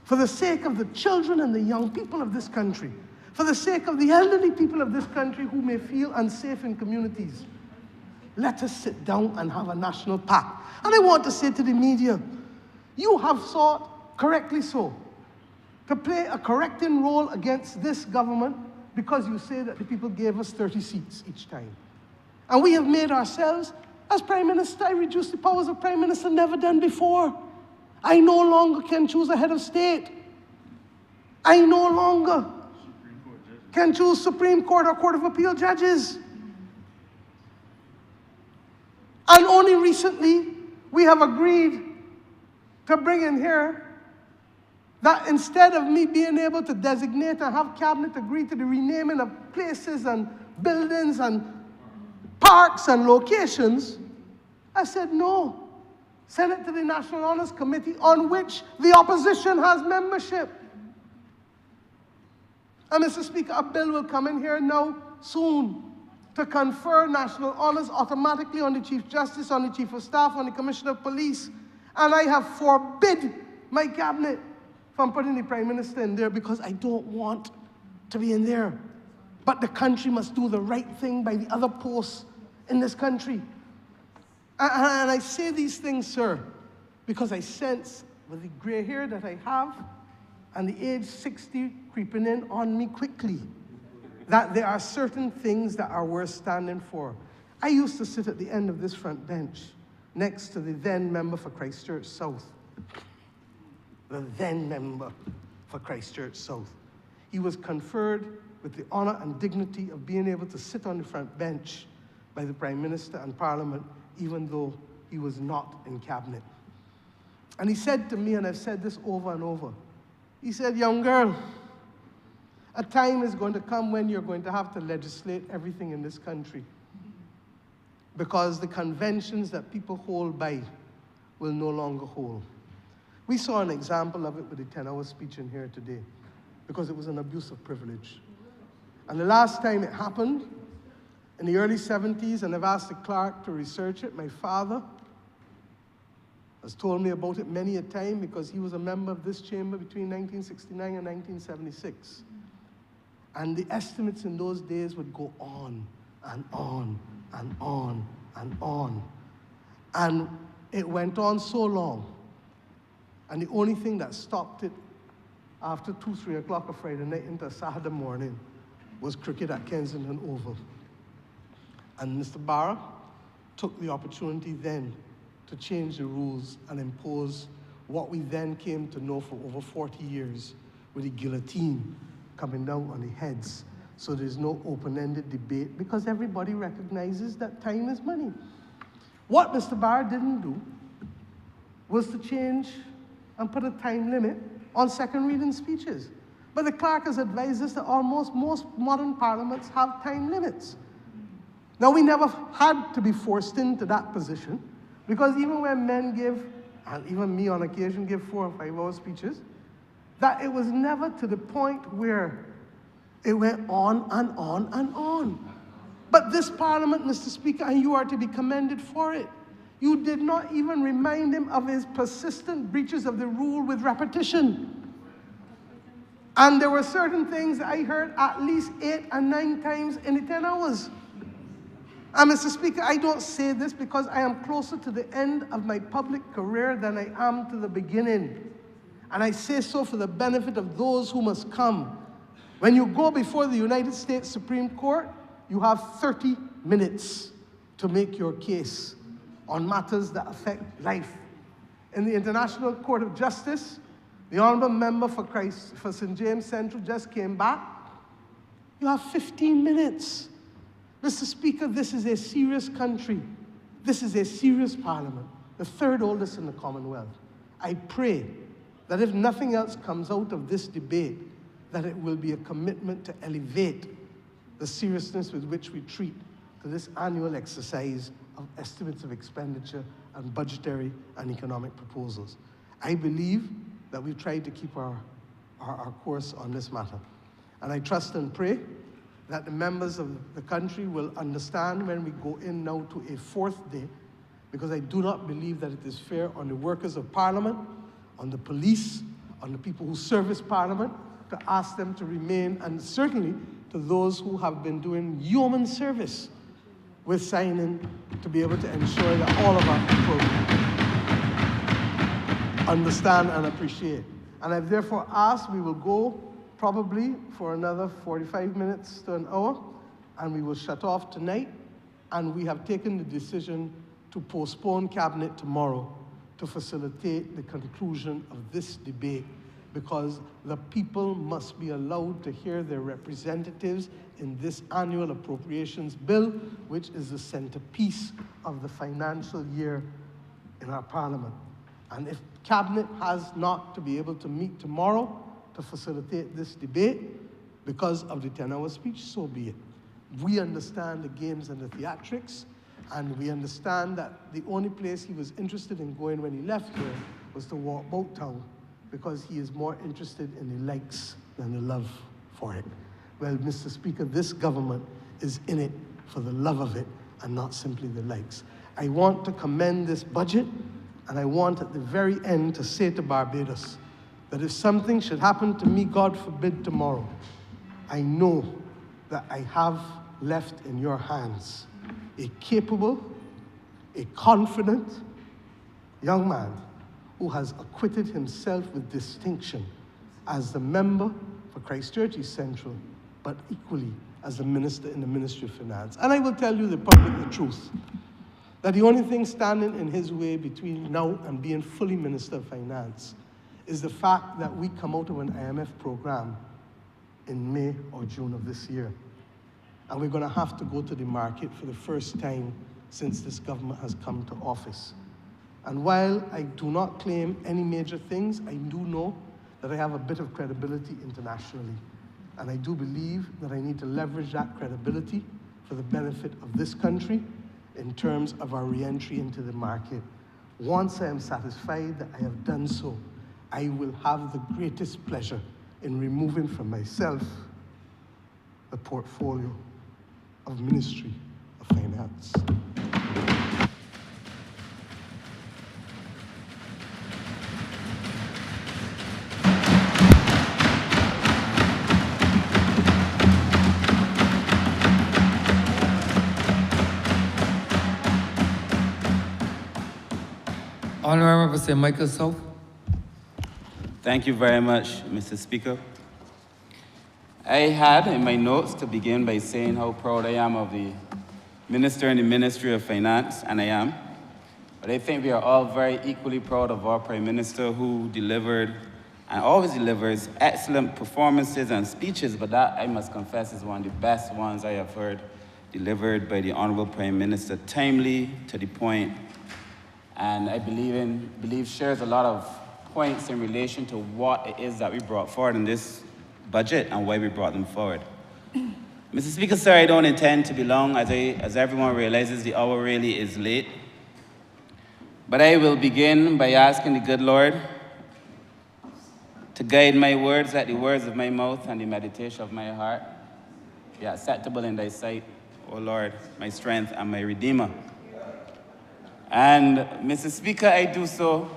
for the sake of the children and the young people of this country, for the sake of the elderly people of this country who may feel unsafe in communities, let us sit down and have a national pact. And I want to say to the media, you have sought, correctly so, to play a correcting role against this government because you say that the people gave us 30 seats each time. And we have made ourselves, as Prime Minister, I reduced the powers of Prime Minister, never done before. I no longer can choose a head of state. I no longer can choose Supreme Court or Court of Appeal judges. And only recently, we have agreed to bring in here that instead of me being able to designate and have cabinet agree to the renaming of places and buildings and parks and locations, I said no. Send it to the National Honors Committee, on which the opposition has membership. And Mr. Speaker, a bill will come in here now soon to confer national honors automatically on the Chief Justice, on the Chief of Staff, on the Commissioner of Police. And I have forbid my cabinet from putting the Prime Minister in there because I don't want to be in there. But the country must do the right thing by the other posts in this country. And I say these things, sir, because I sense with the gray hair that I have and the age 60 creeping in on me quickly, that there are certain things that are worth standing for. I used to sit at the end of this front bench next to the then member for Christchurch South. The then member for Christchurch South. He was conferred with the honor and dignity of being able to sit on the front bench by the Prime Minister and Parliament, even though he was not in cabinet. And he said to me, and I've said this over and over, he said, young girl, a time is going to come when you're going to have to legislate everything in this country because the conventions that people hold by will no longer hold. We saw an example of it with the 10-hour speech in here today because it was an abuse of privilege. And the last time it happened, in the early 70s, and I've asked the clerk to research it, my father has told me about it many a time because he was a member of this chamber between 1969 and 1976. And the estimates in those days would go on and on and on and on. And it went on so long. And the only thing that stopped it after 2, 3 o'clock a Friday night into Saturday morning was cricket at Kensington Oval. And Mr. Barra took the opportunity then to change the rules and impose what we then came to know for over 40 years with the guillotine coming down on the heads. So there's no open-ended debate because everybody recognizes that time is money. What Mr. Barra didn't do was to change and put a time limit on second reading speeches. But the clerk has advised us that almost most modern parliaments have time limits. Now, we never had to be forced into that position because even when men give, and even me on occasion give 4 or 5 hour speeches, that it was never to the point where it went on and on and on. But this parliament, Mr. Speaker, and you are to be commended for it, you did not even remind him of his persistent breaches of the rule with repetition. And there were certain things I heard at least 8 and 9 times in the 10 hours. And Mr. Speaker, I don't say this because I am closer to the end of my public career than I am to the beginning. And I say so for the benefit of those who must come. When you go before the United States Supreme Court, you have 30 minutes to make your case on matters that affect life. In the International Court of Justice, the Honourable Member for St. James Central just came back. You have 15 minutes. Mr. Speaker, this is a serious country. This is a serious parliament, the 3rd oldest in the Commonwealth. I pray that if nothing else comes out of this debate, that it will be a commitment to elevate the seriousness with which we treat to this annual exercise of estimates of expenditure and budgetary and economic proposals. I believe that we've tried to keep our course on this matter. And I trust and pray that the members of the country will understand when we go in now to a fourth day, because I do not believe that it is fair on the workers of Parliament, on the police, on the people who service Parliament, to ask them to remain, and certainly to those who have been doing yeoman service with signing, to be able to ensure that all of our people understand and appreciate. And I've therefore asked, we will go probably for another 45 minutes to an hour, and we will shut off tonight. And we have taken the decision to postpone Cabinet tomorrow to facilitate the conclusion of this debate, because the people must be allowed to hear their representatives in this annual appropriations bill, which is the centerpiece of the financial year in our Parliament. And if Cabinet has not to be able to meet tomorrow to facilitate this debate because of the 10-hour speech, so be it. We understand the games and the theatrics, and we understand that the only place he was interested in going when he left here was to walk about town, because he is more interested in the likes than the love for it. Well, Mr. Speaker, this government is in it for the love of it and not simply the likes. I want to commend this budget, and I want at the very end to say to Barbados that if something should happen to me, God forbid, tomorrow, I know that I have left in your hands a capable, a confident young man who has acquitted himself with distinction as the member for Christchurch East Central, but equally as the minister in the Ministry of Finance. And I will tell you the public the truth, that the only thing standing in his way between now and being fully Minister of Finance is the fact that we come out of an IMF program in May or June of this year. And we're going to have to go to the market for the first time since this government has come to office. And while I do not claim any major things, I do know that I have a bit of credibility internationally. And I do believe that I need to leverage that credibility for the benefit of this country in terms of our re-entry into the market. Once I am satisfied that I have done so, I will have the greatest pleasure in removing from myself the portfolio of Ministry of Finance. Honourable St. Michael South. Thank you very much, Mr. Speaker. I had in my notes to begin by saying how proud I am of the Minister in the Ministry of Finance, and I am. But I think we are all very equally proud of our Prime Minister, who delivered and always delivers excellent performances and speeches, but that, I must confess, is one of the best ones I have heard delivered by the Honourable Prime Minister, timely, to the point, and I believe shares a lot of points in relation to what it is that we brought forward in this budget and why we brought them forward. Mr. Speaker, sir, I don't intend to be long. As everyone realizes, the hour really is late. But I will begin by asking the good Lord to guide my words, let the words of my mouth and the meditation of my heart be acceptable in thy sight, O Lord, my strength and my Redeemer. And, Mr. Speaker, I do so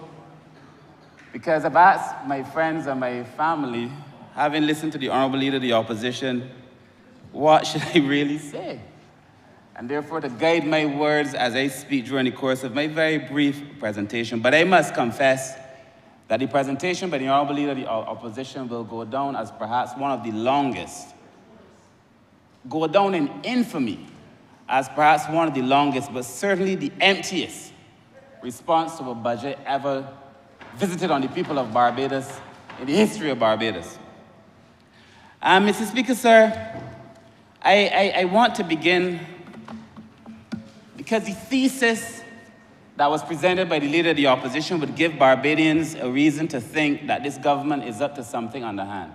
because I've asked my friends and my family, having listened to the Honourable Leader of the Opposition, what should I really say? And therefore, to guide my words as I speak during the course of my very brief presentation. But I must confess that the presentation by the Honourable Leader of the Opposition will go down as perhaps one of the longest, go down in infamy as perhaps one of the longest, but certainly the emptiest response to a budget ever visited on the people of Barbados in the history of Barbados. Mr. Speaker, sir, I want to begin because the thesis that was presented by the Leader of the Opposition would give Barbadians a reason to think that this government is up to something underhand.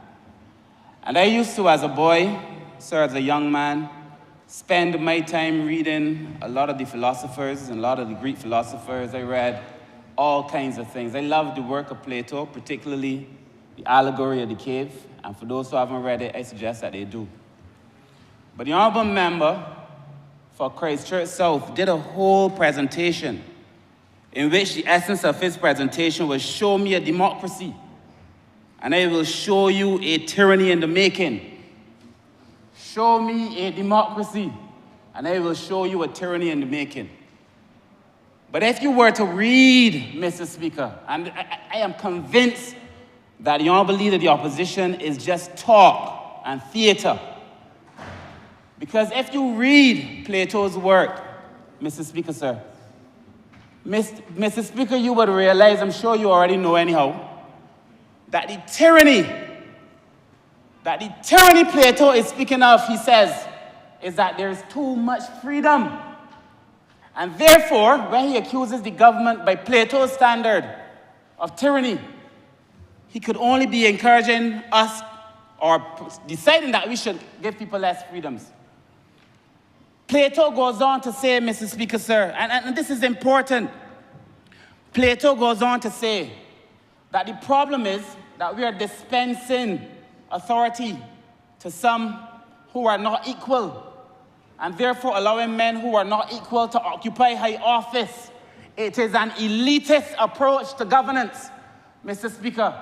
And I used to, as a boy, sir, as a young man, spend my time reading a lot of the philosophers and a lot of the Greek philosophers. I read all kinds of things. I love the work of Plato, particularly the allegory of the cave. And for those who haven't read it, I suggest that they do. But the honorable member for Christchurch South did a whole presentation in which the essence of his presentation was show me a democracy, and I will show you a tyranny in the making. Show me a democracy, and I will show you a tyranny in the making. But if you were to read, Mr. Speaker, and I am convinced that the honorable leader of the opposition is just talk and theater. Because if you read Plato's work, Mr. Speaker, sir, Mr. Speaker, you would realize, I'm sure you already know anyhow, that the tyranny Plato is speaking of, he says, is that there is too much freedom. And therefore, when he accuses the government by Plato's standard of tyranny, he could only be encouraging us or deciding that we should give people less freedoms. Plato goes on to say, Mr. Speaker, sir, and this is important. Plato goes on to say that the problem is that we are dispensing authority to some who are not equal, and therefore allowing men who are not equal to occupy high office. It is an elitist approach to governance, Mr. Speaker.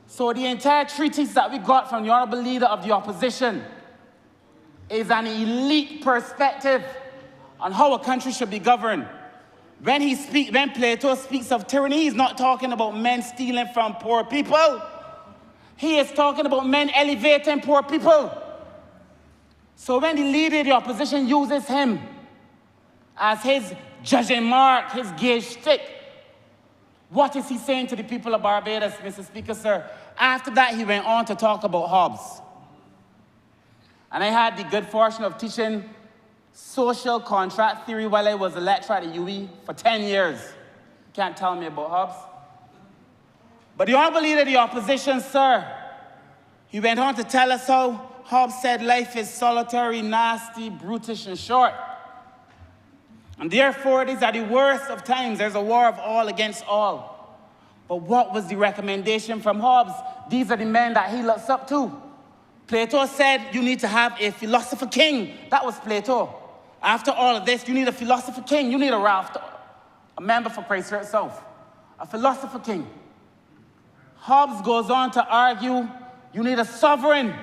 So the entire treatise that we got from the honorable leader of the opposition is an elite perspective on how a country should be governed. When Plato speaks of tyranny, he's not talking about men stealing from poor people. He is talking about men elevating poor people. So when the leader of the opposition uses him as his judging mark, his gauge stick, what is he saying to the people of Barbados, Mr. Speaker, sir? After that, he went on to talk about Hobbes. And I had the good fortune of teaching social contract theory while I was a lecturer at the UE for 10 years. You can't tell me about Hobbes. But the honorable leader of the opposition, sir, he went on to tell us how Hobbes said life is solitary, nasty, brutish, and short. And therefore, it is at the worst of times, there's a war of all against all. But what was the recommendation from Hobbes? These are the men that he looks up to. Plato said you need to have a philosopher king. That was Plato. After all of this, you need a philosopher king. You need a member for Christchurch South, a philosopher king. Hobbes goes on to argue you need a sovereign.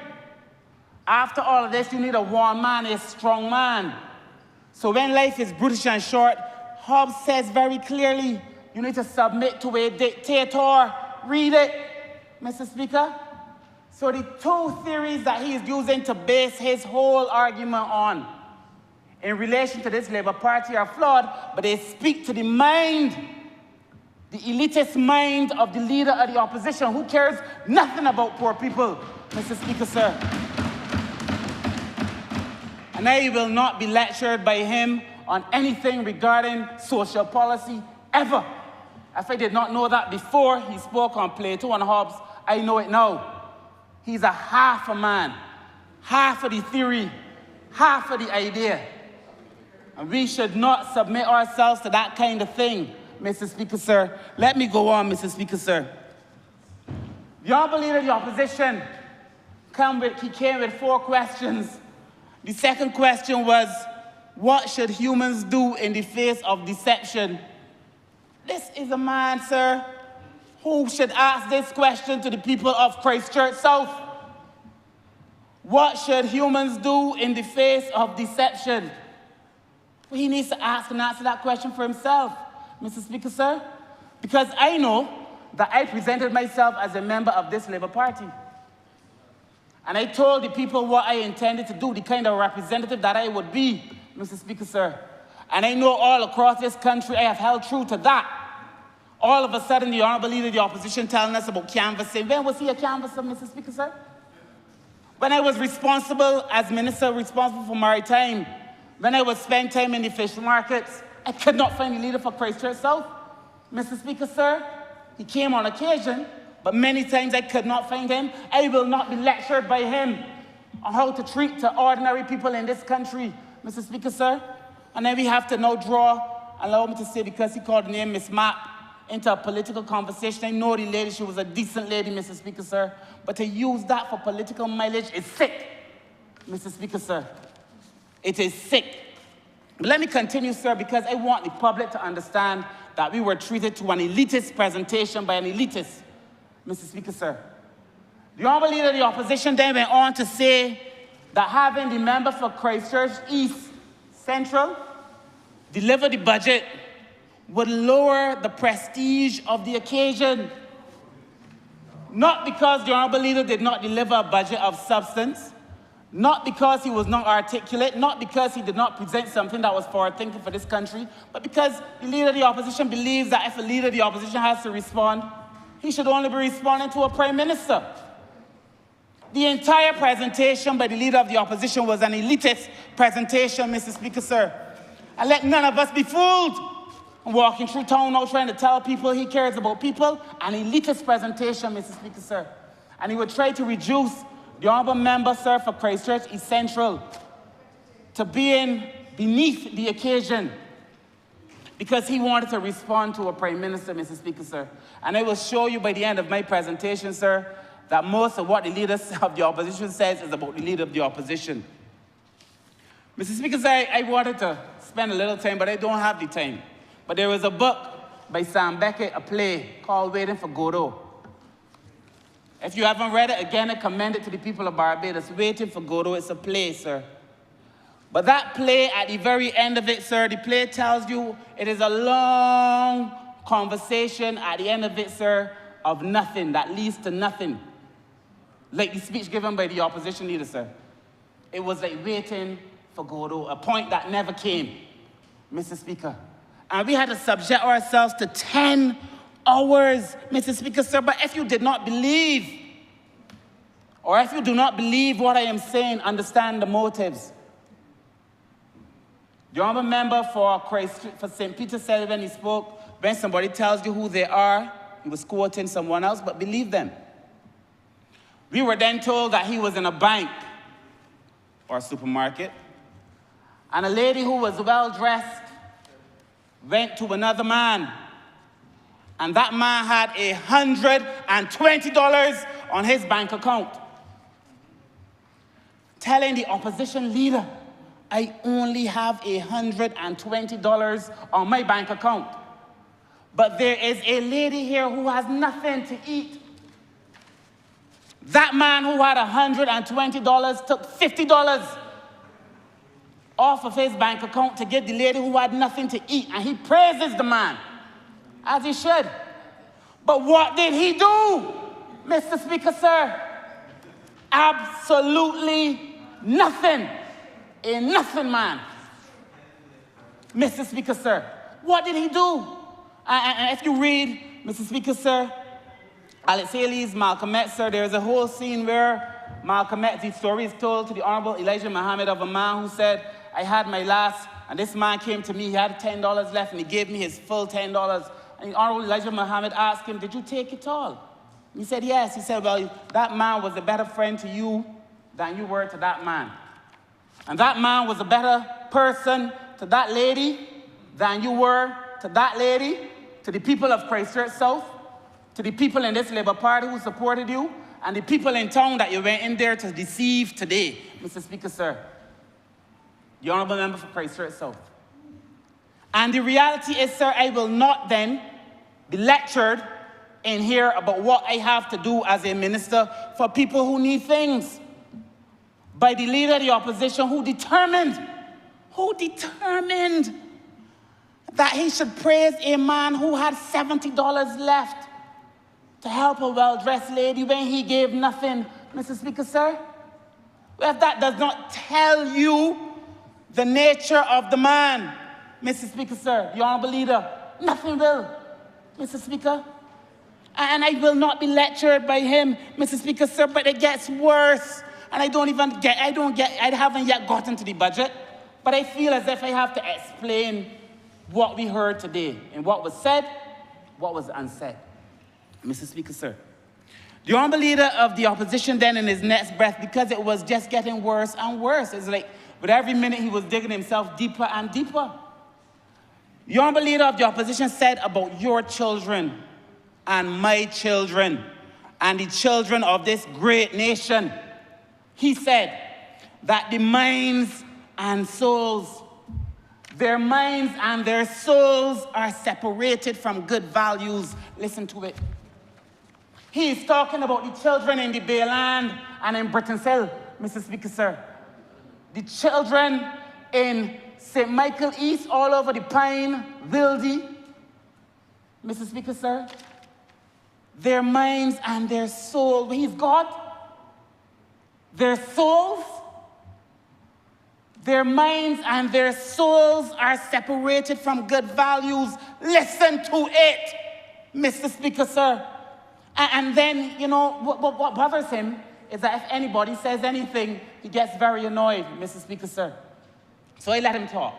After all of this, you need a warm man, a strong man. So when life is brutish and short, Hobbes says very clearly, you need to submit to a dictator. Read it, Mr. Speaker. So the two theories that he is using to base his whole argument on in relation to this Labour Party are flawed, but they speak to the mind, the elitist mind of the leader of the opposition who cares nothing about poor people, Mr. Speaker, sir. And I will not be lectured by him on anything regarding social policy, ever. If I did not know that before he spoke on Plato and Hobbes, I know it now. He's a half a man, half of the theory, half of the idea. And we should not submit ourselves to that kind of thing, Mr. Speaker, sir. Let me go on, Mr. Speaker, sir. The honorable leader of the opposition came with 4 questions. The second question was, what should humans do in the face of deception? This is a man, sir, who should ask this question to the people of Christchurch South. What should humans do in the face of deception? Well, he needs to ask and answer that question for himself, Mr. Speaker, sir. Because I know that I presented myself as a member of this Labour Party. And I told the people what I intended to do, the kind of representative that I would be, Mr. Speaker, sir. And I know all across this country I have held true to that. All of a sudden, the honorable leader of the opposition telling us about canvassing. When was he a canvasser, Mr. Speaker, sir? When I was responsible, as minister responsible for maritime, when I would spend time in the fish markets, I could not find a leader for Christchurch South. Mr. Speaker, sir, he came on occasion, but many times I could not find him. I will not be lectured by him on how to treat to ordinary people in this country, Mr. Speaker, sir. And then we have to now allow me to say, because he called the name Miss Mapp, into a political conversation. I know the lady, she was a decent lady, Mr. Speaker, sir. But to use that for political mileage is sick, Mr. Speaker, sir. It is sick. But let me continue, sir, because I want the public to understand that we were treated to an elitist presentation by an elitist. Mr. Speaker, sir. The Honourable Leader of the Opposition then went on to say that having the member for Christchurch East Central deliver the budget would lower the prestige of the occasion. Not because the Honourable Leader did not deliver a budget of substance, not because he was not articulate, not because he did not present something that was forward-thinking for this country, but because the Leader of the Opposition believes that if a Leader of the Opposition has to respond, he should only be responding to a Prime Minister. The entire presentation by the Leader of the Opposition was an elitist presentation, Mr. Speaker, sir. And let none of us be fooled. Walking through town now trying to tell people he cares about people, an elitist presentation, Mr. Speaker, sir. And he would try to reduce the Honourable Member, sir, for Christchurch East Central to being beneath the occasion because he wanted to respond to a Prime Minister, Mr. Speaker, sir. And I will show you by the end of my presentation, sir, that most of what the Leader of the Opposition says is about the Leader of the Opposition. Mr. Speaker, sir, I wanted to spend a little time, but I don't have the time. But there was a book by Sam Beckett, a play called Waiting for Godot. If you haven't read it, again, I commend it to the people of Barbados. Waiting for Godot, it's a play, sir. But that play, at the very end of it, sir, the play tells you it is a long conversation at the end of it, sir, of nothing, that leads to nothing. Like the speech given by the opposition leader, sir. It was like waiting for Godot, a point that never came, Mr. Speaker. And we had to subject ourselves to 10 hours, Mr. Speaker, sir. But if you did not believe, or if you do not believe what I am saying, understand the motives. The Honourable Member for St. Peter said when he spoke, when somebody tells you who they are, he was quoting someone else, but believe them. We were then told that he was in a bank or a supermarket, and a lady who was well-dressed went to another man, and that man had $120 on his bank account, telling the opposition leader, I only have $120 on my bank account. But there is a lady here who has nothing to eat. That man who had $120 took $50 off of his bank account to give the lady who had nothing to eat. And he praises the man, as he should. But what did he do, Mr. Speaker, sir? Absolutely nothing. A nothing man. Mr. Speaker, sir. What did he do? And if you read, Mr. Speaker, sir, Alex Haley's Malcolm X, sir, there's a whole scene where Malcolm X, the story is told to the Honourable Elijah Muhammad of a man who said, I had my last, and this man came to me, he had $10 left, and he gave me his full $10. And the Honourable Elijah Muhammad asked him, did you take it all? He said, yes. He said, well, that man was a better friend to you than you were to that man. And that man was a better person to that lady than you were to that lady, to the people of Christchurch South, to the people in this Labour Party who supported you, and the people in town that you went in there to deceive today, Mr. Speaker, sir. The Honourable Member for Christchurch South. And the reality is, sir, I will not then be lectured in here about what I have to do as a minister for people who need things by the Leader of the Opposition who determined that he should praise a man who had $70 left to help a well-dressed lady when he gave nothing, Mr. Speaker, sir? Well, if that does not tell you the nature of the man, Mr. Speaker, sir, the Honourable Leader, nothing will, Mr. Speaker. And I will not be lectured by him, Mr. Speaker, sir, but it gets worse. And I haven't yet gotten to the budget, but I feel as if I have to explain what we heard today and what was said, what was unsaid. Mr. Speaker, sir. The Honourable Leader of the Opposition then in his next breath, because it was just getting worse and worse, it's like with every minute he was digging himself deeper and deeper. The Honourable Leader of the Opposition said about your children and my children and the children of this great nation, he said that the minds and souls. Their minds and their souls are separated from good values. Listen to it. He is talking about the children in the Bayland and in Britons Hill, Mr. Speaker, sir. The children in St. Michael East, all over the Pine, Wildy, Mr. Speaker, sir. Their minds and their soul, he's God. Their souls, their minds and their souls are separated from good values. Listen to it, Mr. Speaker, sir. And then, you know, what bothers him is that if anybody says anything, he gets very annoyed, Mr. Speaker, sir. So I let him talk.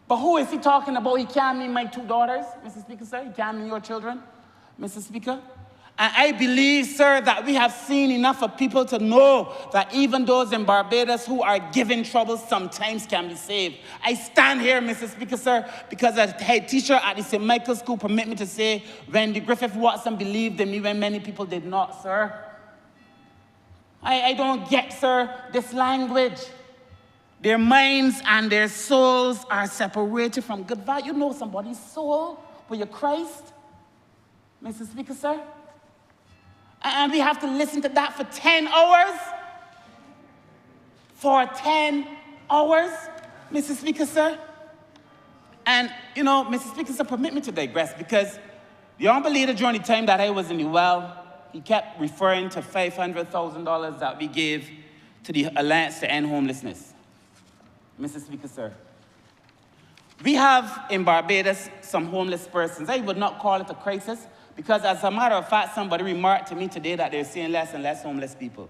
But who is he talking about? He can't mean my 2 daughters, Mr. Speaker, sir. He can't mean your children, Mr. Speaker. And I believe, sir, that we have seen enough of people to know that even those in Barbados who are given trouble sometimes can be saved. I stand here, Mr. Speaker, sir, because a head teacher at the St. Michael School permit me to say, Wendy Griffith Watson believed in me when many people did not, sir. I don't get, sir, this language. Their minds and their souls are separated from good value. You know somebody's soul for your Christ, Mr. Speaker, sir? And we have to listen to that for 10 hours? For 10 hours, Mr. Speaker, sir? And, you know, Mr. Speaker, sir, permit me to digress, because the Honourable Leader, during the time that I was in the well, he kept referring to $500,000 that we gave to the Alliance to End Homelessness. Mr. Speaker, sir, we have in Barbados some homeless persons. I would not call it a crisis, because as a matter of fact, somebody remarked to me today that they're seeing less and less homeless people.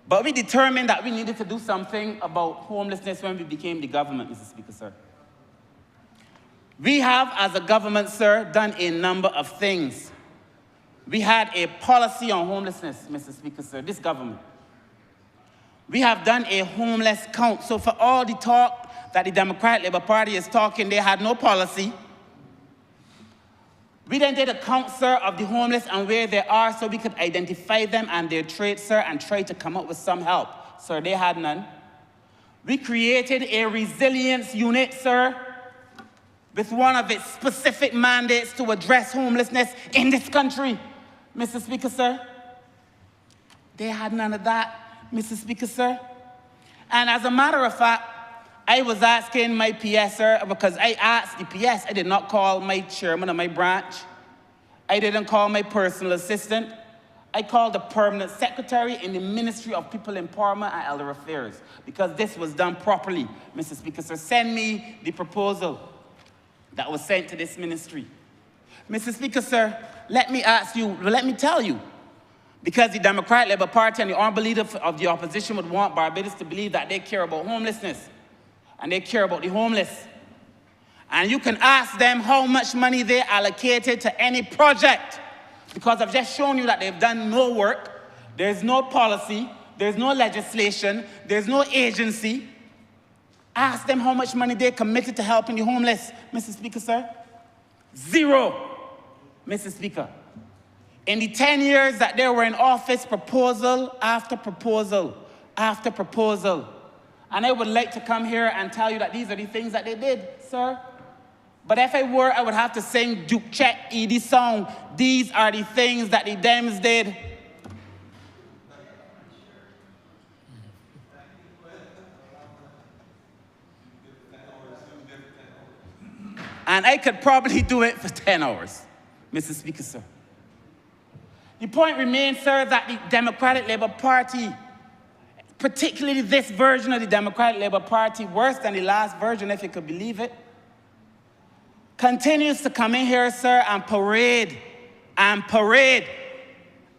But we determined that we needed to do something about homelessness when we became the government, Mr. Speaker, sir. We have, as a government, sir, done a number of things. We had a policy on homelessness, Mr. Speaker, sir, this government. We have done a homeless count. So for all the talk that the Democratic Labour Party is talking, they had no policy. We then did a count, sir, of the homeless and where they are so we could identify them and their traits, sir, and try to come up with some help. Sir, they had none. We created a resilience unit, sir, with one of its specific mandates to address homelessness in this country, Mr. Speaker, sir. They had none of that, Mr. Speaker, sir. And as a matter of fact, I was asking my PS, sir, because I asked the PS. I did not call my chairman of my branch. I didn't call my personal assistant. I called the permanent secretary in the Ministry of People Empowerment and Elder Affairs, because this was done properly, Mr. Speaker, sir. Send me the proposal that was sent to this ministry. Mr. Speaker, sir, let me tell you, because the Democratic Labour Party and the Honourable Leader of the opposition would want Barbados to believe that they care about homelessness and they care about the homeless. And you can ask them how much money they allocated to any project, because I've just shown you that they've done no work, there's no policy, there's no legislation, there's no agency. Ask them how much money they committed to helping the homeless, Mr. Speaker, sir. 0, Mr. Speaker. In the 10 years that they were in office, proposal after proposal after proposal. And I would like to come here and tell you that these are the things that they did, sir. But if I were, I would have to sing Duke Check Edie song. These are the things that the Dems did. And I could probably do it for 10 hours, Mr. Speaker, sir. The point remains, sir, that the Democratic Labour Party, particularly this version of the Democratic Labour Party, worse than the last version, if you could believe it, continues to come in here, sir, and parade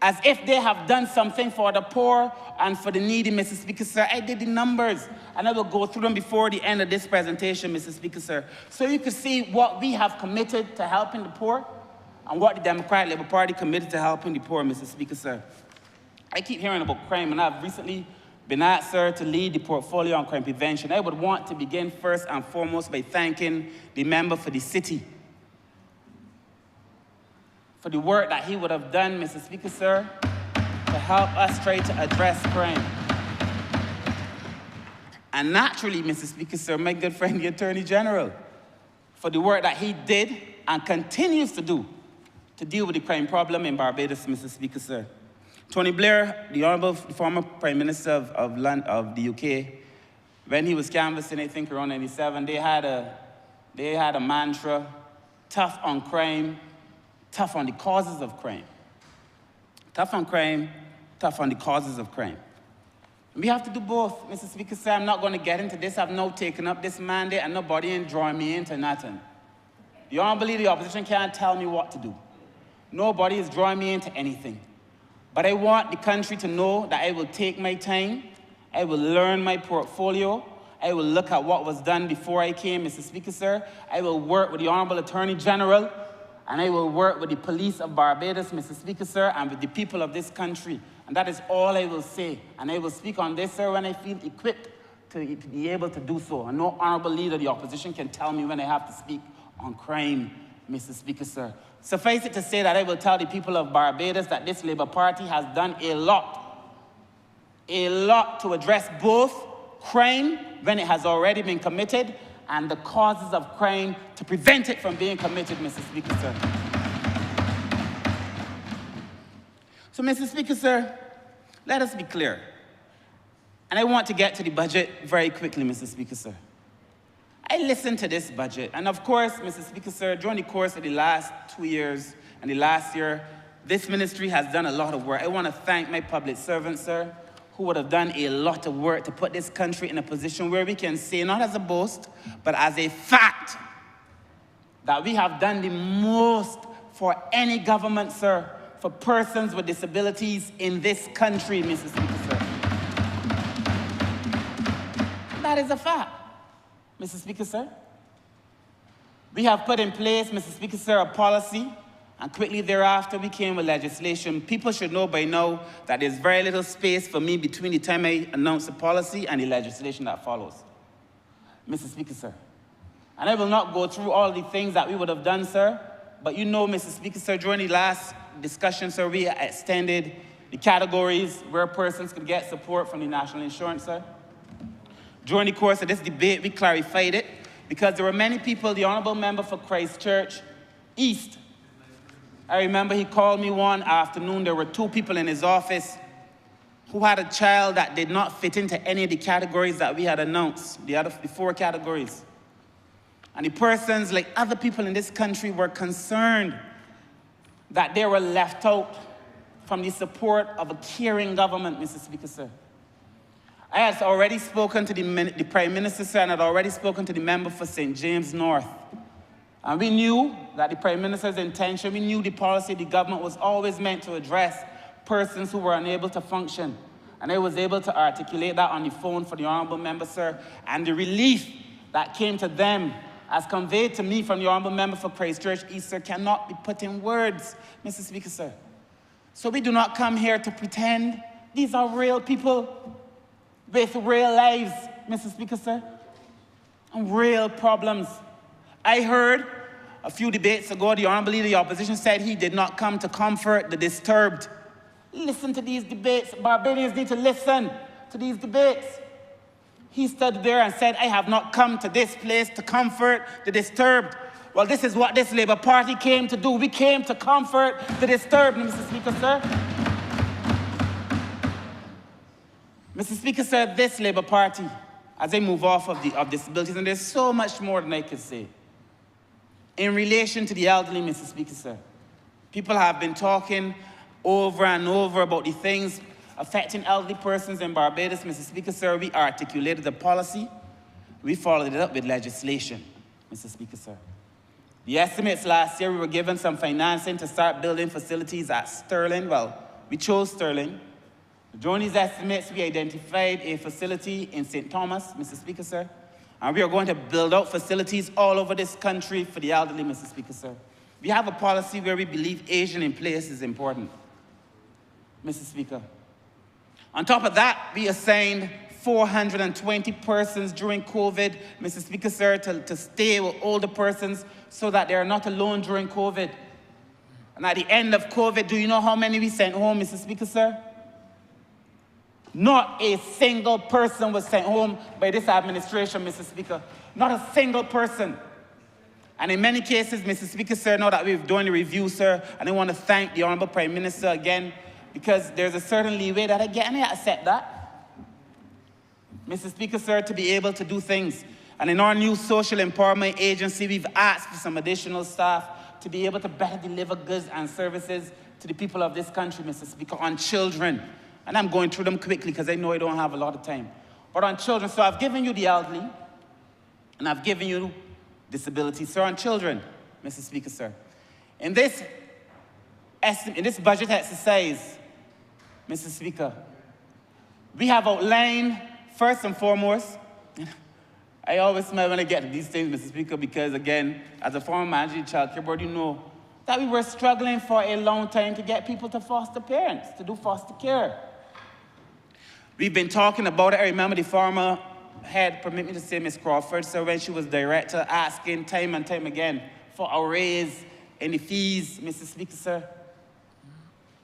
as if they have done something for the poor and for the needy, Mr. Speaker, sir. I did the numbers, and I will go through them before the end of this presentation, Mr. Speaker, sir, so you can see what we have committed to helping the poor and what the Democratic Labour Party committed to helping the poor, Mr. Speaker, sir. I keep hearing about crime, and I've recently been asked, sir, to lead the portfolio on crime prevention. I would want to begin first and foremost by thanking the member for the city for the work that he would have done, Mr. Speaker, sir, to help us try to address crime. And naturally, Mr. Speaker, sir, my good friend, the Attorney General, for the work that he did and continues to do to deal with the crime problem in Barbados, Mr. Speaker, sir. Tony Blair, the Honourable former Prime Minister of the UK, when he was canvassing, I think around 97, they had a mantra, tough on crime, tough on the causes of crime. Tough on crime, tough on the causes of crime. We have to do both, Mr. Speaker, sir. I'm not going to get into this. I've now taken up this mandate and nobody ain't drawing me into nothing. The Honourable Leader of the Opposition can't tell me what to do. Nobody is drawing me into anything. But I want the country to know that I will take my time, I will learn my portfolio, I will look at what was done before I came, Mr. Speaker, sir. I will work with the Honourable Attorney General, and I will work with the police of Barbados, Mr. Speaker, sir, and with the people of this country. And that is all I will say. And I will speak on this, sir, when I feel equipped to be able to do so. And no Honourable Leader of the Opposition can tell me when I have to speak on crime, Mr. Speaker, sir. Suffice it to say that I will tell the people of Barbados that this Labour Party has done a lot to address both crime when it has already been committed and the causes of crime to prevent it from being committed, Mr. Speaker, sir. So, Mr. Speaker, sir, let us be clear. And I want to get to the budget very quickly, Mr. Speaker, sir. I listened to this budget, and of course, Mr. Speaker, sir, during the course of the last 2 years and the last year, this ministry has done a lot of work. I want to thank my public servants, sir, who would have done a lot of work to put this country in a position where we can say, not as a boast, but as a fact, that we have done the most for any government, sir, for persons with disabilities in this country, Mr. Speaker, sir. That is a fact, Mr. Speaker, sir. We have put in place, Mr. Speaker, sir, a policy, and quickly thereafter we came with legislation. People should know by now that there's very little space for me between the time I announce the policy and the legislation that follows. Mr. Speaker, sir. And I will not go through all the things that we would have done, sir, but you know, Mr. Speaker, sir, during the last discussion, sir, we extended the categories where persons could get support from the National Insurance, sir. During the course of this debate, we clarified it because there were many people, the Honourable Member for Christchurch East, I remember he called me one afternoon. There were 2 people in his office who had a child that did not fit into any of the categories that we had announced, the 4 categories. And the persons, like other people in this country, were concerned that they were left out from the support of a caring government, Mr. Speaker, sir. I had already spoken to the Prime Minister, sir, and had already spoken to the member for St. James North. And we knew that the Prime Minister's intention, we knew the policy of the government was always meant to address persons who were unable to function. And I was able to articulate that on the phone for the Honourable Member, sir. And the relief that came to them, as conveyed to me from the Honourable Member for Christchurch East, sir, cannot be put in words, Mr. Speaker, sir. So we do not come here to pretend. These are real people with real lives, Mr. Speaker, sir, and real problems. I heard a few debates ago, the Honourable Leader of the Opposition said he did not come to comfort the disturbed. Listen to these debates. Barbadians need to listen to these debates. He stood there and said, I have not come to this place to comfort the disturbed. Well, this is what this Labour Party came to do. We came to comfort the disturbed, Mr. Speaker, sir. Mr. Speaker, sir, this Labour Party, as I move off of disabilities, and there's so much more than I could say, in relation to the elderly, Mr. Speaker, sir, people have been talking over and over about the things affecting elderly persons in Barbados, Mr. Speaker, sir. We articulated a policy. We followed it up with legislation, Mr. Speaker, sir. The estimates last year, we were given some financing to start building facilities at Sterling. Well, we chose Sterling. During these estimates, we identified a facility in St. Thomas, Mr. Speaker, sir. And we are going to build out facilities all over this country for the elderly, Mr. Speaker, sir. We have a policy where we believe aging in place is important, Mr. Speaker. On top of that, we assigned 420 persons during COVID, Mr. Speaker, sir, to stay with older persons so that they are not alone during COVID. And at the end of COVID, do you know how many we sent home, Mr. Speaker, sir? Not a single person was sent home by this administration, Mr. Speaker. Not a single person. And in many cases, Mr. Speaker, sir, now that we've done the review, sir, and I want to thank the Honourable Prime Minister again, because there's a certain leeway that I get, and I accept that. Mr. Speaker, sir, to be able to do things. And in our new social empowerment agency, we've asked for some additional staff to be able to better deliver goods and services to the people of this country, Mr. Speaker, on children. And I'm going through them quickly because I know I don't have a lot of time. But on children, so I've given you the elderly, and I've given you disability, sir, on children, Mr. Speaker, sir. In this budget exercise, Mr. Speaker, we have outlined, first and foremost, I always smile when I get to these things, Mr. Speaker, because again, as a former manager of the Child Care Board, you know that we were struggling for a long time to get people to foster parents, to do foster care. We've been talking about it. I remember the former head, permit me to say, Ms. Crawford, sir, when she was director, asking time and time again for a raise in the fees, Mr. Speaker, sir.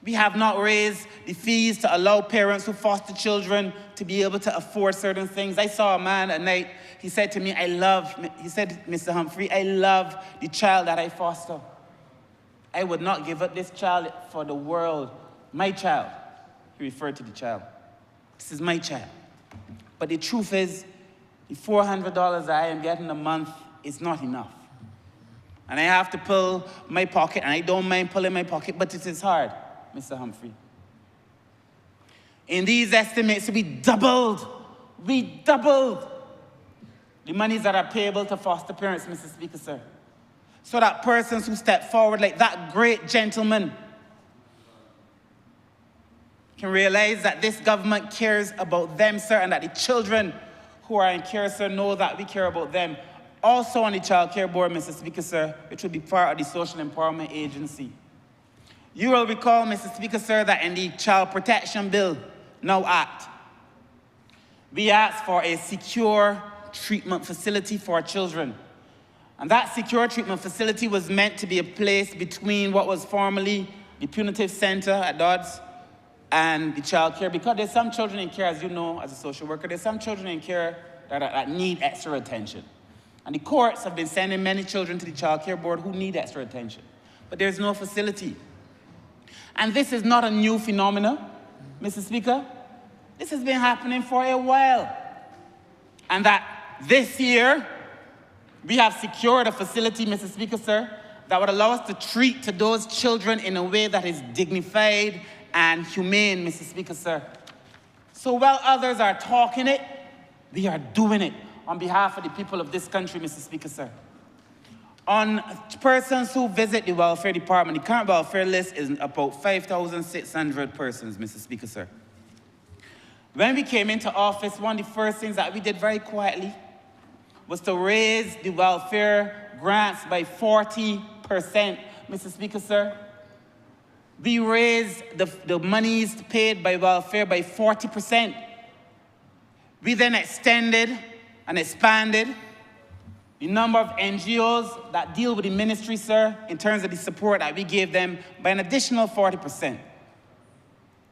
We have not raised the fees to allow parents who foster children to be able to afford certain things. I saw a man at night, he said to me, he said, Mr. Humphrey, I love the child that I foster. I would not give up this child for the world. My child. He referred to the child. This is my child. But the truth is, the $400 that I am getting a month is not enough. And I have to pull my pocket, and I don't mind pulling my pocket, but it is hard, Mr. Humphrey. In these estimates, we doubled the monies that are payable to foster parents, Mr. Speaker, sir. So that persons who step forward like that great gentleman can realize that this government cares about them, sir, and that the children who are in care, sir, know that we care about them. Also on the Child Care Board, Mr. Speaker, sir, which will be part of the Social Empowerment Agency. You will recall, Mr. Speaker, sir, that in the Child Protection Bill, now Act, we asked for a secure treatment facility for children. And that secure treatment facility was meant to be a place between what was formerly the punitive center at Dodds and the child care, because there's some children in care, as you know, as a social worker, there's some children in care that need extra attention. And the courts have been sending many children to the Child Care Board who need extra attention. But there's no facility. And this is not a new phenomenon, Mr. Speaker. This has been happening for a while. And that this year, we have secured a facility, Mr. Speaker, sir, that would allow us to treat to those children in a way that is dignified and humane, Mr. Speaker, sir. So while others are talking it, we are doing it on behalf of the people of this country, Mr. Speaker, sir. On persons who visit the welfare department, the current welfare list is about 5,600 persons, Mr. Speaker, sir. When we came into office, one of the first things that we did very quietly was to raise the welfare grants by 40%, Mr. Speaker, sir. We raised the monies paid by welfare by 40%. We then extended and expanded the number of NGOs that deal with the ministry, sir, in terms of the support that we gave them by an additional 40%.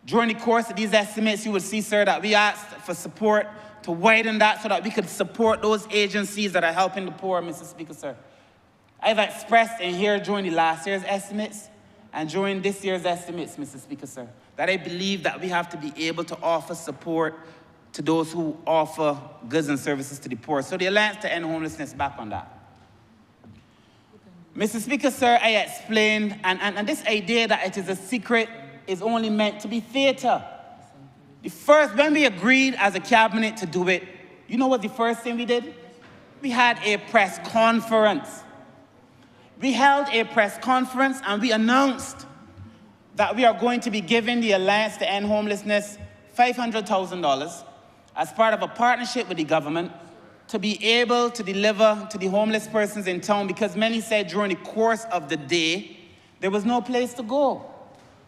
During the course of these estimates, you will see, sir, that we asked for support to widen that so that we could support those agencies that are helping the poor, Mr. Speaker, sir. I've expressed in here during the last year's estimates and during this year's estimates, Mr. Speaker, sir, that I believe that we have to be able to offer support to those who offer goods and services to the poor. So the Alliance to End Homelessness, back on that. Mr. Speaker, sir, I explained, and this idea that it is a secret is only meant to be theater. When we agreed as a cabinet to do it, you know what the first thing we did? We had a press conference. We held a press conference and we announced that we are going to be giving the Alliance to End Homelessness $500,000 as part of a partnership with the government to be able to deliver to the homeless persons in town, because many said during the course of the day, there was no place to go.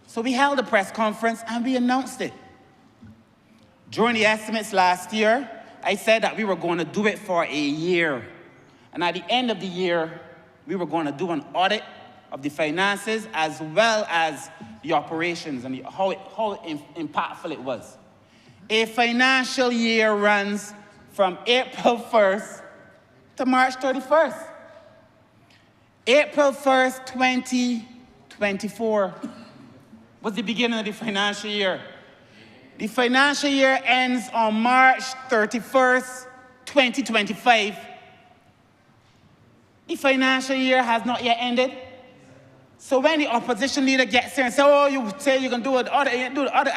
So we held a press conference and we announced it. During the estimates last year, I said that we were going to do it for a year. And at the end of the year, we were going to do an audit of the finances as well as the operations and how impactful it was. a financial year runs from April 1st to March 31st. April 1st, 2024 was the beginning of the financial year. The financial year ends on March 31st, 2025. The financial year has not yet ended. So when the opposition leader gets there and says, oh, you say you're going to do it, do the other,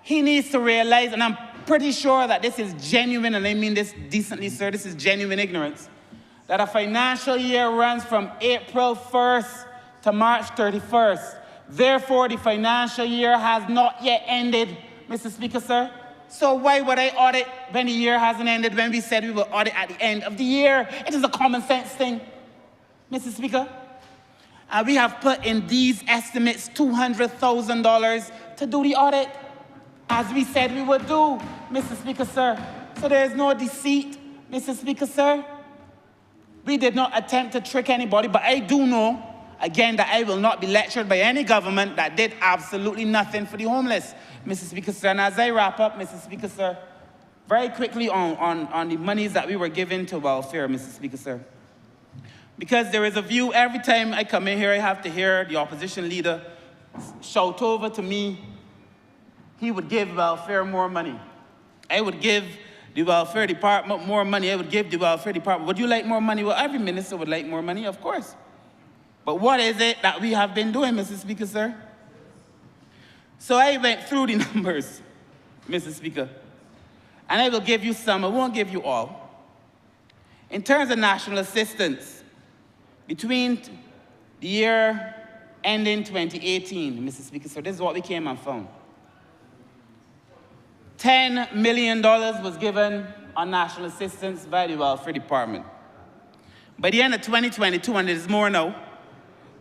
he needs to realize, and I'm pretty sure that this is genuine, and I mean this decently, sir, this is genuine ignorance, that a financial year runs from April 1st to March 31st. Therefore, the financial year has not yet ended, Mr. Speaker, sir. So why would I audit when the year hasn't ended, when we said we will audit at the end of the year? It is a common sense thing, Mr. Speaker. And we have put in these estimates $200,000 to do the audit, as we said we would do, Mr. Speaker, sir. So there is no deceit, Mr. Speaker, sir. We did not attempt to trick anybody, but I do know, again, that I will not be lectured by any government that did absolutely nothing for the homeless, Mr. Speaker, sir. And as I wrap up, Mr. Speaker, sir, very quickly on the monies that we were given to welfare, Mr. Speaker, sir. Because there is a view, every time I come in here, I have to hear the opposition leader shout over to me, he would give welfare more money. I would give the welfare department more money. I would give the welfare department. Would you like more money? Well, every minister would like more money, of course. But what is it that we have been doing, Mr. Speaker, sir? So I went through the numbers, Mr. Speaker, and I will give you some. I won't give you all. In terms of national assistance, between the year ending 2018, Mr. Speaker, so this is what we came and found. $10 million was given on national assistance by the welfare department. By the end of 2022, and it is more now,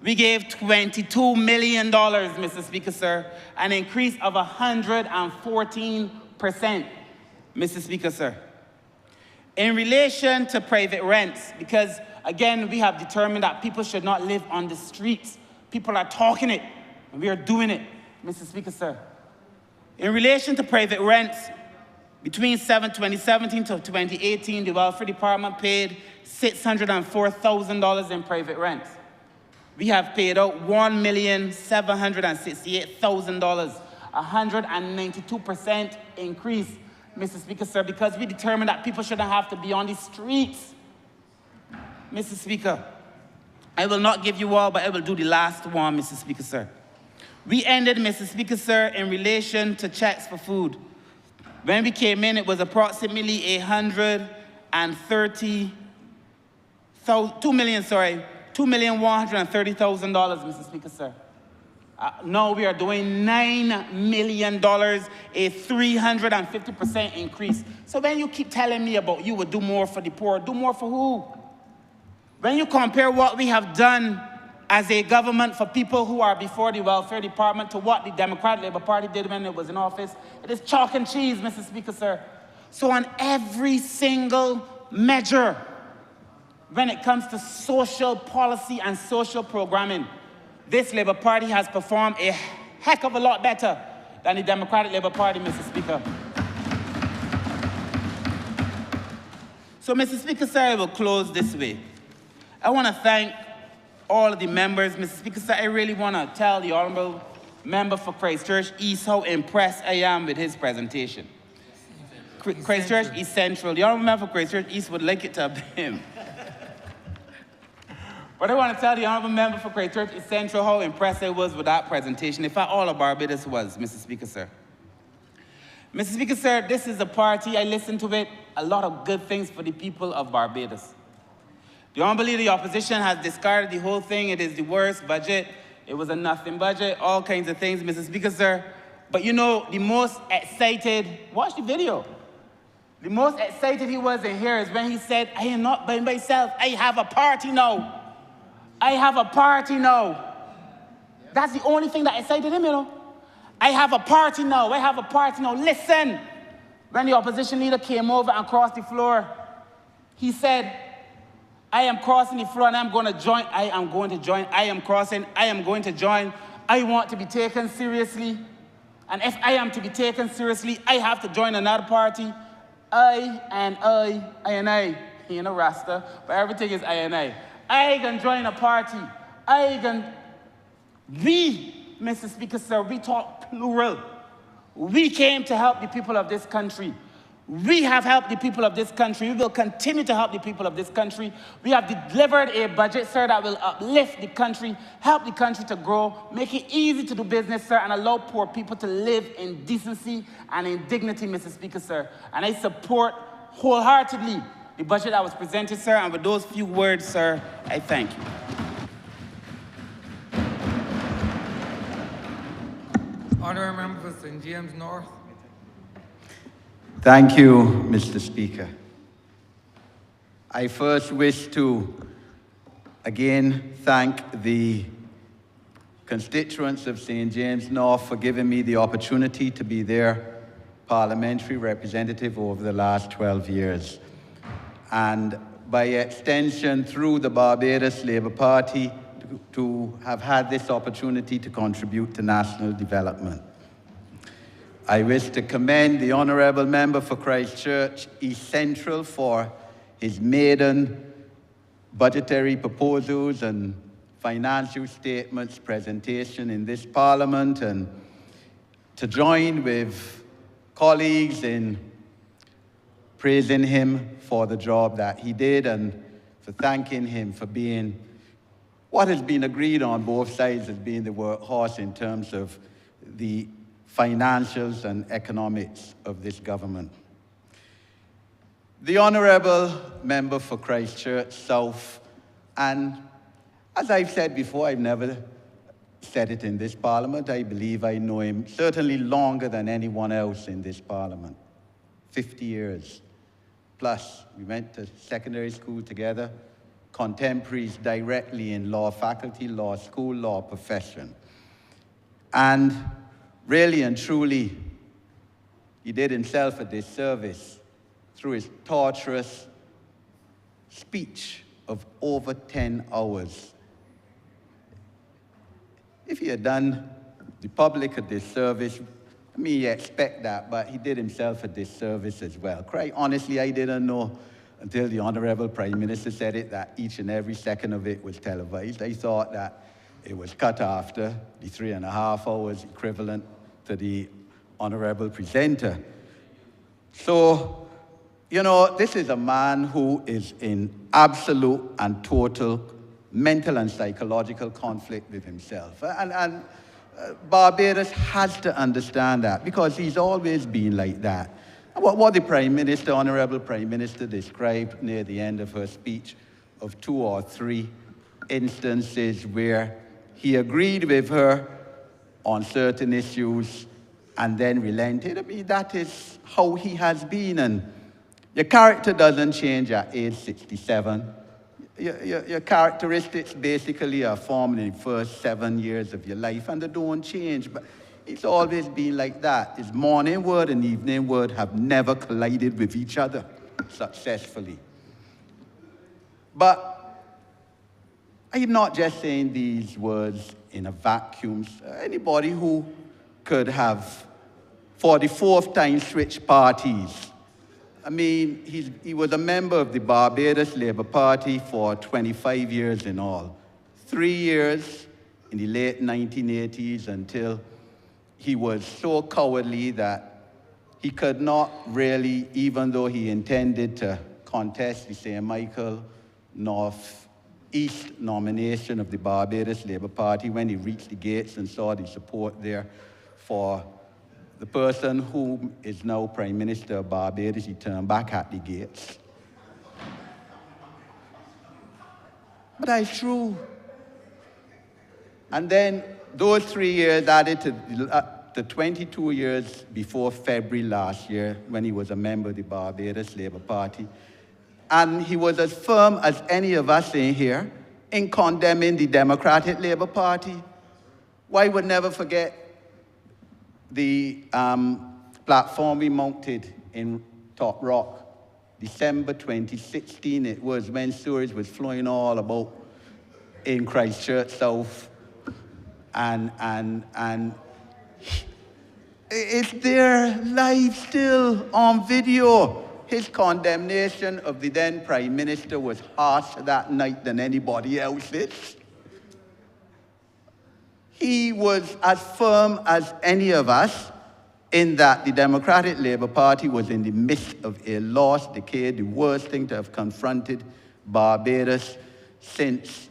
we gave $22 million, Mr. Speaker, sir, an increase of 114%, Mr. Speaker, sir. In relation to private rents, because again, we have determined that people should not live on the streets. People are talking it, and we are doing it, Mr. Speaker, sir. In relation to private rents, between 2017 to 2018, the welfare department paid $604,000 in private rents. We have paid out $1,768,000, a 192% increase, Mr. Speaker, sir, because we determined that people shouldn't have to be on the streets. Mr. Speaker, I will not give you all, but I will do the last one, Mr. Speaker, sir. We ended, Mr. Speaker, sir, in relation to checks for food. When we came in, it was approximately $2,130,000, Mr. Speaker, sir. Now we are doing $9 million, a 350% increase. So when you keep telling me about you would do more for the poor, do more for who? When you compare what we have done as a government for people who are before the welfare department to what the Democratic Labour Party did when it was in office, it is chalk and cheese, Mr. Speaker, sir. So on every single measure, when it comes to social policy and social programming, this Labour Party has performed a heck of a lot better than the Democratic Labour Party, Mr. Speaker. So, Mr. Speaker, sir, I will close this way. I want to thank all of the members. Mr. Speaker, sir, I really want to tell the Honourable Member for Christchurch East how impressed I am with his presentation. Christchurch East Central. The Honourable Member for Christchurch East would like it to have been him. But I want to tell the Honourable Member for Christchurch East Central how impressed I was with that presentation. In fact, all of Barbados was, Mr. Speaker, sir. Mr. Speaker, sir, this is a party, I listened to it, a lot of good things for the people of Barbados. The Honourable Leader of the Opposition has discarded the whole thing. It is the worst budget. It was a nothing budget, all kinds of things, Mr. Speaker, sir. But you know, the most excited, watch the video. The most excited he was in here is when he said, I am not by myself. I have a party now. I have a party now. That's the only thing that excited him, you know. I have a party now. I have a party now. Listen, when the opposition leader came over and crossed the floor, he said, I am crossing the floor and I'm going to join. I am going to join. I am crossing. I am going to join. I want to be taken seriously. And if I am to be taken seriously, I have to join another party. I. You know, Rasta, but everything is I. I can join a party. We, Mr. Speaker, sir, we talk plural. We came to help the people of this country. We have helped the people of this country. We will continue to help the people of this country. We have delivered a budget, sir, that will uplift the country, help the country to grow, make it easy to do business, sir, and allow poor people to live in decency and in dignity, Mr. Speaker, sir. And I support wholeheartedly the budget that was presented, sir. And with those few words, sir, I thank you. Honourable Member for St. James North. Thank you, Mr. Speaker. I first wish to again thank the constituents of St. James North for giving me the opportunity to be their parliamentary representative over the last 12 years. And by extension, through the Barbados Labour Party, to have had this opportunity to contribute to national development. I wish to commend the Honourable Member for Christchurch East Central for his maiden budgetary proposals and financial statements presentation in this Parliament, and to join with colleagues in praising him for the job that he did and for thanking him for being what has been agreed on both sides as being the workhorse in terms of the financials and economics of this government. The Honourable Member for Christchurch South, and as I've said before, I've never said it in this Parliament, I believe I know him certainly longer than anyone else in this Parliament. 50 years plus. We went to secondary school together, contemporaries directly in law faculty, law school, law profession. And really and truly, he did himself a disservice through his torturous speech of over 10 hours. If he had done the public a disservice, I mean, you expect that, but he did himself a disservice as well. Quite honestly, I didn't know until the Honourable Prime Minister said it, that each and every second of it was televised. I thought that it was cut after the 3.5 hours equivalent to the Honourable Presenter. So, you know, this is a man who is in absolute and total mental and psychological conflict with himself. And Barbados has to understand that, because he's always been like that. What the Prime Minister, Honourable Prime Minister, described near the end of her speech of 2 or 3 instances where he agreed with her on certain issues and then relented. I mean, that is how he has been. And your character doesn't change at age 67. Your characteristics basically are formed in the first 7 years of your life, and they don't change. But it's always been like that. His morning word and evening word have never collided with each other successfully. But I'm not just saying these words in a vacuum. Anybody who could have, for the 4th time, switched parties. I mean, he was a member of the Barbados Labour Party for 25 years in all. 3 years in the late 1980s until he was so cowardly that he could not really, even though he intended to contest the St. Michael North East nomination of the Barbados Labour Party, when he reached the gates and saw the support there for the person who is now Prime Minister of Barbados, he turned back at the gates. But that's true. And then those 3 years added to the 22 years before February last year, when he was a member of the Barbados Labour Party. And he was as firm as any of us in here in condemning the Democratic Labour Party. Why would never forget the platform we mounted in Top Rock. December 2016 it was, when stories was flowing all about in Christchurch South. And It's there live still on video. His condemnation of the then Prime Minister was harsher that night than anybody else's. He was as firm as any of us in that the Democratic Labour Party was in the midst of a lost decade, the worst thing to have confronted Barbados since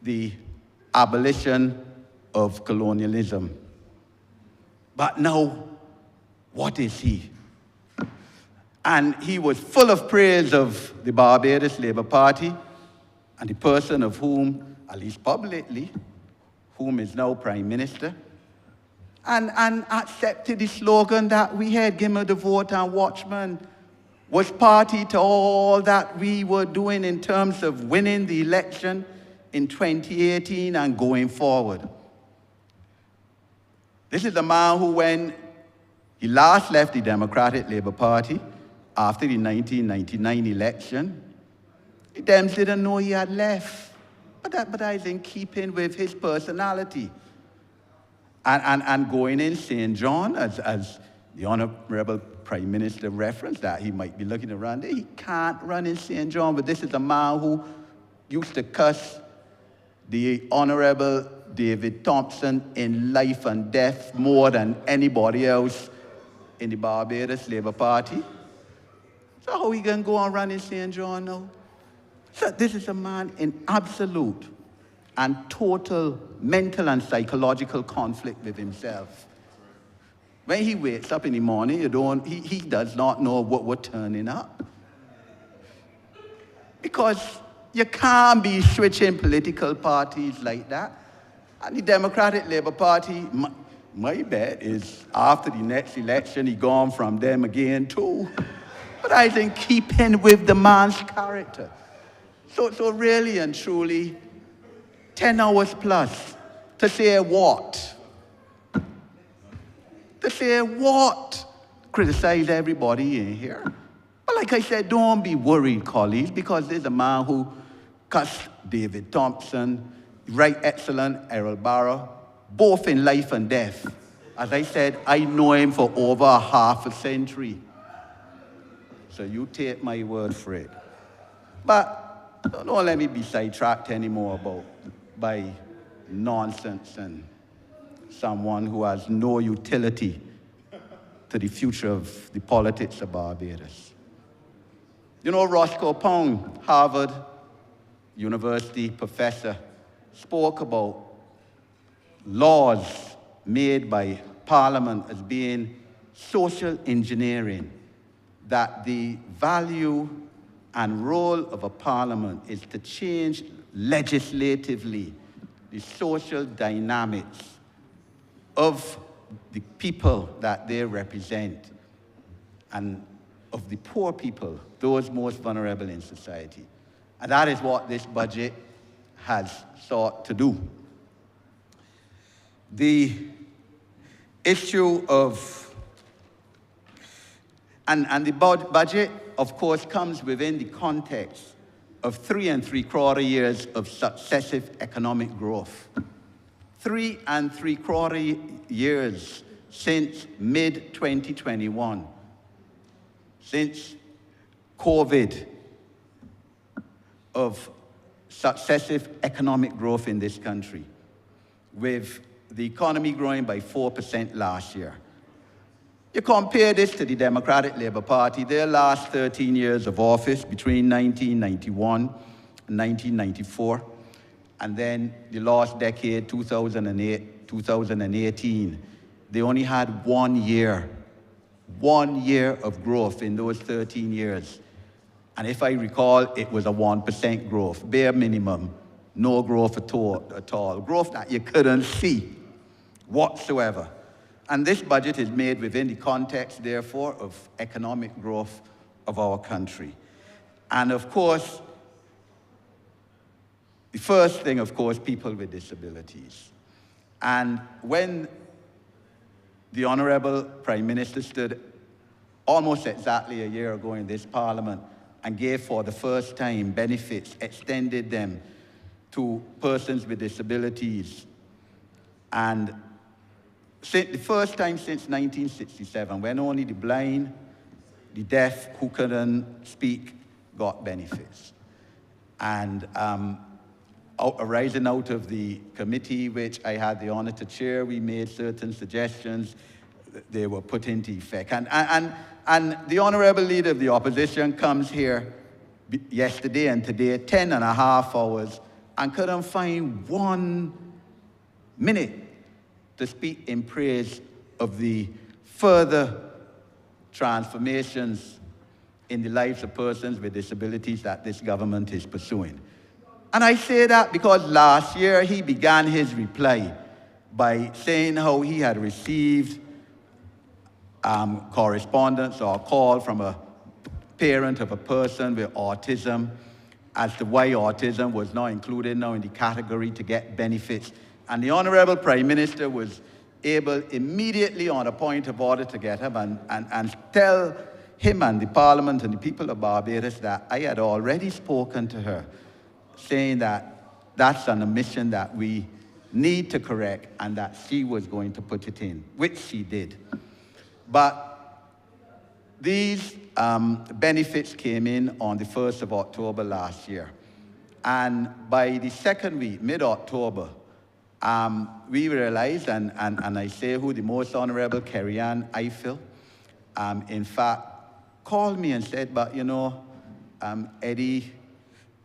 the abolition of colonialism. But now, what is he? And he was full of praise of the Barbados Labour Party and the person of whom, at least publicly, whom is now Prime Minister, and accepted the slogan that we had, "Give me the vote and watchman," was party to all that we were doing in terms of winning the election in 2018 and going forward. This is a man who, when he last left the Democratic Labour Party after the 1999 election, the Dems didn't know he had left. But that is in keeping with his personality. And going in St. John, as the Honourable Prime Minister referenced, that he might be looking around there, he can't run in St. John, but this is a man who used to cuss the Honourable David Thompson in life and death more than anybody else in the Barbados Labour Party. So how he going to go and run in St. John now? So this is a man in absolute and total mental and psychological conflict with himself. When he wakes up in the morning, he does not know what we're turning up. Because you can't be switching political parties like that. And the Democratic Labour Party, my bet is after the next election, he gone from them again too. But I think keeping with the man's character. So really and truly, 10 hours plus to say what? To say what? Criticize everybody in here. But like I said, don't be worried, colleagues, because there's a man who cussed David Thompson, Right Excellent Errol Barrow, both in life and death. As I said, I know him for over half a century. So you take my word for it. But don't let me be sidetracked anymore by nonsense and someone who has no utility to the future of the politics of Barbados. You know, Roscoe Pound, Harvard University professor, spoke about laws made by Parliament as being social engineering, that the value and role of a parliament is to change legislatively the social dynamics of the people that they represent and of the poor people, those most vulnerable in society. And that is what this budget has sought to do. The issue of, and the budget, of course, comes within the context of 3 3/4 years of successive economic growth. 3 3/4 years since mid-2021, since COVID, of successive economic growth in this country, with the economy growing by 4% last year. You compare this to the Democratic Labour Party, their last 13 years of office between 1991 and 1994, and then the last decade, 2008, 2018, they only had 1 year of growth in those 13 years. And if I recall, it was a 1% growth, bare minimum, no growth at all, growth that you couldn't see whatsoever. And this budget is made within the context, therefore, of economic growth of our country. And of course, the first thing, of course, people with disabilities. And when the Honourable Prime Minister stood almost exactly a year ago in this Parliament and gave for the first time benefits, extended them to persons with disabilities, and the first time since 1967, when only the blind, the deaf who couldn't speak got benefits. And arising out of the committee which I had the honor to chair, we made certain suggestions. They were put into effect. And the Honourable Leader of the Opposition comes here yesterday and today, 10.5 hours, and couldn't find 1 minute to speak in praise of the further transformations in the lives of persons with disabilities that this government is pursuing. And I say that because last year he began his reply by saying how he had received correspondence or a call from a parent of a person with autism as to why autism was not included now in the category to get benefits. And the Honourable Prime Minister was able immediately on a point of order to get up and tell him and the Parliament and the people of Barbados that I had already spoken to her, saying that that's an omission that we need to correct and that she was going to put it in, which she did. But these benefits came in on the 1st of October last year. And by the second week, mid-October, we realized, and I say who, the Most Honourable Kerry-Ann Eiffel, in fact, called me and said, but you know, Eddie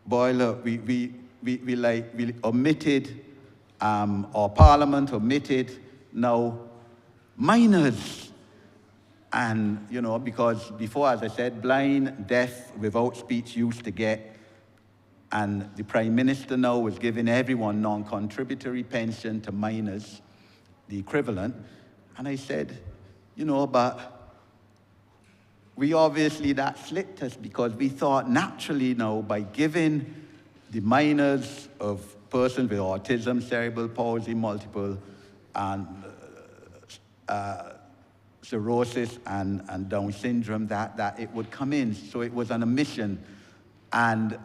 Boiler, we omitted, or Parliament omitted now minors. And, you know, because before, as I said, blind, deaf, without speech used to get, and the Prime Minister now was giving everyone non-contributory pension to minors, the equivalent. And I said, you know, but we obviously, that slipped us because we thought naturally now by giving the minors of persons with autism, cerebral palsy, multiple, and cirrhosis and Down syndrome, that it would come in. So it was an omission. And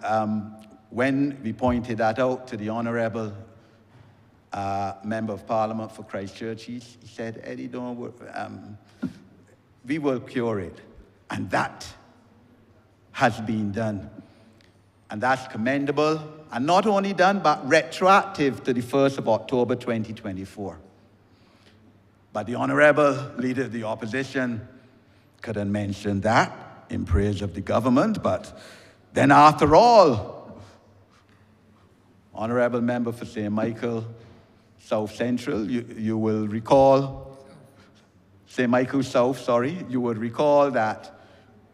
when we pointed that out to the Honourable Member of Parliament for Christchurch, he said, Eddie, don't worry, we will cure it. And that has been done. And that's commendable. And not only done, but retroactive to the 1st of October 2024. But the Honourable Leader of the Opposition couldn't mention that in praise of the government. But then after all, Honourable Member for St. Michael, South Central, you will recall, St. Michael South, sorry, you would recall that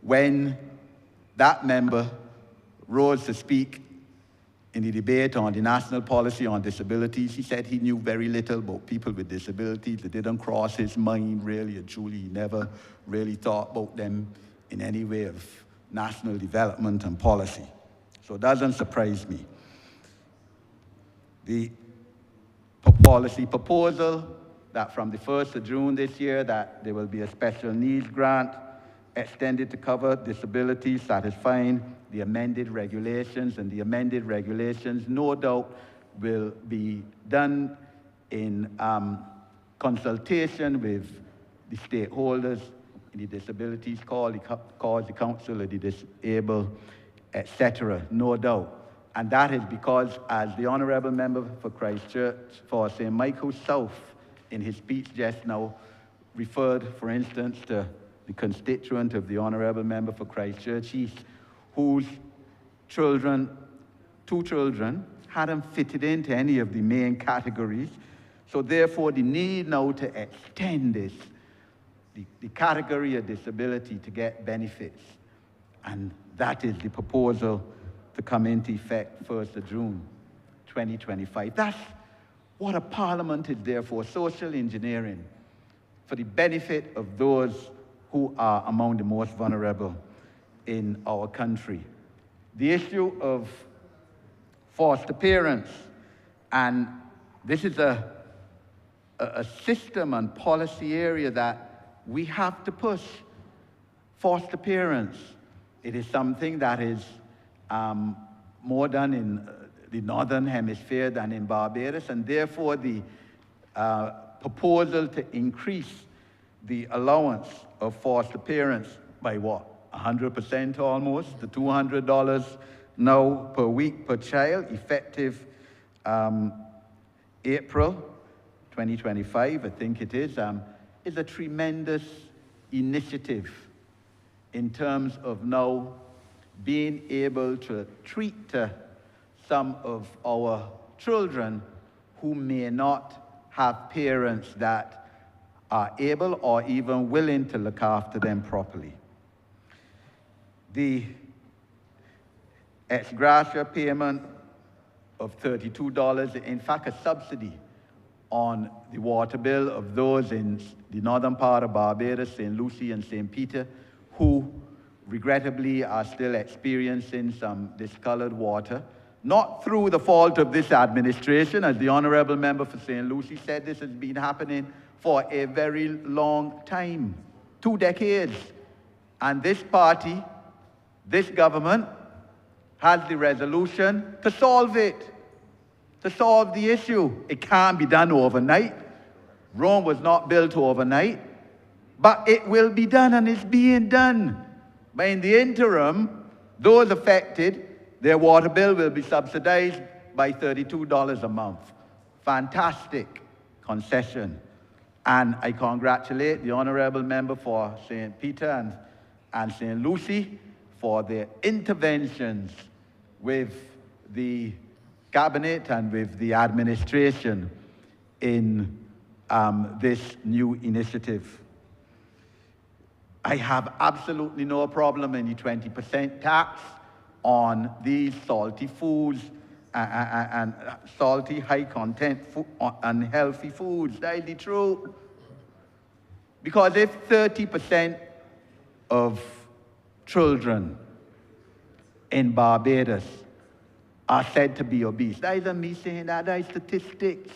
when that member rose to speak in the debate on the national policy on disabilities, he said he knew very little about people with disabilities. It didn't cross his mind really and truly. He never really thought about them in any way of national development and policy. So it doesn't surprise me. The policy proposal that from the 1st of June this year that there will be a special needs grant extended to cover disabilities satisfying the amended regulations, and the amended regulations no doubt will be done in consultation with the stakeholders in the disabilities cause, the Council of the Disabled, etc., no doubt. And that is because, as the Honourable Member for Christchurch for St. Michael South in his speech just now referred, for instance, to the constituent of the Honourable Member for Christchurch East, whose children, 2 children, hadn't fitted into any of the main categories. So therefore, the need now to extend this, the category of disability to get benefits. And that is the proposal to come into effect 1st of June 2025. That's what a parliament is there for, social engineering, for the benefit of those who are among the most vulnerable in our country. The issue of foster parents, and this is a system and policy area that we have to push. Foster parents, it is something that is more done in the Northern Hemisphere than in Barbados, and therefore the proposal to increase the allowance of foster parents by what? 100% almost, to $200 now per week per child, effective April 2025, I think it is a tremendous initiative in terms of now being able to treat some of our children who may not have parents that are able or even willing to look after them properly. The ex gratia payment of $32, in fact a subsidy on the water bill of those in the northern part of Barbados, St. Lucie and St. Peter, who regrettably are still experiencing some discolored water, not through the fault of this administration. As the Honourable Member for St. Lucie said, this has been happening for a very long time, 2 decades. And this party, this government, has the resolution to solve it, to solve the issue. It can't be done overnight. Rome was not built overnight, but it will be done, and it's being done. But in the interim, those affected, their water bill will be subsidized by $32 a month. Fantastic concession. And I congratulate the Honourable Member for St. Peter and St. Lucie for their interventions with the Cabinet and with the administration in this new initiative. I have absolutely no problem in the 20% tax on these salty foods and salty, high-content, unhealthy foods. That is the truth. Because if 30% of children in Barbados are said to be obese, that isn't me saying that, that is statistics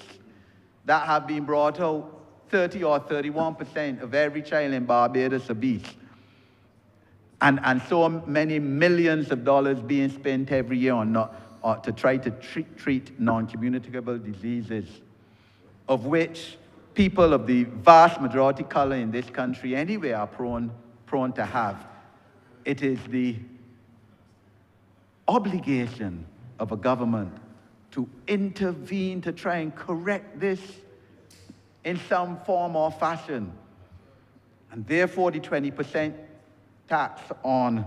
that have been brought out. 30 or 31% of every child in Barbados obese. And so many millions of dollars being spent every year on to try to treat non-communicable diseases, of which people of the vast majority color in this country anyway are prone to have. It is the obligation of a government to intervene to try and correct this in some form or fashion. And therefore the 20% tax on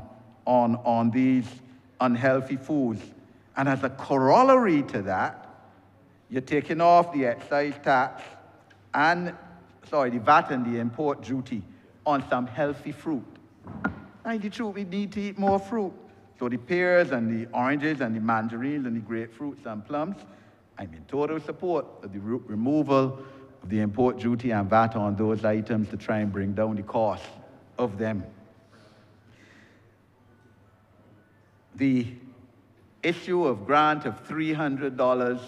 these unhealthy foods. And as a corollary to that, you're taking off the excise tax and, the VAT and the import duty on some healthy fruit. And the truth, we need to eat more fruit. So the pears and the oranges and the mandarins and the grapefruits and plums, I'm in total support of the removal of the import duty and VAT on those items to try and bring down the cost of them. The issue of grant of $300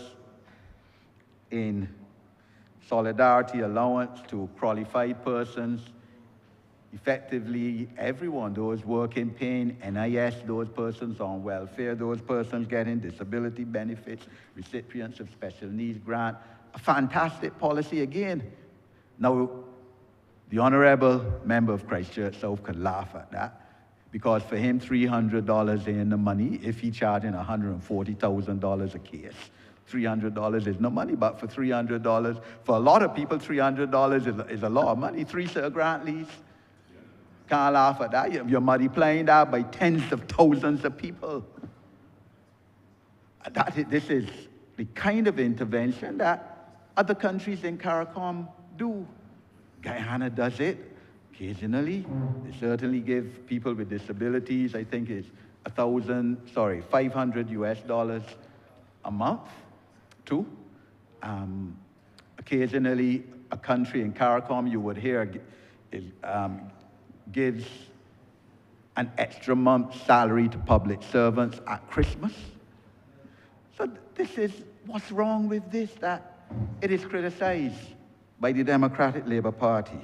in solidarity allowance to qualified persons, effectively everyone, those working, paying NIS, those persons on welfare, those persons getting disability benefits, recipients of special needs grant, a fantastic policy again. Now, the Honourable Member of Christchurch South could laugh at that, because for him, $300 ain't the money if he's charging $140,000 a case. $300 is no money, but for $300, for a lot of people, $300 is a lot of money. 3 Sir Grantleys. Can't laugh at that. You're multiplying that by tens of thousands of people. This is the kind of intervention that other countries in CARICOM do. Guyana does it occasionally. They certainly give people with disabilities, I think it's $500 US a month, too. Occasionally, a country in CARICOM you would hear gives an extra month's salary to public servants at Christmas. So this is what's wrong with this, that it is criticized by the Democratic Labour Party.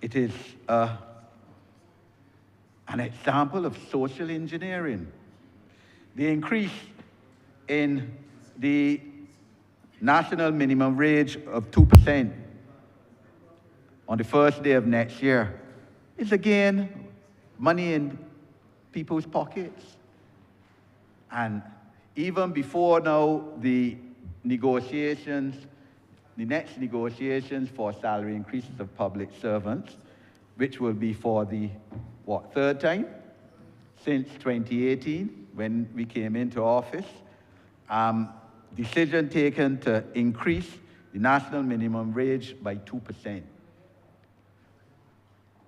It is an example of social engineering. The increase in the national minimum wage of 2% on the first day of next year is again money in people's pockets. And even before now, the negotiations, the next negotiations for salary increases of public servants, which will be for the, third time since 2018 when we came into office, decision taken to increase the national minimum wage by 2%.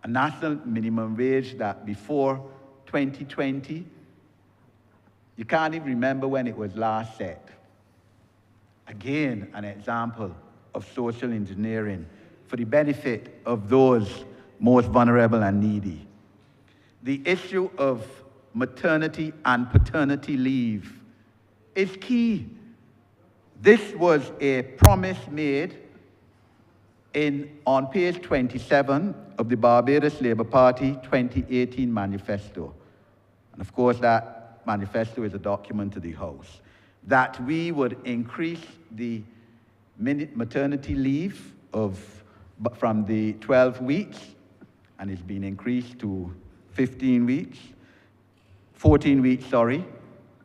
A national minimum wage that before 2020, you can't even remember when it was last set. Again, an example of social engineering for the benefit of those most vulnerable and needy. The issue of maternity and paternity leave is key. This was a promise made on page 27 of the Barbados Labour Party 2018 manifesto. And of course, that manifesto is a document to the House, that we would increase the maternity leave from the 12 weeks, and it's been increased to 14 weeks,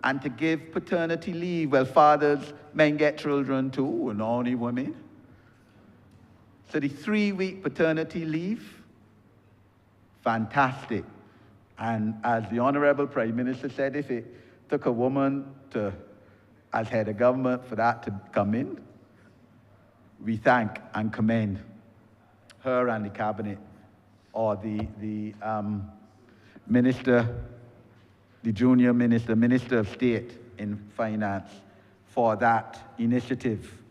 and to give paternity leave. Well, fathers, men get children too, and only women. So the 3-week paternity leave, fantastic. And as the Honourable Prime Minister said, if it took a woman as head of government for that to come in, we thank and commend her and the cabinet, or the minister, the junior minister, Minister of State in Finance, for that initiative.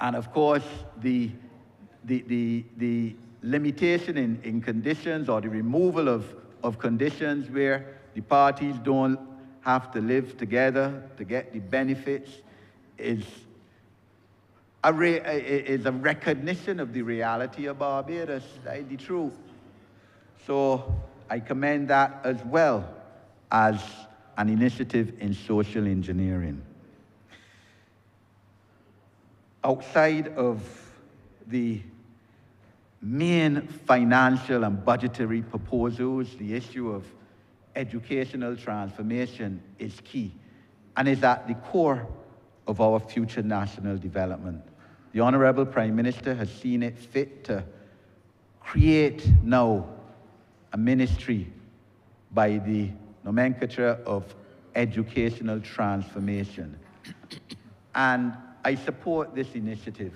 And of course, the limitation in conditions, or the removal of conditions where the parties don't have to live together to get the benefits, is a recognition of the reality of Barbados. That is the truth. So I commend that as well as an initiative in social engineering. Outside of the main financial and budgetary proposals, the issue of educational transformation is key and is at the core of our future national development. The Honourable Prime Minister has seen it fit to create now a ministry by the nomenclature of educational transformation. And I support this initiative.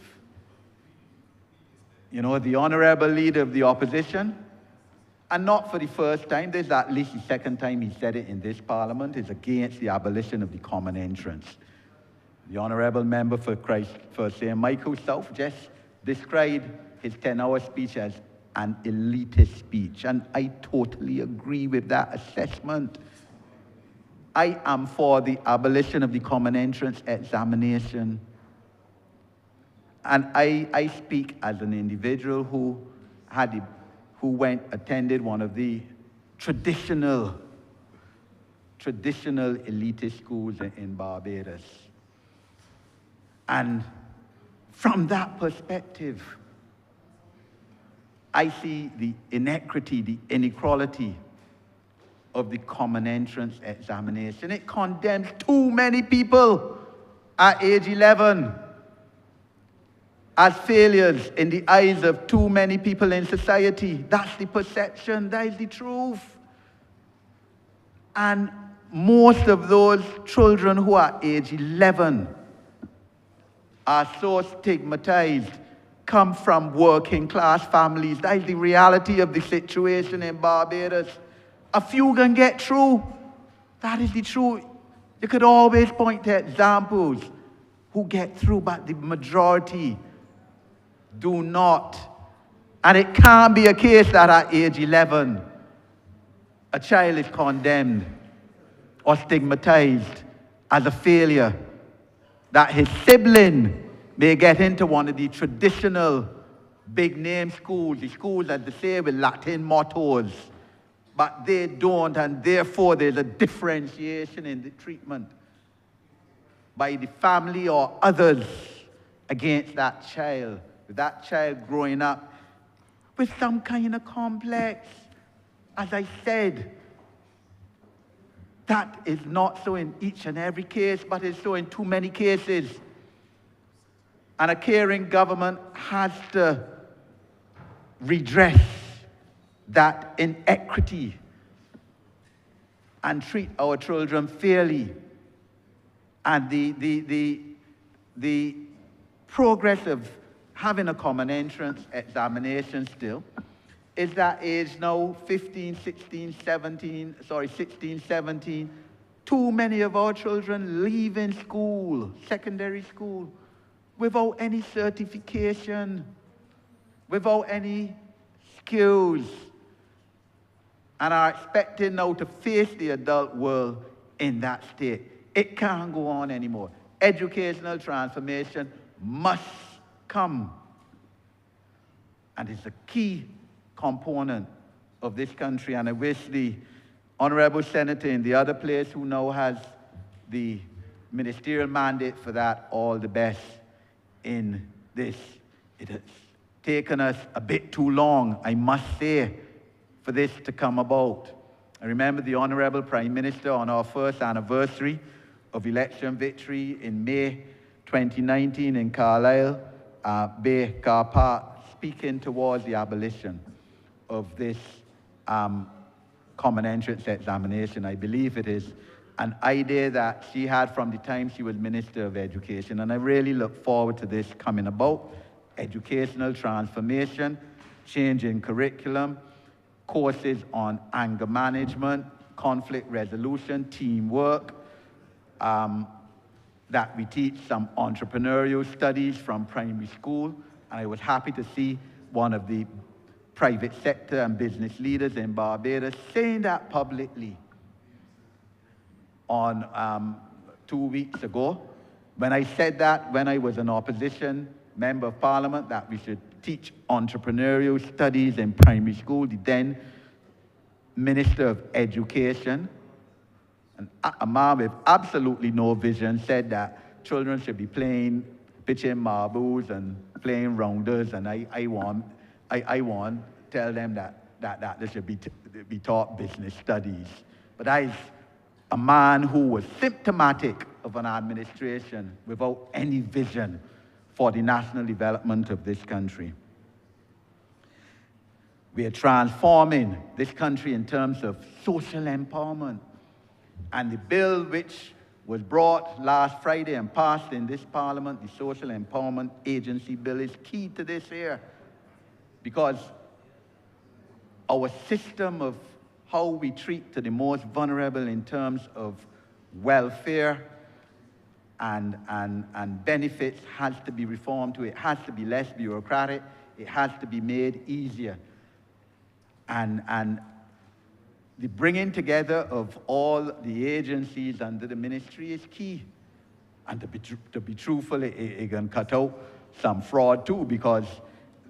You know, the Honourable Leader of the Opposition, and not for the first time, there's at least the second time he said it in this Parliament, is against the abolition of the common entrance. The Honourable Member for St. Michael South just described his 10-hour speech as an elitist speech, and I totally agree with that assessment. I am for the abolition of the common entrance examination. And I speak as an individual who attended one of the traditional elitist schools in Barbados. And from that perspective, I see the inequity, the inequality of the common entrance examination. It condemns too many people at age 11 as failures in the eyes of too many people in society. That's the perception, that is the truth. And most of those children who are age 11 are so stigmatized, come from working class families. That is the reality of the situation in Barbados. A few can get through. That is the truth. You could always point to examples who get through, but the majority do not. And it can't be a case that at age 11, a child is condemned or stigmatized as a failure, that his sibling may get into one of the traditional big-name schools, the schools that they say with Latin mottos, but they don't, and therefore there's a differentiation in the treatment. by the family or others against that child growing up with some kind of complex. As I said, that is not so in each and every case, but it's so in too many cases. And a caring government has to redress that inequity and treat our children fairly. And the progress of having a common entrance examination still is that age now 16, 17, too many of our children leaving school, secondary school, without any certification, without any skills, and are expected now to face the adult world in that state. It can't go on anymore. Educational transformation must come. And it's a key component of this country. And I wish the Honourable Senator in the other place who now has the ministerial mandate for that all the best in this. It has taken us a bit too long, I must say, for this to come about. I remember the Honourable Prime Minister on our first anniversary of election victory in May 2019 in Carlisle Bay Car Park, speaking towards the abolition of this common entrance examination. I believe it is an idea that she had from the time she was Minister of Education, and I really look forward to this coming about. Educational transformation, change in curriculum, courses on anger management, conflict resolution, teamwork, that we teach some entrepreneurial studies from primary school. And I was happy to see one of the private sector and business leaders in Barbados saying that publicly on 2 weeks ago. When I said that, when I was an opposition member of parliament, that we should teach entrepreneurial studies in primary school, the then Minister of Education, a man with absolutely no vision, said that children should be playing, pitching marbles and playing rounders, and I want tell them that they should be taught business studies. But I is a man who was symptomatic of an administration without any vision for the national development of this country. We are transforming this country in terms of social empowerment. And the bill which was brought last Friday and passed in this parliament, the Social Empowerment Agency Bill, is key to this here. Because our system of how we treat to the most vulnerable in terms of welfare and benefits has to be reformed to it. It has to be less bureaucratic. It has to be made easier. And the bringing together of all the agencies under the ministry is key. And to be truthful, it can cut out some fraud too, because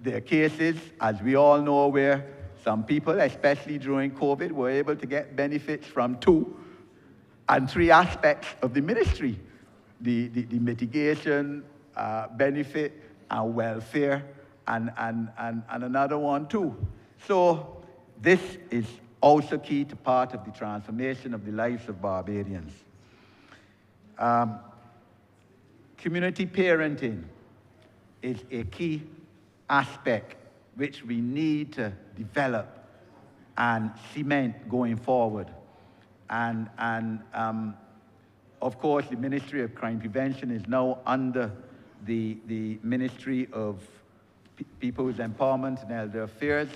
there are cases, as we all know, where some people, especially during COVID, were able to get benefits from 2 and 3 aspects of the ministry. The mitigation benefit and welfare and another one too. So this is also key to part of the transformation of the lives of Barbadians. Community parenting is a key aspect which we need to develop and cement going forward. And of course, the Ministry of Crime Prevention is now under the Ministry of People's Empowerment and Elder Affairs,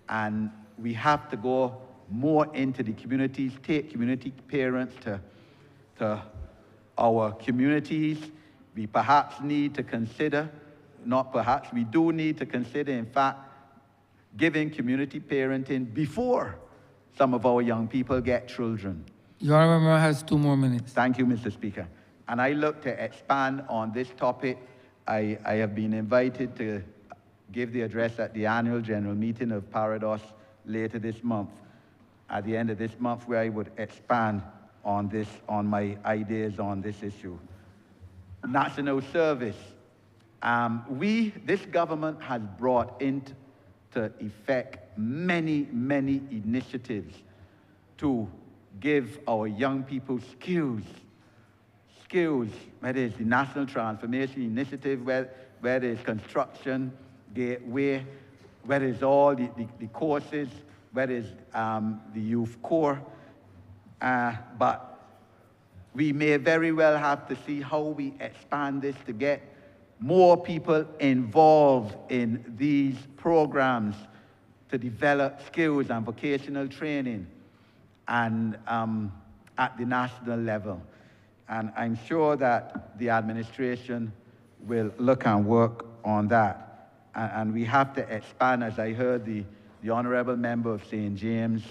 and we have to go more into the communities, take community parents to our communities. We perhaps need to consider, not perhaps, we do need to consider, in fact, giving community parenting before some of our young people get children. Your Honourable Member has 2 more minutes. Thank you, Mr. Speaker. And I look to expand on this topic. I have been invited to give the address at the annual general meeting of Parados later this month, at the end of this month, where I would expand on this, on my ideas on this issue. national service. This government has brought into effect many, many initiatives to give our young people skills, whether it's the National Transformation Initiative, whether it's construction, gateway, whether it's all the courses, whether it's the youth corps. But we may very well have to see how we expand this to get more people involved in these programs to develop skills and vocational training and at the national level. And I'm sure that the administration will look and work on that. And we have to expand, as I heard the Honourable Member of St. James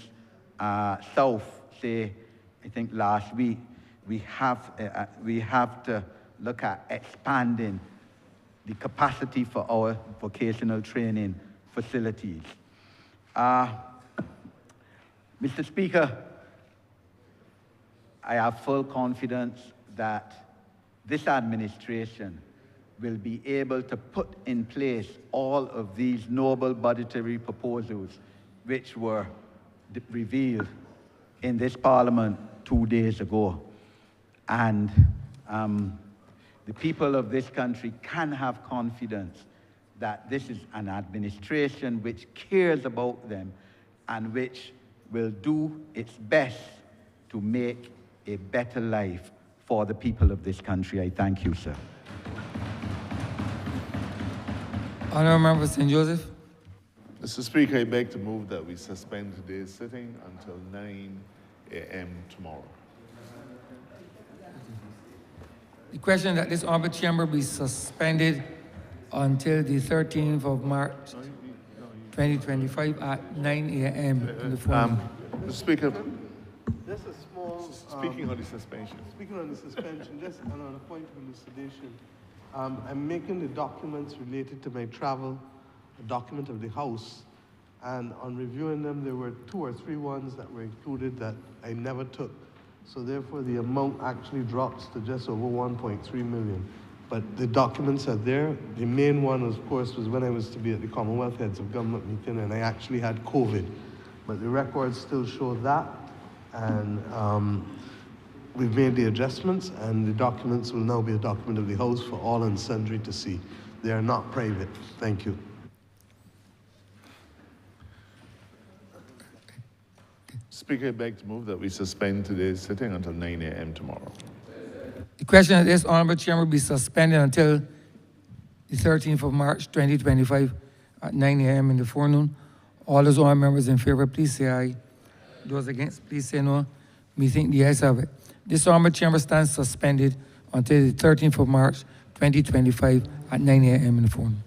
South say, I think last week, we have to look at expanding the capacity for our vocational training facilities. Mr. Speaker, I have full confidence that this administration will be able to put in place all of these noble budgetary proposals which were revealed in this Parliament 2 days ago. And the people of this country can have confidence that this is an administration which cares about them and which will do its best to make a better life for the people of this country. I thank you, sir. Honourable Member St. Joseph. Mr. Speaker, I beg to move that we suspend today's sitting until 9 a.m. tomorrow. The question that this honourable chamber be suspended until the 13th of March 2025 at 9 a.m. in the form. Mr. Speaker, Just a small... speaking on the suspension. Speaking on the suspension, just another point of elucidation. I'm making the documents related to my travel a document of the House, and on reviewing them, there were 2 or 3 ones that were included that I never took. So therefore, the amount actually drops to just over 1.3 million. But the documents are there. The main one, of course, was when I was to be at the Commonwealth Heads of Government meeting, and I actually had COVID. But the records still show that, and we've made the adjustments, and the documents will now be a document of the House for all and sundry to see. They are not private. Thank you. Speaker, I beg to move that we suspend today's sitting until 9 a.m. tomorrow. The question that this honourable chamber be suspended until the 13th of March 2025 at 9 a.m. in the forenoon. All those honourable members in favour, please say aye. Those against, please say no. Me think the ayes have it. This honourable chamber stands suspended until the 13th of March 2025 at 9 a.m. in the forenoon.